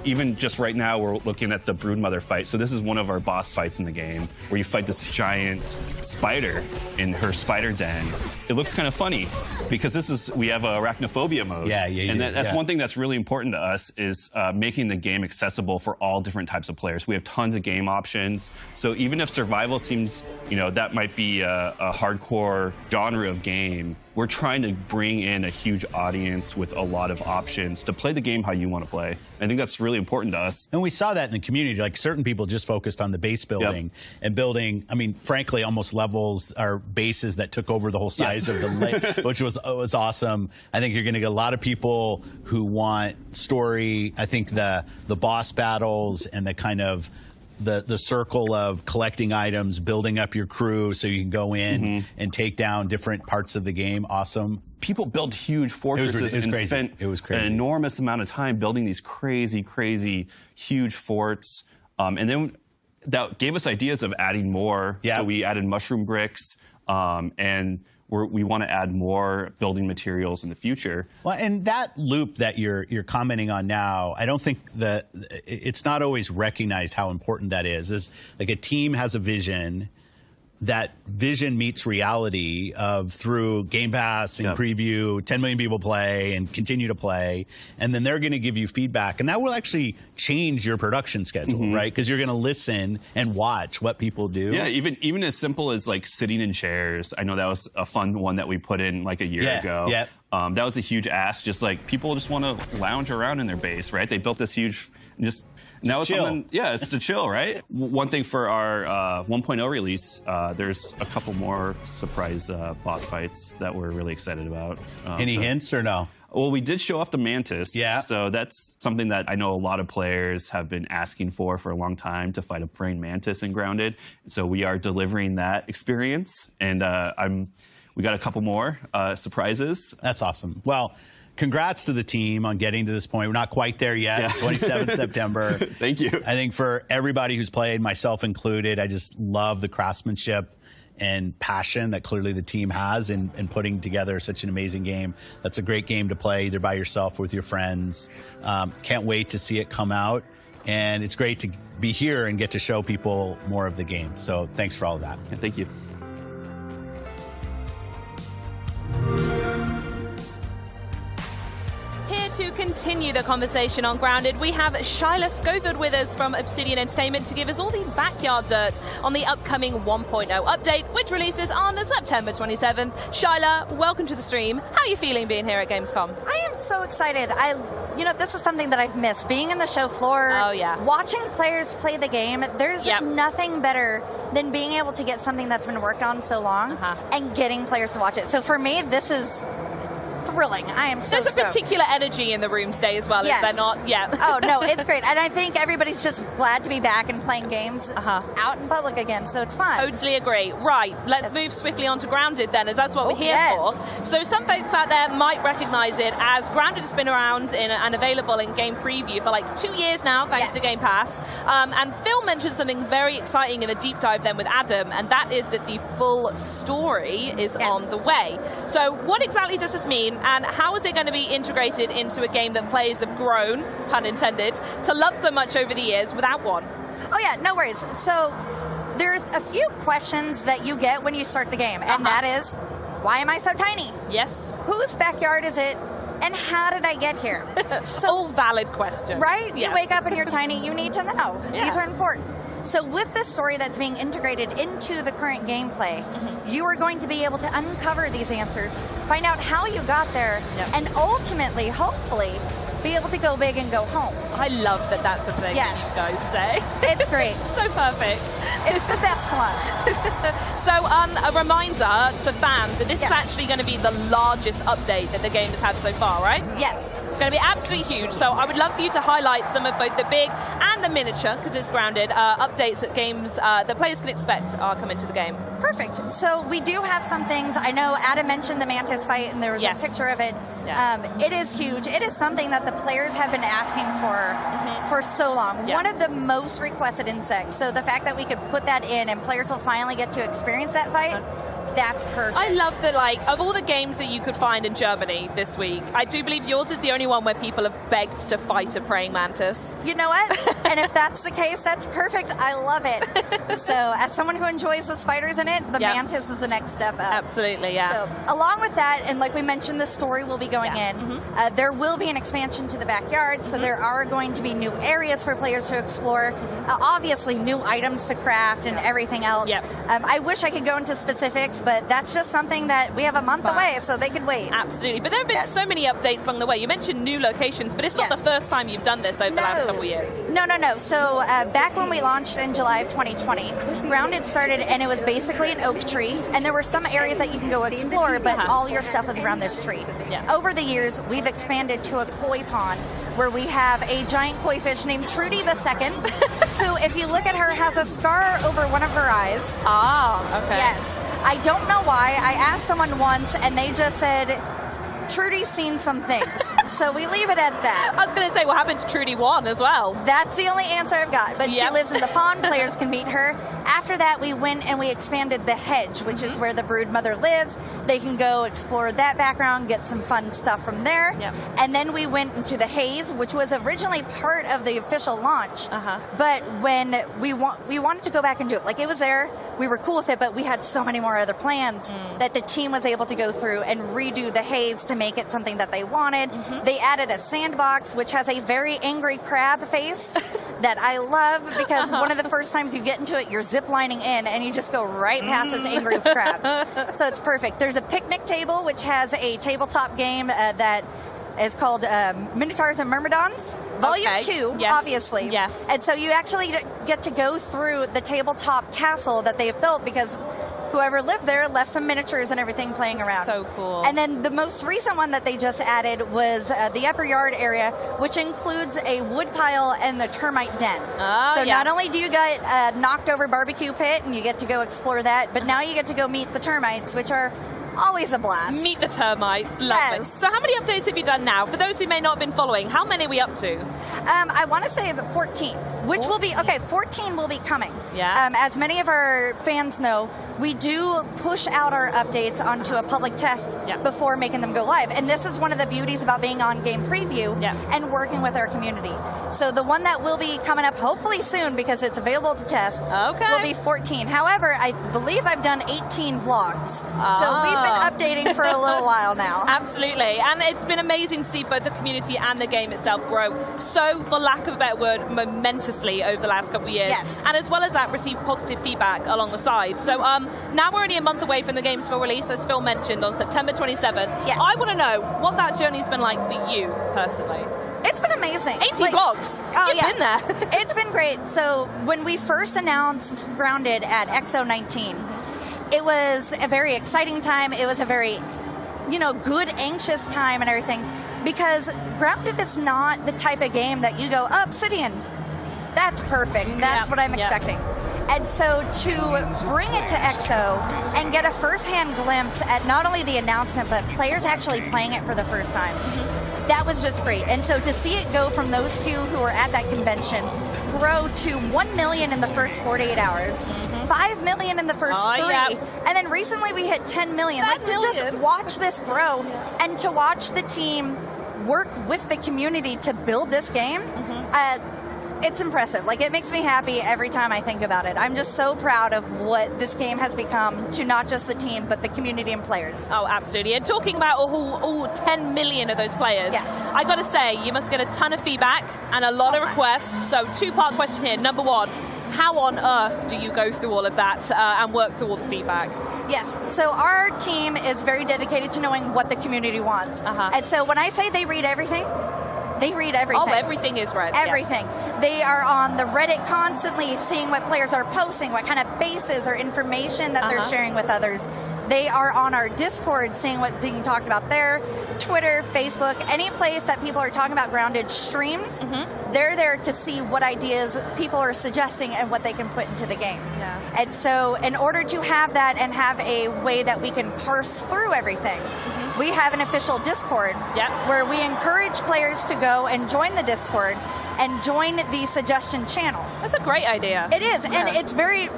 even just right now, we're looking at the Broodmother fight. So this is one of our boss fights in the game, where you fight this giant spider in her spider den. It looks kind of funny because we have arachnophobia mode. And that's one thing that's really important to us is making the game accessible for all different types of players. We have tons of game options. So even if survival seems, that might be a hardcore genre of game, we're trying to bring in a huge audience with a lot of options to play the game how you want to play. I think that's really important to us. And we saw that in the community. Like, certain people just focused on the base building and building, I mean, frankly, almost levels or bases that took over the whole size of the lake, which was awesome. I think you're going to get a lot of people who want story. I think the boss battles and the kind of the circle of collecting items, building up your crew so you can go in and take down different parts of the game. Awesome. People built huge fortresses and spent an enormous amount of time building these crazy, crazy, huge forts. And then that gave us ideas of adding more. So we added mushroom bricks, and we want to add more building materials in the future. Well, and that loop that you're commenting on now, I don't think that it's not always recognized how important that is. Is like a team has a vision. That vision meets reality through Game Pass and preview, 10 million people play and continue to play, and then they're going to give you feedback, and that will actually change your production schedule, right? Because you're going to listen and watch what people do. Yeah, even as simple as like sitting in chairs. I know that was a fun one that we put in like a year ago. Yeah. That was a huge ask. Just like people just want to lounge around in their base, right? They built this huge Now it's something, it's to chill, right? One thing for our 1.0 release, there's a couple more surprise boss fights that we're really excited about. Any hints or no? Well, we did show off the Mantis. Yeah. So that's something that I know a lot of players have been asking for a long time, to fight a praying mantis in Grounded. So we are delivering that experience, and we got a couple more surprises. That's awesome. Well, congrats to the team on getting to this point. We're not quite there yet. 27th September. Thank you. I think for everybody who's played, myself included, I just love the craftsmanship and passion that clearly the team has in putting together such an amazing game. That's a great game to play either by yourself or with your friends. Can't wait to see it come out. And it's great to be here and get to show people more of the game. So thanks for all of that. Yeah, thank you. Here to continue the conversation on Grounded, we have Shyla Scovard with us from Obsidian Entertainment to give us all the backyard dirt on the upcoming 1.0 update, which releases on September 27th. Shyla, welcome to the stream. How are you feeling being here at Gamescom? I am so excited. This is something that I've missed. Being in the show floor, watching players play the game, there's nothing better than being able to get something that's been worked on so long and getting players to watch it. So for me, this is thrilling. I am so There's a particular energy in the room today as well, is there not? Yeah. Oh, no, it's great. And I think everybody's just glad to be back and playing games out in public again, so it's fun. Totally agree. Right, let's move swiftly on to Grounded then, as that's what we're here for. So some folks out there might recognize it as Grounded has been around and available in game preview for like 2 years now, thanks to Game Pass. And Phil mentioned something very exciting in a deep dive then with Adam, and that is that the full story is on the way. So what exactly does this mean? And how is it going to be integrated into a game that players have grown, pun intended, to love so much over the years without one? Oh yeah, no worries. So there's a few questions that you get when you start the game, and that is, why am I so tiny? Yes. Whose backyard is it? And how did I get here? So, all valid questions. Right? Yes. You wake up and you're tiny, you need to know. These are important. So with this story that's being integrated into the current gameplay, you are going to be able to uncover these answers, find out how you got there, and ultimately, hopefully, be able to go big and go home. I love that that's the thing that you guys say. It's great. So perfect. It's the best one. So a reminder to fans that this is actually going to be the largest update that the game has had so far, right? Yes. It's going to be absolutely huge. So I would love for you to highlight some of both the big and the miniature, because it's Grounded, updates that games that players can expect are coming to the game. Perfect. So we do have some things. I know Adam mentioned the Mantis fight, and there was a picture of it. It is huge. It is something that the players have been asking for so long. One of the most requested insects. So the fact that we could put that in and players will finally get to experience that fight, that's perfect. I love that, like, of all the games that you could find in Germany this week, I do believe yours is the only one where people have begged to fight a praying mantis. You know what? And if that's the case, that's perfect. I love it. So as someone who enjoys the spiders in it, the mantis is the next step up. Absolutely, yeah. So along with that, and like we mentioned, the story will be going in. There will be an expansion to the backyard, so there are going to be new areas for players to explore. Obviously, new items to craft and everything else. I wish I could go into specifics, but that's just something that we have a month away, so they could wait. Absolutely. But there have been so many updates along the way. You mentioned new locations, but it's not the first time you've done this over the last couple of years. No. So back when we launched in July of 2020, Grounded started, and it was basically an oak tree, and there were some areas that you can go explore, but all your stuff was around this tree. Over the years, we've expanded to a koi pond, where we have a giant koi fish named Trudy the Second, who, if you look at her, has a scar over one of her eyes. Okay. Yes. I don't know why. I asked someone once, and they just said, Trudy's seen some things. So we leave it at that. I was going to say, what happened to Trudy 1 as well? That's the only answer I've got. But she lives in the pond. Players can meet her. After that, we went and we expanded the hedge, which is where the brood mother lives. They can go explore that background, get some fun stuff from there. And then we went into the haze, which was originally part of the official launch. But when we wanted to go back and do it, like it was there, we were cool with it, but we had so many more other plans that the team was able to go through and redo the haze to make it something that they wanted. They added a sandbox, which has a very angry crab face that I love, because one of the first times you get into it, you're ziplining in and you just go right past this angry crab. So it's perfect. There's a picnic table, which has a tabletop game that is called Minotaurs and Myrmidons. Volume 2, obviously. Yes. And so you actually get to go through the tabletop castle that they've built, because whoever lived there left some miniatures and everything playing around. So cool. And then the most recent one that they just added was the upper yard area, which includes a wood pile and the termite den. Not only do you get a knocked over barbecue pit and you get to go explore that, but now you get to go meet the termites, which are always a blast. Meet the termites. Love it. So how many updates have you done now? For those who may not have been following, how many are we up to? I want to say 14, which will be, 14 will be coming. As many of our fans know, we do push out our updates onto a public test before making them go live. And this is one of the beauties about being on Game Preview and working with our community. So the one that will be coming up hopefully soon, because it's available to test, will be 14. However, I believe I've done 18 vlogs. So we've been updating for a little while now. Absolutely. And it's been amazing to see both the community and the game itself grow so, for lack of a better word, momentously over the last couple of years. And as well as that, receive positive feedback along the side. So now we're only a month away from the game's full release, as Phil mentioned, on September 27th. I want to know what that journey's been like for you, personally. It's been amazing. 18 vlogs. You've been there. It's been great. So when we first announced Grounded at XO19, it was a very exciting time. It was a very, good, anxious time and everything, because Grounded is not the type of game that you go, Obsidian, that's perfect. That's what I'm expecting. And so to bring it to EXO and get a first-hand glimpse at not only the announcement, but players actually playing it for the first time, that was just great. And so to see it go from those few who were at that convention, grow to 1 million in the first 48 hours, 5 million in the first 3, and then recently we hit 10 million. To just watch this grow and to watch the team work with the community to build this game, it's impressive. Like, it makes me happy every time I think about it. I'm just so proud of what this game has become to not just the team, but the community and players. Oh, absolutely. And talking about all 10 million of those players, I got to say, you must get a ton of feedback and a lot of requests. So, two-part question here. Number one, how on earth do you go through all of that and work through all the feedback? Yes, so our team is very dedicated to knowing what the community wants. And so when I say they read everything, they read everything. Oh, everything is read. Everything. They are on the Reddit constantly seeing what players are posting, what kind of bases or information that they're sharing with others. They are on our Discord seeing what's being talked about there, Twitter, Facebook, any place that people are talking about Grounded streams. They're there to see what ideas people are suggesting and what they can put into the game. And so in order to have that and have a way that we can parse through everything, we have an official Discord where we encourage players to go and join the Discord and join the suggestion channel. That's a great idea. It is, and it's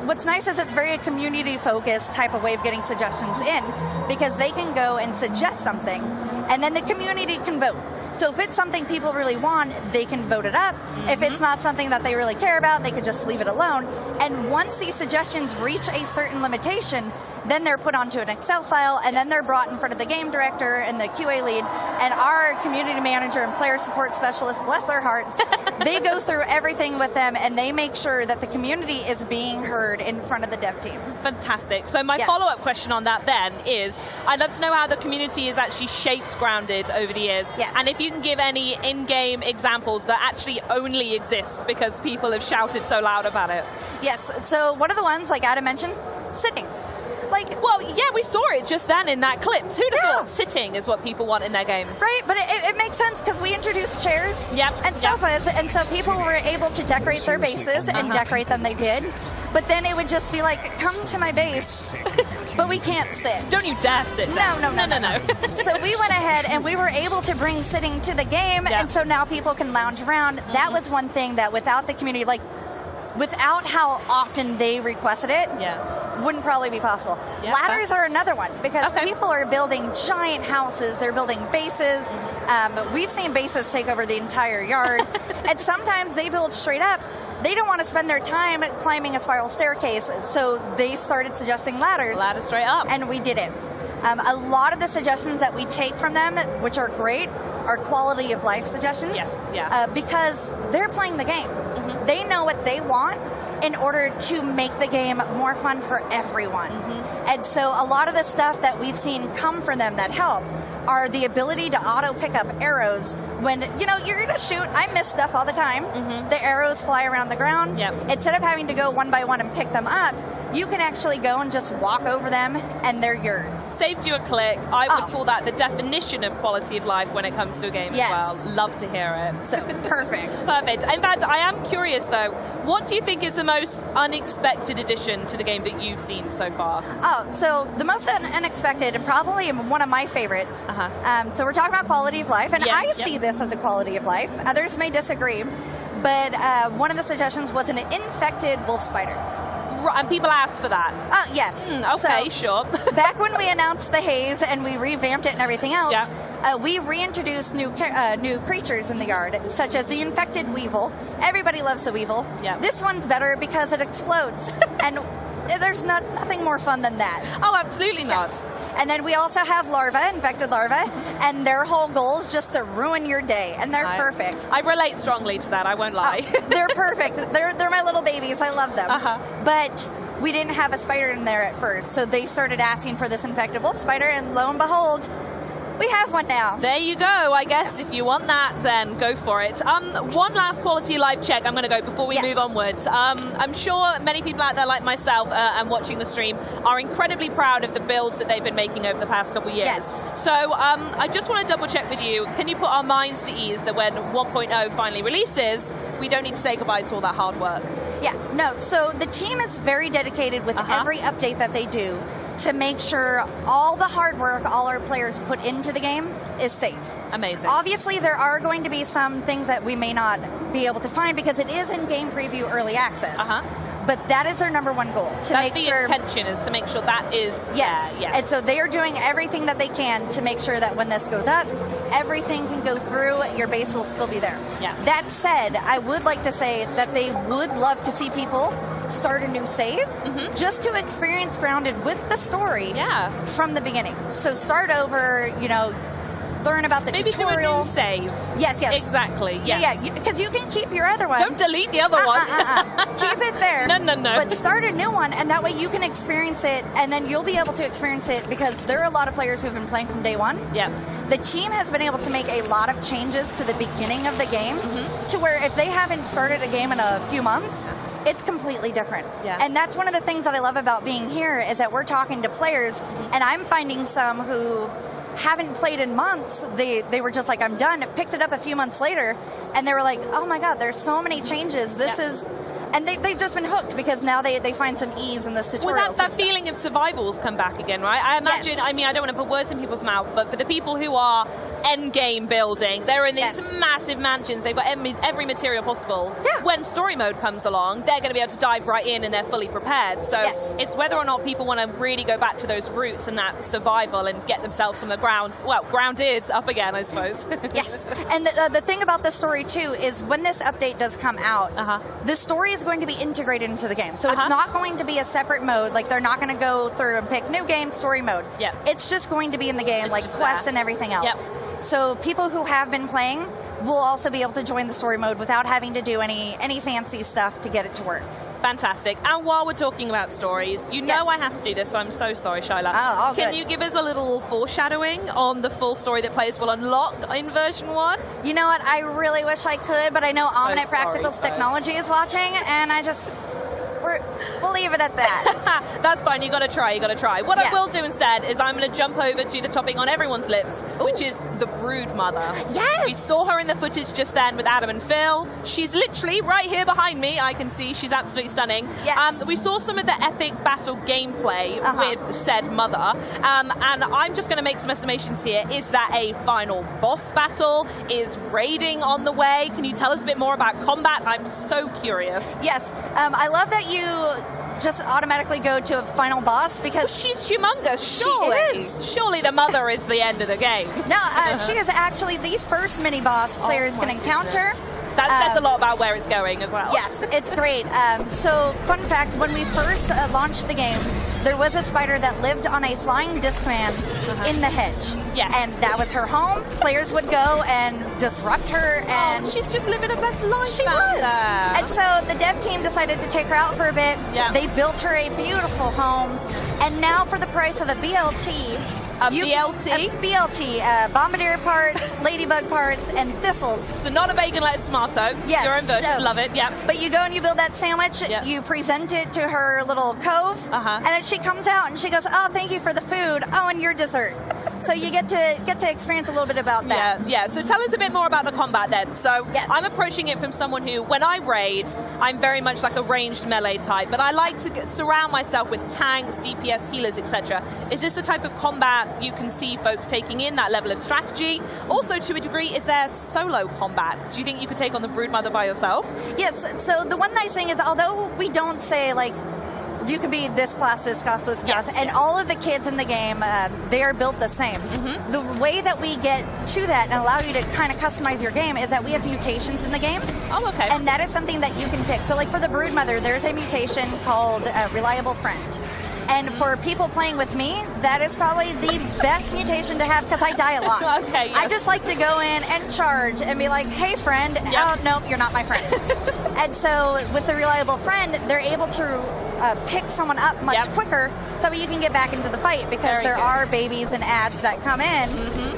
what's nice is it's very a community-focused type of way of getting suggestions in, because they can go and suggest something, and then the community can vote. So if it's something people really want, they can vote it up. If it's not something that they really care about, they could just leave it alone. And once these suggestions reach a certain limitation, then they're put onto an Excel file, and then they're brought in front of the game director and the QA lead, and our community manager and player support specialist, bless their hearts, they go through everything with them, and they make sure that the community is being heard in front of the dev team. Fantastic. So my follow-up question on that then is, I'd love to know how the community has actually shaped Grounded over the years, and if you can give any in-game examples that actually only exist because people have shouted so loud about it. Yes, so one of the ones, like Adam mentioned, sitting. Well, yeah, we saw it just then in that clip. Who'd have thought sitting is what people want in their games? Right, but it makes sense because we introduced chairs and sofas, and so people were able to decorate their bases, and decorate them they did. But then it would just be like, come to my base, but we can't sit. Don't you dare sit down. No. So we went ahead and we were able to bring sitting to the game, and so now people can lounge around. That was one thing that without the community, without how often they requested it, wouldn't probably be possible. Ladders are another one, because people are building giant houses, they're building bases. We've seen bases take over the entire yard, and sometimes they build straight up. They don't want to spend their time climbing a spiral staircase, so they started suggesting ladders. Ladders straight up. And we did it. A lot of the suggestions that we take from them, which are great, are quality of life suggestions. Because they're playing the game. They know what they want in order to make the game more fun for everyone. And so a lot of the stuff that we've seen come from them that help are the ability to auto pick up arrows when, you're going to shoot. I miss stuff all the time. The arrows fly around the ground. Instead of having to go one by one and pick them up, you can actually go and just walk over them, and they're yours. Saved you a click. I would call that the definition of quality of life when it comes to a game as well. Love to hear it. So, perfect. Perfect. In fact, I am curious, though, what do you think is the most unexpected addition to the game that you've seen so far? So the most unexpected, and probably one of my favorites. So we're talking about quality of life, and I see this as a quality of life. Others may disagree, but one of the suggestions was an infected wolf spider. And people asked for that? Yes. Okay, sure. Back when we announced the haze and we revamped it and everything else, we reintroduced new creatures in the yard, such as the infected weevil. Everybody loves the weevil. This one's better because it explodes. And there's nothing more fun than that. Oh, absolutely not. And then we also have infected larvae, and their whole goal is just to ruin your day, and they're perfect. I relate strongly to that, I won't lie. They're perfect. They're my little babies. I love them. But we didn't have a spider in there at first, so they started asking for this infected wolf spider, and lo and behold, we have one now. There you go. I guess if you want that, then go for it. One last quality live check I'm going to go before we move onwards. I'm sure many people out there like myself and watching the stream are incredibly proud of the builds that they've been making over the past couple of years. So I just want to double check with you. Can you put our minds to ease that when 1.0 finally releases, we don't need to say goodbye to all that hard work? So the team is very dedicated with every update that they do to make sure all the hard work all our players put into the game is safe. Amazing. Obviously, there are going to be some things that we may not be able to find because it is in game preview early access. But that is their number one goal. That's the intention, is to make sure that is yes. And so they are doing everything that they can to make sure that when this goes up, everything can go through, your base will still be there. That said, I would like to say that they would love to see people start a new save just to experience Grounded with the story from the beginning. So start over, learn about the tutorial. Maybe do a new save. Yes. Exactly, yes. Yeah, because you can keep your other one. Don't delete the other one. Keep it there. No. But start a new one, and that way you can experience it, and then you'll be able to experience it because there are a lot of players who've been playing from day one. The team has been able to make a lot of changes to the beginning of the game to where if they haven't started a game in a few months, it's completely different. And that's one of the things that I love about being here is that we're talking to players, and I'm finding some who haven't played in months. They were just like, I'm done. Picked it up a few months later, and they were like, oh my god, there's so many changes. This is... And they've just been hooked because now they find some ease in this tutorial. Well, that feeling of survival's come back again, right? I imagine, I mean, I don't want to put words in people's mouth, but for the people who are endgame building, they're in these massive mansions, they've got every material possible. When story mode comes along, they're going to be able to dive right in and they're fully prepared. So it's whether or not people want to really go back to those roots and that survival and get themselves from the ground, well, grounded up again, I suppose. Yes, and the thing about the story too is when this update does come out, the story is going to be integrated into the game. So it's not going to be a separate mode, like they're not going to go through and pick new game, story mode. It's just going to be in the game, like quests and everything else. So people who have been playing will also be able to join the story mode without having to do any fancy stuff to get it to work. Fantastic. And while we're talking about stories, you know I have to do this, so I'm so sorry, Shyla. Can you give us a little foreshadowing on the full story that players will unlock in version 1? You know what? I really wish I could, but I know Omnet Practicals Technology is watching, and I just... We'll leave it at that. That's fine. You got to try. What I will do instead is I'm going to jump over to the topic on everyone's lips, which is the Brood Mother. Yes. We saw her in the footage just then with Adam and Phil. She's literally right here behind me. I can see she's absolutely stunning. Yes. We saw some of the epic battle gameplay with said mother, and I'm just going to make some estimations here. Is that a final boss battle? Is raiding on the way? Can you tell us a bit more about combat? I'm so curious. Yes. I love that you just automatically go to a final boss because she's humongous. Surely, she is. Surely the mother is the end of the game. No, she is actually the first mini boss players can encounter. That says a lot about where it's going as well. Yes, it's great. So, fun fact, when we first launched the game, there was a spider that lived on a flying Discman in the hedge. Yes. And that was her home. Players would go and disrupt her. And she's just living her best life. She was. And so the dev team decided to take her out for a bit. They built her a beautiful home. And now for the price of a BLT... BLT, bombardier parts, ladybug parts, and thistles. So not a bacon, lettuce, tomato. Yes. Your own version. Love it. Yeah. But you go and you build that sandwich. You present it to her little cove, and then she comes out and she goes, "Oh, thank you for the food. Oh, and your dessert." So you get to experience a little bit about that. Yeah. So tell us a bit more about the combat then. So I'm approaching it from someone who, when I raid, I'm very much like a ranged melee type, but I like to surround myself with tanks, DPS, healers, etc. Is this the type of combat you can see folks taking in, that level of strategy? Also, to a degree, is there solo combat? Do you think you could take on the Broodmother by yourself? Yes. So the one nice thing is, although we don't say, like, you can be this class, this class, this class, and all of the kids in the game, they are built the same. The way that we get to that and allow you to kind of customize your game is that we have mutations in the game. Oh, okay. And that is something that you can pick. So, like, for the Broodmother, there's a mutation called Reliable Friend. And for people playing with me, that is probably the best mutation to have because I die a lot. I just like to go in and charge and be like, "Hey, friend." Oh, no, you're not my friend. And so with the Reliable Friend, they're able to pick someone up much quicker so you can get back into the fight because there are babies and ads that come in,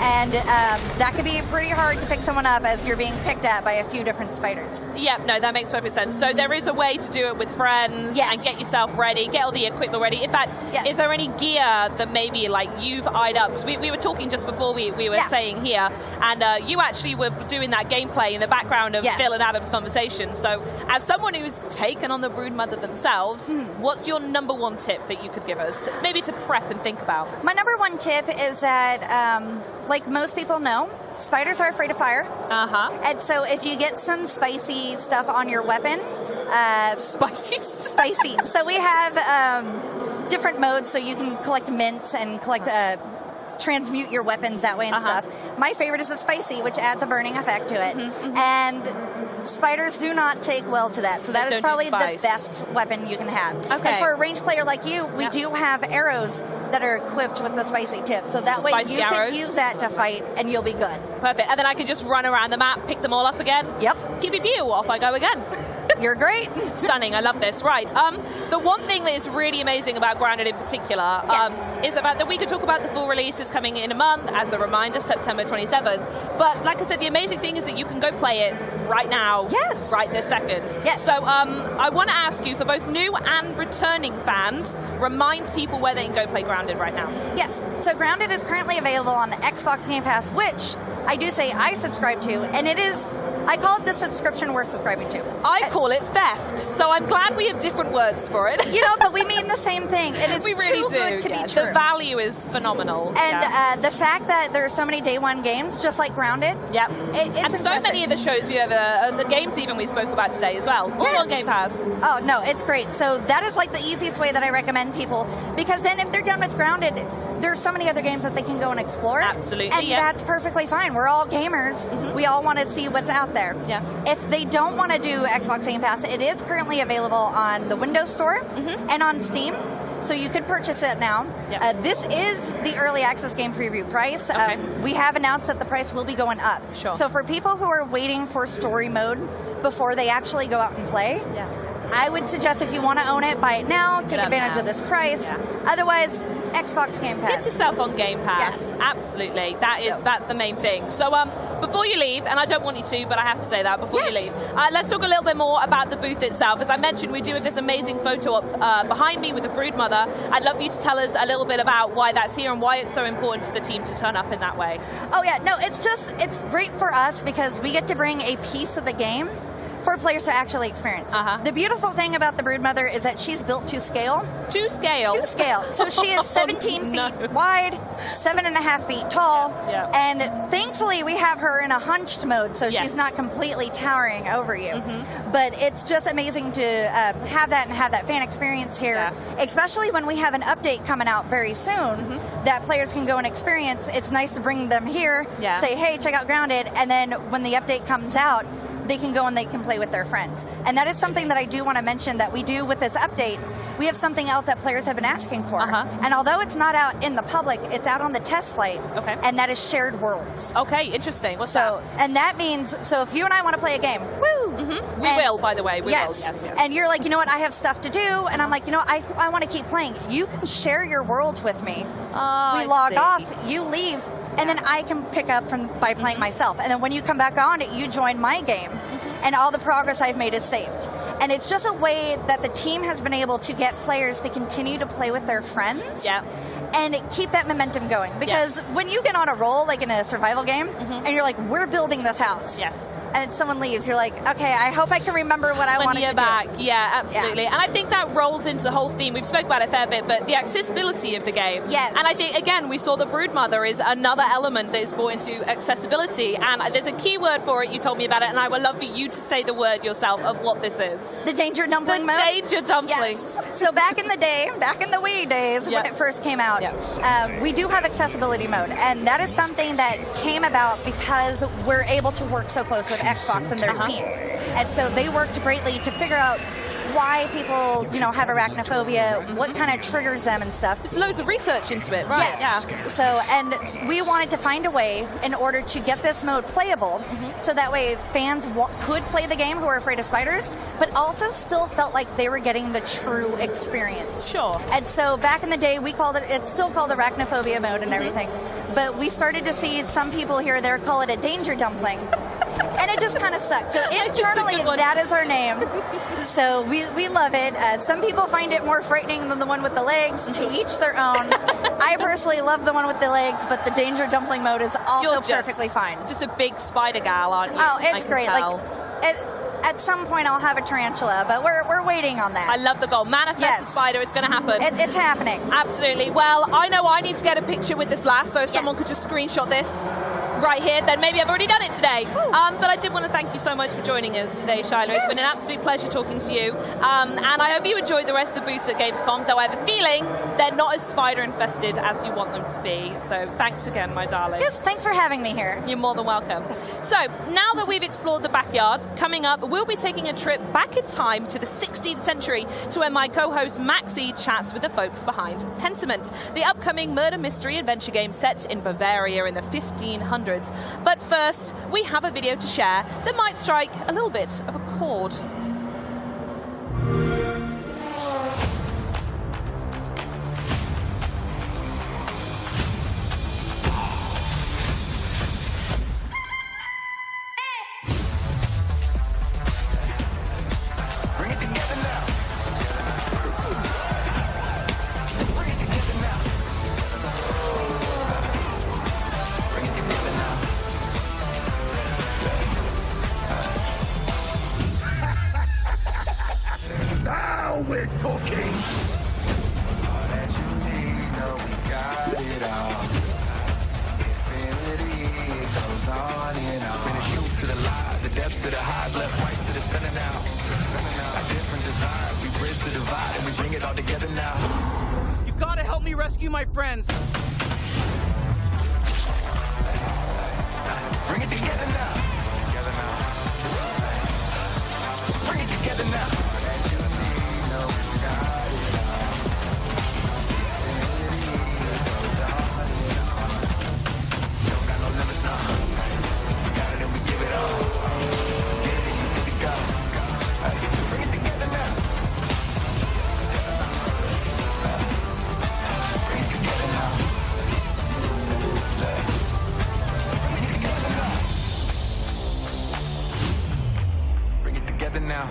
and that can be pretty hard to pick someone up as you're being picked at by a few different spiders. No, that makes perfect sense. So there is a way to do it with friends and get yourself ready, get all the equipment ready. In fact, is there any gear that maybe like you've eyed up? Because we were talking just before we were saying here, and you actually were doing that gameplay in the background of Phil and Adam's conversation. So as someone who's taken on the Broodmother themselves, what's your number one tip that you could give us, maybe to prep and think about? My number one tip is that, like most people know, spiders are afraid of fire. And so if you get some spicy stuff on your weapon, spicy. So we have different modes, so you can collect mints and collect transmute your weapons that way and stuff. My favorite is the spicy, which adds a burning effect to it. And spiders do not take well to that, so that is probably the best weapon you can have. And for a ranged player like you, we do have arrows that are equipped with the spicy tip, so that way you can use that to fight and you'll be good. Perfect. And then I can just run around the map, pick them all up again. Pew pew pew, off I go again. You're great. Stunning. I love this. Right. The one thing that is really amazing about Grounded in particular is about that we could talk about the full release is coming in a month, as a reminder, September 27th. But like I said, the amazing thing is that you can go play it right now, right this second. So I want to ask you, for both new and returning fans, remind people where they can go play Grounded right now. Yes. So Grounded is currently available on the Xbox Game Pass, which I do say I subscribe to, and it is I call it the subscription we're subscribing to. I call it theft. So I'm glad we have different words for it. You know, but we mean the same thing. It is we really too good to be true. The value is phenomenal. And the fact that there are so many day one games, just like Grounded. Yep. It's and so many of the shows we have, the games even we spoke about today as well. All on Game Pass. Oh, no, it's great. So that is like the easiest way that I recommend people, because then if they're done with Grounded, there's so many other games that they can go and explore. Absolutely, and that's perfectly fine. We're all gamers. We all want to see what's out there. Yeah. If they don't want to do Xbox Game Pass, it is currently available on the Windows Store and on Steam. So you could purchase it now. Yep. This is the early access game preview price. We have announced that the price will be going up. Sure. So for people who are waiting for story mode before they actually go out and play, I would suggest if you want to own it, buy it now, take advantage of this price. Otherwise, Xbox Game Pass. Get yourself on Game Pass. Absolutely. That's the main thing. So before you leave, and I don't want you to, but I have to say that before you leave, let's talk a little bit more about the booth itself. As I mentioned, we're doing this amazing photo up behind me with the Broodmother. I'd love you to tell us a little bit about why that's here and why it's so important to the team to turn up in that way. Oh yeah, no, it's great for us because we get to bring a piece of the game for players to actually experience. The beautiful thing about the Broodmother is that she's built to scale. To scale? To scale. So she is 17 feet wide, 7.5 feet tall, and thankfully we have her in a hunched mode, so she's not completely towering over you. But it's just amazing to have that and have that fan experience here, especially when we have an update coming out very soon that players can go and experience. It's nice to bring them here, say, hey, check out Grounded, and then when the update comes out, they can go and they can play with their friends. And that is something that I do want to mention that we do with this update. We have something else that players have been asking for. And although it's not out in the public, it's out on the test flight. And that is shared worlds. Okay, interesting. What's that? And that means, so if you and I want to play a game, woo! We will, by the way. We will. Yes. And you're like, you know what, I have stuff to do. And I'm like, you know, I want to keep playing. You can share your world with me. We log off, you leave, and then I can pick up by playing myself. And then when you come back on it, you join my game. And all the progress I've made is saved. And it's just a way that the team has been able to get players to continue to play with their friends. And keep that momentum going. Because when you get on a roll, like in a survival game, and you're like, we're building this house. And someone leaves, you're like, okay, I hope I can remember what I wanted to do. When you're back, absolutely. And I think that rolls into the whole theme. We've spoken about it a fair bit, but the accessibility of the game. And I think, again, we saw the Broodmother is another element that is brought into accessibility. And there's a key word for it. You told me about it, and I would love for you to say the word yourself of what this is. The Danger Dumpling mode? Danger Dumplings. So back in the day, back in the Wii days, when it first came out, we do have accessibility mode, and that is something that came about because we're able to work so close with Xbox and their teams. And so they worked greatly to figure out why people, you know, have arachnophobia, what kind of triggers them and stuff. There's loads of research into it, right? So, and we wanted to find a way in order to get this mode playable, so that way fans could play the game who are afraid of spiders, but also still felt like they were getting the true experience. Sure. And so back in the day, we called it's still called arachnophobia mode and everything, but we started to see some people here or there call it a danger dumpling. And it just kind of stuck. So internally, that is our name. So we love it. Some people find it more frightening than the one with the legs. To each their own. I personally love the one with the legs, but the danger dumpling mode is also perfectly fine. Just a big spider gal, aren't you? Oh, it's great. At some point, I'll have a tarantula, but we're waiting on that. I love the goal. Manifest the spider. It's going to happen. It's happening. Absolutely. Well, I know I need to get a picture with this last, so if someone could just screenshot this right here, then maybe I've already done it today. But I did want to thank you so much for joining us today, Shiloh. It's been an absolute pleasure talking to you. And I hope you enjoyed the rest of the booths at Gamescom, though I have a feeling they're not as spider-infested as you want them to be. So thanks again, my darling. Yes, thanks for having me here. You're more than welcome. So now that we've explored the backyard, coming up, we'll be taking a trip back in time to the 16th century to where my co-host Maxi chats with the folks behind Pentiment, the upcoming murder mystery adventure game set in Bavaria in the 1500s. But first, we have a video to share that might strike a little bit of a chord. Now we're talking. All that you need, know we got it all. Infinity goes on and on. From the truth to the lie, the depths to the highs, left, right to the center now. Our different desires, we bridge the divide and we bring it all together now. You gotta help me rescue my friends. Bring it together now. Together now. Bring it together now. All that you need, know we got it all. Infinity goes on and on. Don't got no limits now. We got it and we give it all. Get it and you get to go. Bring it together now. Bring it together now. Bring it together now.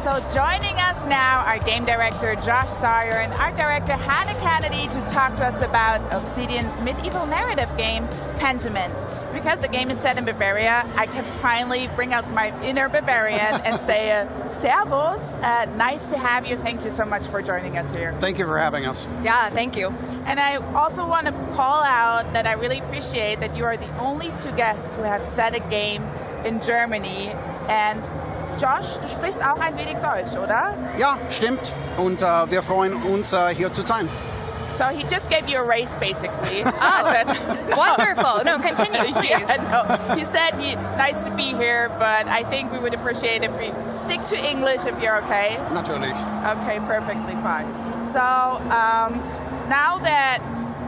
So joining us now, our game director, Josh Sawyer, and art director, Hannah Kennedy, to talk to us about Obsidian's medieval narrative game, Pentiment. Because the game is set in Bavaria, I can finally bring out my inner Bavarian and say, Servus, nice to have you. Thank you so much for joining us here. Thank you for having us. Yeah, thank you. And I also want to call out that I really appreciate that you are the only two guests who have set a game in Germany. And Josh, du sprichst auch ein wenig Deutsch, oder? Ja, stimmt. Und wir freuen uns, hier zu sein. So he just gave you a race, basically. Oh, wonderful. No, continue, please. Yeah, no. He said nice to be here, but I think we would appreciate if we stick to English if you're okay. Natürlich. Okay, perfectly fine. So now that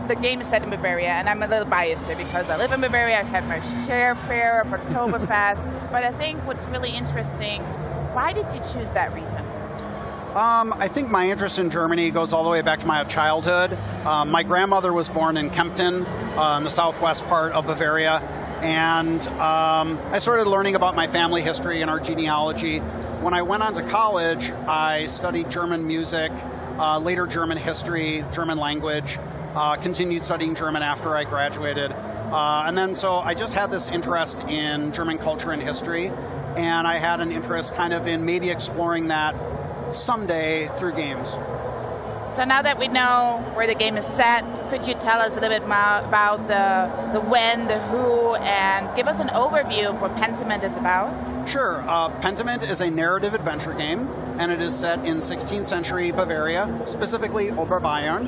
the game is set in Bavaria, and I'm a little biased here because I live in Bavaria, I've had my share of Oktoberfest, but I think what's really interesting, why did you choose that region? I think my interest in Germany goes all the way back to my childhood. My grandmother was born in Kempten, in the southwest part of Bavaria, and I started learning about my family history and our genealogy. When I went on to college, I studied German music, later German history, German language, continued studying German after I graduated. And then so I just had this interest in German culture and history, and I had an interest kind of in maybe exploring that someday through games. So now that we know where the game is set, could you tell us a little bit more about the when, the who, and give us an overview of what Pentiment is about? Sure. Pentiment is a narrative adventure game, and it is set in 16th century Bavaria, specifically Oberbayern,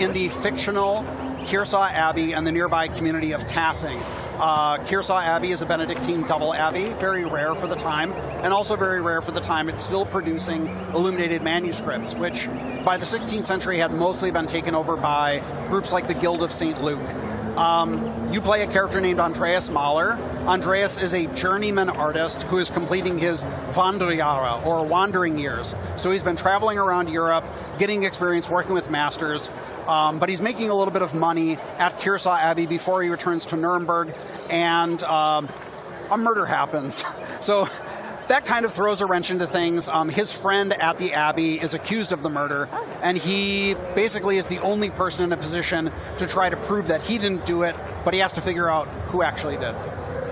in the fictional Kearsau Abbey and the nearby community of Tassing. Kearsau Abbey is a Benedictine double abbey, very rare for the time, and also very rare for the time it's still producing illuminated manuscripts, which by the 16th century had mostly been taken over by groups like the Guild of St. Luke. You play a character named Andreas Mahler. Andreas is a journeyman artist who is completing his Wanderjahre, or wandering years. So he's been traveling around Europe, getting experience working with masters, but he's making a little bit of money at Kearsau Abbey before he returns to Nuremberg, and a murder happens. So that kind of throws a wrench into things. His friend at the Abbey is accused of the murder, and he basically is the only person in a position to try to prove that he didn't do it, but he has to figure out who actually did.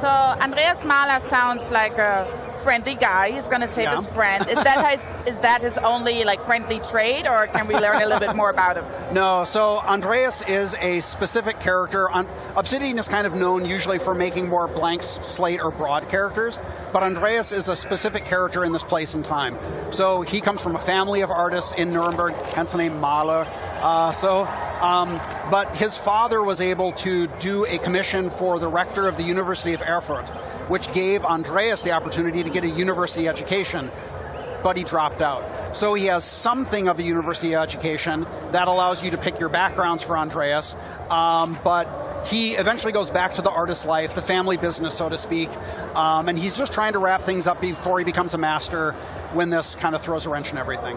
So Andreas Mahler sounds like a friendly guy. He's going to save his friend. Is that his only friendly trait, or can we learn a little bit more about him? No. So Andreas is a specific character. Obsidian is kind of known usually for making more blank slate or broad characters, but Andreas is a specific character in this place and time. So he comes from a family of artists in Nuremberg, hence the name Mahler. But his father was able to do a commission for the rector of the University of Erfurt, which gave Andreas the opportunity to get a university education, but he dropped out. So he has something of a university education that allows you to pick your backgrounds for Andreas, but he eventually goes back to the artist's life, the family business, so to speak, and he's just trying to wrap things up before he becomes a master when this kind of throws a wrench in everything.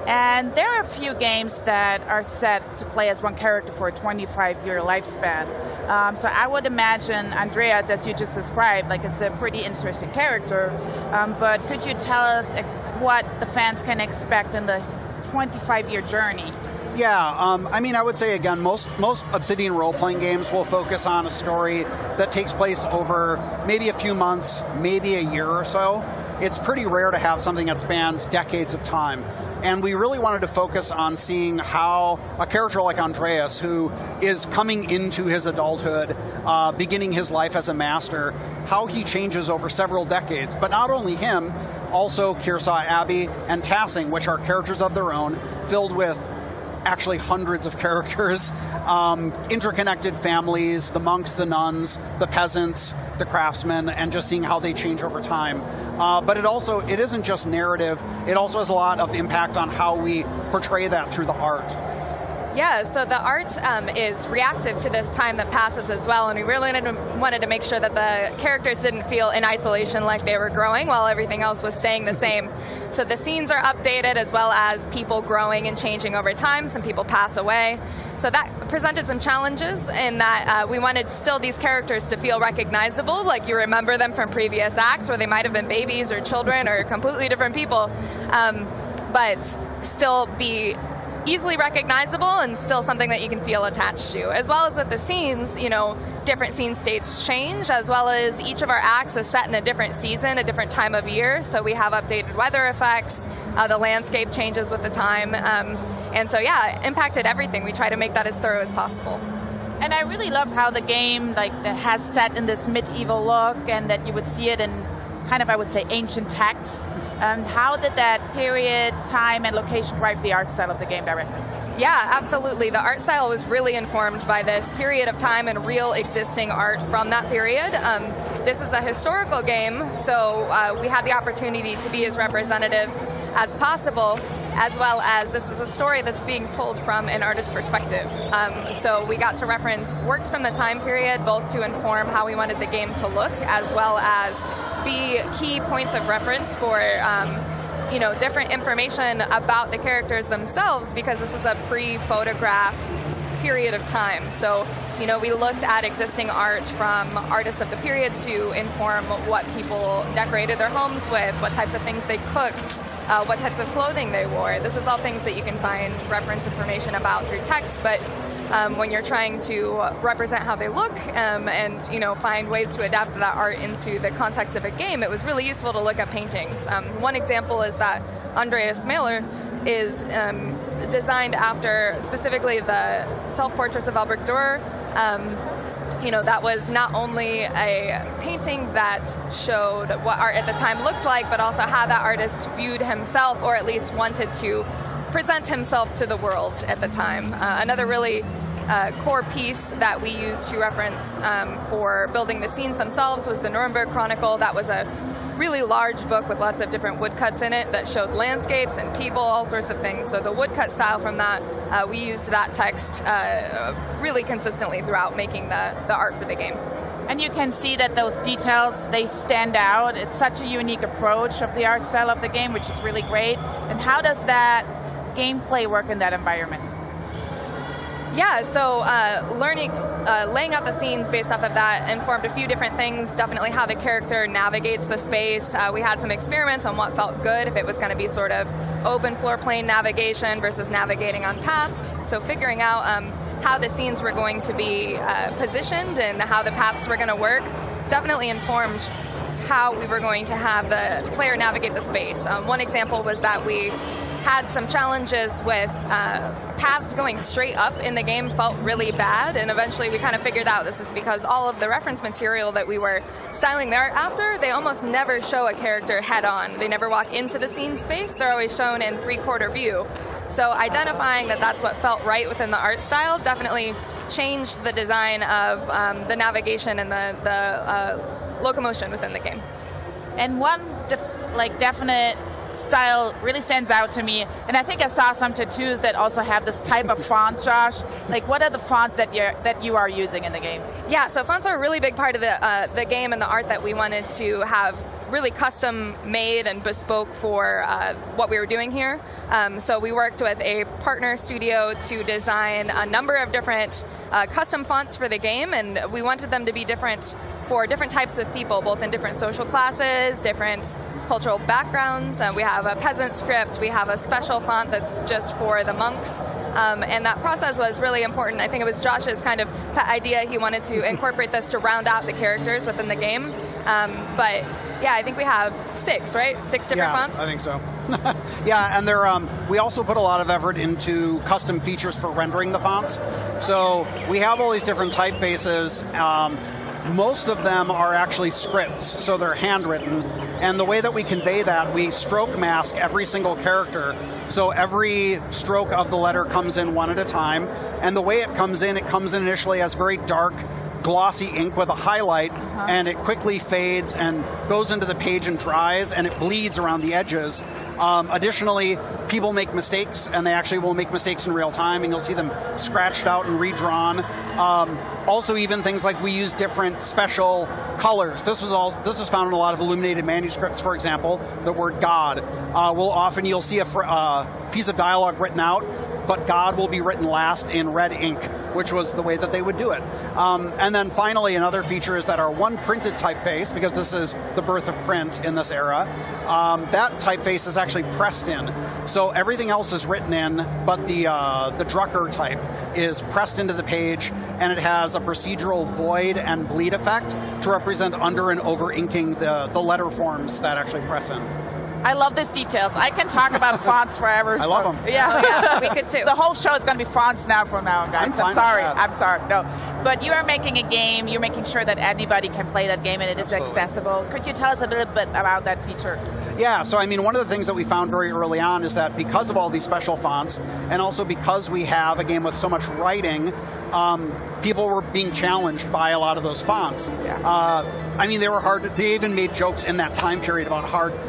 And there are a few games that are set to play as one character for a 25-year lifespan. So I would imagine Andreas, as you just described, is a pretty interesting character. But could you tell us what the fans can expect in the 25-year journey? Yeah, I would say, again, most Obsidian role-playing games will focus on a story that takes place over maybe a few months, maybe a year or so. It's pretty rare to have something that spans decades of time. And we really wanted to focus on seeing how a character like Andreas, who is coming into his adulthood, beginning his life as a master, how he changes over several decades. But not only him, also Kearsau Abbey and Tassing, which are characters of their own, filled with actually hundreds of characters, interconnected families, the monks, the nuns, the peasants, the craftsmen, and just seeing how they change over time. But it isn't just narrative, it also has a lot of impact on how we portray that through the art. Yeah, so the art is reactive to this time that passes as well, and we really wanted to make sure that the characters didn't feel in isolation like they were growing while everything else was staying the same. So the scenes are updated as well as people growing and changing over time. Some people pass away. So that presented some challenges in that we wanted still these characters to feel recognizable, like you remember them from previous acts where they might have been babies or children or completely different people, but still be easily recognizable and still something that you can feel attached to. As well as with the scenes, you know, different scene states change, as well as each of our acts is set in a different season, a different time of year. So we have updated weather effects, the landscape changes with the time. And so, yeah, it impacted everything. We try to make that as thorough as possible. And I really love how the game has set in this medieval look, and that you would see it in kind of, I would say, ancient text. How did that period, time, and location drive the art style of the game directly? Yeah, absolutely. The art style was really informed by this period of time and real existing art from that period. This is a historical game, so we had the opportunity to be as representative as possible, as well as this is a story that's being told from an artist's perspective. So we got to reference works from the time period, both to inform how we wanted the game to look, as well as be key points of reference for you know, different information about the characters themselves, because this was a pre-photograph period of time. So, you know, we looked at existing art from artists of the period to inform what people decorated their homes with, what types of things they cooked, what types of clothing they wore. This is all things that you can find reference information about through text, but when you're trying to represent how they look and, you know, find ways to adapt that art into the context of a game, it was really useful to look at paintings. One example is that Andreas Mahler is designed after specifically the self-portraits of Albrecht Dürer. You know, that was not only a painting that showed what art at the time looked like, but also how that artist viewed himself, or at least wanted to present himself to the world at the time. Another really core piece that we used to reference for building the scenes themselves was the Nuremberg Chronicle. That was a really large book with lots of different woodcuts in it that showed landscapes and people, all sorts of things. So the woodcut style from that, we used that text really consistently throughout making the art for the game. And you can see that those details, they stand out. It's such a unique approach of the art style of the game, which is really great. And how does that gameplay work in that environment? Yeah, so laying out the scenes based off of that informed a few different things. Definitely how the character navigates the space. We had some experiments on what felt good, if it was going to be sort of open floor plane navigation versus navigating on paths. So figuring out how the scenes were going to be positioned and how the paths were going to work definitely informed how we were going to have the player navigate the space. One example was that we had some challenges with paths going straight up in the game felt really bad, and eventually we kind of figured out this is because all of the reference material that we were styling the art after, they almost never show a character head on. They never walk into the scene space. They're always shown in three-quarter view. So identifying that that's what felt right within the art style definitely changed the design of the navigation and the locomotion within the game. And one definite style really stands out to me, and I think I saw some tattoos that also have this type of font, Josh. Like, what are the fonts that you are using in the game? Yeah, so fonts are a really big part of the game and the art that we wanted to have really custom made and bespoke for what we were doing here. So we worked with a partner studio to design a number of different custom fonts for the game, and we wanted them to be different for different types of people, both in different social classes, different cultural backgrounds. We have a peasant script, we have a special font that's just for the monks, and that process was really important. I think it was Josh's kind of pet idea. He wanted to incorporate this to round out the characters within the game. But yeah, I think we have 6, right? 6 different fonts? I think so. Yeah, and they're, we also put a lot of effort into custom features for rendering the fonts. So we have all these different typefaces. Most of them are actually scripts, so they're handwritten. And the way that we convey that, we stroke mask every single character. So every stroke of the letter comes in one at a time. And the way it comes in initially as very dark glossy ink with a highlight, and it quickly fades and goes into the page and dries, and it bleeds around the edges. Additionally, people make mistakes, and they actually will make mistakes in real time, and you'll see them scratched out and redrawn. Also, even things like we use different special colors. This is found in a lot of illuminated manuscripts, for example. The word God you'll see a piece of dialogue written out, but God will be written last in red ink, which was the way that they would do it. And then finally, another feature is that our one printed typeface, because this is the birth of print in this era, that typeface is actually pressed in. So everything else is written in, but the Drucker type is pressed into the page, and it has a procedural void and bleed effect to represent under and over inking the letter forms that actually press in. I love these details. I can talk about fonts forever. I love them. Yeah, we could too. The whole show is going to be fonts now from now on, guys. I'm sorry. No, but you are making a game. You're making sure that anybody can play that game and it is accessible. Could you tell us a little bit about that feature? Yeah, so I mean, one of the things that we found very early on is that because of all these special fonts, and also because we have a game with so much writing, people were being challenged by a lot of those fonts. I mean, they were hard. They even made jokes in that time period about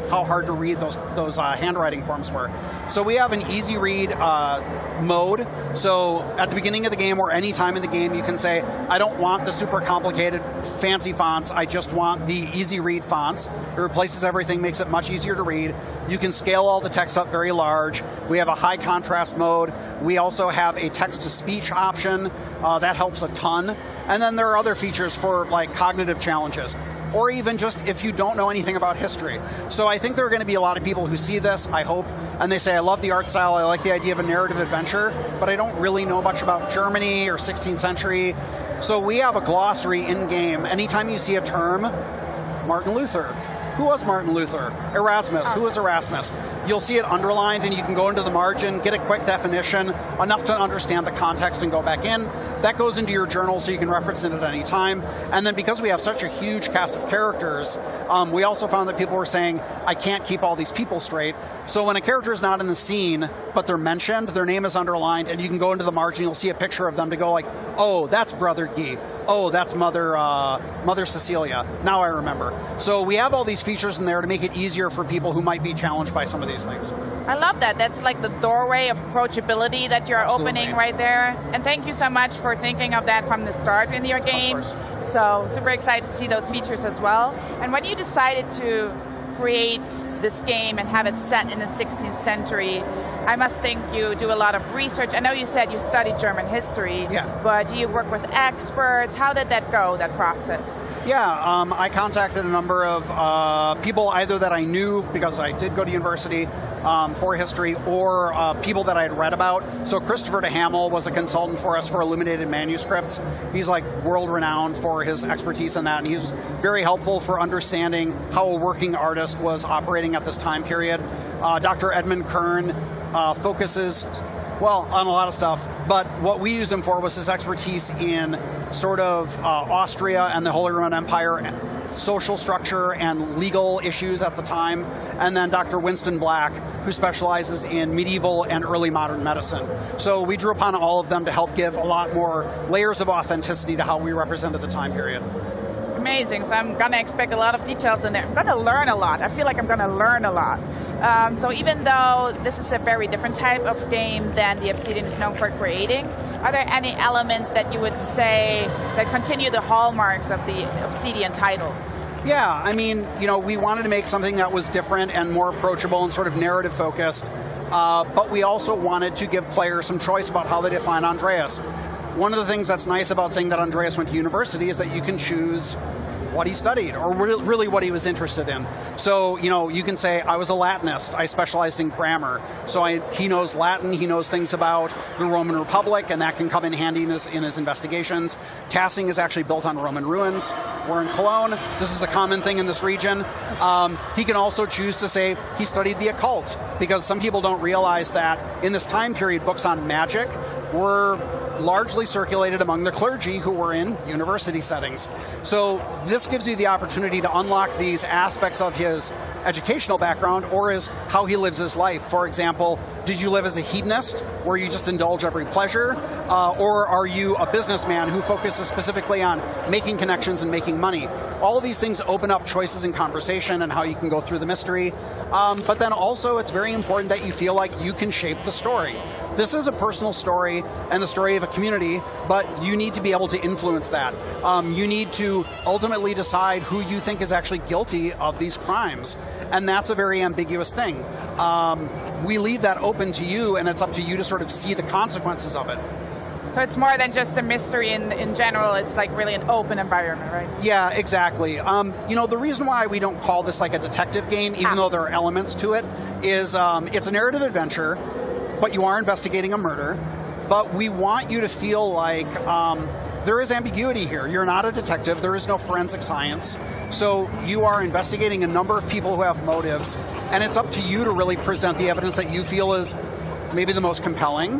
how hard to read those handwriting forms were. So we have an easy read mode. So at the beginning of the game or any time in the game, you can say, I don't want the super complicated fancy fonts. I just want the easy read fonts. It replaces everything, makes it much easier to read. You can scale all the text up very large. We have a high contrast mode. We also have a text-to-speech option. That helps a ton. And then there are other features for like cognitive challenges, or even just if you don't know anything about history. So I think there are going to be a lot of people who see this, I hope, and they say, I love the art style, I like the idea of a narrative adventure, but I don't really know much about Germany or 16th century. So we have a glossary in-game. Anytime you see a term, Martin Luther. Who was Martin Luther? Erasmus. Who was Erasmus? You'll see it underlined, and you can go into the margin, get a quick definition, enough to understand the context and go back in. That goes into your journal so you can reference it at any time. And then because we have such a huge cast of characters, we also found that people were saying, I can't keep all these people straight. So when a character is not in the scene, but they're mentioned, their name is underlined, and you can go into the margin, you'll see a picture of them to go like, oh, that's Brother Guy. Oh, that's Mother Cecilia. Now I remember. So we have all these features in there to make it easier for people who might be challenged by some of these things. I love that. That's like the doorway of approachability that you're opening right there. And thank you so much for thinking of that from the start in your game. So super excited to see those features as well. And when you decided to create this game and have it set in the 16th century, I must think you do a lot of research. I know you said you studied German history, but do you work with experts? How did that go, that process? Yeah, I contacted a number of people either that I knew because I did go to university for history, or people that I had read about. So Christopher de Hamel was a consultant for us for illuminated manuscripts. He's like world-renowned for his expertise in that, and he was very helpful for understanding how a working artist was operating at this time period. Dr. Edmund Kern focuses, well, on a lot of stuff, but what we used him for was his expertise in sort of Austria and the Holy Roman Empire, social structure and legal issues at the time, and then Dr. Winston Black, who specializes in medieval and early modern medicine. So we drew upon all of them to help give a lot more layers of authenticity to how we represented the time period. Amazing. So I'm going to expect a lot of details in there. I'm going to learn a lot. I feel like I'm going to learn a lot. So even though this is a very different type of game than the Obsidian is known for creating, are there any elements that you would say that continue the hallmarks of the Obsidian titles? Yeah, I mean, we wanted to make something that was different and more approachable and sort of narrative focused, but we also wanted to give players some choice about how they define Andreas. One of the things that's nice about saying that Andreas went to university is that you can choose what he studied, or really what he was interested in. So, you can say, I was a Latinist, I specialized in grammar. So he knows Latin, he knows things about the Roman Republic, and that can come in handy in his investigations. Tasking is actually built on Roman ruins. We're in Cologne. This is a common thing in this region. He can also choose to say he studied the occult, because some people don't realize that in this time period, books on magic were largely circulated among the clergy who were in university settings. So this gives you the opportunity to unlock these aspects of his educational background or is how he lives his life. For example, did you live as a hedonist where you just indulge every pleasure? Or are you a businessman who focuses specifically on making connections and making money? All of these things open up choices in conversation and how you can go through the mystery. But then also it's very important that you feel like you can shape the story. This is a personal story and the story of a community, but you need to be able to influence that. You need to ultimately decide who you think is actually guilty of these crimes. And that's a very ambiguous thing. We leave that open to you, and it's up to you to sort of see the consequences of it. So it's more than just a mystery in general, it's like really an open environment, right? Yeah, exactly. You know, the reason why we don't call this like a detective game, even though there are elements to it, is it's a narrative adventure, but you are investigating a murder. But we want you to feel like there is ambiguity here. You're not a detective. There is no forensic science. So you are investigating a number of people who have motives, and it's up to you to really present the evidence that you feel is maybe the most compelling,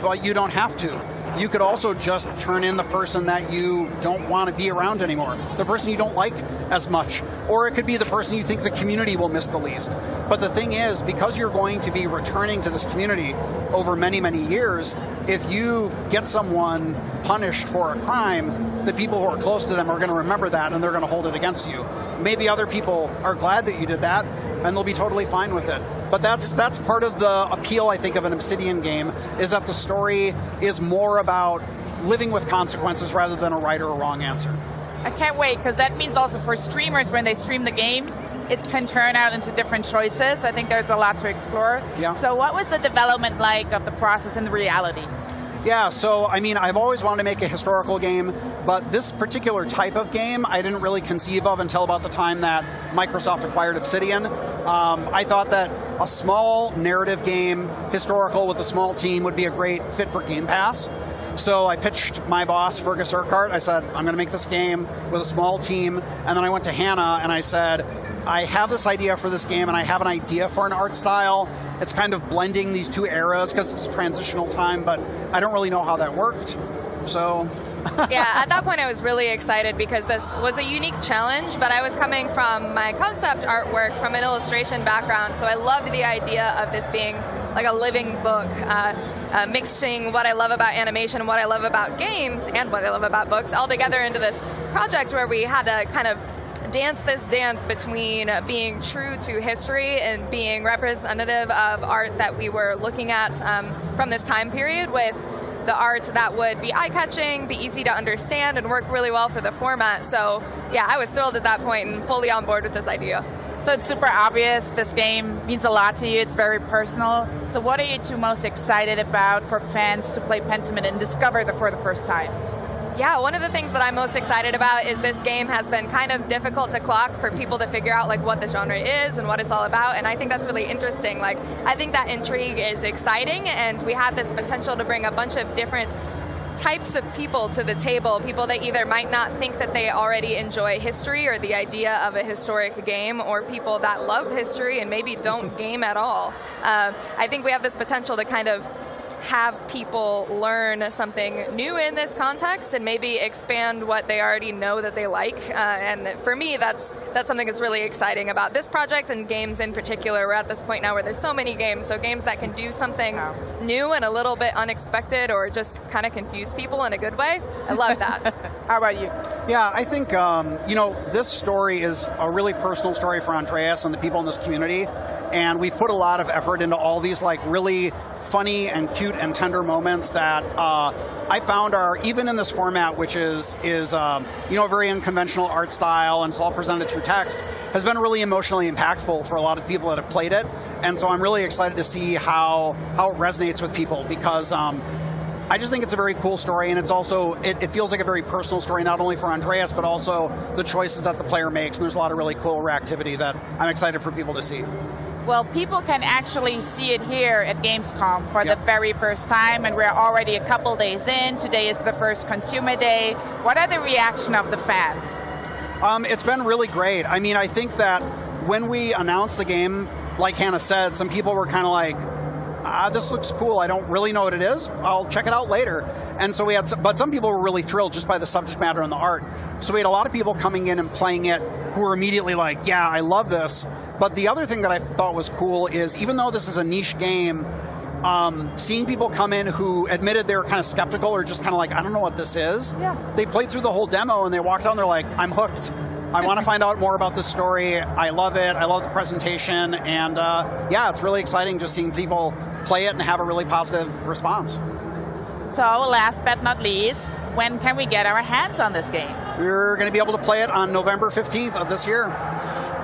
but you don't have to. You could also just turn in the person that you don't want to be around anymore, the person you don't like as much, or it could be the person you think the community will miss the least. But the thing is, because you're going to be returning to this community over many, many years, if you get someone punished for a crime, the people who are close to them are going to remember that and they're going to hold it against you. Maybe other people are glad that you did that and they'll be totally fine with it. But that's part of the appeal, I think, of an Obsidian game, is that the story is more about living with consequences rather than a right or a wrong answer. I can't wait, because that means also for streamers, when they stream the game, it can turn out into different choices. I think there's a lot to explore. Yeah. So what was the development like of the process and the reality? Yeah, so, I mean, I've always wanted to make a historical game, but this particular type of game I didn't really conceive of until about the time that Microsoft acquired Obsidian. I thought that a small narrative game, historical with a small team, would be a great fit for Game Pass. So I pitched my boss, Fergus Urquhart. I said, I'm going to make this game with a small team. And then I went to Hannah and I said, I have this idea for this game and I have an idea for an art style. It's kind of blending these two eras because it's a transitional time, but I don't really know how that worked. So... Yeah, at that point I was really excited because this was a unique challenge, but I was coming from my concept artwork from an illustration background, so I loved the idea of this being like a living book, mixing what I love about animation, what I love about games, and what I love about books all together into this project where we had to kind of dance this dance between being true to history and being representative of art that we were looking at from this time period, with the art that would be eye-catching, be easy to understand, and work really well for the format. So yeah, I was thrilled at that point and fully on board with this idea. So it's super obvious, this game means a lot to you, it's very personal. So what are you two most excited about for fans to play Pentiment and discover it for the first time? Yeah, one of the things that I'm most excited about is this game has been kind of difficult to clock for people to figure out like what the genre is and what it's all about, and I think that's really interesting. Like, I think that intrigue is exciting, and we have this potential to bring a bunch of different types of people to the table, people that either might not think that they already enjoy history or the idea of a historic game, or people that love history and maybe don't game at all. I think we have this potential to kind of have people learn something new in this context and maybe expand what they already know that they like. And for me, that's something that's really exciting about this project and games in particular. We're at this point now where there's so many games, so games that can do something new and a little bit unexpected or just kind of confuse people in a good way. I love that. How about you? Yeah, I think, this story is a really personal story for Andreas and the people in this community. And we've put a lot of effort into all these like really funny and cute and tender moments that I found are, even in this format, which is a very unconventional art style and it's all presented through text, has been really emotionally impactful for a lot of people that have played it. And so I'm really excited to see how it resonates with people, because I just think it's a very cool story, and it's also, it feels like a very personal story, not only for Andreas, but also the choices that the player makes. And there's a lot of really cool reactivity that I'm excited for people to see. Well, people can actually see it here at Gamescom for the very first time, and we're already a couple days in. Today is the first consumer day. What are the reaction of the fans? It's been really great. I mean, I think that when we announced the game, like Hannah said, some people were kind of like, this looks cool. I don't really know what it is. I'll check it out later. And so we had, but some people were really thrilled just by the subject matter and the art. So we had a lot of people coming in and playing it who were immediately like, yeah, I love this. But the other thing that I thought was cool is, even though this is a niche game, seeing people come in who admitted they were kind of skeptical or just kind of like, I don't know what this is. Yeah. They played through the whole demo and they walked out and they're like, I'm hooked. I want to find out more about this story. I love it. I love the presentation. And yeah, it's really exciting just seeing people play it and have a really positive response. So last but not least, when can we get our hands on this game? We're going to be able to play it on November 15th of this year.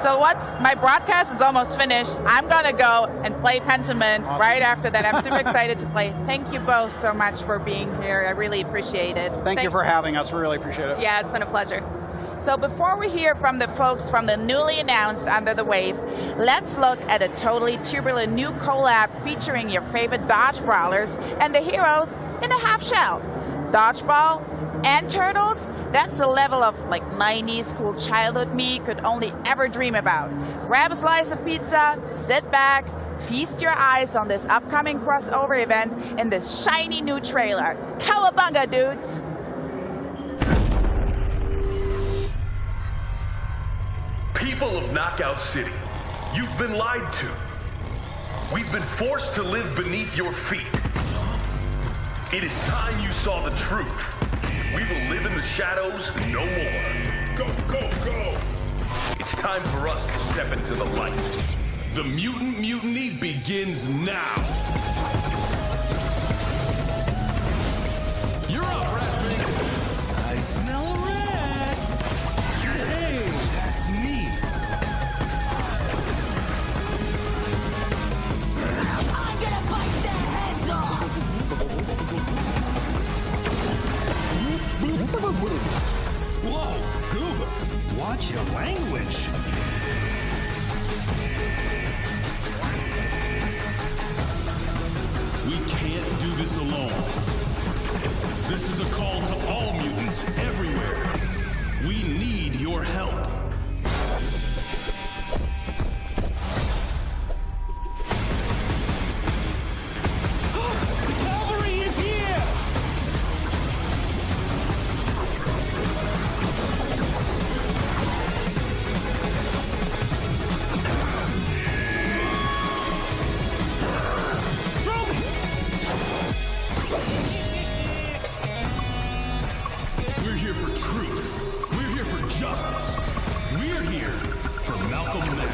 So my broadcast is almost finished. I'm going to go and play Pentiment right after that. I'm super excited to play. Thank you both so much for being here. I really appreciate it. Thank you for having us. We really appreciate it. Yeah, it's been a pleasure. So before we hear from the folks from the newly announced Under the Wave, let's look at a totally turbulent new collab featuring your favorite dodge brawlers and the heroes in a half shell. Dodgeball and Turtles, that's a level of like 90s cool childhood me could only ever dream about. Grab a slice of pizza, sit back, feast your eyes on this upcoming crossover event in this shiny new trailer. Cowabunga, dudes! People of Knockout City, you've been lied to. We've been forced to live beneath your feet. It is time you saw the truth. We will live in the shadows no more. Go, go, go! It's time for us to step into the light. The Mutant Mutiny begins now. You're up, Ratfink. I smell a rat. Hey, that's me. I'm gonna bite their heads off. Whoa, Gooba, watch your language. We can't do this alone. This is a call to all mutants everywhere. We need your help. The cavalry is here! We're here for truth. We're here for justice. We're here for Malcolm X.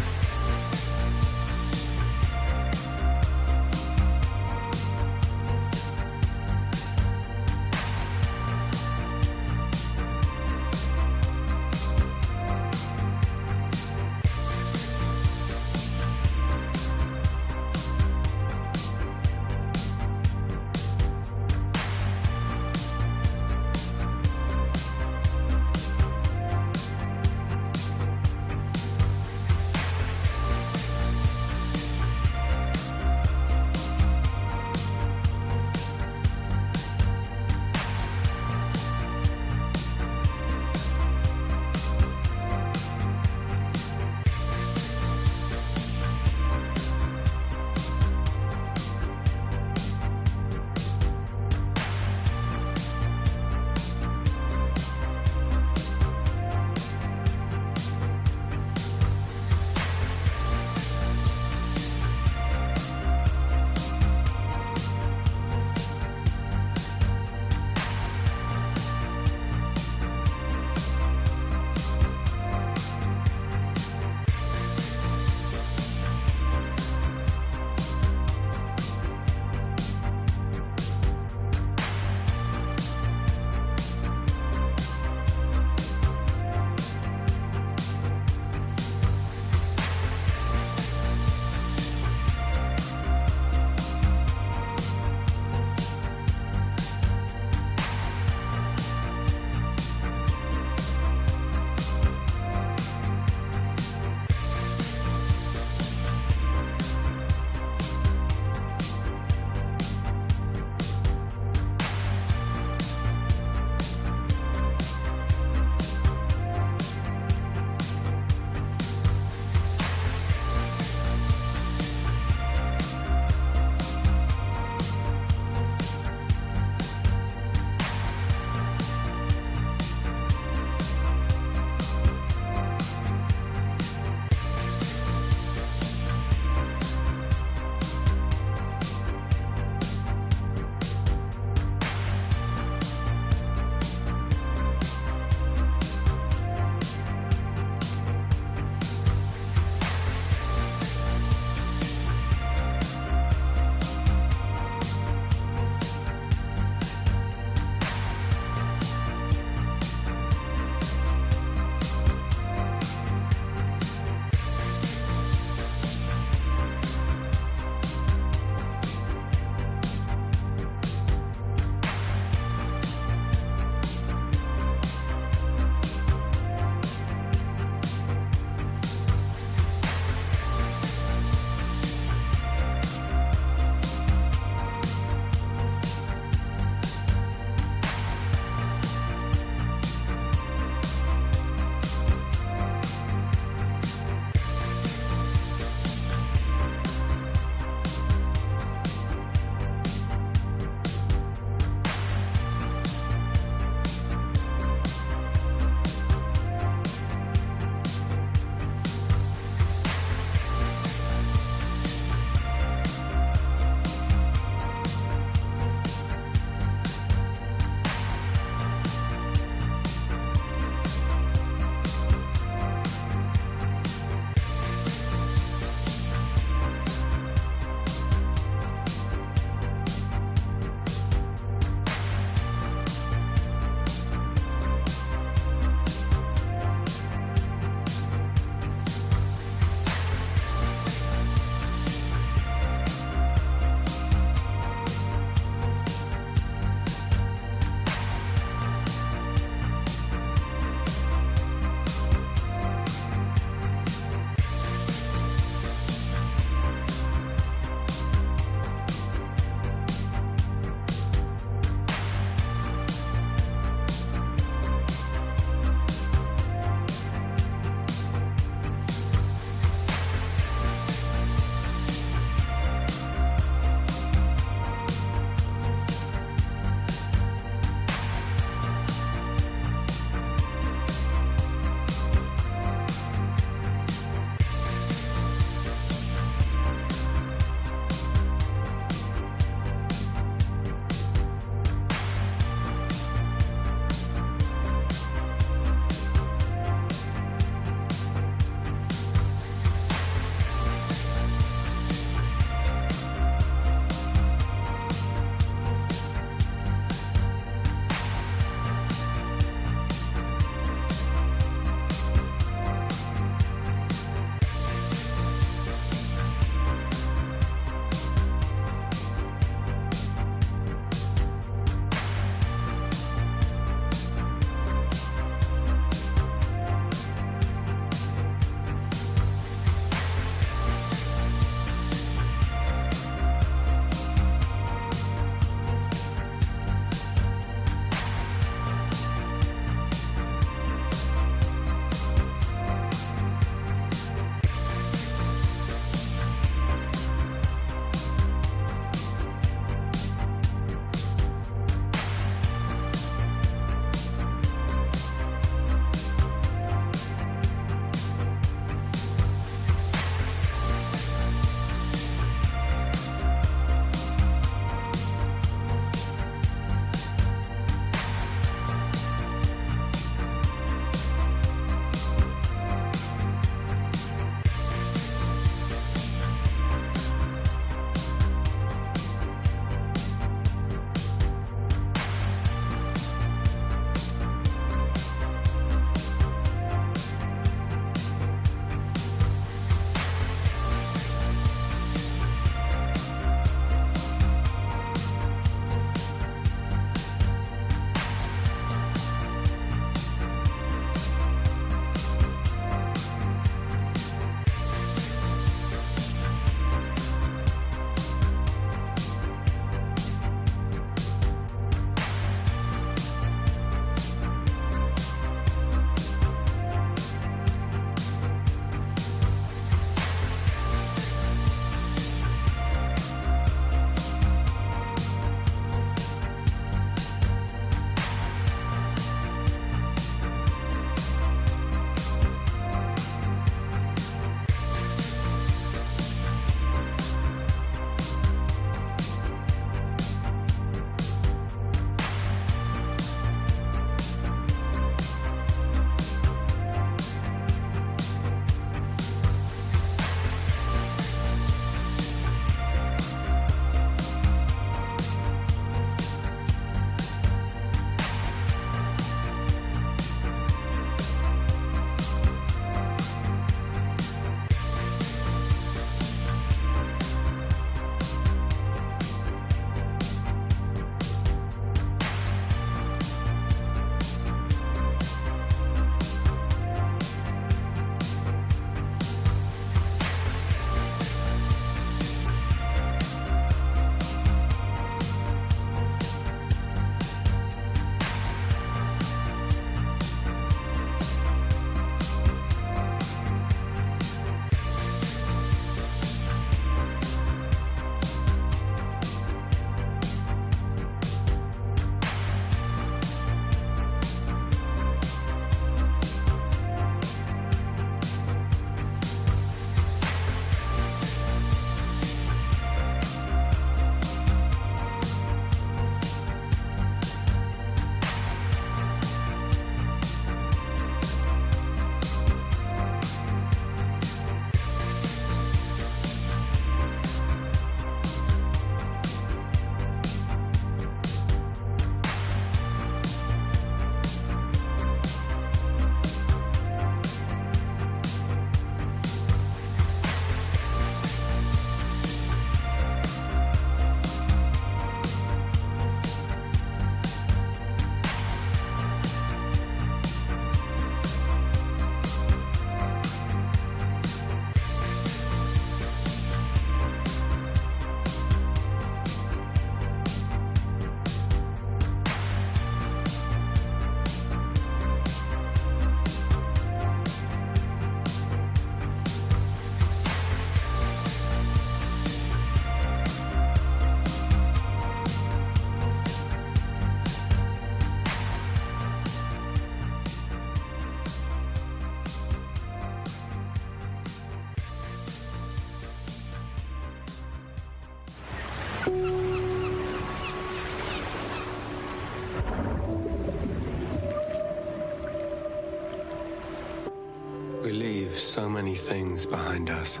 so many things behind us.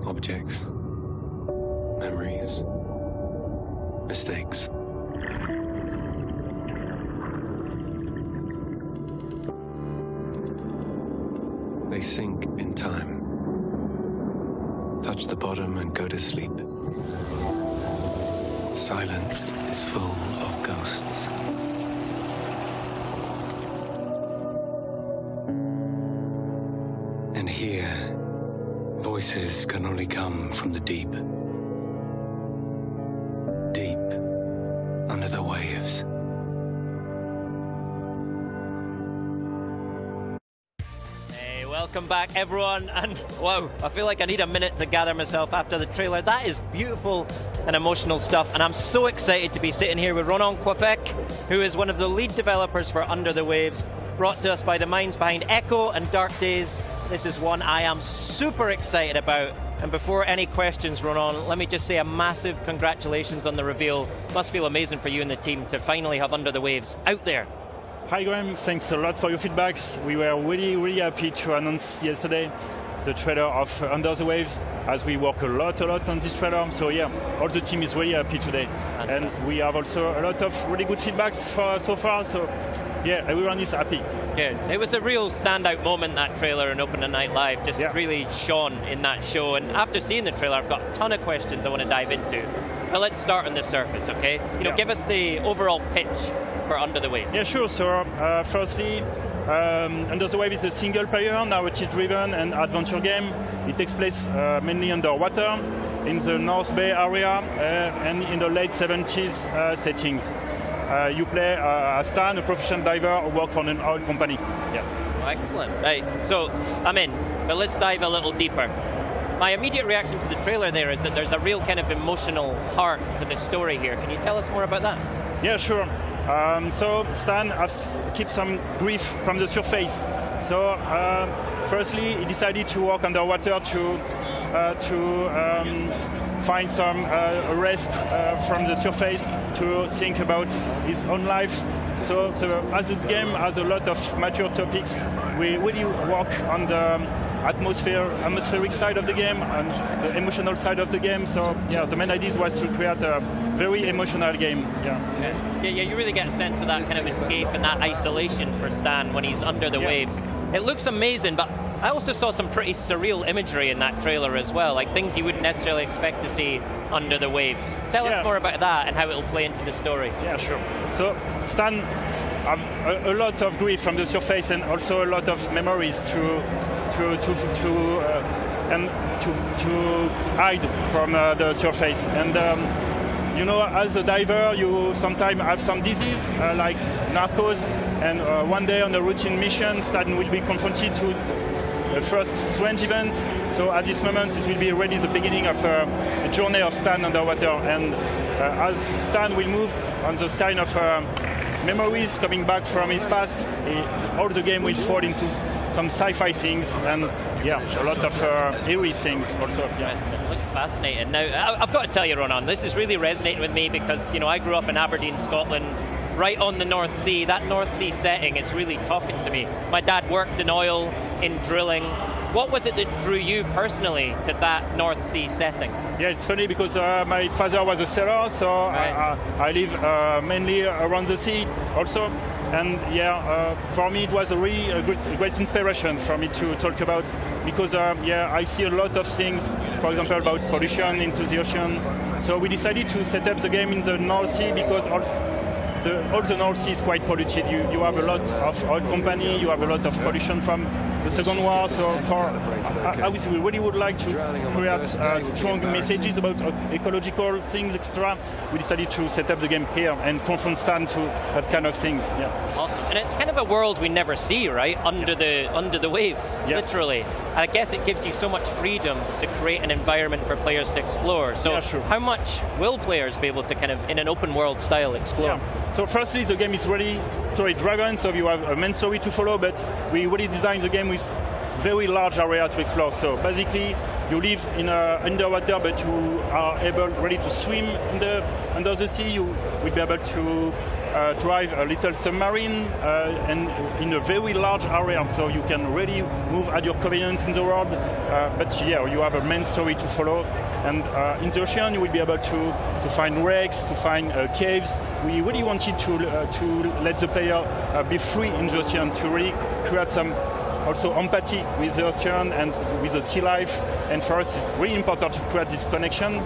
Objects, memories, mistakes. They sink in time, touch the bottom and go to sleep. Silence is full of ghosts. And here, voices can only come from the deep. Deep under the waves. Hey, welcome back everyone, and wow, I feel like I need a minute to gather myself after the trailer. That is beautiful and emotional stuff, and I'm so excited to be sitting here with Ronan Quafec, who is one of the lead developers for Under the Waves, brought to us by the minds behind Echo and Dark Days. This is one I am super excited about. And before any questions, Ronan, let me just say a massive congratulations on the reveal. Must feel amazing for you and the team to finally have Under the Waves out there. Hi Graham, thanks a lot for your feedbacks. We were really happy to announce yesterday the trailer of Under the Waves, as we work a lot on this trailer. So yeah, all the team is really happy today. Fantastic. And we have also a lot of really good feedbacks so far. So yeah, everyone is happy. Good. It was a real standout moment, that trailer in Open Night Live, just really shone in that show. And after seeing the trailer, I've got a ton of questions I want to dive into. But let's start on the surface, okay? You know, give us the overall pitch for Under the Waves. Yeah, sure. So firstly, Under the Waves is a single-player, narrative-driven and adventure game. It takes place mainly underwater in the North Bay area and in the late 70s settings. You play as Stan, a professional diver who works for an oil company. Yeah. Oh, excellent. Right. So I'm in, but let's dive a little deeper. My immediate reaction to the trailer there is that there's a real kind of emotional heart to the story here. Can you tell us more about that? Yeah, sure. So Stan has kept some grief from the surface. So firstly, he decided to walk underwater to find some rest from the surface, to think about his own life. So as the game has a lot of mature topics, we really work on the atmospheric side of the game and the emotional side of the game. So yeah, the main idea was to create a very emotional game. Yeah, you really get a sense of that kind of escape and that isolation for Stan when he's under the waves. It looks amazing, but I also saw some pretty surreal imagery in that trailer as well, like things you wouldn't necessarily expect to see under the waves. Tell us more about that and how it'll play into the story. Yeah, sure. So Stan have a lot of grief from the surface and also a lot of memories to hide from the surface. And you know, as a diver, you sometimes have some disease like narcos. And one day on a routine mission, Stan will be confronted to a first strange event. So at this moment, it will be already the beginning of a journey of Stan underwater. And as Stan will move on those kind of memories coming back from his past, all the game will fall into some sci-fi things and yeah, a lot of eerie things also. Yeah. It looks fascinating. Now, I've got to tell you, Ronan, this is really resonating with me because, you know, I grew up in Aberdeen, Scotland, right on the North Sea. That North Sea setting is really talking to me. My dad worked in oil, in drilling. What was it that drew you personally to that North Sea setting? Yeah, it's funny because my father was a sailor, so I live mainly around the sea also. And yeah, for me it was a really great inspiration for me to talk about because yeah, I see a lot of things, for example, about pollution into the ocean. So we decided to set up the game in the North Sea because all the North Sea is quite polluted. You have a lot of oil company, you have a lot of pollution from the Second War. So we really would like to create strong messages about ecological things, etc. We decided to set up the game here and confront Stan to that kind of things. Yeah. Awesome. And it's kind of a world we never see, right? Under the waves, literally. I guess it gives you so much freedom to create an environment for players to explore. So how much will players be able to kind of, in an open world style, explore? Yeah. So firstly, the game is really story-driven, so you have a main story to follow, but we really designed the game with very large area to explore. So basically, you live in underwater, but you are ready to swim under the sea. You will be able to drive a little submarine and in a very large area, so you can really move at your convenience in the world. But yeah, you have a main story to follow. And in the ocean, you will be able to find wrecks, to find caves. We really wanted to let the player be free in the ocean, to really create some also empathy with the ocean and with the sea life. And for us, it's really important to create this connection,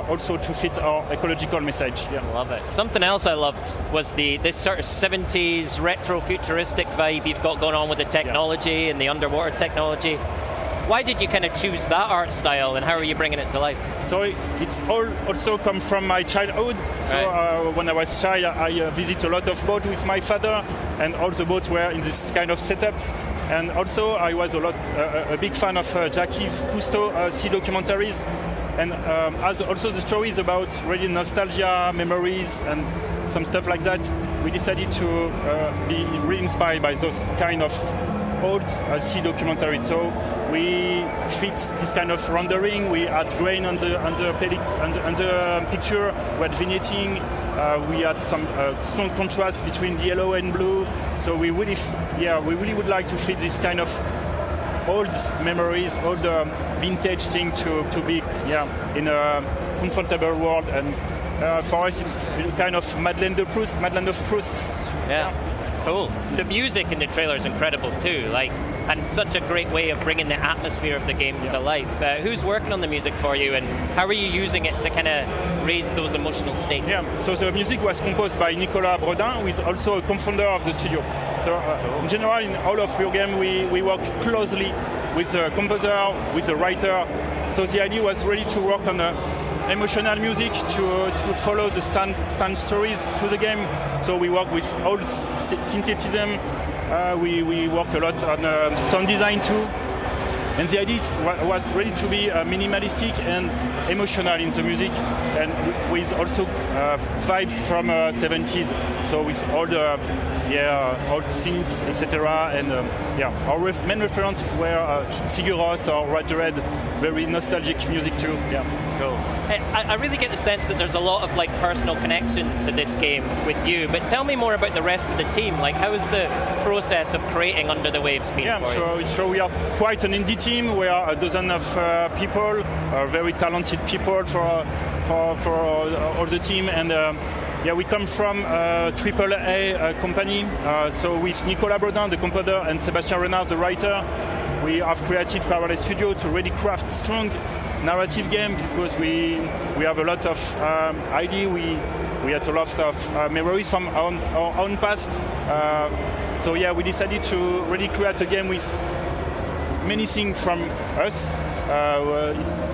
also to fit our ecological message. Yeah. Love it. Something else I loved was this sort of 70s retro futuristic vibe you've got going on with the technology and the underwater technology. Why did you kind of choose that art style, and how are you bringing it to life? So it's all also come from my childhood. So when I was child, I visit a lot of boats with my father, and all the boats were in this kind of setup. And also, I was a big fan of Jacques Cousteau sea documentaries, and as also the stories about really nostalgia, memories, and some stuff like that. We decided to be really inspired by those kind of old sea documentaries. So we fixed this kind of rendering. We had grain on the picture. We had vignetting. We had some strong contrast between the yellow and blue. So we really would like to fit this kind of old memories, old vintage thing to be in a comfortable world. And for us, it's kind of Madeleine de Proust. Yeah. Cool. The music in the trailer is incredible too, and such a great way of bringing the atmosphere of the game to life. Who's working on the music for you, and how are you using it to kind of raise those emotional states? Yeah, so the music was composed by Nicolas Bredin, who is also a co-founder of the studio. So in general, in all of your game, we work closely with the composer, with the writer. So the idea was really to work on emotional music to follow the stand stories to the game. So we work with old synthetism. We work a lot on sound design too. And the idea was really to be minimalistic and emotional in the music, and with also vibes from 70s. So with all the old synths, etc. And our main reference were Sigur Rós or Radiohead, very nostalgic music too. Yeah. Cool. I really get the sense that there's a lot of personal connection to this game with you. But tell me more about the rest of the team. How is the process of creating Under the Waves been for you? Sure. We are quite an indie team. We are a dozen of people, very talented people for all the team, and we come from a AAA company. So with Nicolas Bredin, the composer, and Sébastien Renard, the writer, we have created Parallel Studio to really craft strong narrative game, because we have a lot of idea. We had a lot of memories from our own past. So we decided to really create a game with many things from us.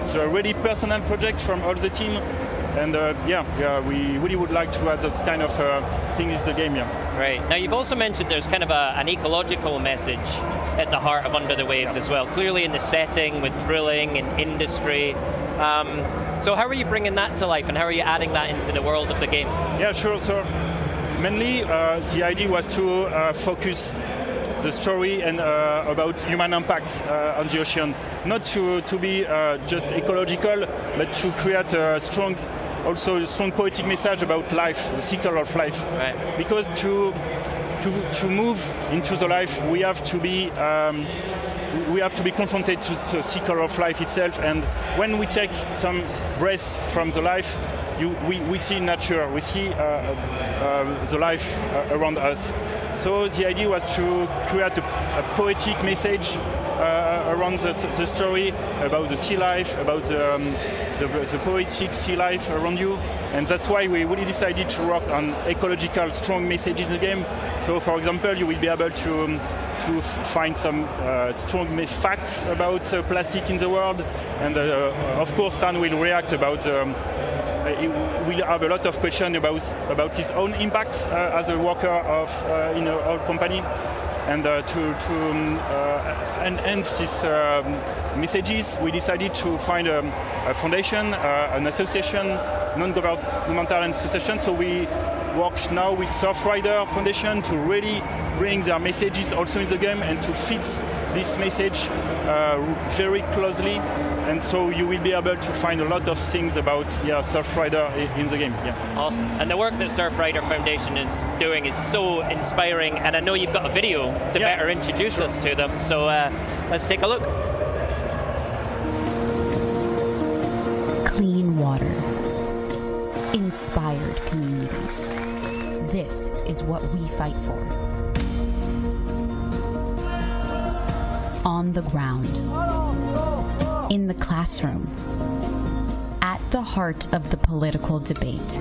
It's a really personal project from all the team, and we really would like to add this kind of thing in the game. Right. Now you've also mentioned there's kind of an ecological message at the heart of Under the Waves as well. Clearly in the setting with drilling and industry. So how are you bringing that to life, and how are you adding that into the world of the game? Yeah, sure. So mainly the idea was to focus the story and about human impact on the ocean, not to be just ecological, but to create a strong poetic message about life, the cycle of life. Right. Because to move into the life, we have to be confronted to the cycle of life itself. And when we take some breath from the life, we see nature, we see the life around us. So the idea was to create a poetic message around the story about the sea life, about the poetic sea life around you. And that's why we really decided to work on ecological strong messages in the game. So for example, you will be able to find some strong facts about plastic in the world. And of course, Stan will react about we'll have a lot of questions about his own impact as a worker in our company, and to enhance these messages, we decided to find a foundation, an association, non-governmental association. So we work now with Surfrider Foundation to really bring their messages also in the game and to fit this message very closely, and so you will be able to find a lot of things about Surfrider in the game. Yeah. Awesome. And the work that Surfrider Foundation is doing is so inspiring, and I know you've got a video to better introduce us to them, so let's take a look. Clean water. Inspired communities. This is what we fight for. On the ground. In the classroom. At the heart of the political debate.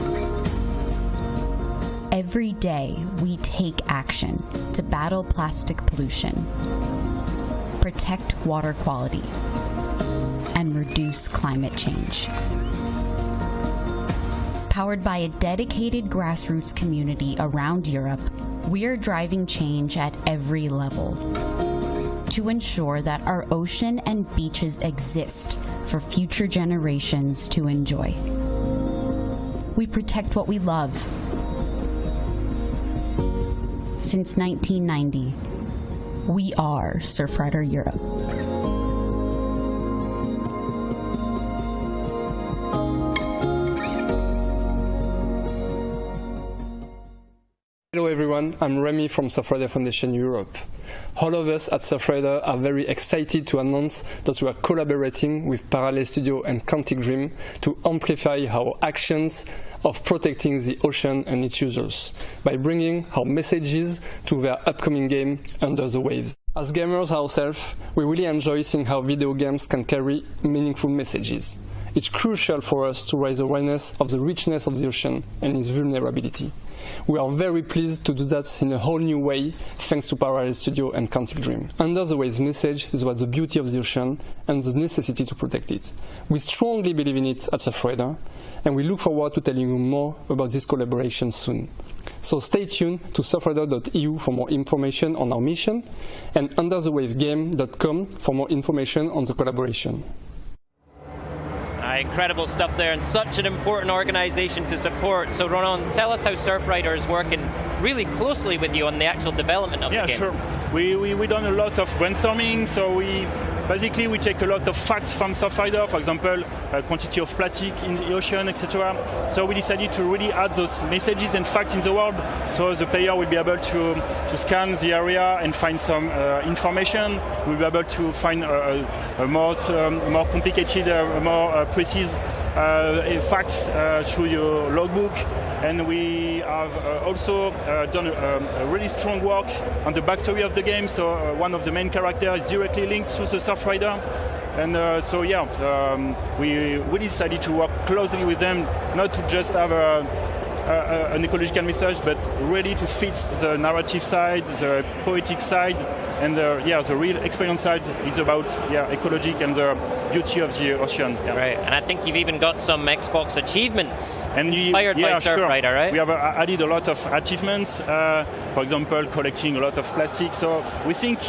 Every day, we take action to battle plastic pollution, protect water quality, and reduce climate change. Powered by a dedicated grassroots community around Europe, we are driving change at every level to ensure that our ocean and beaches exist for future generations to enjoy. We protect what we love. Since 1990, we are Surfrider Europe. Hello everyone, I'm Remy from Surfrider Foundation Europe. All of us at Surfrider are very excited to announce that we are collaborating with Parallel Studio and Quantic Dream to amplify our actions of protecting the ocean and its users by bringing our messages to their upcoming game, Under the Waves. As gamers ourselves, we really enjoy seeing how video games can carry meaningful messages. It's crucial for us to raise awareness of the richness of the ocean and its vulnerability. We are very pleased to do that in a whole new way, thanks to Parallel Studio and Quantic Dream. Under the Waves message is about the beauty of the ocean and the necessity to protect it. We strongly believe in it at Surfrider, and we look forward to telling you more about this collaboration soon. So stay tuned to surfrider.eu for more information on our mission, and underthewavegame.com for more information on the collaboration. Incredible stuff there, and such an important organization to support. So Ronan, tell us how Surfrider is working really closely with you on the actual development of the game. Yeah, sure. We done a lot of brainstorming, so we take a lot of facts from Surfrider, for example, quantity of plastic in the ocean, etc. So we decided to really add those messages and facts in the world, so the player will be able to scan the area and find some information. We'll be able to find a more complicated, more precise facts through your logbook. And we have also done a really strong work on the backstory of the game. So one of the main characters is directly linked to the Surfrider. And we really decided to work closely with them, not to just have an ecological message, but really to fit the narrative side, the poetic side, and the real experience side is about ecology and the beauty of the ocean. Yeah. Right, and I think you've even got some Xbox achievements inspired by Surfrider, sure. Right? We have added a lot of achievements, for example, collecting a lot of plastic. So we think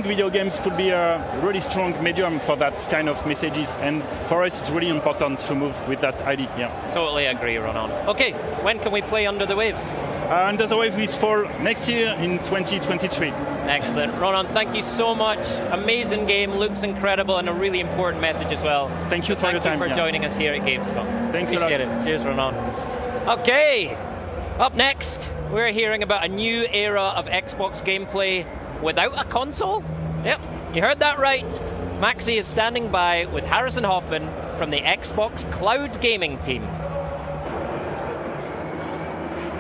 video games could be a really strong medium for that kind of messages, and for us it's really important to move with that idea. Yeah. Totally agree, Ronan. Okay, when can we play Under the Waves? Under the Waves is for next year in 2023. Excellent. Ronan, thank you so much. Amazing game, looks incredible, and a really important message as well. Thank you for your time. Thank you for joining us here at Gamescom. Thanks Appreciate a lot. it. Cheers, Ronan. Okay, up next, we're hearing about a new era of Xbox gameplay without a console. Yep, you heard that right. Maxi is standing by with Harrison Hoffman from the Xbox Cloud Gaming team.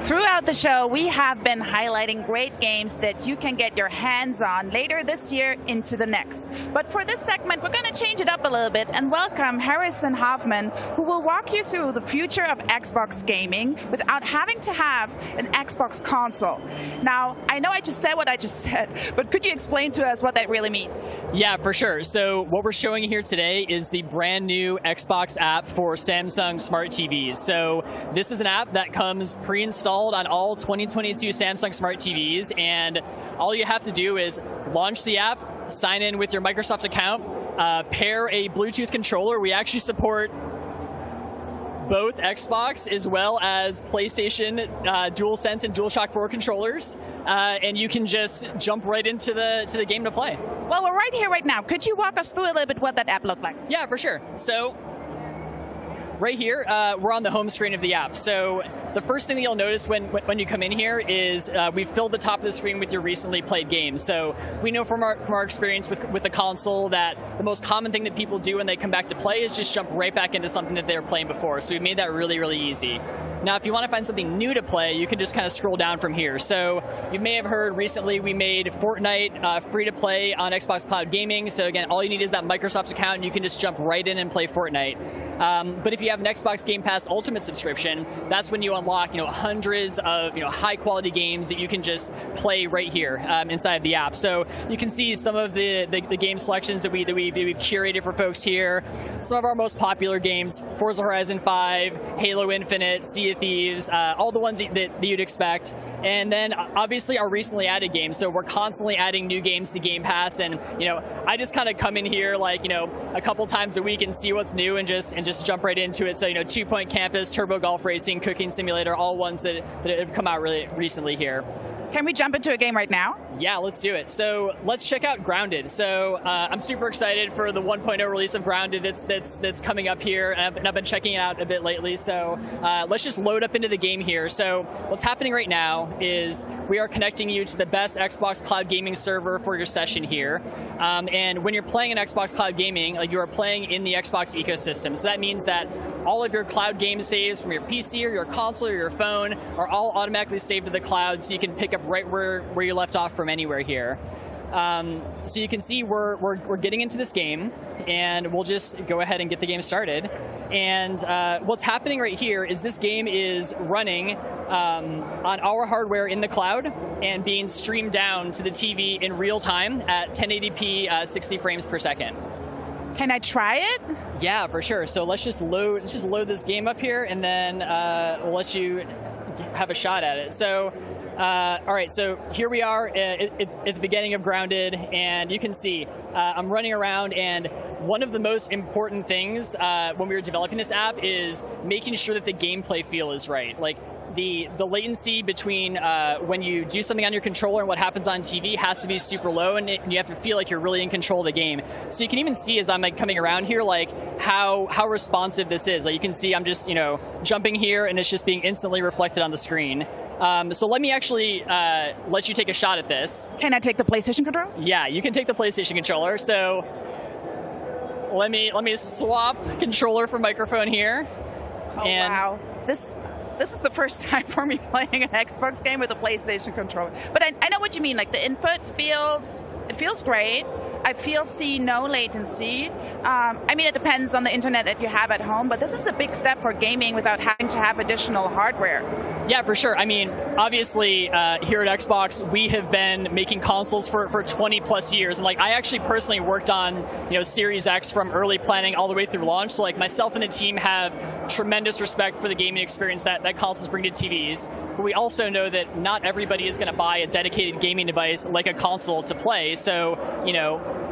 Throughout the show, we have been highlighting great games that you can get your hands on later this year into the next. But for this segment, we're going to change it up a little bit and welcome Harrison Hoffman, who will walk you through the future of Xbox gaming without having to have an Xbox console. Now, I know I just said what I just said, but could you explain to us what that really means? Yeah, for sure. So what we're showing here today is the brand new Xbox app for Samsung Smart TVs. So this is an app that comes pre-installed on all 2022 Samsung Smart TVs, and all you have to do is launch the app, sign in with your Microsoft account, pair a Bluetooth controller. We actually support both Xbox as well as PlayStation DualSense and DualShock 4 controllers, and you can just jump right into the game to play. Well, we're right here right now. Could you walk us through a little bit what that app looked like? Yeah, for sure. So right here, we're on the home screen of the app. So the first thing that you'll notice when you come in here is we've filled the top of the screen with your recently played games. So we know from our experience with the console that the most common thing that people do when they come back to play is just jump right back into something that they were playing before. So we made that really, really easy. Now, if you want to find something new to play, you can just kind of scroll down from here. So you may have heard recently we made Fortnite free to play on Xbox Cloud Gaming. So again, all you need is that Microsoft account, and you can just jump right in and play Fortnite. But if you have an Xbox Game Pass Ultimate subscription, that's when you unlock hundreds of high quality games that you can just play right here inside the app. So you can see some of the game selections that we've curated for folks here. Some of our most popular games: Forza Horizon 5, Halo Infinite, Sea of Thieves, all the ones that you'd expect. And then obviously our recently added games. So we're constantly adding new games to Game Pass, and I just kind of come in here like a couple times a week and see what's new and just jump right into it. So 2 Point Campus, Turbo Golf Racing, Cooking Simulator, all ones that have come out really recently here. Can we jump into a game right now? Yeah, let's do it. So let's check out Grounded. So I'm super excited for the 1.0 release of Grounded that's coming up here, and I've been checking it out a bit lately. So let's just load up into the game here. So what's happening right now is we are connecting you to the best Xbox Cloud Gaming server for your session here. And when you're playing in Xbox Cloud Gaming, you are playing in the Xbox ecosystem. So that means that all of your cloud game saves from your PC or your console or your phone are all automatically saved to the cloud, so you can pick up right where you left off from anywhere here. So you can see we're getting into this game, and we'll just go ahead and get the game started. And what's happening right here is this game is running on our hardware in the cloud and being streamed down to the TV in real time at 1080p 60 frames per second. Can I try it? Yeah, for sure. So let's just load this game up here, and then we'll let you have a shot at it. So all right, so here we are at the beginning of Grounded, and you can see I'm running around, and one of the most important things when we were developing this app is making sure that the gameplay feel is right. Like the latency between when you do something on your controller and what happens on TV has to be super low, and you have to feel like you're really in control of the game. So you can even see as I'm coming around here, like how responsive this is. Like you can see I'm just jumping here, and it's just being instantly reflected on the screen. So let me actually let you take a shot at this. Can I take the PlayStation controller? Yeah, you can take the PlayStation controller. So let me swap controller for microphone here. Oh, wow. This is the first time for me playing an Xbox game with a PlayStation controller. But I know what you mean. Like the input feels great. I see no latency. I mean, it depends on the internet that you have at home, but this is a big step for gaming without having to have additional hardware. Yeah, for sure. I mean, obviously, here at Xbox, we have been making consoles for 20 plus years. And I actually personally worked on, Series X from early planning all the way through launch. So myself and the team have tremendous respect for the gaming experience that consoles bring to TVs. But we also know that not everybody is going to buy a dedicated gaming device like a console to play. So,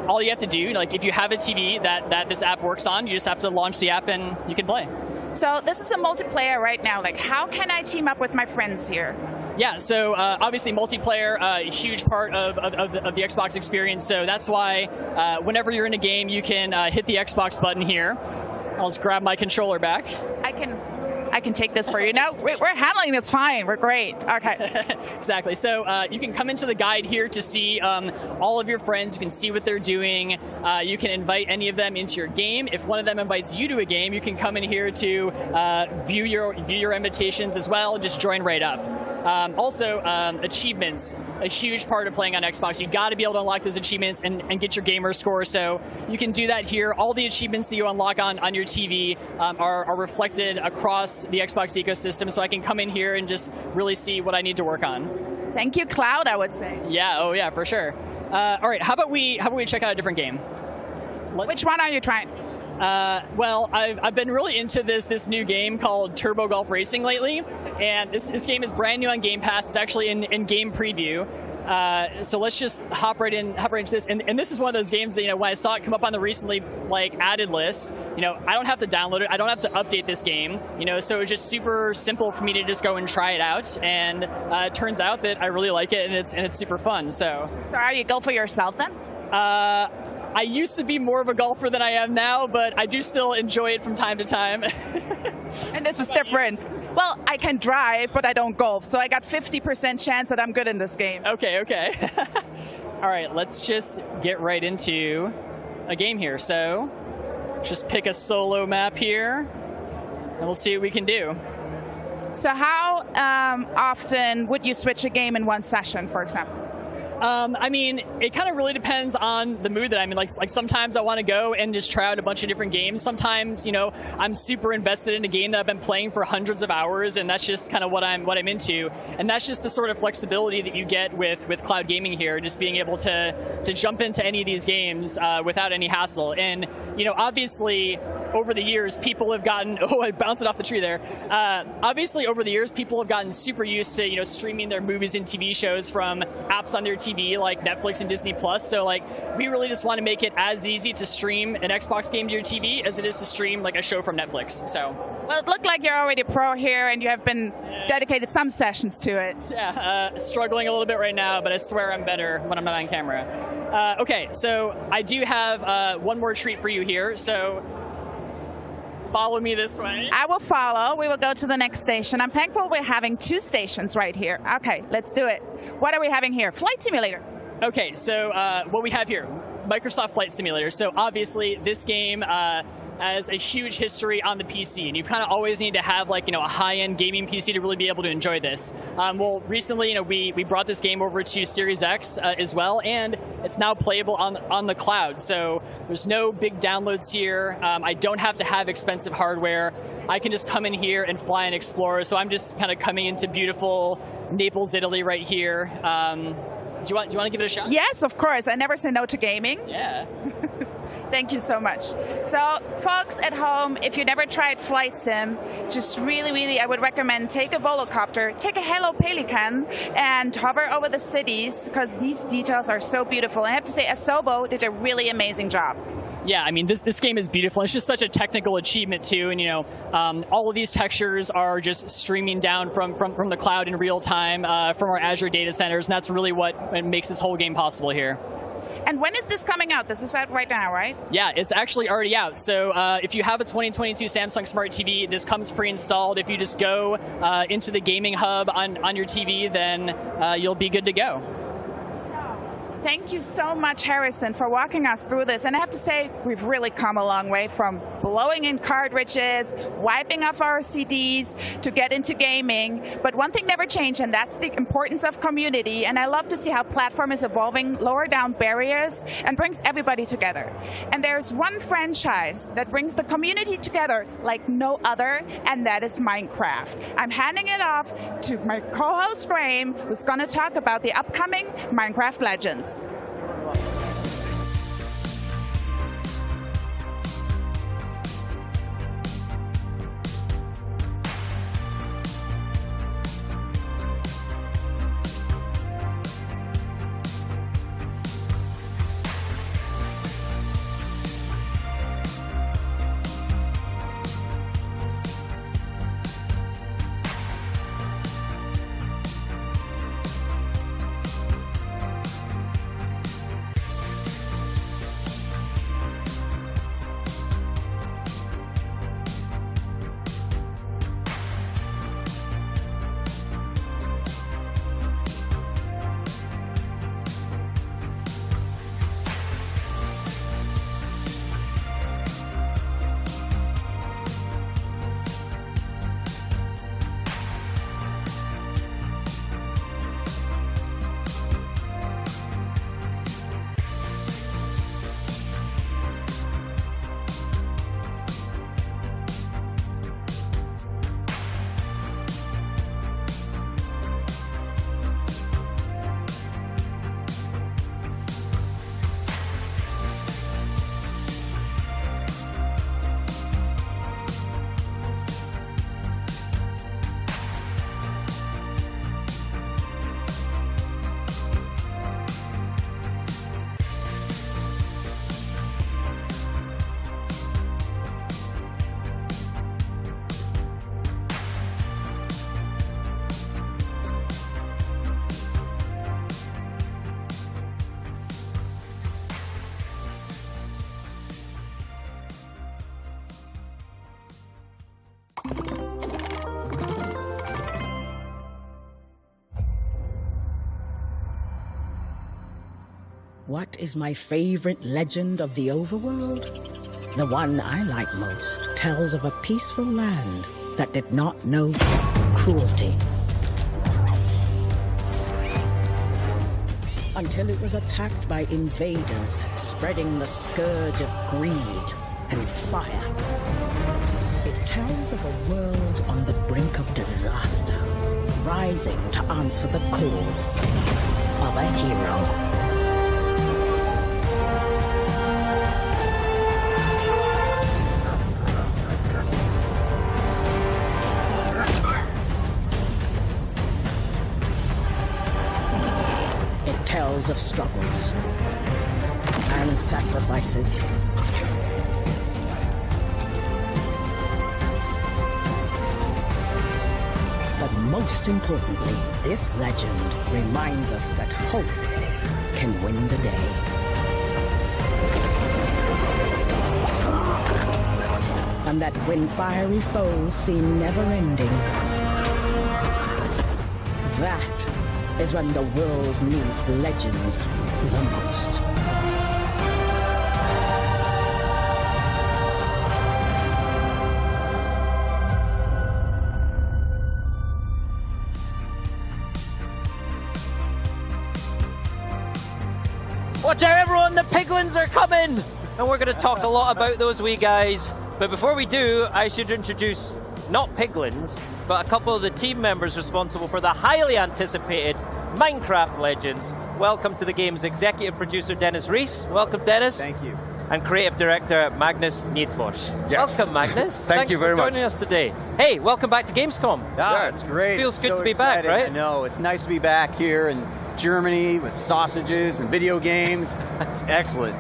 all you have to do, if you have a TV that this app works on, you just have to launch the app and you can play. So this is a multiplayer right now. How can I team up with my friends here? Yeah, so obviously multiplayer, a huge part of the Xbox experience. So that's why whenever you're in a game, you can hit the Xbox button here. I'll just grab my controller back. I can take this for you. No, we're handling this fine. We're great. Okay. Exactly. So you can come into the guide here to see all of your friends. You can see what they're doing. You can invite any of them into your game. If one of them invites you to a game, you can come in here to view your invitations as well. Just join right up. Also, achievements, a huge part of playing on Xbox. You've got to be able to unlock those achievements and get your gamer score. So you can do that here. All the achievements that you unlock on your TV are reflected across the Xbox ecosystem. So I can come in here and just really see what I need to work on. Thank you, Cloud, I would say. Yeah, oh yeah, for sure. All right, how about we check out a different game? Which one are you trying? Well, I've been really into this new game called Turbo Golf Racing lately, and this game is brand new on Game Pass. It's actually in game preview. So let's just hop right into this. And this is one of those games that, when I saw it come up on the recently added list, I don't have to download it. I don't have to update this game, so it's just super simple for me to just go and try it out. And it turns out that I really like it, and it's super fun. So are you go for yourself then? I used to be more of a golfer than I am now, but I do still enjoy it from time to time. And this is different. Well, I can drive, but I don't golf, so I got 50% chance that I'm good in this game. Okay. All right, let's just get right into a game here. So just pick a solo map here, and we'll see what we can do. So how often would you switch a game in one session, for example? I mean, it kind of really depends on the mood that I'm in. Like sometimes I want to go and just try out a bunch of different games. Sometimes, you know, I'm super invested in a game that I've been playing for hundreds of hours, and that's just kind of what I'm into. And that's just the sort of flexibility that you get with cloud gaming here, just being able to jump into any of these games without any hassle. And, you know, obviously over the years, people have gotten, oh, I bounced it off the tree there. Obviously over the years, people have gotten super used to, you know, streaming their movies and TV shows from apps on their TV like Netflix and Disney Plus. So like we really just want to make it as easy to stream an Xbox game to your TV as it is to stream like a show from Netflix. So well, it looked like you're already pro here and you have been dedicated some sessions to it. Yeah, struggling a little bit right now, but I swear I'm better when I'm not on camera. Okay, so I do have one more treat for you here. So follow me this way. I will follow. We will go to the next station. I'm thankful we're having 2 stations right here. Okay, let's do it. What are we having here? Flight Simulator. Okay, so what we have here, Microsoft Flight Simulator. So obviously this game has a huge history on the PC, and you kind of always need to have like, you know, a high-end gaming PC to really be able to enjoy this. Well, recently, you know, we brought this game over to Series X as well, and it's now playable on the cloud. So there's no big downloads here. I don't have to have expensive hardware. I can just come in here and fly and explore. So I'm just kind of coming into beautiful Naples, Italy right here. Do you want to give it a shot? Yes, of course. I never say no to gaming. Yeah. Thank you so much. So, folks at home, if you never tried Flight Sim, just really, I would recommend take a volocopter, take a Hello Pelican, and hover over the cities, because these details are so beautiful. And I have to say, Asobo did a really amazing job. Yeah, I mean, this game is beautiful. It's just such a technical achievement, too. And, you know, all of these textures are just streaming down from the cloud in real time from our Azure data centers. And that's really what makes this whole game possible here. And when is this coming out? This is out right now, right? Yeah, it's actually already out. So if you have a 2022 Samsung Smart TV, this comes pre-installed. If you just go into the gaming hub on your TV, then you'll be good to go. Thank you so much, Harrison, for walking us through this. And I have to say, we've really come a long way from blowing in cartridges, wiping off our CDs to get into gaming. But one thing never changed, and that's the importance of community. And I love to see how platform is evolving, lower down barriers, and brings everybody together. And there's one franchise that brings the community together like no other, and that is Minecraft. I'm handing it off to my co-host, Graham, who's going to talk about the upcoming Minecraft Legends. What is my favorite legend of the overworld? The one I like most tells of a peaceful land that did not know cruelty. Until it was attacked by invaders, spreading the scourge of greed and fire. It tells of a world on the brink of disaster, rising to answer the call of a hero. It tells of struggles and sacrifices. But most importantly, this legend reminds us that hope can win the day. And that when fiery foes seem never-ending, that is when the world needs legends the most. Watch out, everyone! The piglins are coming! And we're going to talk a lot about those wee guys. But before we do, I should introduce not piglins, but a couple of the team members responsible for the highly anticipated Minecraft Legends. Welcome to the game's executive producer, Dennis Reese. Welcome, Dennis. Thank you. And creative director, Magnus Niedfors. Yes. Welcome, Magnus. Thank you very much. Thanks for joining us today. Hey, welcome back to Gamescom. Yeah, it's great. Feels good so to be excited. back, right? I know. It's nice to be back here in Germany with sausages and video games. It's excellent.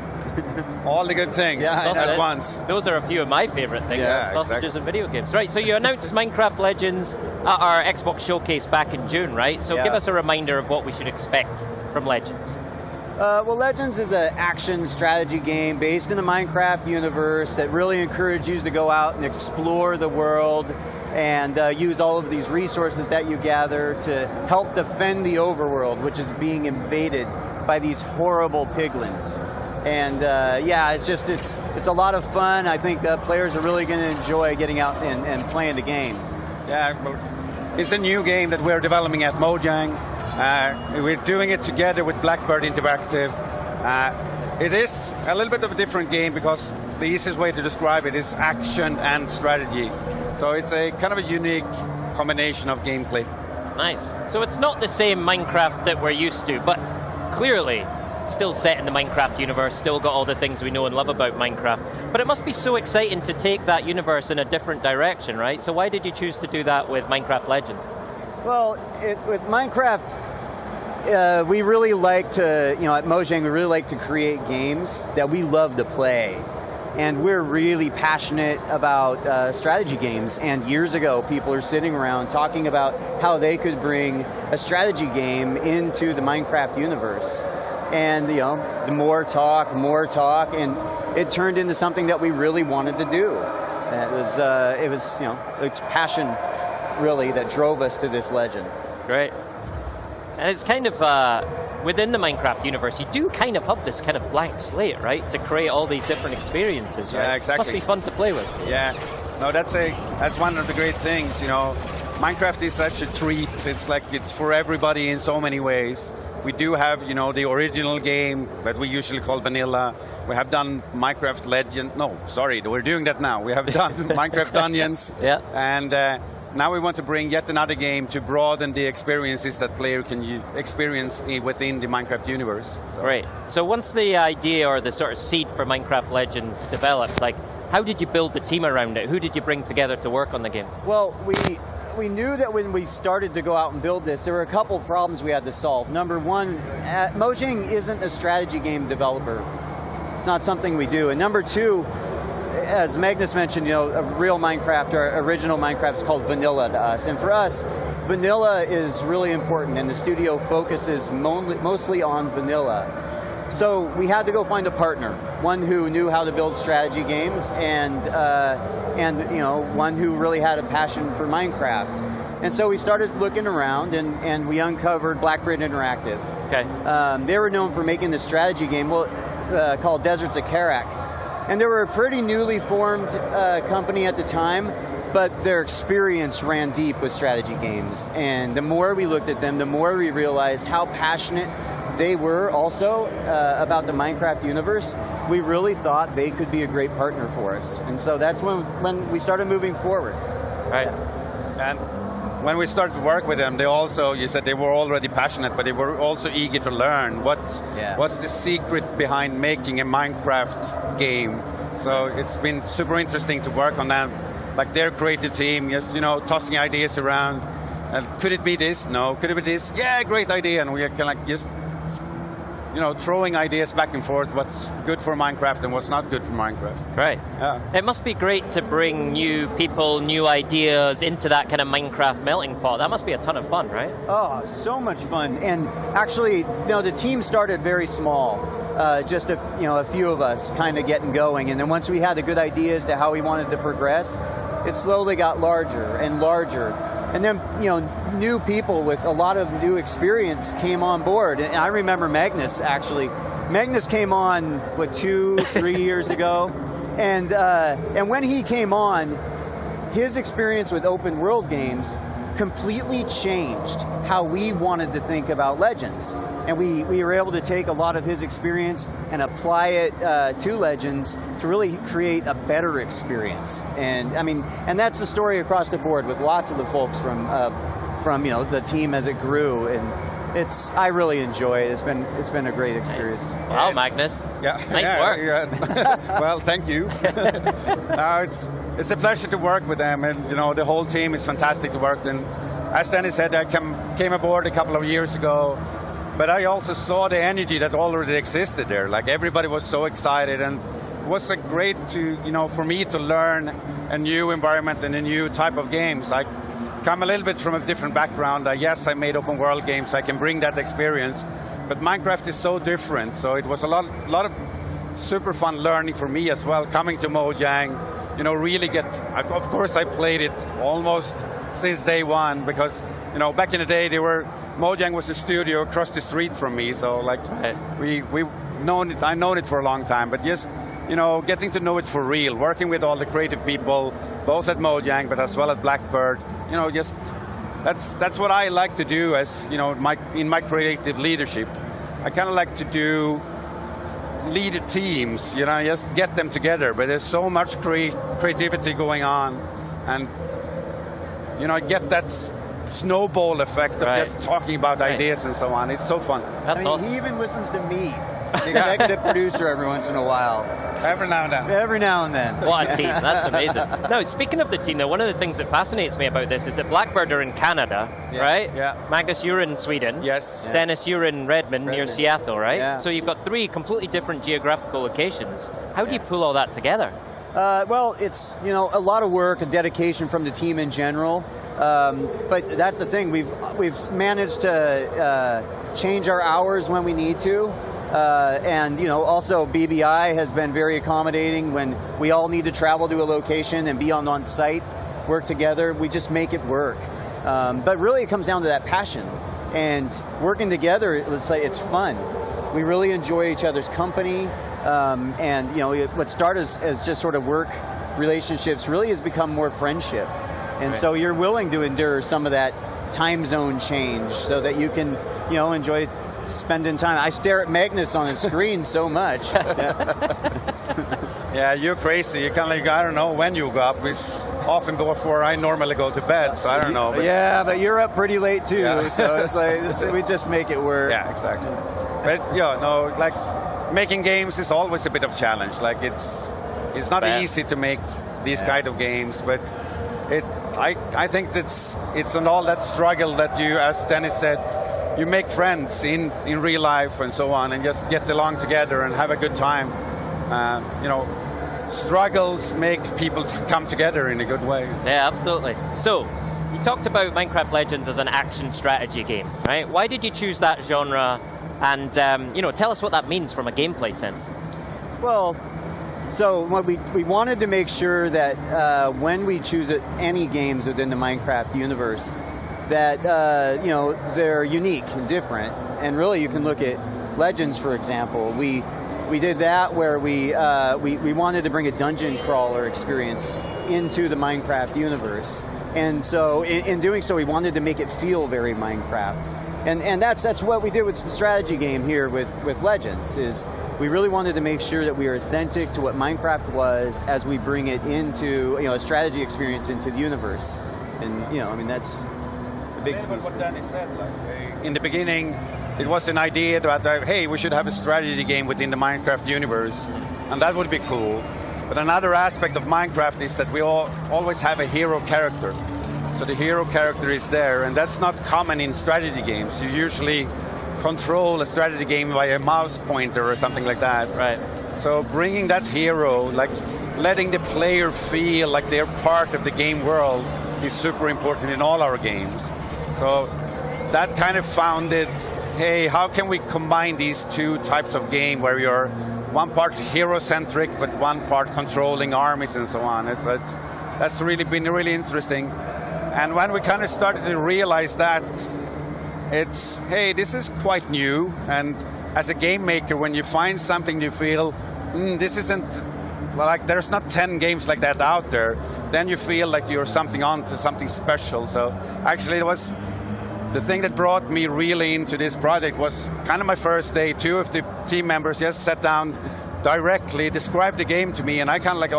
All the good things at once. Those are a few of my favorite things. Yeah, sausages exactly. and video games. Right, so you announced Minecraft Legends at our Xbox Showcase back in June, right? So give us a reminder of what we should expect from Legends. Well, Legends is an action strategy game based in the Minecraft universe that really encourages you to go out and explore the world and use all of these resources that you gather to help defend the overworld, which is being invaded by these horrible piglins. And yeah, it's a lot of fun. I think players are really going to enjoy getting out and playing the game. Yeah, well, it's a new game that we're developing at Mojang. We're doing it together with Blackbird Interactive. It is a little bit of a different game because the easiest way to describe it is action and strategy. So it's a kind of a unique combination of gameplay. Nice. So it's not the same Minecraft that we're used to, but clearly still set in the Minecraft universe, still got all the things we know and love about Minecraft. But it must be so exciting to take that universe in a different direction, right? So why did you choose to do that with Minecraft Legends? Well, with Minecraft, we really like to, at Mojang, we really like to create games that we love to play. And we're really passionate about strategy games. And years ago, people are sitting around talking about how they could bring a strategy game into the Minecraft universe. And the more talk, and it turned into something that we really wanted to do. And it was it's passion really that drove us to this legend. Great. And it's kind of within the Minecraft universe, you do kind of have this kind of blank slate, right, to create all these different experiences. Right? Yeah, exactly. Must be fun to play with. Yeah. No, that's one of the great things. Minecraft is such a treat. It's like it's for everybody in so many ways. We do have, the original game that we usually call vanilla. We have done Minecraft Legend. No, sorry, we're doing that now. We have done Minecraft Dungeons. Yeah. And now we want to bring yet another game to broaden the experiences that player can experience within the Minecraft universe. So. Great. So once the idea or the sort of seed for Minecraft Legends developed, how did you build the team around it? Who did you bring together to work on the game? Well, we knew that when we started to go out and build this, there were a couple of problems we had to solve. Number one, Mojang isn't a strategy game developer. It's not something we do. And number two, as Magnus mentioned, a real Minecraft or original Minecraft is called vanilla to us. And for us, vanilla is really important, and the studio focuses mostly on vanilla. So we had to go find a partner, one who knew how to build strategy games, and and one who really had a passion for Minecraft. And so we started looking around, and we uncovered Blackbird Interactive. Okay. They were known for making this strategy game called Deserts of Karak. And they were a pretty newly formed company at the time, but their experience ran deep with strategy games. And the more we looked at them, the more we realized how passionate they were also about the Minecraft universe. We really thought they could be a great partner for us. And so that's when we started moving forward. Right. And when we started to work with them, you said they were already passionate, but they were also eager to learn what's the secret behind making a Minecraft game. So it's been super interesting to work on them, like their creative team, just tossing ideas around. And could it be this? No. Could it be this? Yeah, great idea. And we are kind of just throwing ideas back and forth, what's good for Minecraft and what's not good for Minecraft. Right. Yeah. It must be great to bring new people, new ideas into that kind of Minecraft melting pot. That must be a ton of fun, right? Oh, so much fun. And actually, the team started very small. Just a few of us kind of getting going. And then once we had a good idea as to how we wanted to progress, it slowly got larger and larger. And then, new people with a lot of new experience came on board. And I remember Magnus, actually. Magnus came on, 2-3 years ago? And when he came on, his experience with open world games completely changed how we wanted to think about Legends. And we were able to take a lot of his experience and apply it to Legends to really create a better experience. And and that's the story across the board with lots of the folks from the team as it grew. And I really enjoy it. It's been a great experience. Nice. Wow, Magnus. Yeah. Nice work. Yeah. Well, thank you. It's a pleasure to work with them, and the whole team is fantastic to work with. And as Dennis said, I came aboard a couple of years ago, but I also saw the energy that already existed there. Like everybody was so excited, and it was great for me to learn a new environment and a new type of games. I come a little bit from a different background. Yes, I made open world games, so I can bring that experience. But Minecraft is so different, so it was a lot of super fun learning for me as well, coming to Mojang. Really of course I played it almost since day one, because, back in the day Mojang was a studio across the street from me, so we've known it, I've known it for a long time, but just, getting to know it for real, working with all the creative people, both at Mojang, but as well as Blackbird, just, that's what I like to do as, in my creative leadership. I kind of like to lead teams, just get them together, but there's so much creativity going on, and get that snowball effect of just talking about ideas and so on. It's so fun. That's awesome. He even listens to me, the executive producer, every once in a while. Every now and then. Every now and then. What a team. That's amazing. Now, speaking of the team, though, one of the things that fascinates me about this is that Blackbird are in Canada, right? Yeah. Magnus, you're in Sweden. Yes. Dennis, you're in Redmond, near Seattle, right? Yeah. So you've got 3 completely different geographical locations. How do you pull all that together? Well, it's a lot of work and dedication from the team in general. But that's the thing. We've managed to change our hours when we need to. And also BBI has been very accommodating when we all need to travel to a location and be on site, work together. We just make it work. But really it comes down to that passion and working together. Let's say it's fun. We really enjoy each other's company. And what started as just sort of work relationships really has become more friendship. And so you're willing to endure some of that time zone change so that you can, enjoy spending time. I stare at Magnus on his screen so much. Yeah, you're crazy. You kind of I don't know when you go up. It's often before I normally go to bed, so I don't know. But but you're up pretty late too, so it's we just make it work. Yeah, exactly. But making games is always a bit of a challenge. It's not easy to make these kind of games, but I think it's an all that struggle that you, as Dennis said, you make friends in real life and so on, and just get along together and have a good time. Struggles makes people come together in a good way. Yeah, absolutely. So, you talked about Minecraft Legends as an action strategy game, right? Why did you choose that genre? And tell us what that means from a gameplay sense. Well, So what we wanted to make sure that when we choose any games within the Minecraft universe, that they're unique and different. And really, you can look at Legends, for example. We did that where we wanted to bring a dungeon crawler experience into the Minecraft universe. And so in doing so, we wanted to make it feel very Minecraft. And that's what we did with the strategy game here with Legends, is we really wanted to make sure that we are authentic to what Minecraft was as we bring it into, a strategy experience into the universe. And, that's a big piece. What Danny said, in the beginning, it was an idea that, hey, we should have a strategy game within the Minecraft universe, and that would be cool. But another aspect of Minecraft is that we always have a hero character. So the hero character is there, and that's not common in strategy games. You usually control a strategy game by a mouse pointer or something like that. Right. So bringing that hero, like letting the player feel like they're part of the game world, is super important in all our games. So that kind of founded, hey, how can we combine these two types of game where you're one part hero-centric, but one part controlling armies and so on. That's really been really interesting. And when we kind of started to realize that, hey, this is quite new. And as a game maker, when you find something you feel, this isn't, like there's not 10 games like that out there, then you feel like you're something on to something special. So actually it was, the thing that brought me really into this project was kind of my first day. 2 of the team members just sat down directly, described the game to me, and I kind of like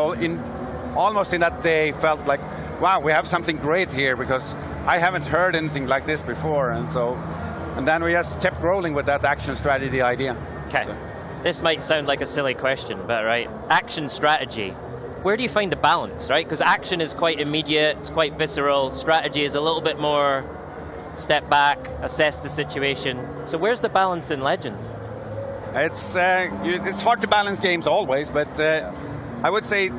almost in that day felt like, wow, we have something great here, because I haven't heard anything like this before. And then we just kept rolling with that action strategy idea. Okay. So. This might sound like a silly question, but right, action strategy. Where do you find the balance, right? Because action is quite immediate, it's quite visceral. Strategy is a little bit more step back, assess the situation. So where's the balance in Legends? It's hard to balance games always, but I would say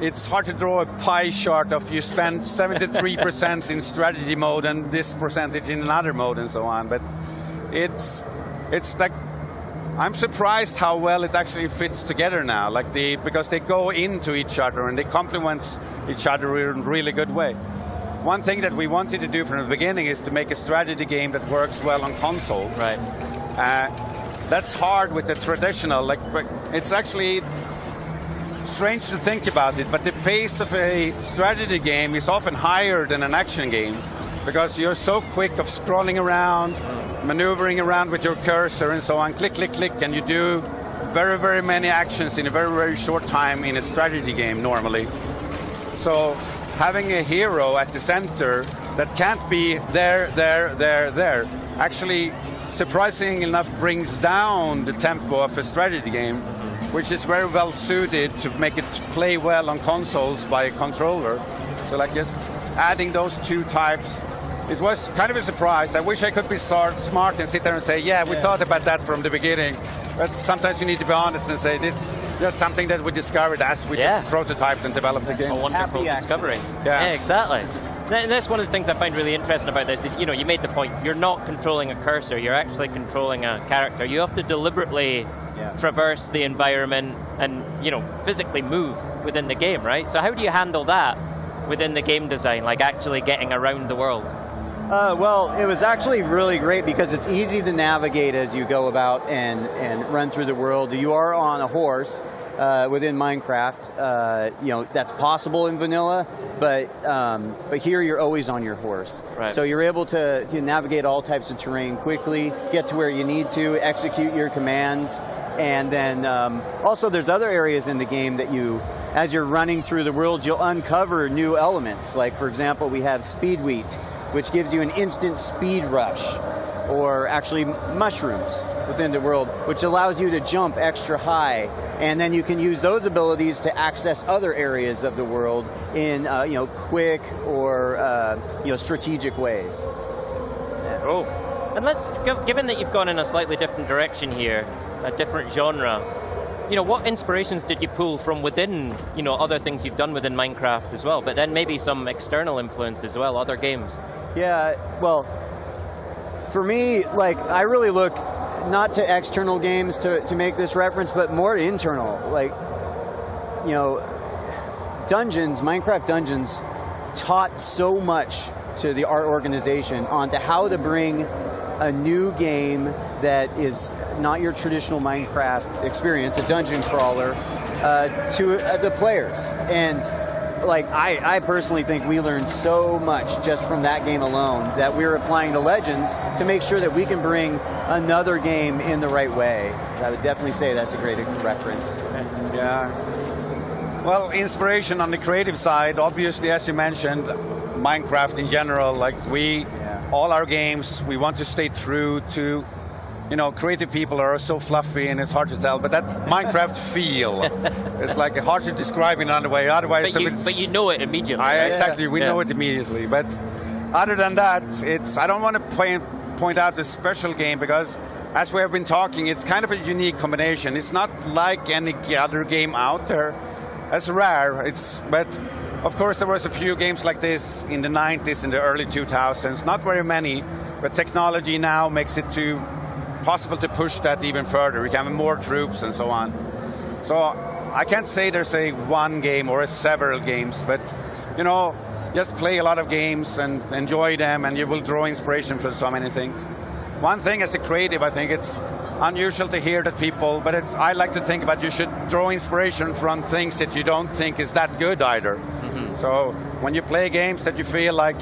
it's hard to draw a pie chart of you spend 73% in strategy mode and this percentage in another mode and so on. But it's like, I'm surprised how well it actually fits together now, because they go into each other and they complement each other in a really good way. One thing that we wanted to do from the beginning is to make a strategy game that works well on console. Right. That's hard with the traditional, it's actually strange to think about it, but the pace of a strategy game is often higher than an action game, because you're so quick of scrolling around, maneuvering around with your cursor and so on, click, click, click, and you do very, very many actions in a very, very short time in a strategy game normally. So having a hero at the center that can't be there, actually, surprisingly enough, brings down the tempo of a strategy game, which is very well suited to make it play well on consoles by a controller. So just adding those two types, it was kind of a surprise. I wish I could be smart and sit there and say, yeah, we thought about that from the beginning. But sometimes you need to be honest and say, that's something that we discovered as we prototyped and developed the game. A wonderful discovery. Yeah, exactly. And that's one of the things I find really interesting about this is, you made the point, you're not controlling a cursor, you're actually controlling a character. You have to deliberately traverse the environment and, physically move within the game, right? So how do you handle that within the game design, like actually getting around the world? Well, it was actually really great because it's easy to navigate as you go about and run through the world. You are on a horse within Minecraft. That's possible in vanilla, but here you're always on your horse. Right. So you're able to navigate all types of terrain quickly, get to where you need to, execute your commands, and then also there's other areas in the game that as you're running through the world, you'll uncover new elements. Like, for example, we have Speed Wheat, which gives you an instant speed rush, or actually mushrooms within the world, which allows you to jump extra high, and then you can use those abilities to access other areas of the world in quick or strategic ways. Oh, and given that you've gone in a slightly different direction here, a different genre, what inspirations did you pull from within, other things you've done within Minecraft as well, but then maybe some external influence as well, other games? Yeah, well, for me, I really look not to external games to make this reference, but more internal. Minecraft Dungeons taught so much to the art organization onto how to bring a new game that is not your traditional Minecraft experience, a dungeon crawler, to the players. And like I personally think we learned so much just from that game alone that we're applying to Legends to make sure that we can bring another game in the right way. I would definitely say that's a great reference. Yeah. Well, inspiration on the creative side, obviously, as you mentioned, Minecraft in general, like all our games, we want to stay true to, creative people are so fluffy and it's hard to tell, but that Minecraft feel, it's like hard to describe in another way. Otherwise, but you know it immediately. Exactly, we know it immediately. But other than that, I don't want to point out the special game because, as we have been talking, it's kind of a unique combination. It's not like any other game out there. It's rare. But of course, there was a few games like this in the 90s, in the early 2000s. Not very many, but technology now makes it possible to push that even further. We can have more troops and so on. So I can't say there's a one game or several games, but just play a lot of games and enjoy them, and you will draw inspiration from so many things. One thing as a creative, I think it's unusual to hear that people, but I like to think about you should draw inspiration from things that you don't think is that good either. Mm-hmm. So when you play games that you feel like,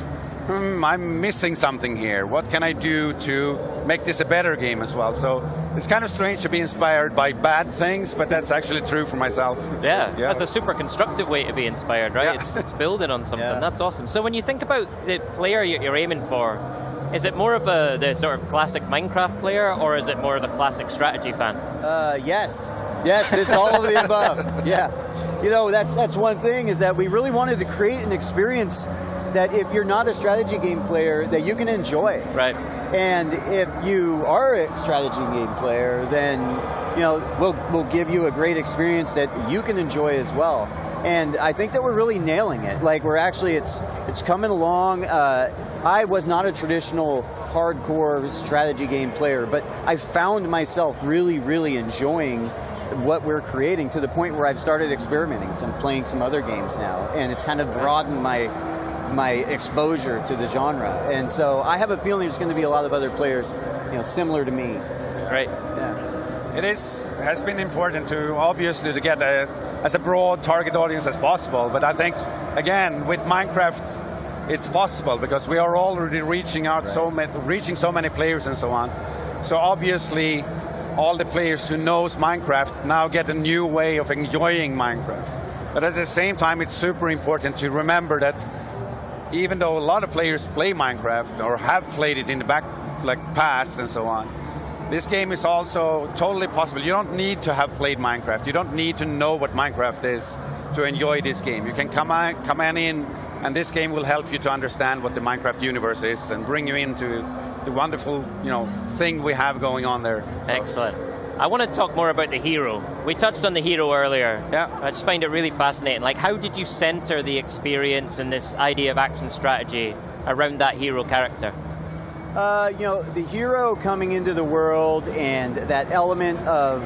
I'm missing something here. What can I do to make this a better game as well? So it's kind of strange to be inspired by bad things, but that's actually true for myself. Yeah, that's a super constructive way to be inspired, right? Yeah. It's building on something. Yeah. That's awesome. So when you think about the player you're aiming for, is it more of the sort of classic Minecraft player, or is it more of the classic strategy fan? Yes, it's all of the above. Yeah, that's one thing, is that we really wanted to create an experience that if you're not a strategy game player, that you can enjoy. Right. And if you are a strategy game player, then we'll give you a great experience that you can enjoy as well. And I think that we're really nailing it. Like it's coming along. I was not a traditional hardcore strategy game player, but I found myself really, really enjoying what we're creating to the point where I've started experimenting. So I'm playing some other games now, and it's kind of broadened my exposure to the genre. And so I have a feeling there's going to be a lot of other players, similar to me. Right. Yeah. It has been important to get as a broad target audience as possible. But I think, again, with Minecraft, it's possible because we are already reaching out reaching so many players and so on. So obviously, all the players who knows Minecraft now get a new way of enjoying Minecraft. But at the same time, it's super important to remember that even though a lot of players play Minecraft or have played it in the past and so on, this game is also totally possible. You don't need to have played Minecraft. You don't need to know what Minecraft is to enjoy this game. You can come in, and this game will help you to understand what the Minecraft universe is and bring you into the wonderful, thing we have going on there. Excellent. I want to talk more about the hero. We touched on the hero earlier. Yeah. I just find it really fascinating. Like, how did you center the experience and this idea of action strategy around that hero character? The hero coming into the world and that element of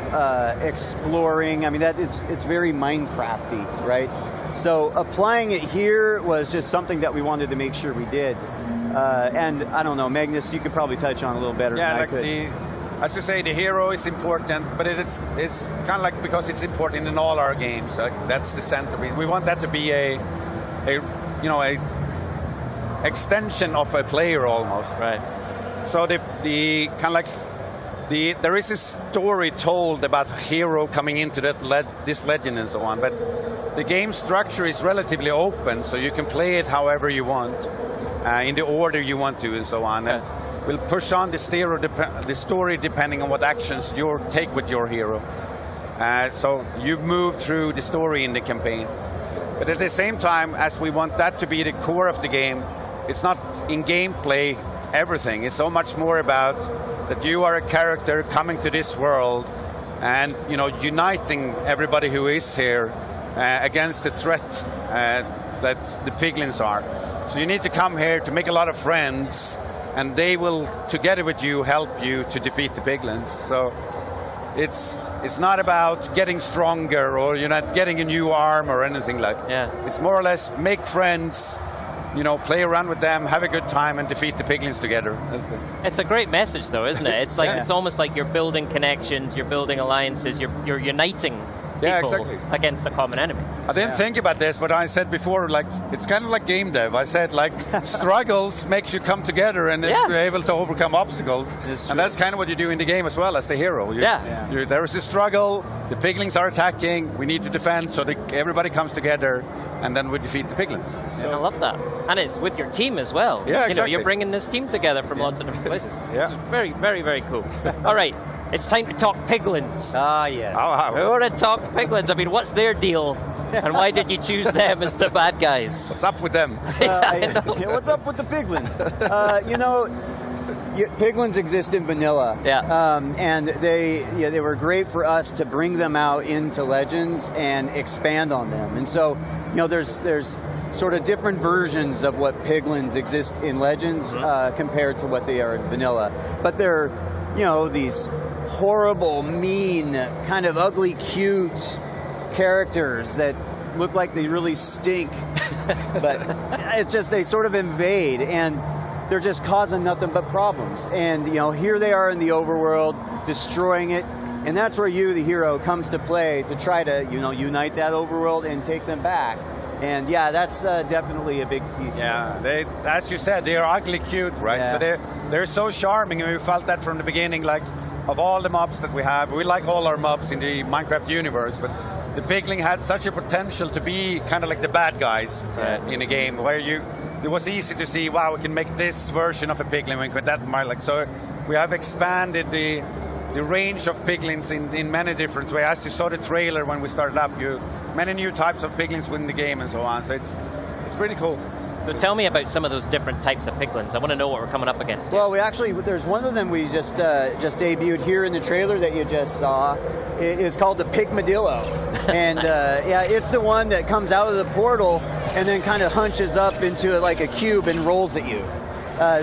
exploring, it's very Minecrafty, right? So applying it here was just something that we wanted to make sure we did. And I don't know, Magnus, you could probably touch on a little better than I could. As you say, the hero is important, but it's kind of like because it's important in all our games. That's the center. We want that to be a extension of a player almost. Right. So the kind of like there is a story told about hero coming into this legend and so on, but the game structure is relatively open, so you can play it however you want, in the order you want to, and so on. And we'll push on the story depending on what actions you take with your hero. So you move through the story in the campaign. But at the same time, as we want that to be the core of the game, it's not in gameplay everything. It's so much more about that you are a character coming to this world and uniting everybody who is here against the threat that the piglins are. So you need to come here to make a lot of friends, and they will, together with you, help you to defeat the piglins. So it's it's not about getting stronger or you're not getting a new arm or anything like that. Yeah. It's more or less make friends, play around with them, have a good time, and defeat the piglins together. It's a great message, though, isn't it? It's like it's almost like you're building connections, you're building alliances, you're uniting people against a common enemy. I didn't think about this, but I said before, like, it's kind of like game dev. I said, like, struggles makes you come together and you're able to overcome obstacles. And that's kind of what you do in the game as well as the hero. There is a struggle, the piglins are attacking, we need to defend, so everybody comes together, and then we defeat the piglins. So. I love that. And it's with your team as well. Yeah, exactly. You're bringing this team together from lots of different places. It's very, very, very cool. All right. It's time to talk piglins. Ah, yes. We want to talk piglins. I mean, what's their deal? And why did you choose them as the bad guys? What's up with them? What's up with the piglins? Piglins exist in vanilla. And they were great for us to bring them out into Legends and expand on them. And so, there's sort of different versions of what piglins exist in Legends compared to what they are in vanilla. But they're, these horrible, mean, kind of ugly, cute characters that look like they really stink. But it's just they sort of invade, and they're just causing nothing but problems. And, here they are in the overworld, destroying it. And that's where you, the hero, comes to play to try to, unite that overworld and take them back. And yeah, that's definitely a big piece. Yeah, as you said, they are ugly cute, right? Yeah. So they're so charming, and we felt that from the beginning, like, of all the mobs that we have. We like all our mobs in the Minecraft universe, but the pigling had such a potential to be kind of like the bad guys in a game, where it was easy to see, wow, we can make this version of a piglin, we could that, so we have expanded the range of piglins in many different ways. As you saw the trailer when we started up, many new types of piglins within the game and so on. So it's pretty cool. So tell me about some of those different types of piglins. I want to know what we're coming up against. Well, there's one of them we just debuted here in the trailer that you just saw. It is called the Pigmadillo. And it's the one that comes out of the portal and then kind of hunches up into like a cube and rolls at you.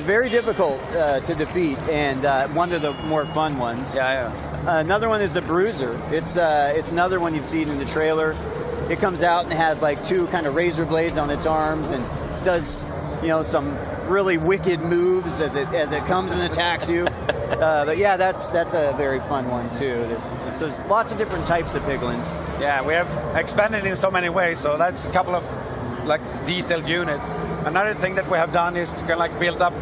Very difficult to defeat, and one of the more fun ones. Another one is the Bruiser. It's another one you've seen in the trailer. It comes out and has like two kind of razor blades on its arms and does some really wicked moves as it comes and attacks you. But yeah, that's a very fun one too. There's lots of different types of piglins. Yeah, we have expanded in so many ways. So that's a couple of like detailed units. Another thing that we have done is to kind of like build up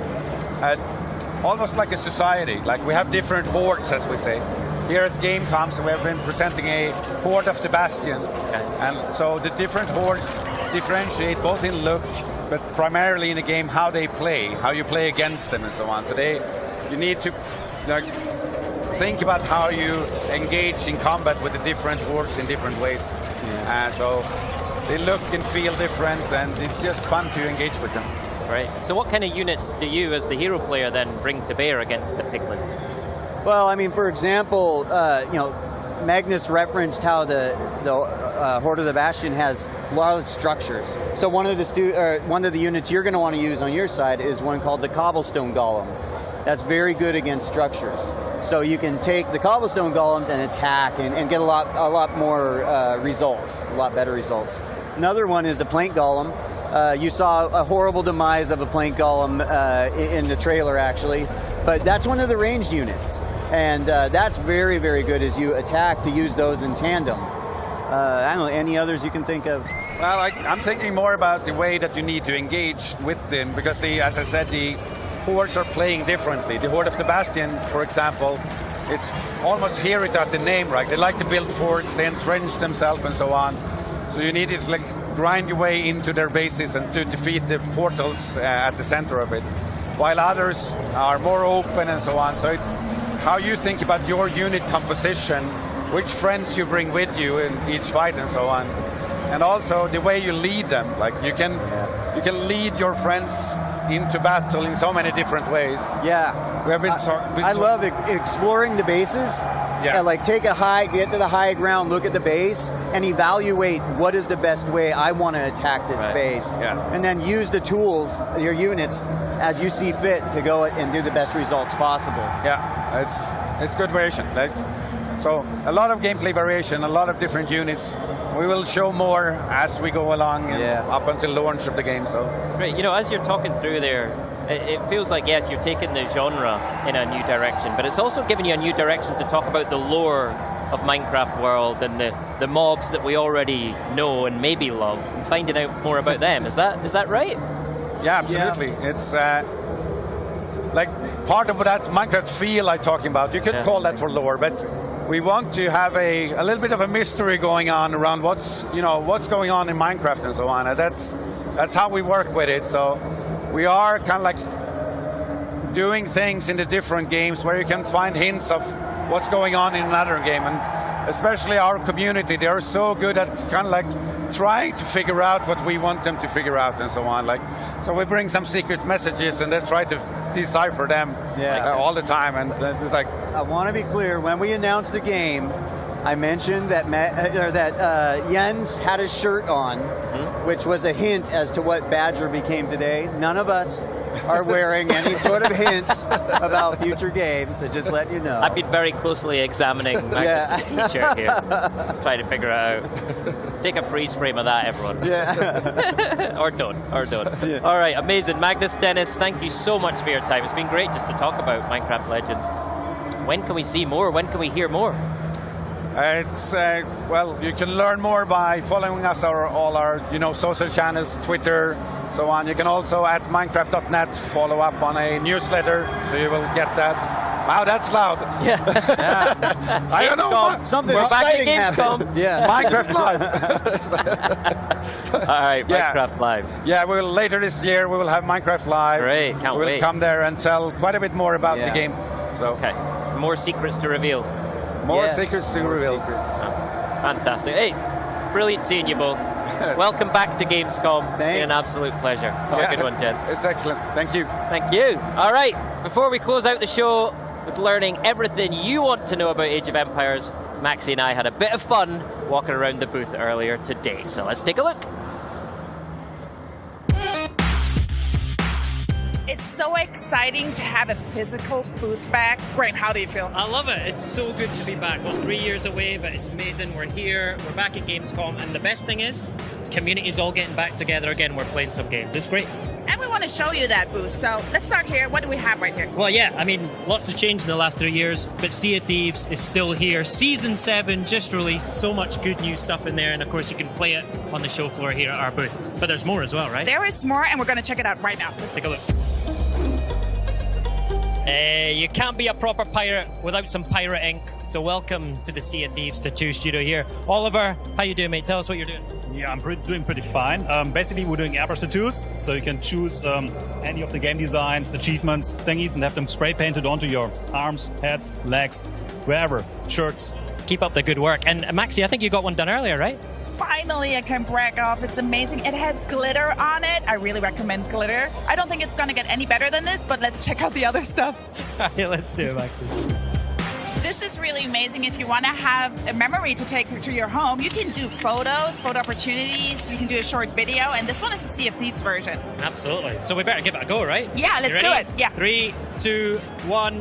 almost like a society. Like we have different hordes, as we say. Here at Gamescom, so we have been presenting a Horde of the Bastion. And so the different hordes differentiate both in look, but primarily in the game how they play, how you play against them and so on. So you need to think about how you engage in combat with the different hordes in different ways. So they look and feel different, and it's just fun to engage with them. Right. So what kind of units do you, as the hero player, then bring to bear against the piglins? Well, I mean, for example, Magnus referenced how the Horde of the Bastion has a lot of structures. So one of the units you're going to want to use on your side is one called the Cobblestone Golem. That's very good against structures. So you can take the Cobblestone Golems and attack and get a lot more results, a lot better results. Another one is the Plank Golem. You saw a horrible demise of a Plank Golem in the trailer, actually. But that's one of the ranged units. And that's very, very good as you attack to use those in tandem. I don't know, any others you can think of? Well, I'm thinking more about the way that you need to engage with them, because as I said, the hordes are playing differently. The Horde of the Bastion, for example, it's almost hear it at the name, right? They like to build forts, they entrench themselves and so on. So you need to like grind your way into their bases and to defeat the portals at the center of it. While others are more open and so on. So it's how you think about your unit composition, which friends you bring with you in each fight and so on. And also the way you lead them. Like you can lead your friends into battle in so many different ways. Yeah. I love exploring the bases. Yeah. Like get to the high ground, look at the base, and evaluate what is the best way I want to attack this base. Yeah. And then use the tools, your units, as you see fit to go and do the best results possible. Yeah, it's good version. So a lot of gameplay variation, a lot of different units. We will show more as we go along and up until the launch of the game. So it's great. You know, as you're talking through there, it feels like, yes, you're taking the genre in a new direction, but it's also giving you a new direction to talk about the lore of Minecraft world and the mobs that we already know and maybe love, and finding out more about them. Is that right? Yeah, absolutely. Yeah. It's like part of that Minecraft feel I'm talking about. You could call that for lore, but we want to have a little bit of a mystery going on around what's going on in Minecraft and so on. And that's how we work with it. So we are kind of like doing things in the different games where you can find hints of what's going on in another game. And especially our community, they are so good at kind of like trying to figure out what we want them to figure out and so on. Like, so we bring some secret messages and they try to decipher them all the time. And it's like, I want to be clear, when we announced the game, I mentioned that Jens had a shirt on, which was a hint as to what Badger became today. None of us are wearing any sort of hints about future games, so just letting you know. I've been very closely examining Magnus' t-shirt here, trying to figure out. Take a freeze frame of that, everyone. Yeah. or don't. Yeah. All right, amazing. Magnus, Dennis, thank you so much for your time. It's been great just to talk about Minecraft Legends. When can we see more? When can we hear more? Well, you can learn more by following us all our social channels, Twitter, so on. You can also at Minecraft.net follow up on a newsletter, so you will get that. Wow, that's loud. Yeah. I don't know. Something exciting happened. Yeah. Minecraft Live. All right, Minecraft Live. Yeah, later this year we will have Minecraft Live. Great, can't wait. We'll come there and tell quite a bit more about the game. So. Okay, more secrets to reveal. More secrets to reveal. Fantastic. Hey, brilliant seeing you both. Welcome back to Gamescom. Thanks. It's been an absolute pleasure. It's a good one, gents. It's excellent. Thank you. Thank you. All right, before we close out the show with learning everything you want to know about Age of Empires, Maxi and I had a bit of fun walking around the booth earlier today. So let's take a look. It's so exciting to have a physical booth back. Graham, how do you feel? I love it. It's so good to be back. Well, 3 years away, but it's amazing. We're here. We're back at Gamescom. And the best thing is, the community's all getting back together again. We're playing some games. It's great. And we want to show you that booth. So let's start here. What do we have right here? Well, yeah, I mean, lots have changed in the last 3 years, but Sea of Thieves is still here. Season 7 just released. So much good new stuff in there. And of course, you can play it on the show floor here at our booth. But there's more as well, right? There is more, and we're going to check it out right now. Let's take a look. You can't be a proper pirate without some pirate ink. So welcome to the Sea of Thieves Tattoo Studio here. Oliver, how you doing, mate? Tell us what you're doing. Yeah, I'm doing pretty fine. Basically, we're doing airbrush tattoos, so you can choose any of the game designs, achievements, thingies, and have them spray painted onto your arms, heads, legs, wherever, shirts. Keep up the good work. And Maxi, I think you got one done earlier, right? Finally, I can brag off. It's amazing. It has glitter on it. I really recommend glitter. I don't think it's going to get any better than this, but let's check out the other stuff. Yeah, let's do it, Maxi. This is really amazing. If you want to have a memory to take to your home, you can do photos, photo opportunities. You can do a short video, and this one is a Sea of Thieves version. Absolutely. So we better give it a go, right? Yeah, let's do it. Yeah. 3, 2, 1.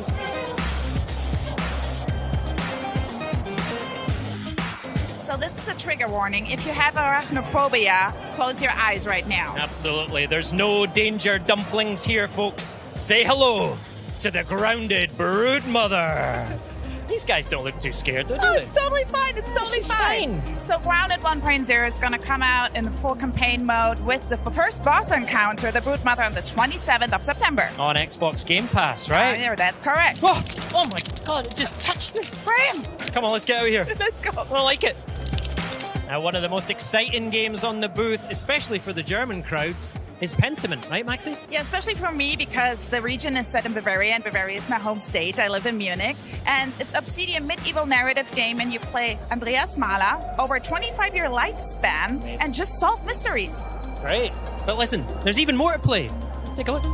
So this is a trigger warning. If you have arachnophobia, close your eyes right now. Absolutely. There's no danger dumplings here, folks. Say hello to the grounded broodmother. These guys don't look too scared, do they? Oh, it's totally fine. It's totally fine. So Grounded 1.0 is going to come out in full campaign mode with the first boss encounter, the Broodmother, on the 27th of September. On Xbox Game Pass, right? Yeah, that's correct. Oh my God, it just touched me. Graham! Come on, let's get out of here. Let's go. I like it. Now, one of the most exciting games on the booth, especially for the German crowd, is Pentiment, right, Maxi? Yeah, especially for me because the region is set in Bavaria, and Bavaria is my home state. I live in Munich, and it's Obsidian medieval narrative game, and you play Andreas Mahler over a 25-year lifespan and just solve mysteries. Great. But listen, there's even more to play. Let's take a look.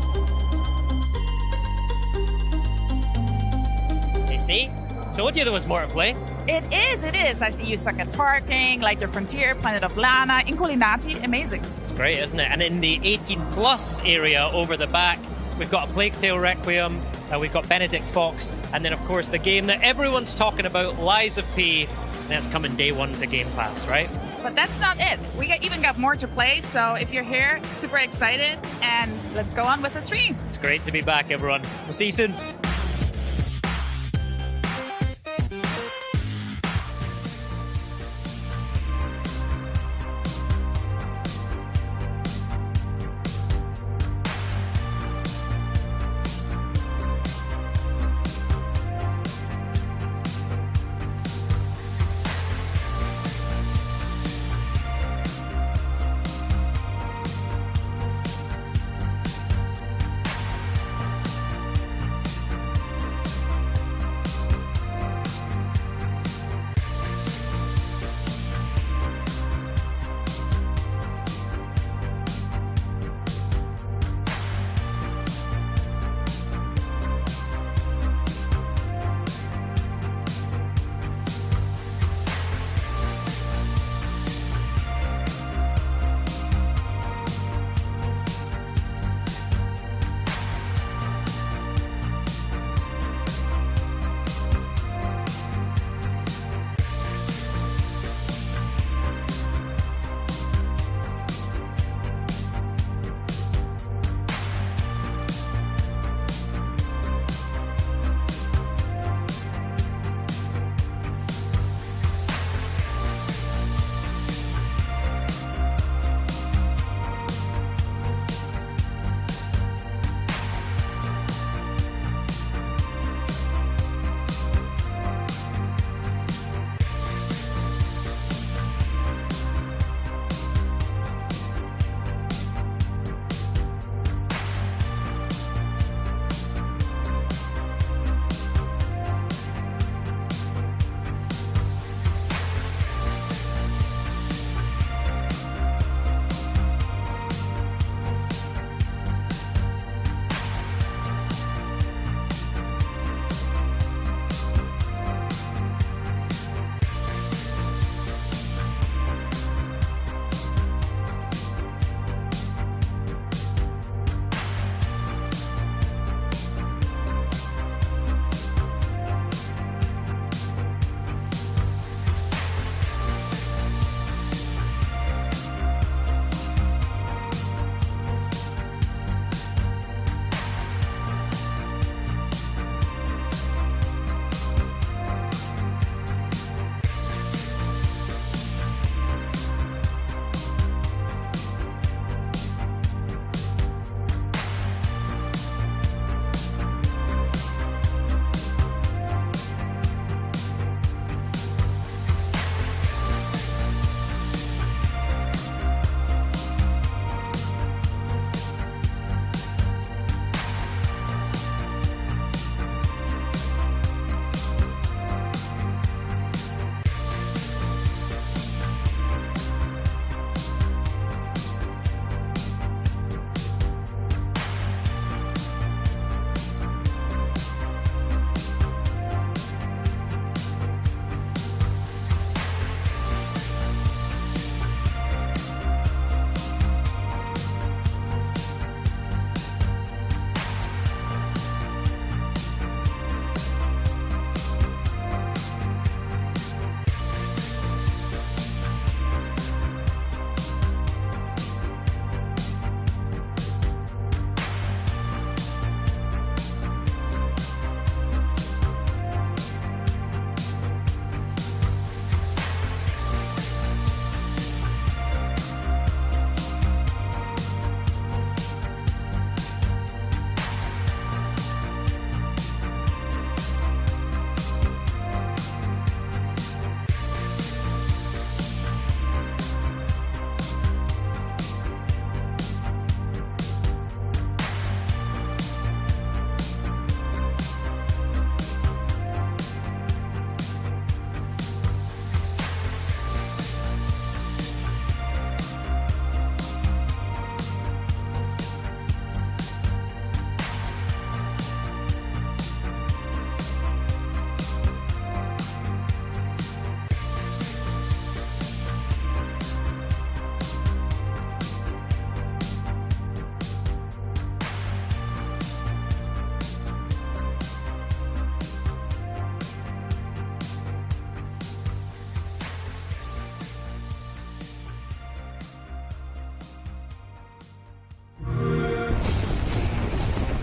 You see? Told you there was more to play. It is. I see you suck at parking, like the Frontier, Planet of Lana, Incolinati. Amazing. It's great, isn't it? And in the 18-plus area over the back, we've got a Plague Tale Requiem, We've got Benedict Fox, and then of course the game that everyone's talking about, Lies of P, and that's coming day one to Game Pass, right? But that's not it. We even got more to play, so if you're here, super excited, and let's go on with the stream. It's great to be back, everyone. We'll see you soon.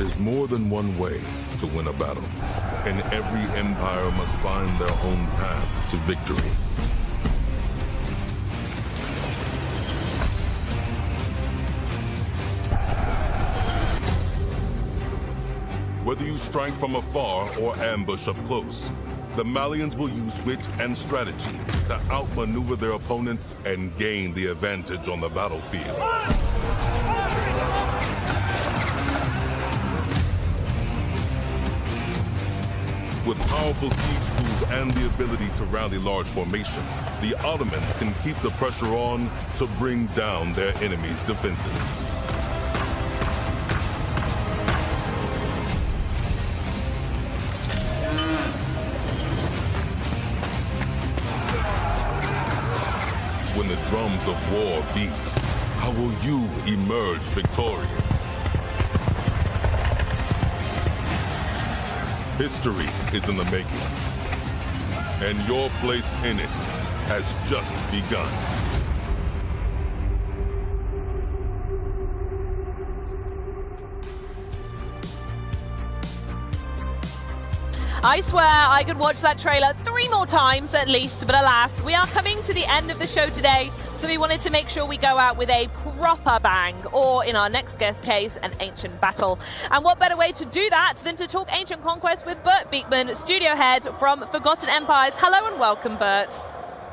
There's more than one way to win a battle, and every empire must find their own path to victory. Whether you strike from afar or ambush up close, the Malians will use wit and strategy to outmaneuver their opponents and gain the advantage on the battlefield. With powerful siege tools and the ability to rally large formations, the Ottomans can keep the pressure on to bring down their enemies' defenses. When the drums of war beat, how will you emerge victorious? History is in the making, and your place in it has just begun. I swear I could watch that trailer 3 more times at least, but alas, we are coming to the end of the show today, so we wanted to make sure we go out with a proper bang, or in our next guest case, an ancient battle. And what better way to do that than to talk Ancient Conquest with Bert Beekman, studio head from Forgotten Empires. Hello and welcome, Bert.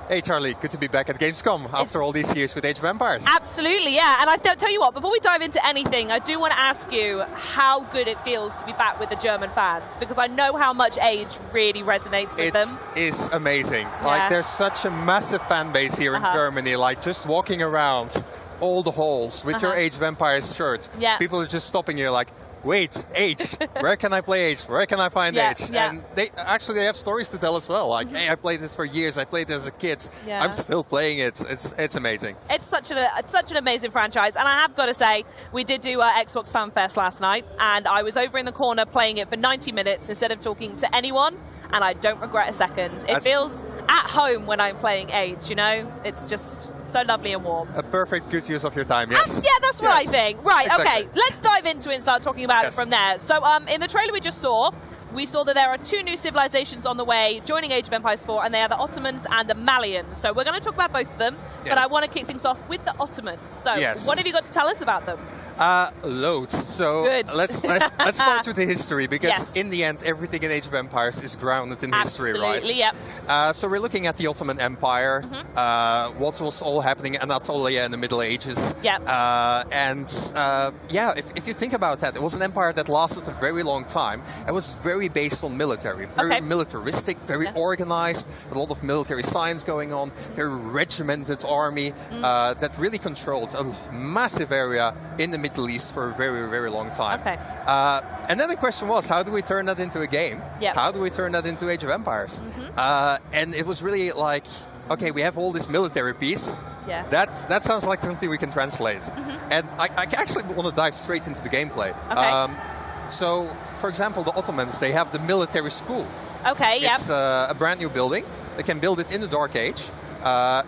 Hey Charlie, good to be back at Gamescom after all these years with Age of Empires. Absolutely, yeah. And I tell you what, before we dive into anything, I do want to ask you how good it feels to be back with the German fans, because I know how much Age really resonates with them. It is amazing. Yeah. Like, there's such a massive fan base here in Germany. Like, just walking around all the halls with your Age of Empires shirt, people are just stopping you like, wait, Age, where can I play Age? Where can I find Age? And they have stories to tell as well. Like, hey, I played this for years. I played it as a kid. I'm still playing it. It's amazing. It's such an amazing franchise. And I have got to say, we did do Xbox Fan Fest last night, and I was over in the corner playing it for 90 minutes instead of talking to anyone. And I don't regret a second. It feels at home when I'm playing Age, you know? It's just so lovely and warm. A perfect good use of your time, yes. Yeah, that's what I think. Right, exactly. Okay, let's dive into it and start talking about it from there. So in the trailer we just saw, we saw that there are 2 new civilizations on the way joining Age of Empires 4, and they are the Ottomans and the Malians. So we're going to talk about both of them, but I want to kick things off with the Ottomans. So what have you got to tell us about them? Loads. So let's start with the history, because in the end, everything in Age of Empires is grounded in history, right? Absolutely, yep. So we're looking at the Ottoman Empire, what was all happening in Anatolia in the Middle Ages. Yep. If you think about that, it was an empire that lasted a very long time. It was very based on military, very militaristic, very organized, a lot of military science going on, very regimented army that really controlled a massive area in the Middle East for a very, very long time. Okay. And then the question was, how do we turn that into a game? Yep. How do we turn that into Age of Empires? And it was really like, okay, we have all this military piece. Yeah. That sounds like something we can translate. And I actually want to dive straight into the gameplay. Okay. So, for example, the Ottomans, they have the military school. Okay, yep. It's a brand new building. They can build it in the Dark Age.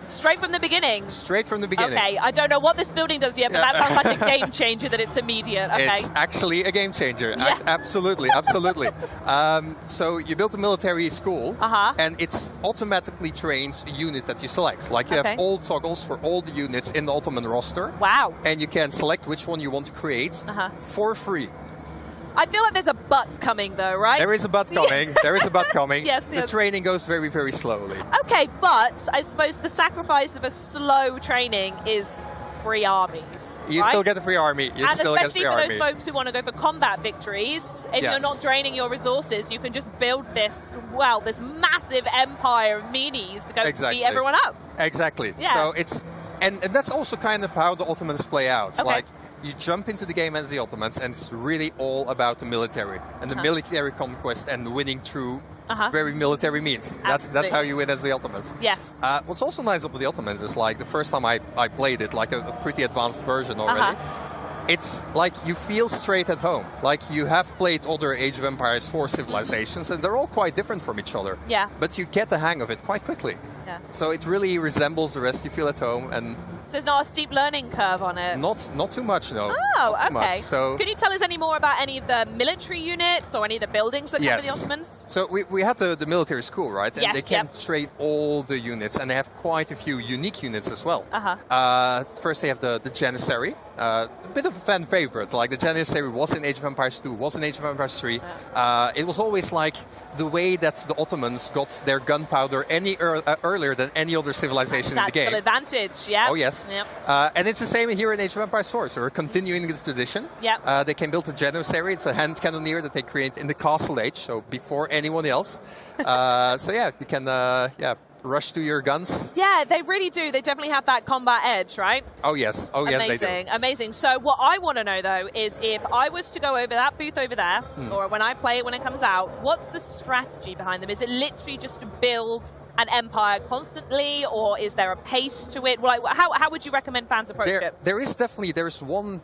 Straight from the beginning? Straight from the beginning. Okay, I don't know what this building does yet, but that sounds like a game changer that it's immediate. Okay. It's actually a game changer. Absolutely, absolutely. So you build a military school, and it automatically trains a unit that you select. Like, you have all toggles for all the units in the Ottoman roster. Wow. And you can select which one you want to create for free. I feel like there's a but coming, though, right? There is a but coming. There is a but coming. Yes. The training goes very, very slowly. Okay, but I suppose the sacrifice of a slow training is free armies. You still get a free army. And especially for those folks who want to go for combat victories, if you're not draining your resources, you can just build this massive empire of minis to go beat everyone up. Exactly. Yeah. So it's and that's also kind of how the Ottomans play out. Okay. Like, you jump into the game as the Ottomans, and it's really all about the military and the military conquest and winning through very military means. That's how you win as the Ottomans. Yes. What's also nice about the Ottomans is, like, the first time I played it, like a pretty advanced version already, it's like you feel straight at home. Like, you have played other Age of Empires 4 civilizations, and they're all quite different from each other. Yeah. But you get the hang of it quite quickly. Yeah. So it really resembles the rest. You feel at home, and So there's not a steep learning curve on it? Not too much, no. Oh, Not too okay. much. So can you tell us any more about any of the military units or any of the buildings that come with the Ottomans? So we had the military school, right? And Yes, they can trade all the units, and they have quite a few unique units as well. First, they have the Janissary. A bit of a fan favorite. Like the Janissary was in Age of Empires 2, was in Age of Empires 3. It was always like the way that the Ottomans got their gunpowder earlier than any other civilization in the game. Tactical advantage, yeah. Oh, yes. Yep. And it's the same here in Age of Empires 4. So we're continuing this tradition. Yep. They can build a Janissary. It's a hand cannoneer that they create in the Castle Age, so before anyone else. So yeah, you can rush to your guns. Yeah, they really do. They definitely have that combat edge, right? Oh yes, amazing, they do. Amazing. So what I want to know though is if I was to go over that booth over there, or when I play it when it comes out, what's the strategy behind them? Is it literally just to build an empire constantly, or is there a pace to it? Like, how would you recommend fans approach it? There's one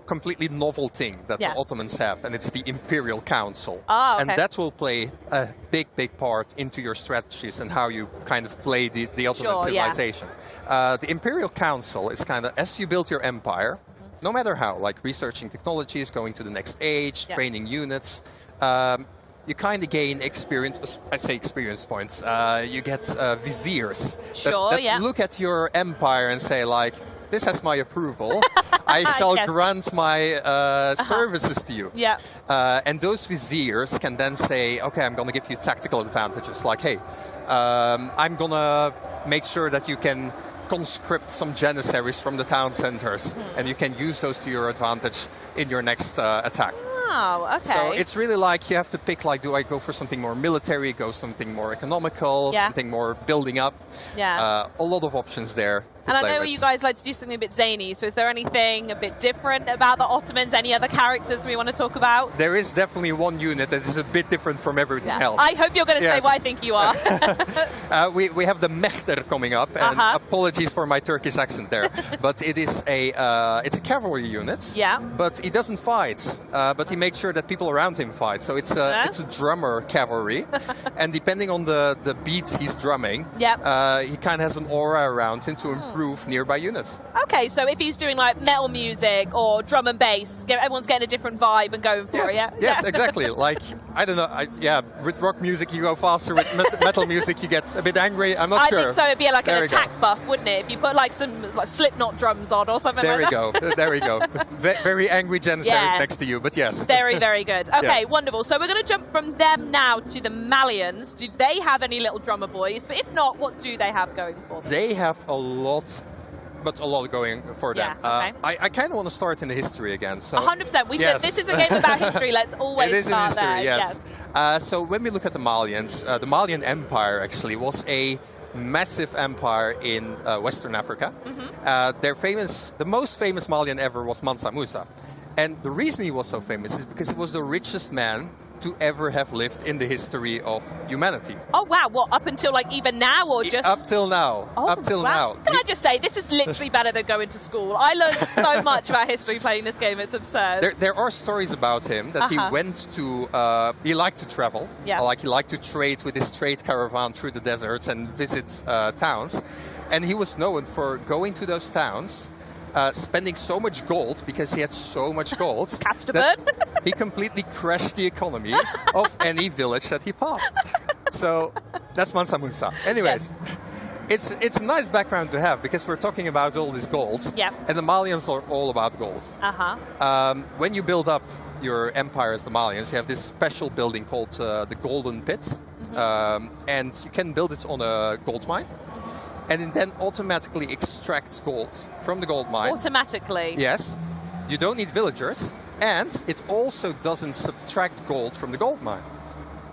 completely novel thing that the Ottomans have, and it's the Imperial Council. Oh, okay. And that will play a big part into your strategies and how you kind of play the Ottoman civilization. The Imperial Council is kind of, as you build your empire, no matter how, like researching technologies, going to the next age, training units, you kind of gain experience, I say experience points, you get viziers that look at your empire and say like, this has my approval. I shall grant my services to you. Yeah. And those viziers can then say, okay, I'm going to give you tactical advantages. Like, hey, I'm going to make sure that you can conscript some Janissaries from the town centers, and you can use those to your advantage in your next attack. Oh, okay. So it's really like you have to pick, like, do I go for something more military, go something more economical, something more building up? Yeah. A lot of options there. And I know you guys like to do something a bit zany, so is there anything a bit different about the Ottomans? Any other characters we want to talk about? There is definitely one unit that is a bit different from everything else. I hope you're going to say what I think you are. We have the Mechter coming up, and apologies for my Turkish accent there, but it is it's a cavalry unit. Yeah. But he doesn't fight, but he makes sure that people around him fight. So it's a drummer cavalry, and depending on the beats he's drumming, he kind of has an aura around him to improve nearby units. Okay, so if he's doing like metal music or drum and bass, everyone's getting a different vibe and going for it, yeah? Yes, exactly. Like, I don't know, with rock music you go faster, with metal music you get a bit angry, I'm not sure. I think so, it'd be like an attack buff, wouldn't it? If you put like some Slipknot drums on or something like that. There we go. Very angry Janissaries next to you, but yes. Very, very good. Okay, wonderful. So we're going to jump from them now to the Malians. Do they have any little drummer boys? But if not, what do they have going for them? They have a lot going for them. Okay. I kind of want to start in the history again. So 100%. This is a game about history. Let's always start there. It is in history, yes. So when we look at the Malians, the Malian Empire actually was a massive empire in Western Africa. The most famous Malian ever was Mansa Musa. And the reason he was so famous is because he was the richest man to ever have lived in the history of humanity. Oh wow, what, up until like even now or just? Up till now. Oh, up till now. Can I just say, this is literally better than going to school. I learned so much about history playing this game, it's absurd. There are stories about him that he went to, he liked to travel, like he liked to trade with his trade caravan through the deserts and visit towns. And he was known for going to those towns, spending so much gold, because he had so much gold, that he completely crashed the economy of any village that he passed. So that's Mansa Musa. Anyways, it's a nice background to have, because we're talking about all this gold, and the Malians are all about gold. When you build up your empire as the Malians, you have this special building called the Golden Pit, and you can build it on a gold mine. And it then automatically extracts gold from the gold mine. Automatically? Yes. You don't need villagers. And it also doesn't subtract gold from the gold mine.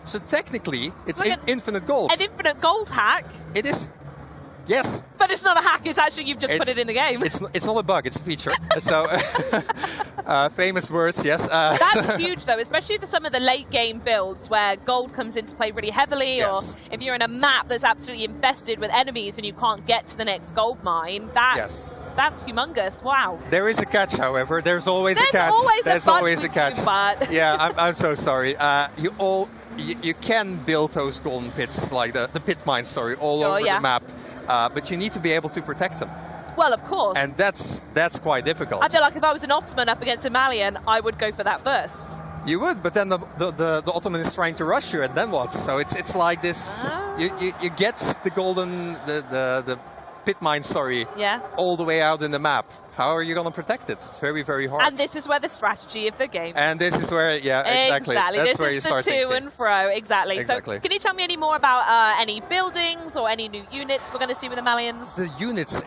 So technically, it's infinite gold. An infinite gold hack? It is. Yes. But it's not a hack, it's actually you've just put it in the game. It's not a bug, it's a feature. So, famous words, yes. That's huge though, especially for some of the late game builds where gold comes into play really heavily, or if you're in a map that's absolutely infested with enemies and you can't get to the next gold mine, that's humongous, wow. There is a catch, however, there's always a catch. There's always a catch. Yeah, I'm so sorry. You can build those golden pits, like the pit mines, all over the map. But you need to be able to protect them. Well, of course. And that's quite difficult. I feel like if I was an Ottoman up against a Malian, I would go for that first. You would, but then the Ottoman is trying to rush you, and then what? So it's like this. You get the the pit mine, all the way out in the map. How are you going to protect it? It's very, very hard. And this is where the strategy of the game. And this is where, exactly. That's this where is you start the to thinking. and fro. Exactly. Exactly. So, can you tell me any more about any buildings or any new units we're going to see with the Malians? The units,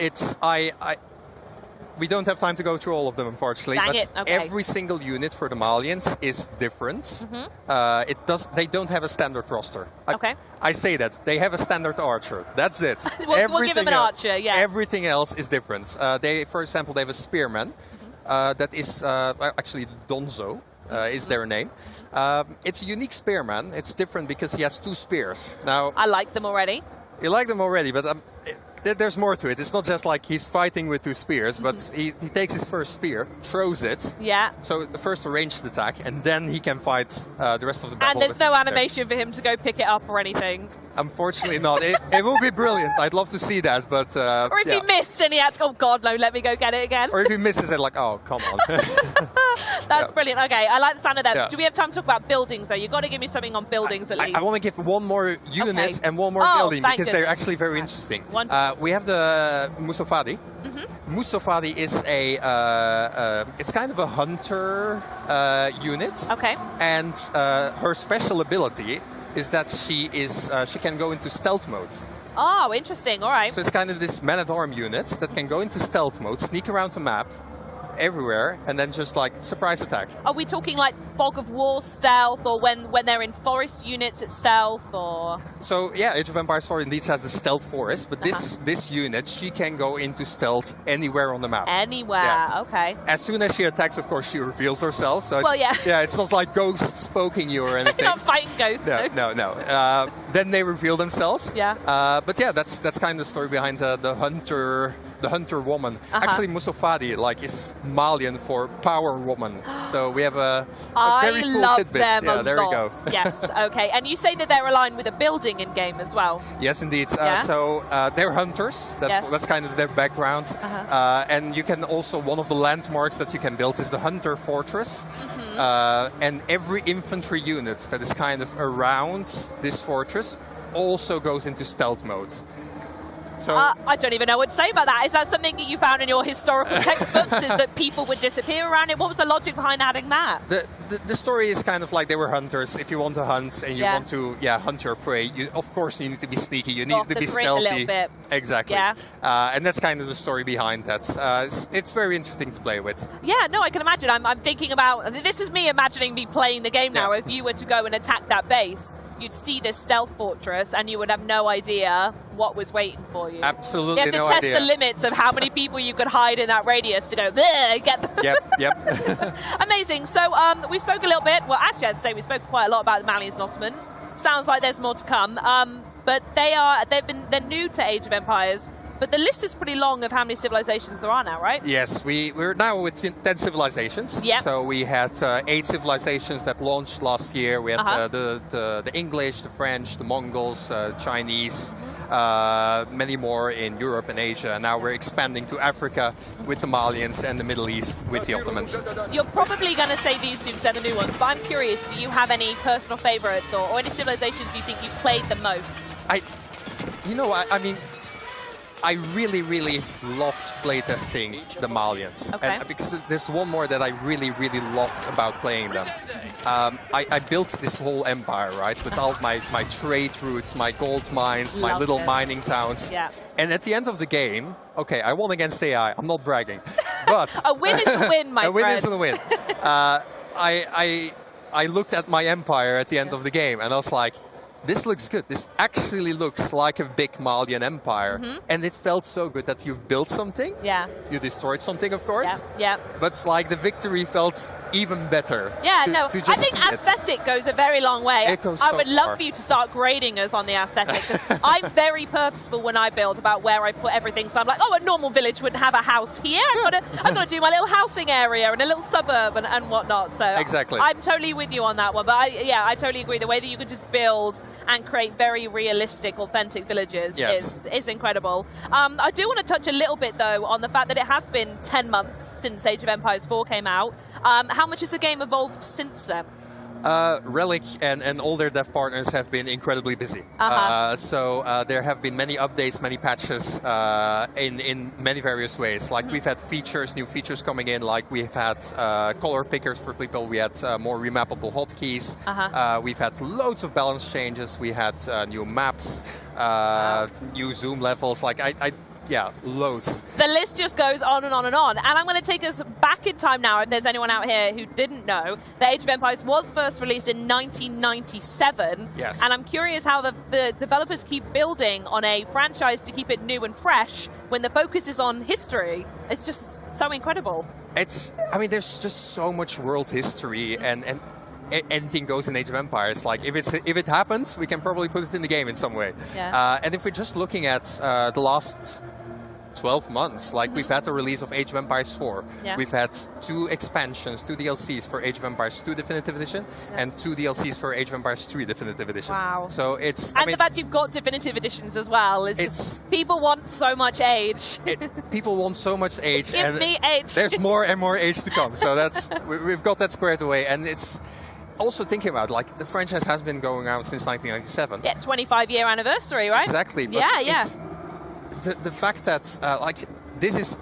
we don't have time to go through all of them, unfortunately. Dang but it. Okay. every single unit for the Malians is different. They don't have a standard roster. Okay. I say that. They have a standard archer. That's it. we'll give them an archer, yeah. Everything else is different. For example, they have a spearman. That is actually Donzo is their name. It's a unique spearman. It's different because he has 2 spears. Now, I like them already. You like them already, but there's more to it. It's not just like he's fighting with 2 spears, but he takes his first spear, throws it. Yeah. So the first ranged attack, and then he can fight the rest of the battle. And there's no animation for him to go pick it up or anything. Unfortunately not. It will be brilliant. I'd love to see that, but... or if he missed and he had to go, oh God, no, let me go get it again. Or if he misses it, like, oh, come on. That's brilliant. Okay, I like the sound of that. Yeah. Do we have time to talk about buildings, though? You've got to give me something on buildings, at least. I want to give one more unit and one more building, because they're actually very interesting. We have the Musofadi. Musofadi is it's kind of a hunter unit. Okay. And her special ability is that she can go into stealth mode. Oh, interesting. All right. So it's kind of this man-at-arm unit that can go into stealth mode, sneak around the map, everywhere, and then just like surprise attack. Are we talking like Fog of War stealth, or when they're in forest units it's stealth, or? So yeah, Age of Empires 4 indeed has a stealth forest, but this unit, she can go into stealth anywhere on the map. Anywhere, yes. Okay. As soon as she attacks, of course, she reveals herself. So well, yeah. Yeah, it's not like ghosts poking you or anything. You're not fighting ghosts. No. Then they reveal themselves. Yeah. But yeah, that's kind of the story behind the hunter woman. Actually, Musofadi is Malian for power woman. So we have a very cool love tidbit. them yeah, a there lot. we go. Yes, okay. And you say that they're aligned with a building in game as well. Yes, indeed. Yeah? So they're hunters. That's kind of their background. And you can also, one of the landmarks that you can build is the Hunter Fortress. And every infantry unit that is kind of around this fortress also goes into stealth mode. So I don't even know what to say about that. Is that something that you found in your historical textbooks? Is that people would disappear around it? What was the logic behind adding that? The story is kind of like they were hunters. If you want to hunt and you want to hunt your prey, of course you need to be sneaky. You need to be stealthy. A little bit. Exactly. Yeah. And that's kind of the story behind that. It's very interesting to play with. Yeah, no, I can imagine. I'm thinking about, this is me imagining me playing the game now. If you were to go and attack that base, you'd see this stealth fortress and you would have no idea what was waiting for you. Absolutely no idea. You have to test the limits of how many people you could hide in that radius to go, there, get them. Yep. Amazing. So we spoke a little bit, well actually I'd say we spoke quite a lot about the Malians and Ottomans. Sounds like there's more to come. But they're new to Age of Empires. But the list is pretty long of how many civilizations there are now, right? Yes, we're now with 10 civilizations. Yep. So we had 8 civilizations that launched last year. We had the English, the French, the Mongols, Chinese, many more in Europe and Asia. And now we're expanding to Africa with the Malians and the Middle East with the Ottomans. You're probably going to say these dudes are the new ones, but I'm curious, do you have any personal favorites or any civilizations you think you played the most? I really, really loved playtesting the Malians. Okay. And because there's one more that I really, really loved about playing them. I built this whole empire, right? With all my trade routes, my gold mines, my little mining towns. Yeah. And at the end of the game, okay, I won against AI. I'm not bragging. But a win is a win, my friend. A win is a win. I looked at my empire at the end of the game and I was like, this looks good. This actually looks like a big Malian empire. And it felt so good that you've built something. Yeah. You destroyed something, of course. Yeah. But like the victory felt even better. Yeah, to, no, to just I think see it. aesthetic goes a very long way. It goes I so would love far. for you to start grading us on the aesthetic. 'Cause I'm very purposeful when I build about where I put everything. So I'm like, oh, a normal village wouldn't have a house here. I've got to do my little housing area and a little suburb and whatnot. So Exactly. I'm totally with you on that one. But I totally agree. The way that you can just build and create very realistic, authentic villages is incredible. I do want to touch a little bit, though, on the fact that it has been 10 months since Age of Empires 4 came out. How much has the game evolved since then? Relic and all their dev partners have been incredibly busy. So there have been many updates, many patches in many various ways. Like we've had features, new features coming in, like we've had color pickers for people, we had more remappable hotkeys, we've had loads of balance changes, we had new maps, new zoom levels, like yeah, loads. The list just goes on and on and on. And I'm going to take us back in time now, if there's anyone out here who didn't know, that Age of Empires was first released in 1997. Yes. And I'm curious how the developers keep building on a franchise to keep it new and fresh when the focus is on history. It's just so incredible. I mean, there's just so much world history and anything goes in Age of Empires. Like if it happens, we can probably put it in the game in some way. Yeah. And if we're just looking at the last 12 months, like we've had the release of Age of Empires 4. Yeah. We've had 2 expansions, 2 DLCs for Age of Empires 2 Definitive Edition, and 2 DLCs for Age of Empires 3 Definitive Edition. Wow. So it's... And the fact you've got definitive editions as well. It's just, people want so much Age. People want so much Age. Give me Age. There's more and more Age to come. So that's we've got that squared away. And it's... Also thinking about, like, the franchise has been going on since 1997. Yeah, 25-year anniversary, right? Exactly. But yeah. The fact that, like, this is,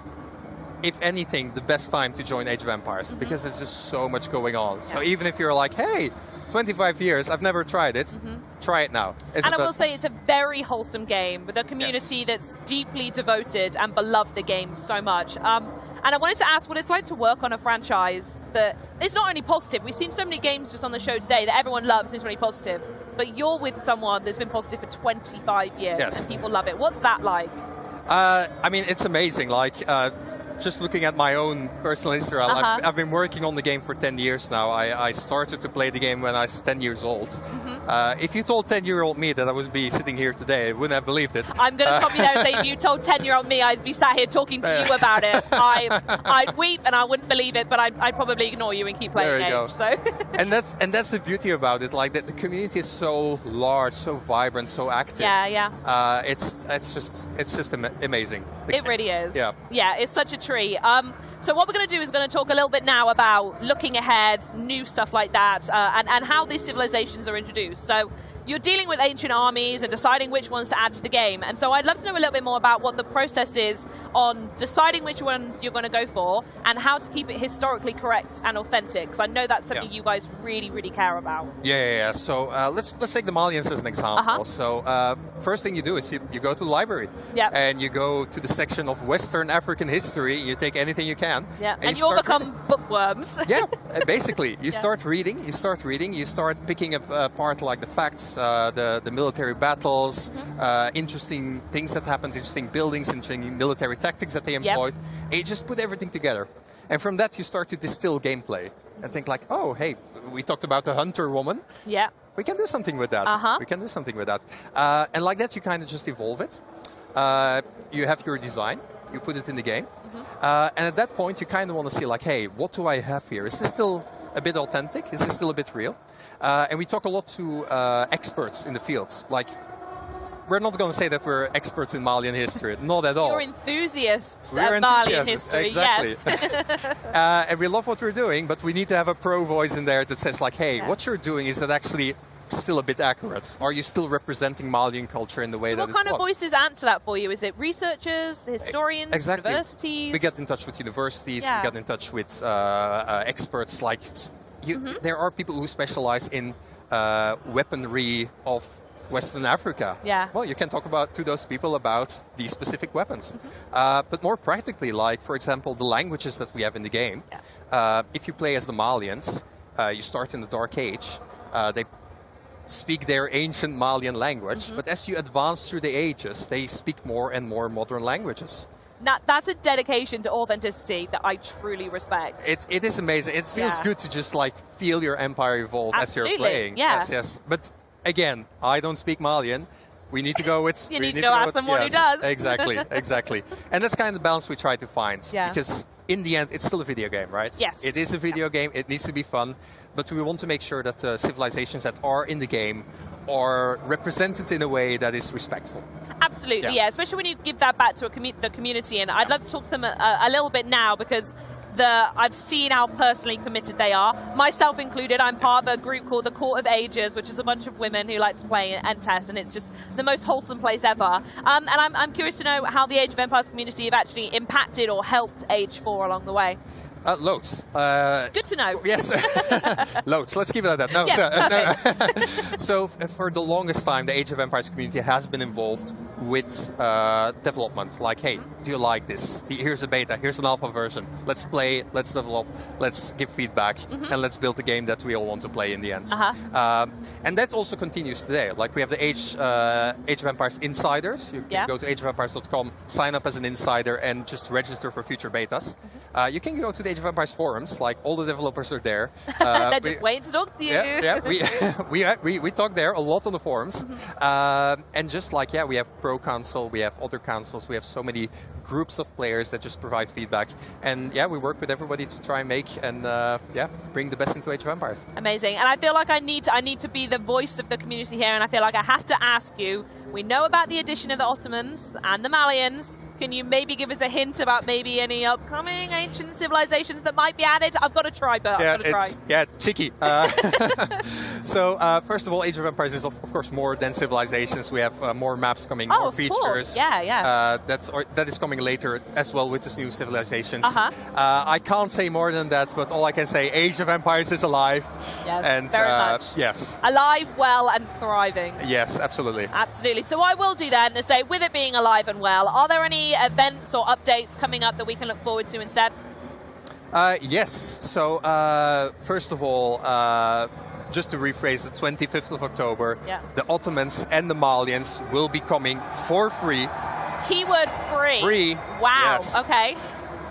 if anything, the best time to join Age of Empires, because there's just so much going on. So even if you're like, hey, 25 years, I've never tried it, try it now. And I will say it's a very wholesome game with a community that's deeply devoted and beloved the game so much. And I wanted to ask what it's like to work on a franchise that is not only positive. We've seen so many games just on the show today that everyone loves and is really positive, but you're with someone that's been positive for 25 years and people love it. What's that like? I mean, it's amazing. Like, just looking at my own personal history, I've been working on the game for 10 years now. I started to play the game when I was 10 years old. If you told 10-year-old me that I would be sitting here today, I wouldn't have believed it. I'm going to stop you there and say, if you told 10-year-old me I'd be sat here talking to you about it, I'd weep and I wouldn't believe it, but I'd probably ignore you and keep playing there you games. So. and that's the beauty about it. Like, the community is so large, so vibrant, so active. Yeah. It's just amazing. It really is. Yeah. Yeah, it's such a treat. So what we're going to do is going to talk a little bit now about looking ahead, new stuff like that, and how these civilizations are introduced. So you're dealing with ancient armies and deciding which ones to add to the game. And so I'd love to know a little bit more about what the process is on deciding which ones you're going to go for and how to keep it historically correct and authentic. Because I know that's something you guys really, really care about. Yeah. So let's take the Malians as an example. So first thing you do is you go to the library. And you go to the section of Western African history. You take anything you can. And you all become bookworms. Basically. You start reading. You start picking apart, like, the facts, the military battles, interesting things that happened, interesting buildings, interesting military tactics that they employed. And you just put everything together. And from that, you start to distill gameplay and think like, oh, hey, we talked about the hunter woman. We can do something with that. We can do something with that. And like that, you kind of just evolve it. You have your design. You put it in the game. And at that point, you kind of want to see, like, hey, what do I have here? Is this still a bit authentic? Is this still a bit real? And we talk a lot to experts in the field. Like, we're not going to say that we're experts in Malian history. Not at all. You're enthusiasts of Malian history, exactly. Yes. And we love what we're doing, but we need to have a pro voice in there that says, like, hey, what you're doing, is that actually still a bit accurate? Are you still representing Malian culture in the way that it was? What kind of voices answer that for you? Is it researchers, historians, universities? We get in touch with universities. We get in touch with experts. Like, there are people who specialize in weaponry of Western Africa. Well, you can talk to those people about these specific weapons. But more practically, like, for example, the languages that we have in the game. If you play as the Malians, you start in the Dark Age. They speak their ancient Malian language, but as you advance through the ages, they speak more and more modern languages. That's a dedication to authenticity that I truly respect. It is amazing. It feels good to just like feel your empire evolve as you're playing. Yeah. Yes. But again, I don't speak Malian. We need to go with... you need to go ask someone who does. Exactly. And that's kind of the balance we try to find. Yeah. Because in the end, it's still a video game, right? Yes. It is a video game. It needs to be fun. But we want to make sure that civilizations that are in the game are represented in a way that is respectful. Absolutely, yeah. Especially when you give that back to the community. And I'd love to talk to them a little bit now because I've seen how personally committed they are. Myself included, I'm part of a group called the Court of Ages, which is a bunch of women who like to play and test, and it's just the most wholesome place ever. And I'm curious to know how the Age of Empires community have actually impacted or helped Age 4 along the way. Loads. Good to know. Yes. Loads. Let's keep it at that. No. Yes, no. So for the longest time, the Age of Empires community has been involved with development. Like, hey, do you like this? Here's a beta. Here's an alpha version. Let's play. Let's develop. Let's give feedback. And let's build a game that we all want to play in the end. And that also continues today. Like, we have the Age of Empires Insiders. You can go to ageofempires.com, sign up as an insider, and just register for future betas. You can go to the Age of Empires forums. Like, all the developers are there. They're just waiting to talk to you. Yeah. We talk there a lot on the forums. And just like, we have Pro Council, we have other councils, we have so many groups of players that just provide feedback. And we work with everybody to try and make and bring the best into Age of Empires. Amazing. And I feel like I need to be the voice of the community here, and I feel like I have to ask you, we know about the addition of the Ottomans and the Malians. Can you maybe give us a hint about maybe any upcoming ancient civilizations that might be added? I've got to try, but I've got to try. Yeah, cheeky. So, first of all, Age of Empires is, of course, more than civilizations. We have more maps coming, more features. Course. Yeah. That is coming later as well with this new civilizations. I can't say more than that, but all I can say, Age of Empires is alive. Yes, and, very much. Yes. Alive, well, and thriving. Yes, absolutely. Absolutely. So what I will do then is say, with it being alive and well, are there any events or updates coming up that we can look forward to instead? Yes. So, first of all, just to rephrase, the 25th of October, the Ottomans and the Malians will be coming for free. Keyword free. Free. Wow. Yes. Okay.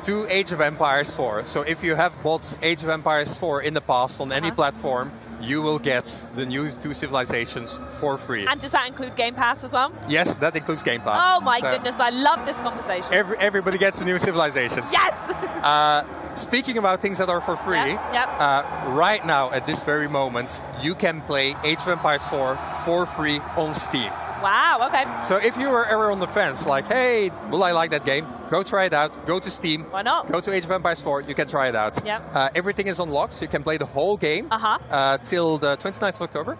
To Age of Empires 4. So if you have bought Age of Empires 4 in the past on any platform, you will get the new 2 civilizations for free. And does that include Game Pass as well? Yes, that includes Game Pass. Oh my goodness, I love this conversation. Everybody gets the new civilizations. Yes! Speaking about things that are for free, right now, at this very moment, you can play Age of Empires 4 for free on Steam. Wow, okay. So if you were ever on the fence, like, hey, will I like that game? Go try it out. Go to Steam. Why not? Go to Age of Empires 4. You can try it out. Everything is unlocked, so you can play the whole game till the 29th of October.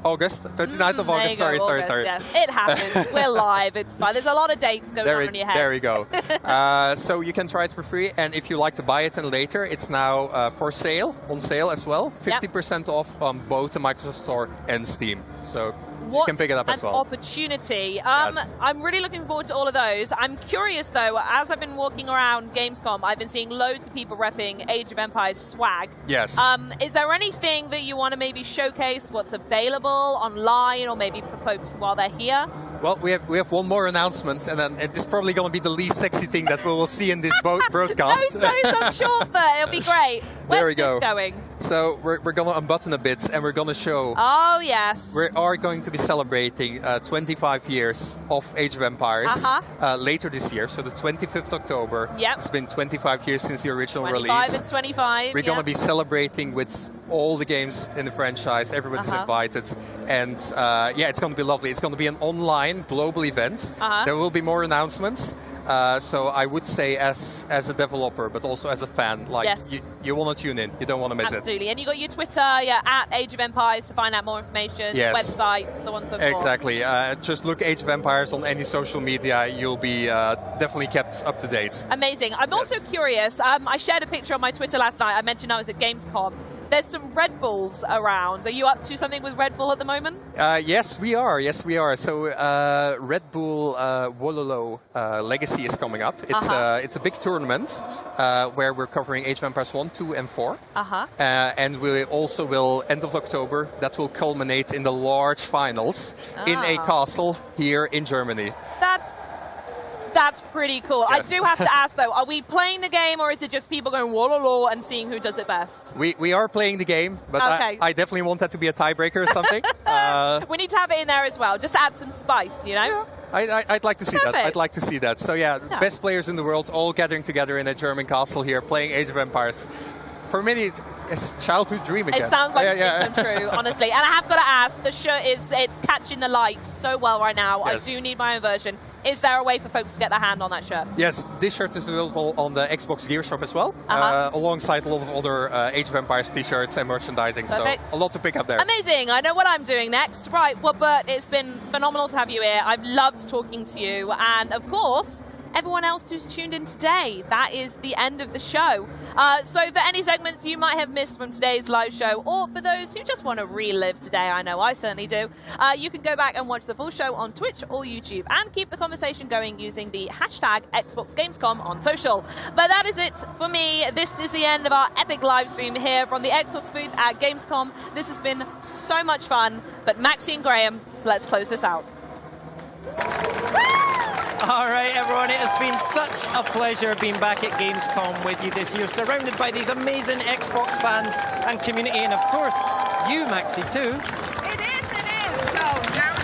August. 29th of August. Sorry. Yes. It happens. We're live. It's fine. There's a lot of dates going on in your head. There you go. So you can try it for free, and if you like to buy it and later, it's now for sale, on sale as well. 50% off on both the Microsoft Store and Steam. So you can pick it up as well. Opportunity. I'm really looking forward to all of those. I'm curious though, as I've been walking around Gamescom, I've been seeing loads of people repping Age of Empires swag. Yes. Is there anything that you want to maybe showcase, what's available online, or maybe for folks while they're here? Well, we have one more announcement, and then it's probably going to be the least sexy thing that we will see in this broadcast. No, I'm sure, but it'll be great. There we go. Where's this going? So we're going to unbutton a bit, and we're going to show... Oh, yes. We are going to be celebrating 25 years of Age of Empires later this year, so the 25th October. It's been 25 years since the original 25 release. and 25, We're going to be celebrating with all the games in the franchise. Everybody's invited. And it's going to be lovely. It's going to be an online global event. There will be more announcements. So I would say as a developer, but also as a fan, like you want to tune in. You don't want to miss it. Absolutely. And you got your Twitter, at Age of Empires to find out more information, website, so on and so forth. Exactly. Just look Age of Empires on any social media. You'll be definitely kept up to date. Amazing. I'm also curious. I shared a picture on my Twitter last night. I mentioned I was at Gamescom. There's some Red Bulls around. Are you up to something with Red Bull at the moment? Yes, we are. So Red Bull Wololo Legacy is coming up. It's a big tournament where we're covering Age of Empires 1, 2, and 4. And we also will, end of October, that will culminate in the large finals in a castle here in Germany. That's pretty cool. Yes. I do have to ask, though, are we playing the game, or is it just people going whoa, whoa, whoa, and seeing who does it best? We are playing the game, but Okay. I definitely want that to be a tiebreaker or something. We need to have it in there as well, just to add some spice, you know? Yeah. I'd like to see that. I'd like to see that. So yeah, the best players in the world all gathering together in a German castle here, playing Age of Empires. For many, it's a childhood dream again. It sounds like a dream come true, honestly. And I have got to ask, the shirt it's catching the light so well right now. Yes. I do need my own version. Is there a way for folks to get their hand on that shirt? Yes, this shirt is available on the Xbox Gear Shop as well, alongside a lot of other Age of Empires t-shirts and merchandising. Perfect. So a lot to pick up there. Amazing. I know what I'm doing next. Right, well, Bert, it's been phenomenal to have you here. I've loved talking to you. And, of course, everyone else who's tuned in today, that is the end of the show. So for any segments you might have missed from today's live show, or for those who just want to relive today, I know I certainly do, you can go back and watch the full show on Twitch or YouTube and keep the conversation going using the hashtag Xbox Gamescom on social. But that is it for me. This is the end of our epic live stream here from the Xbox booth at Gamescom. This has been so much fun. But Maxie and Graham, let's close this out. All right, everyone, it has been such a pleasure being back at Gamescom with you this year, surrounded by these amazing Xbox fans and community, and of course, you, Maxie, too. It is. So now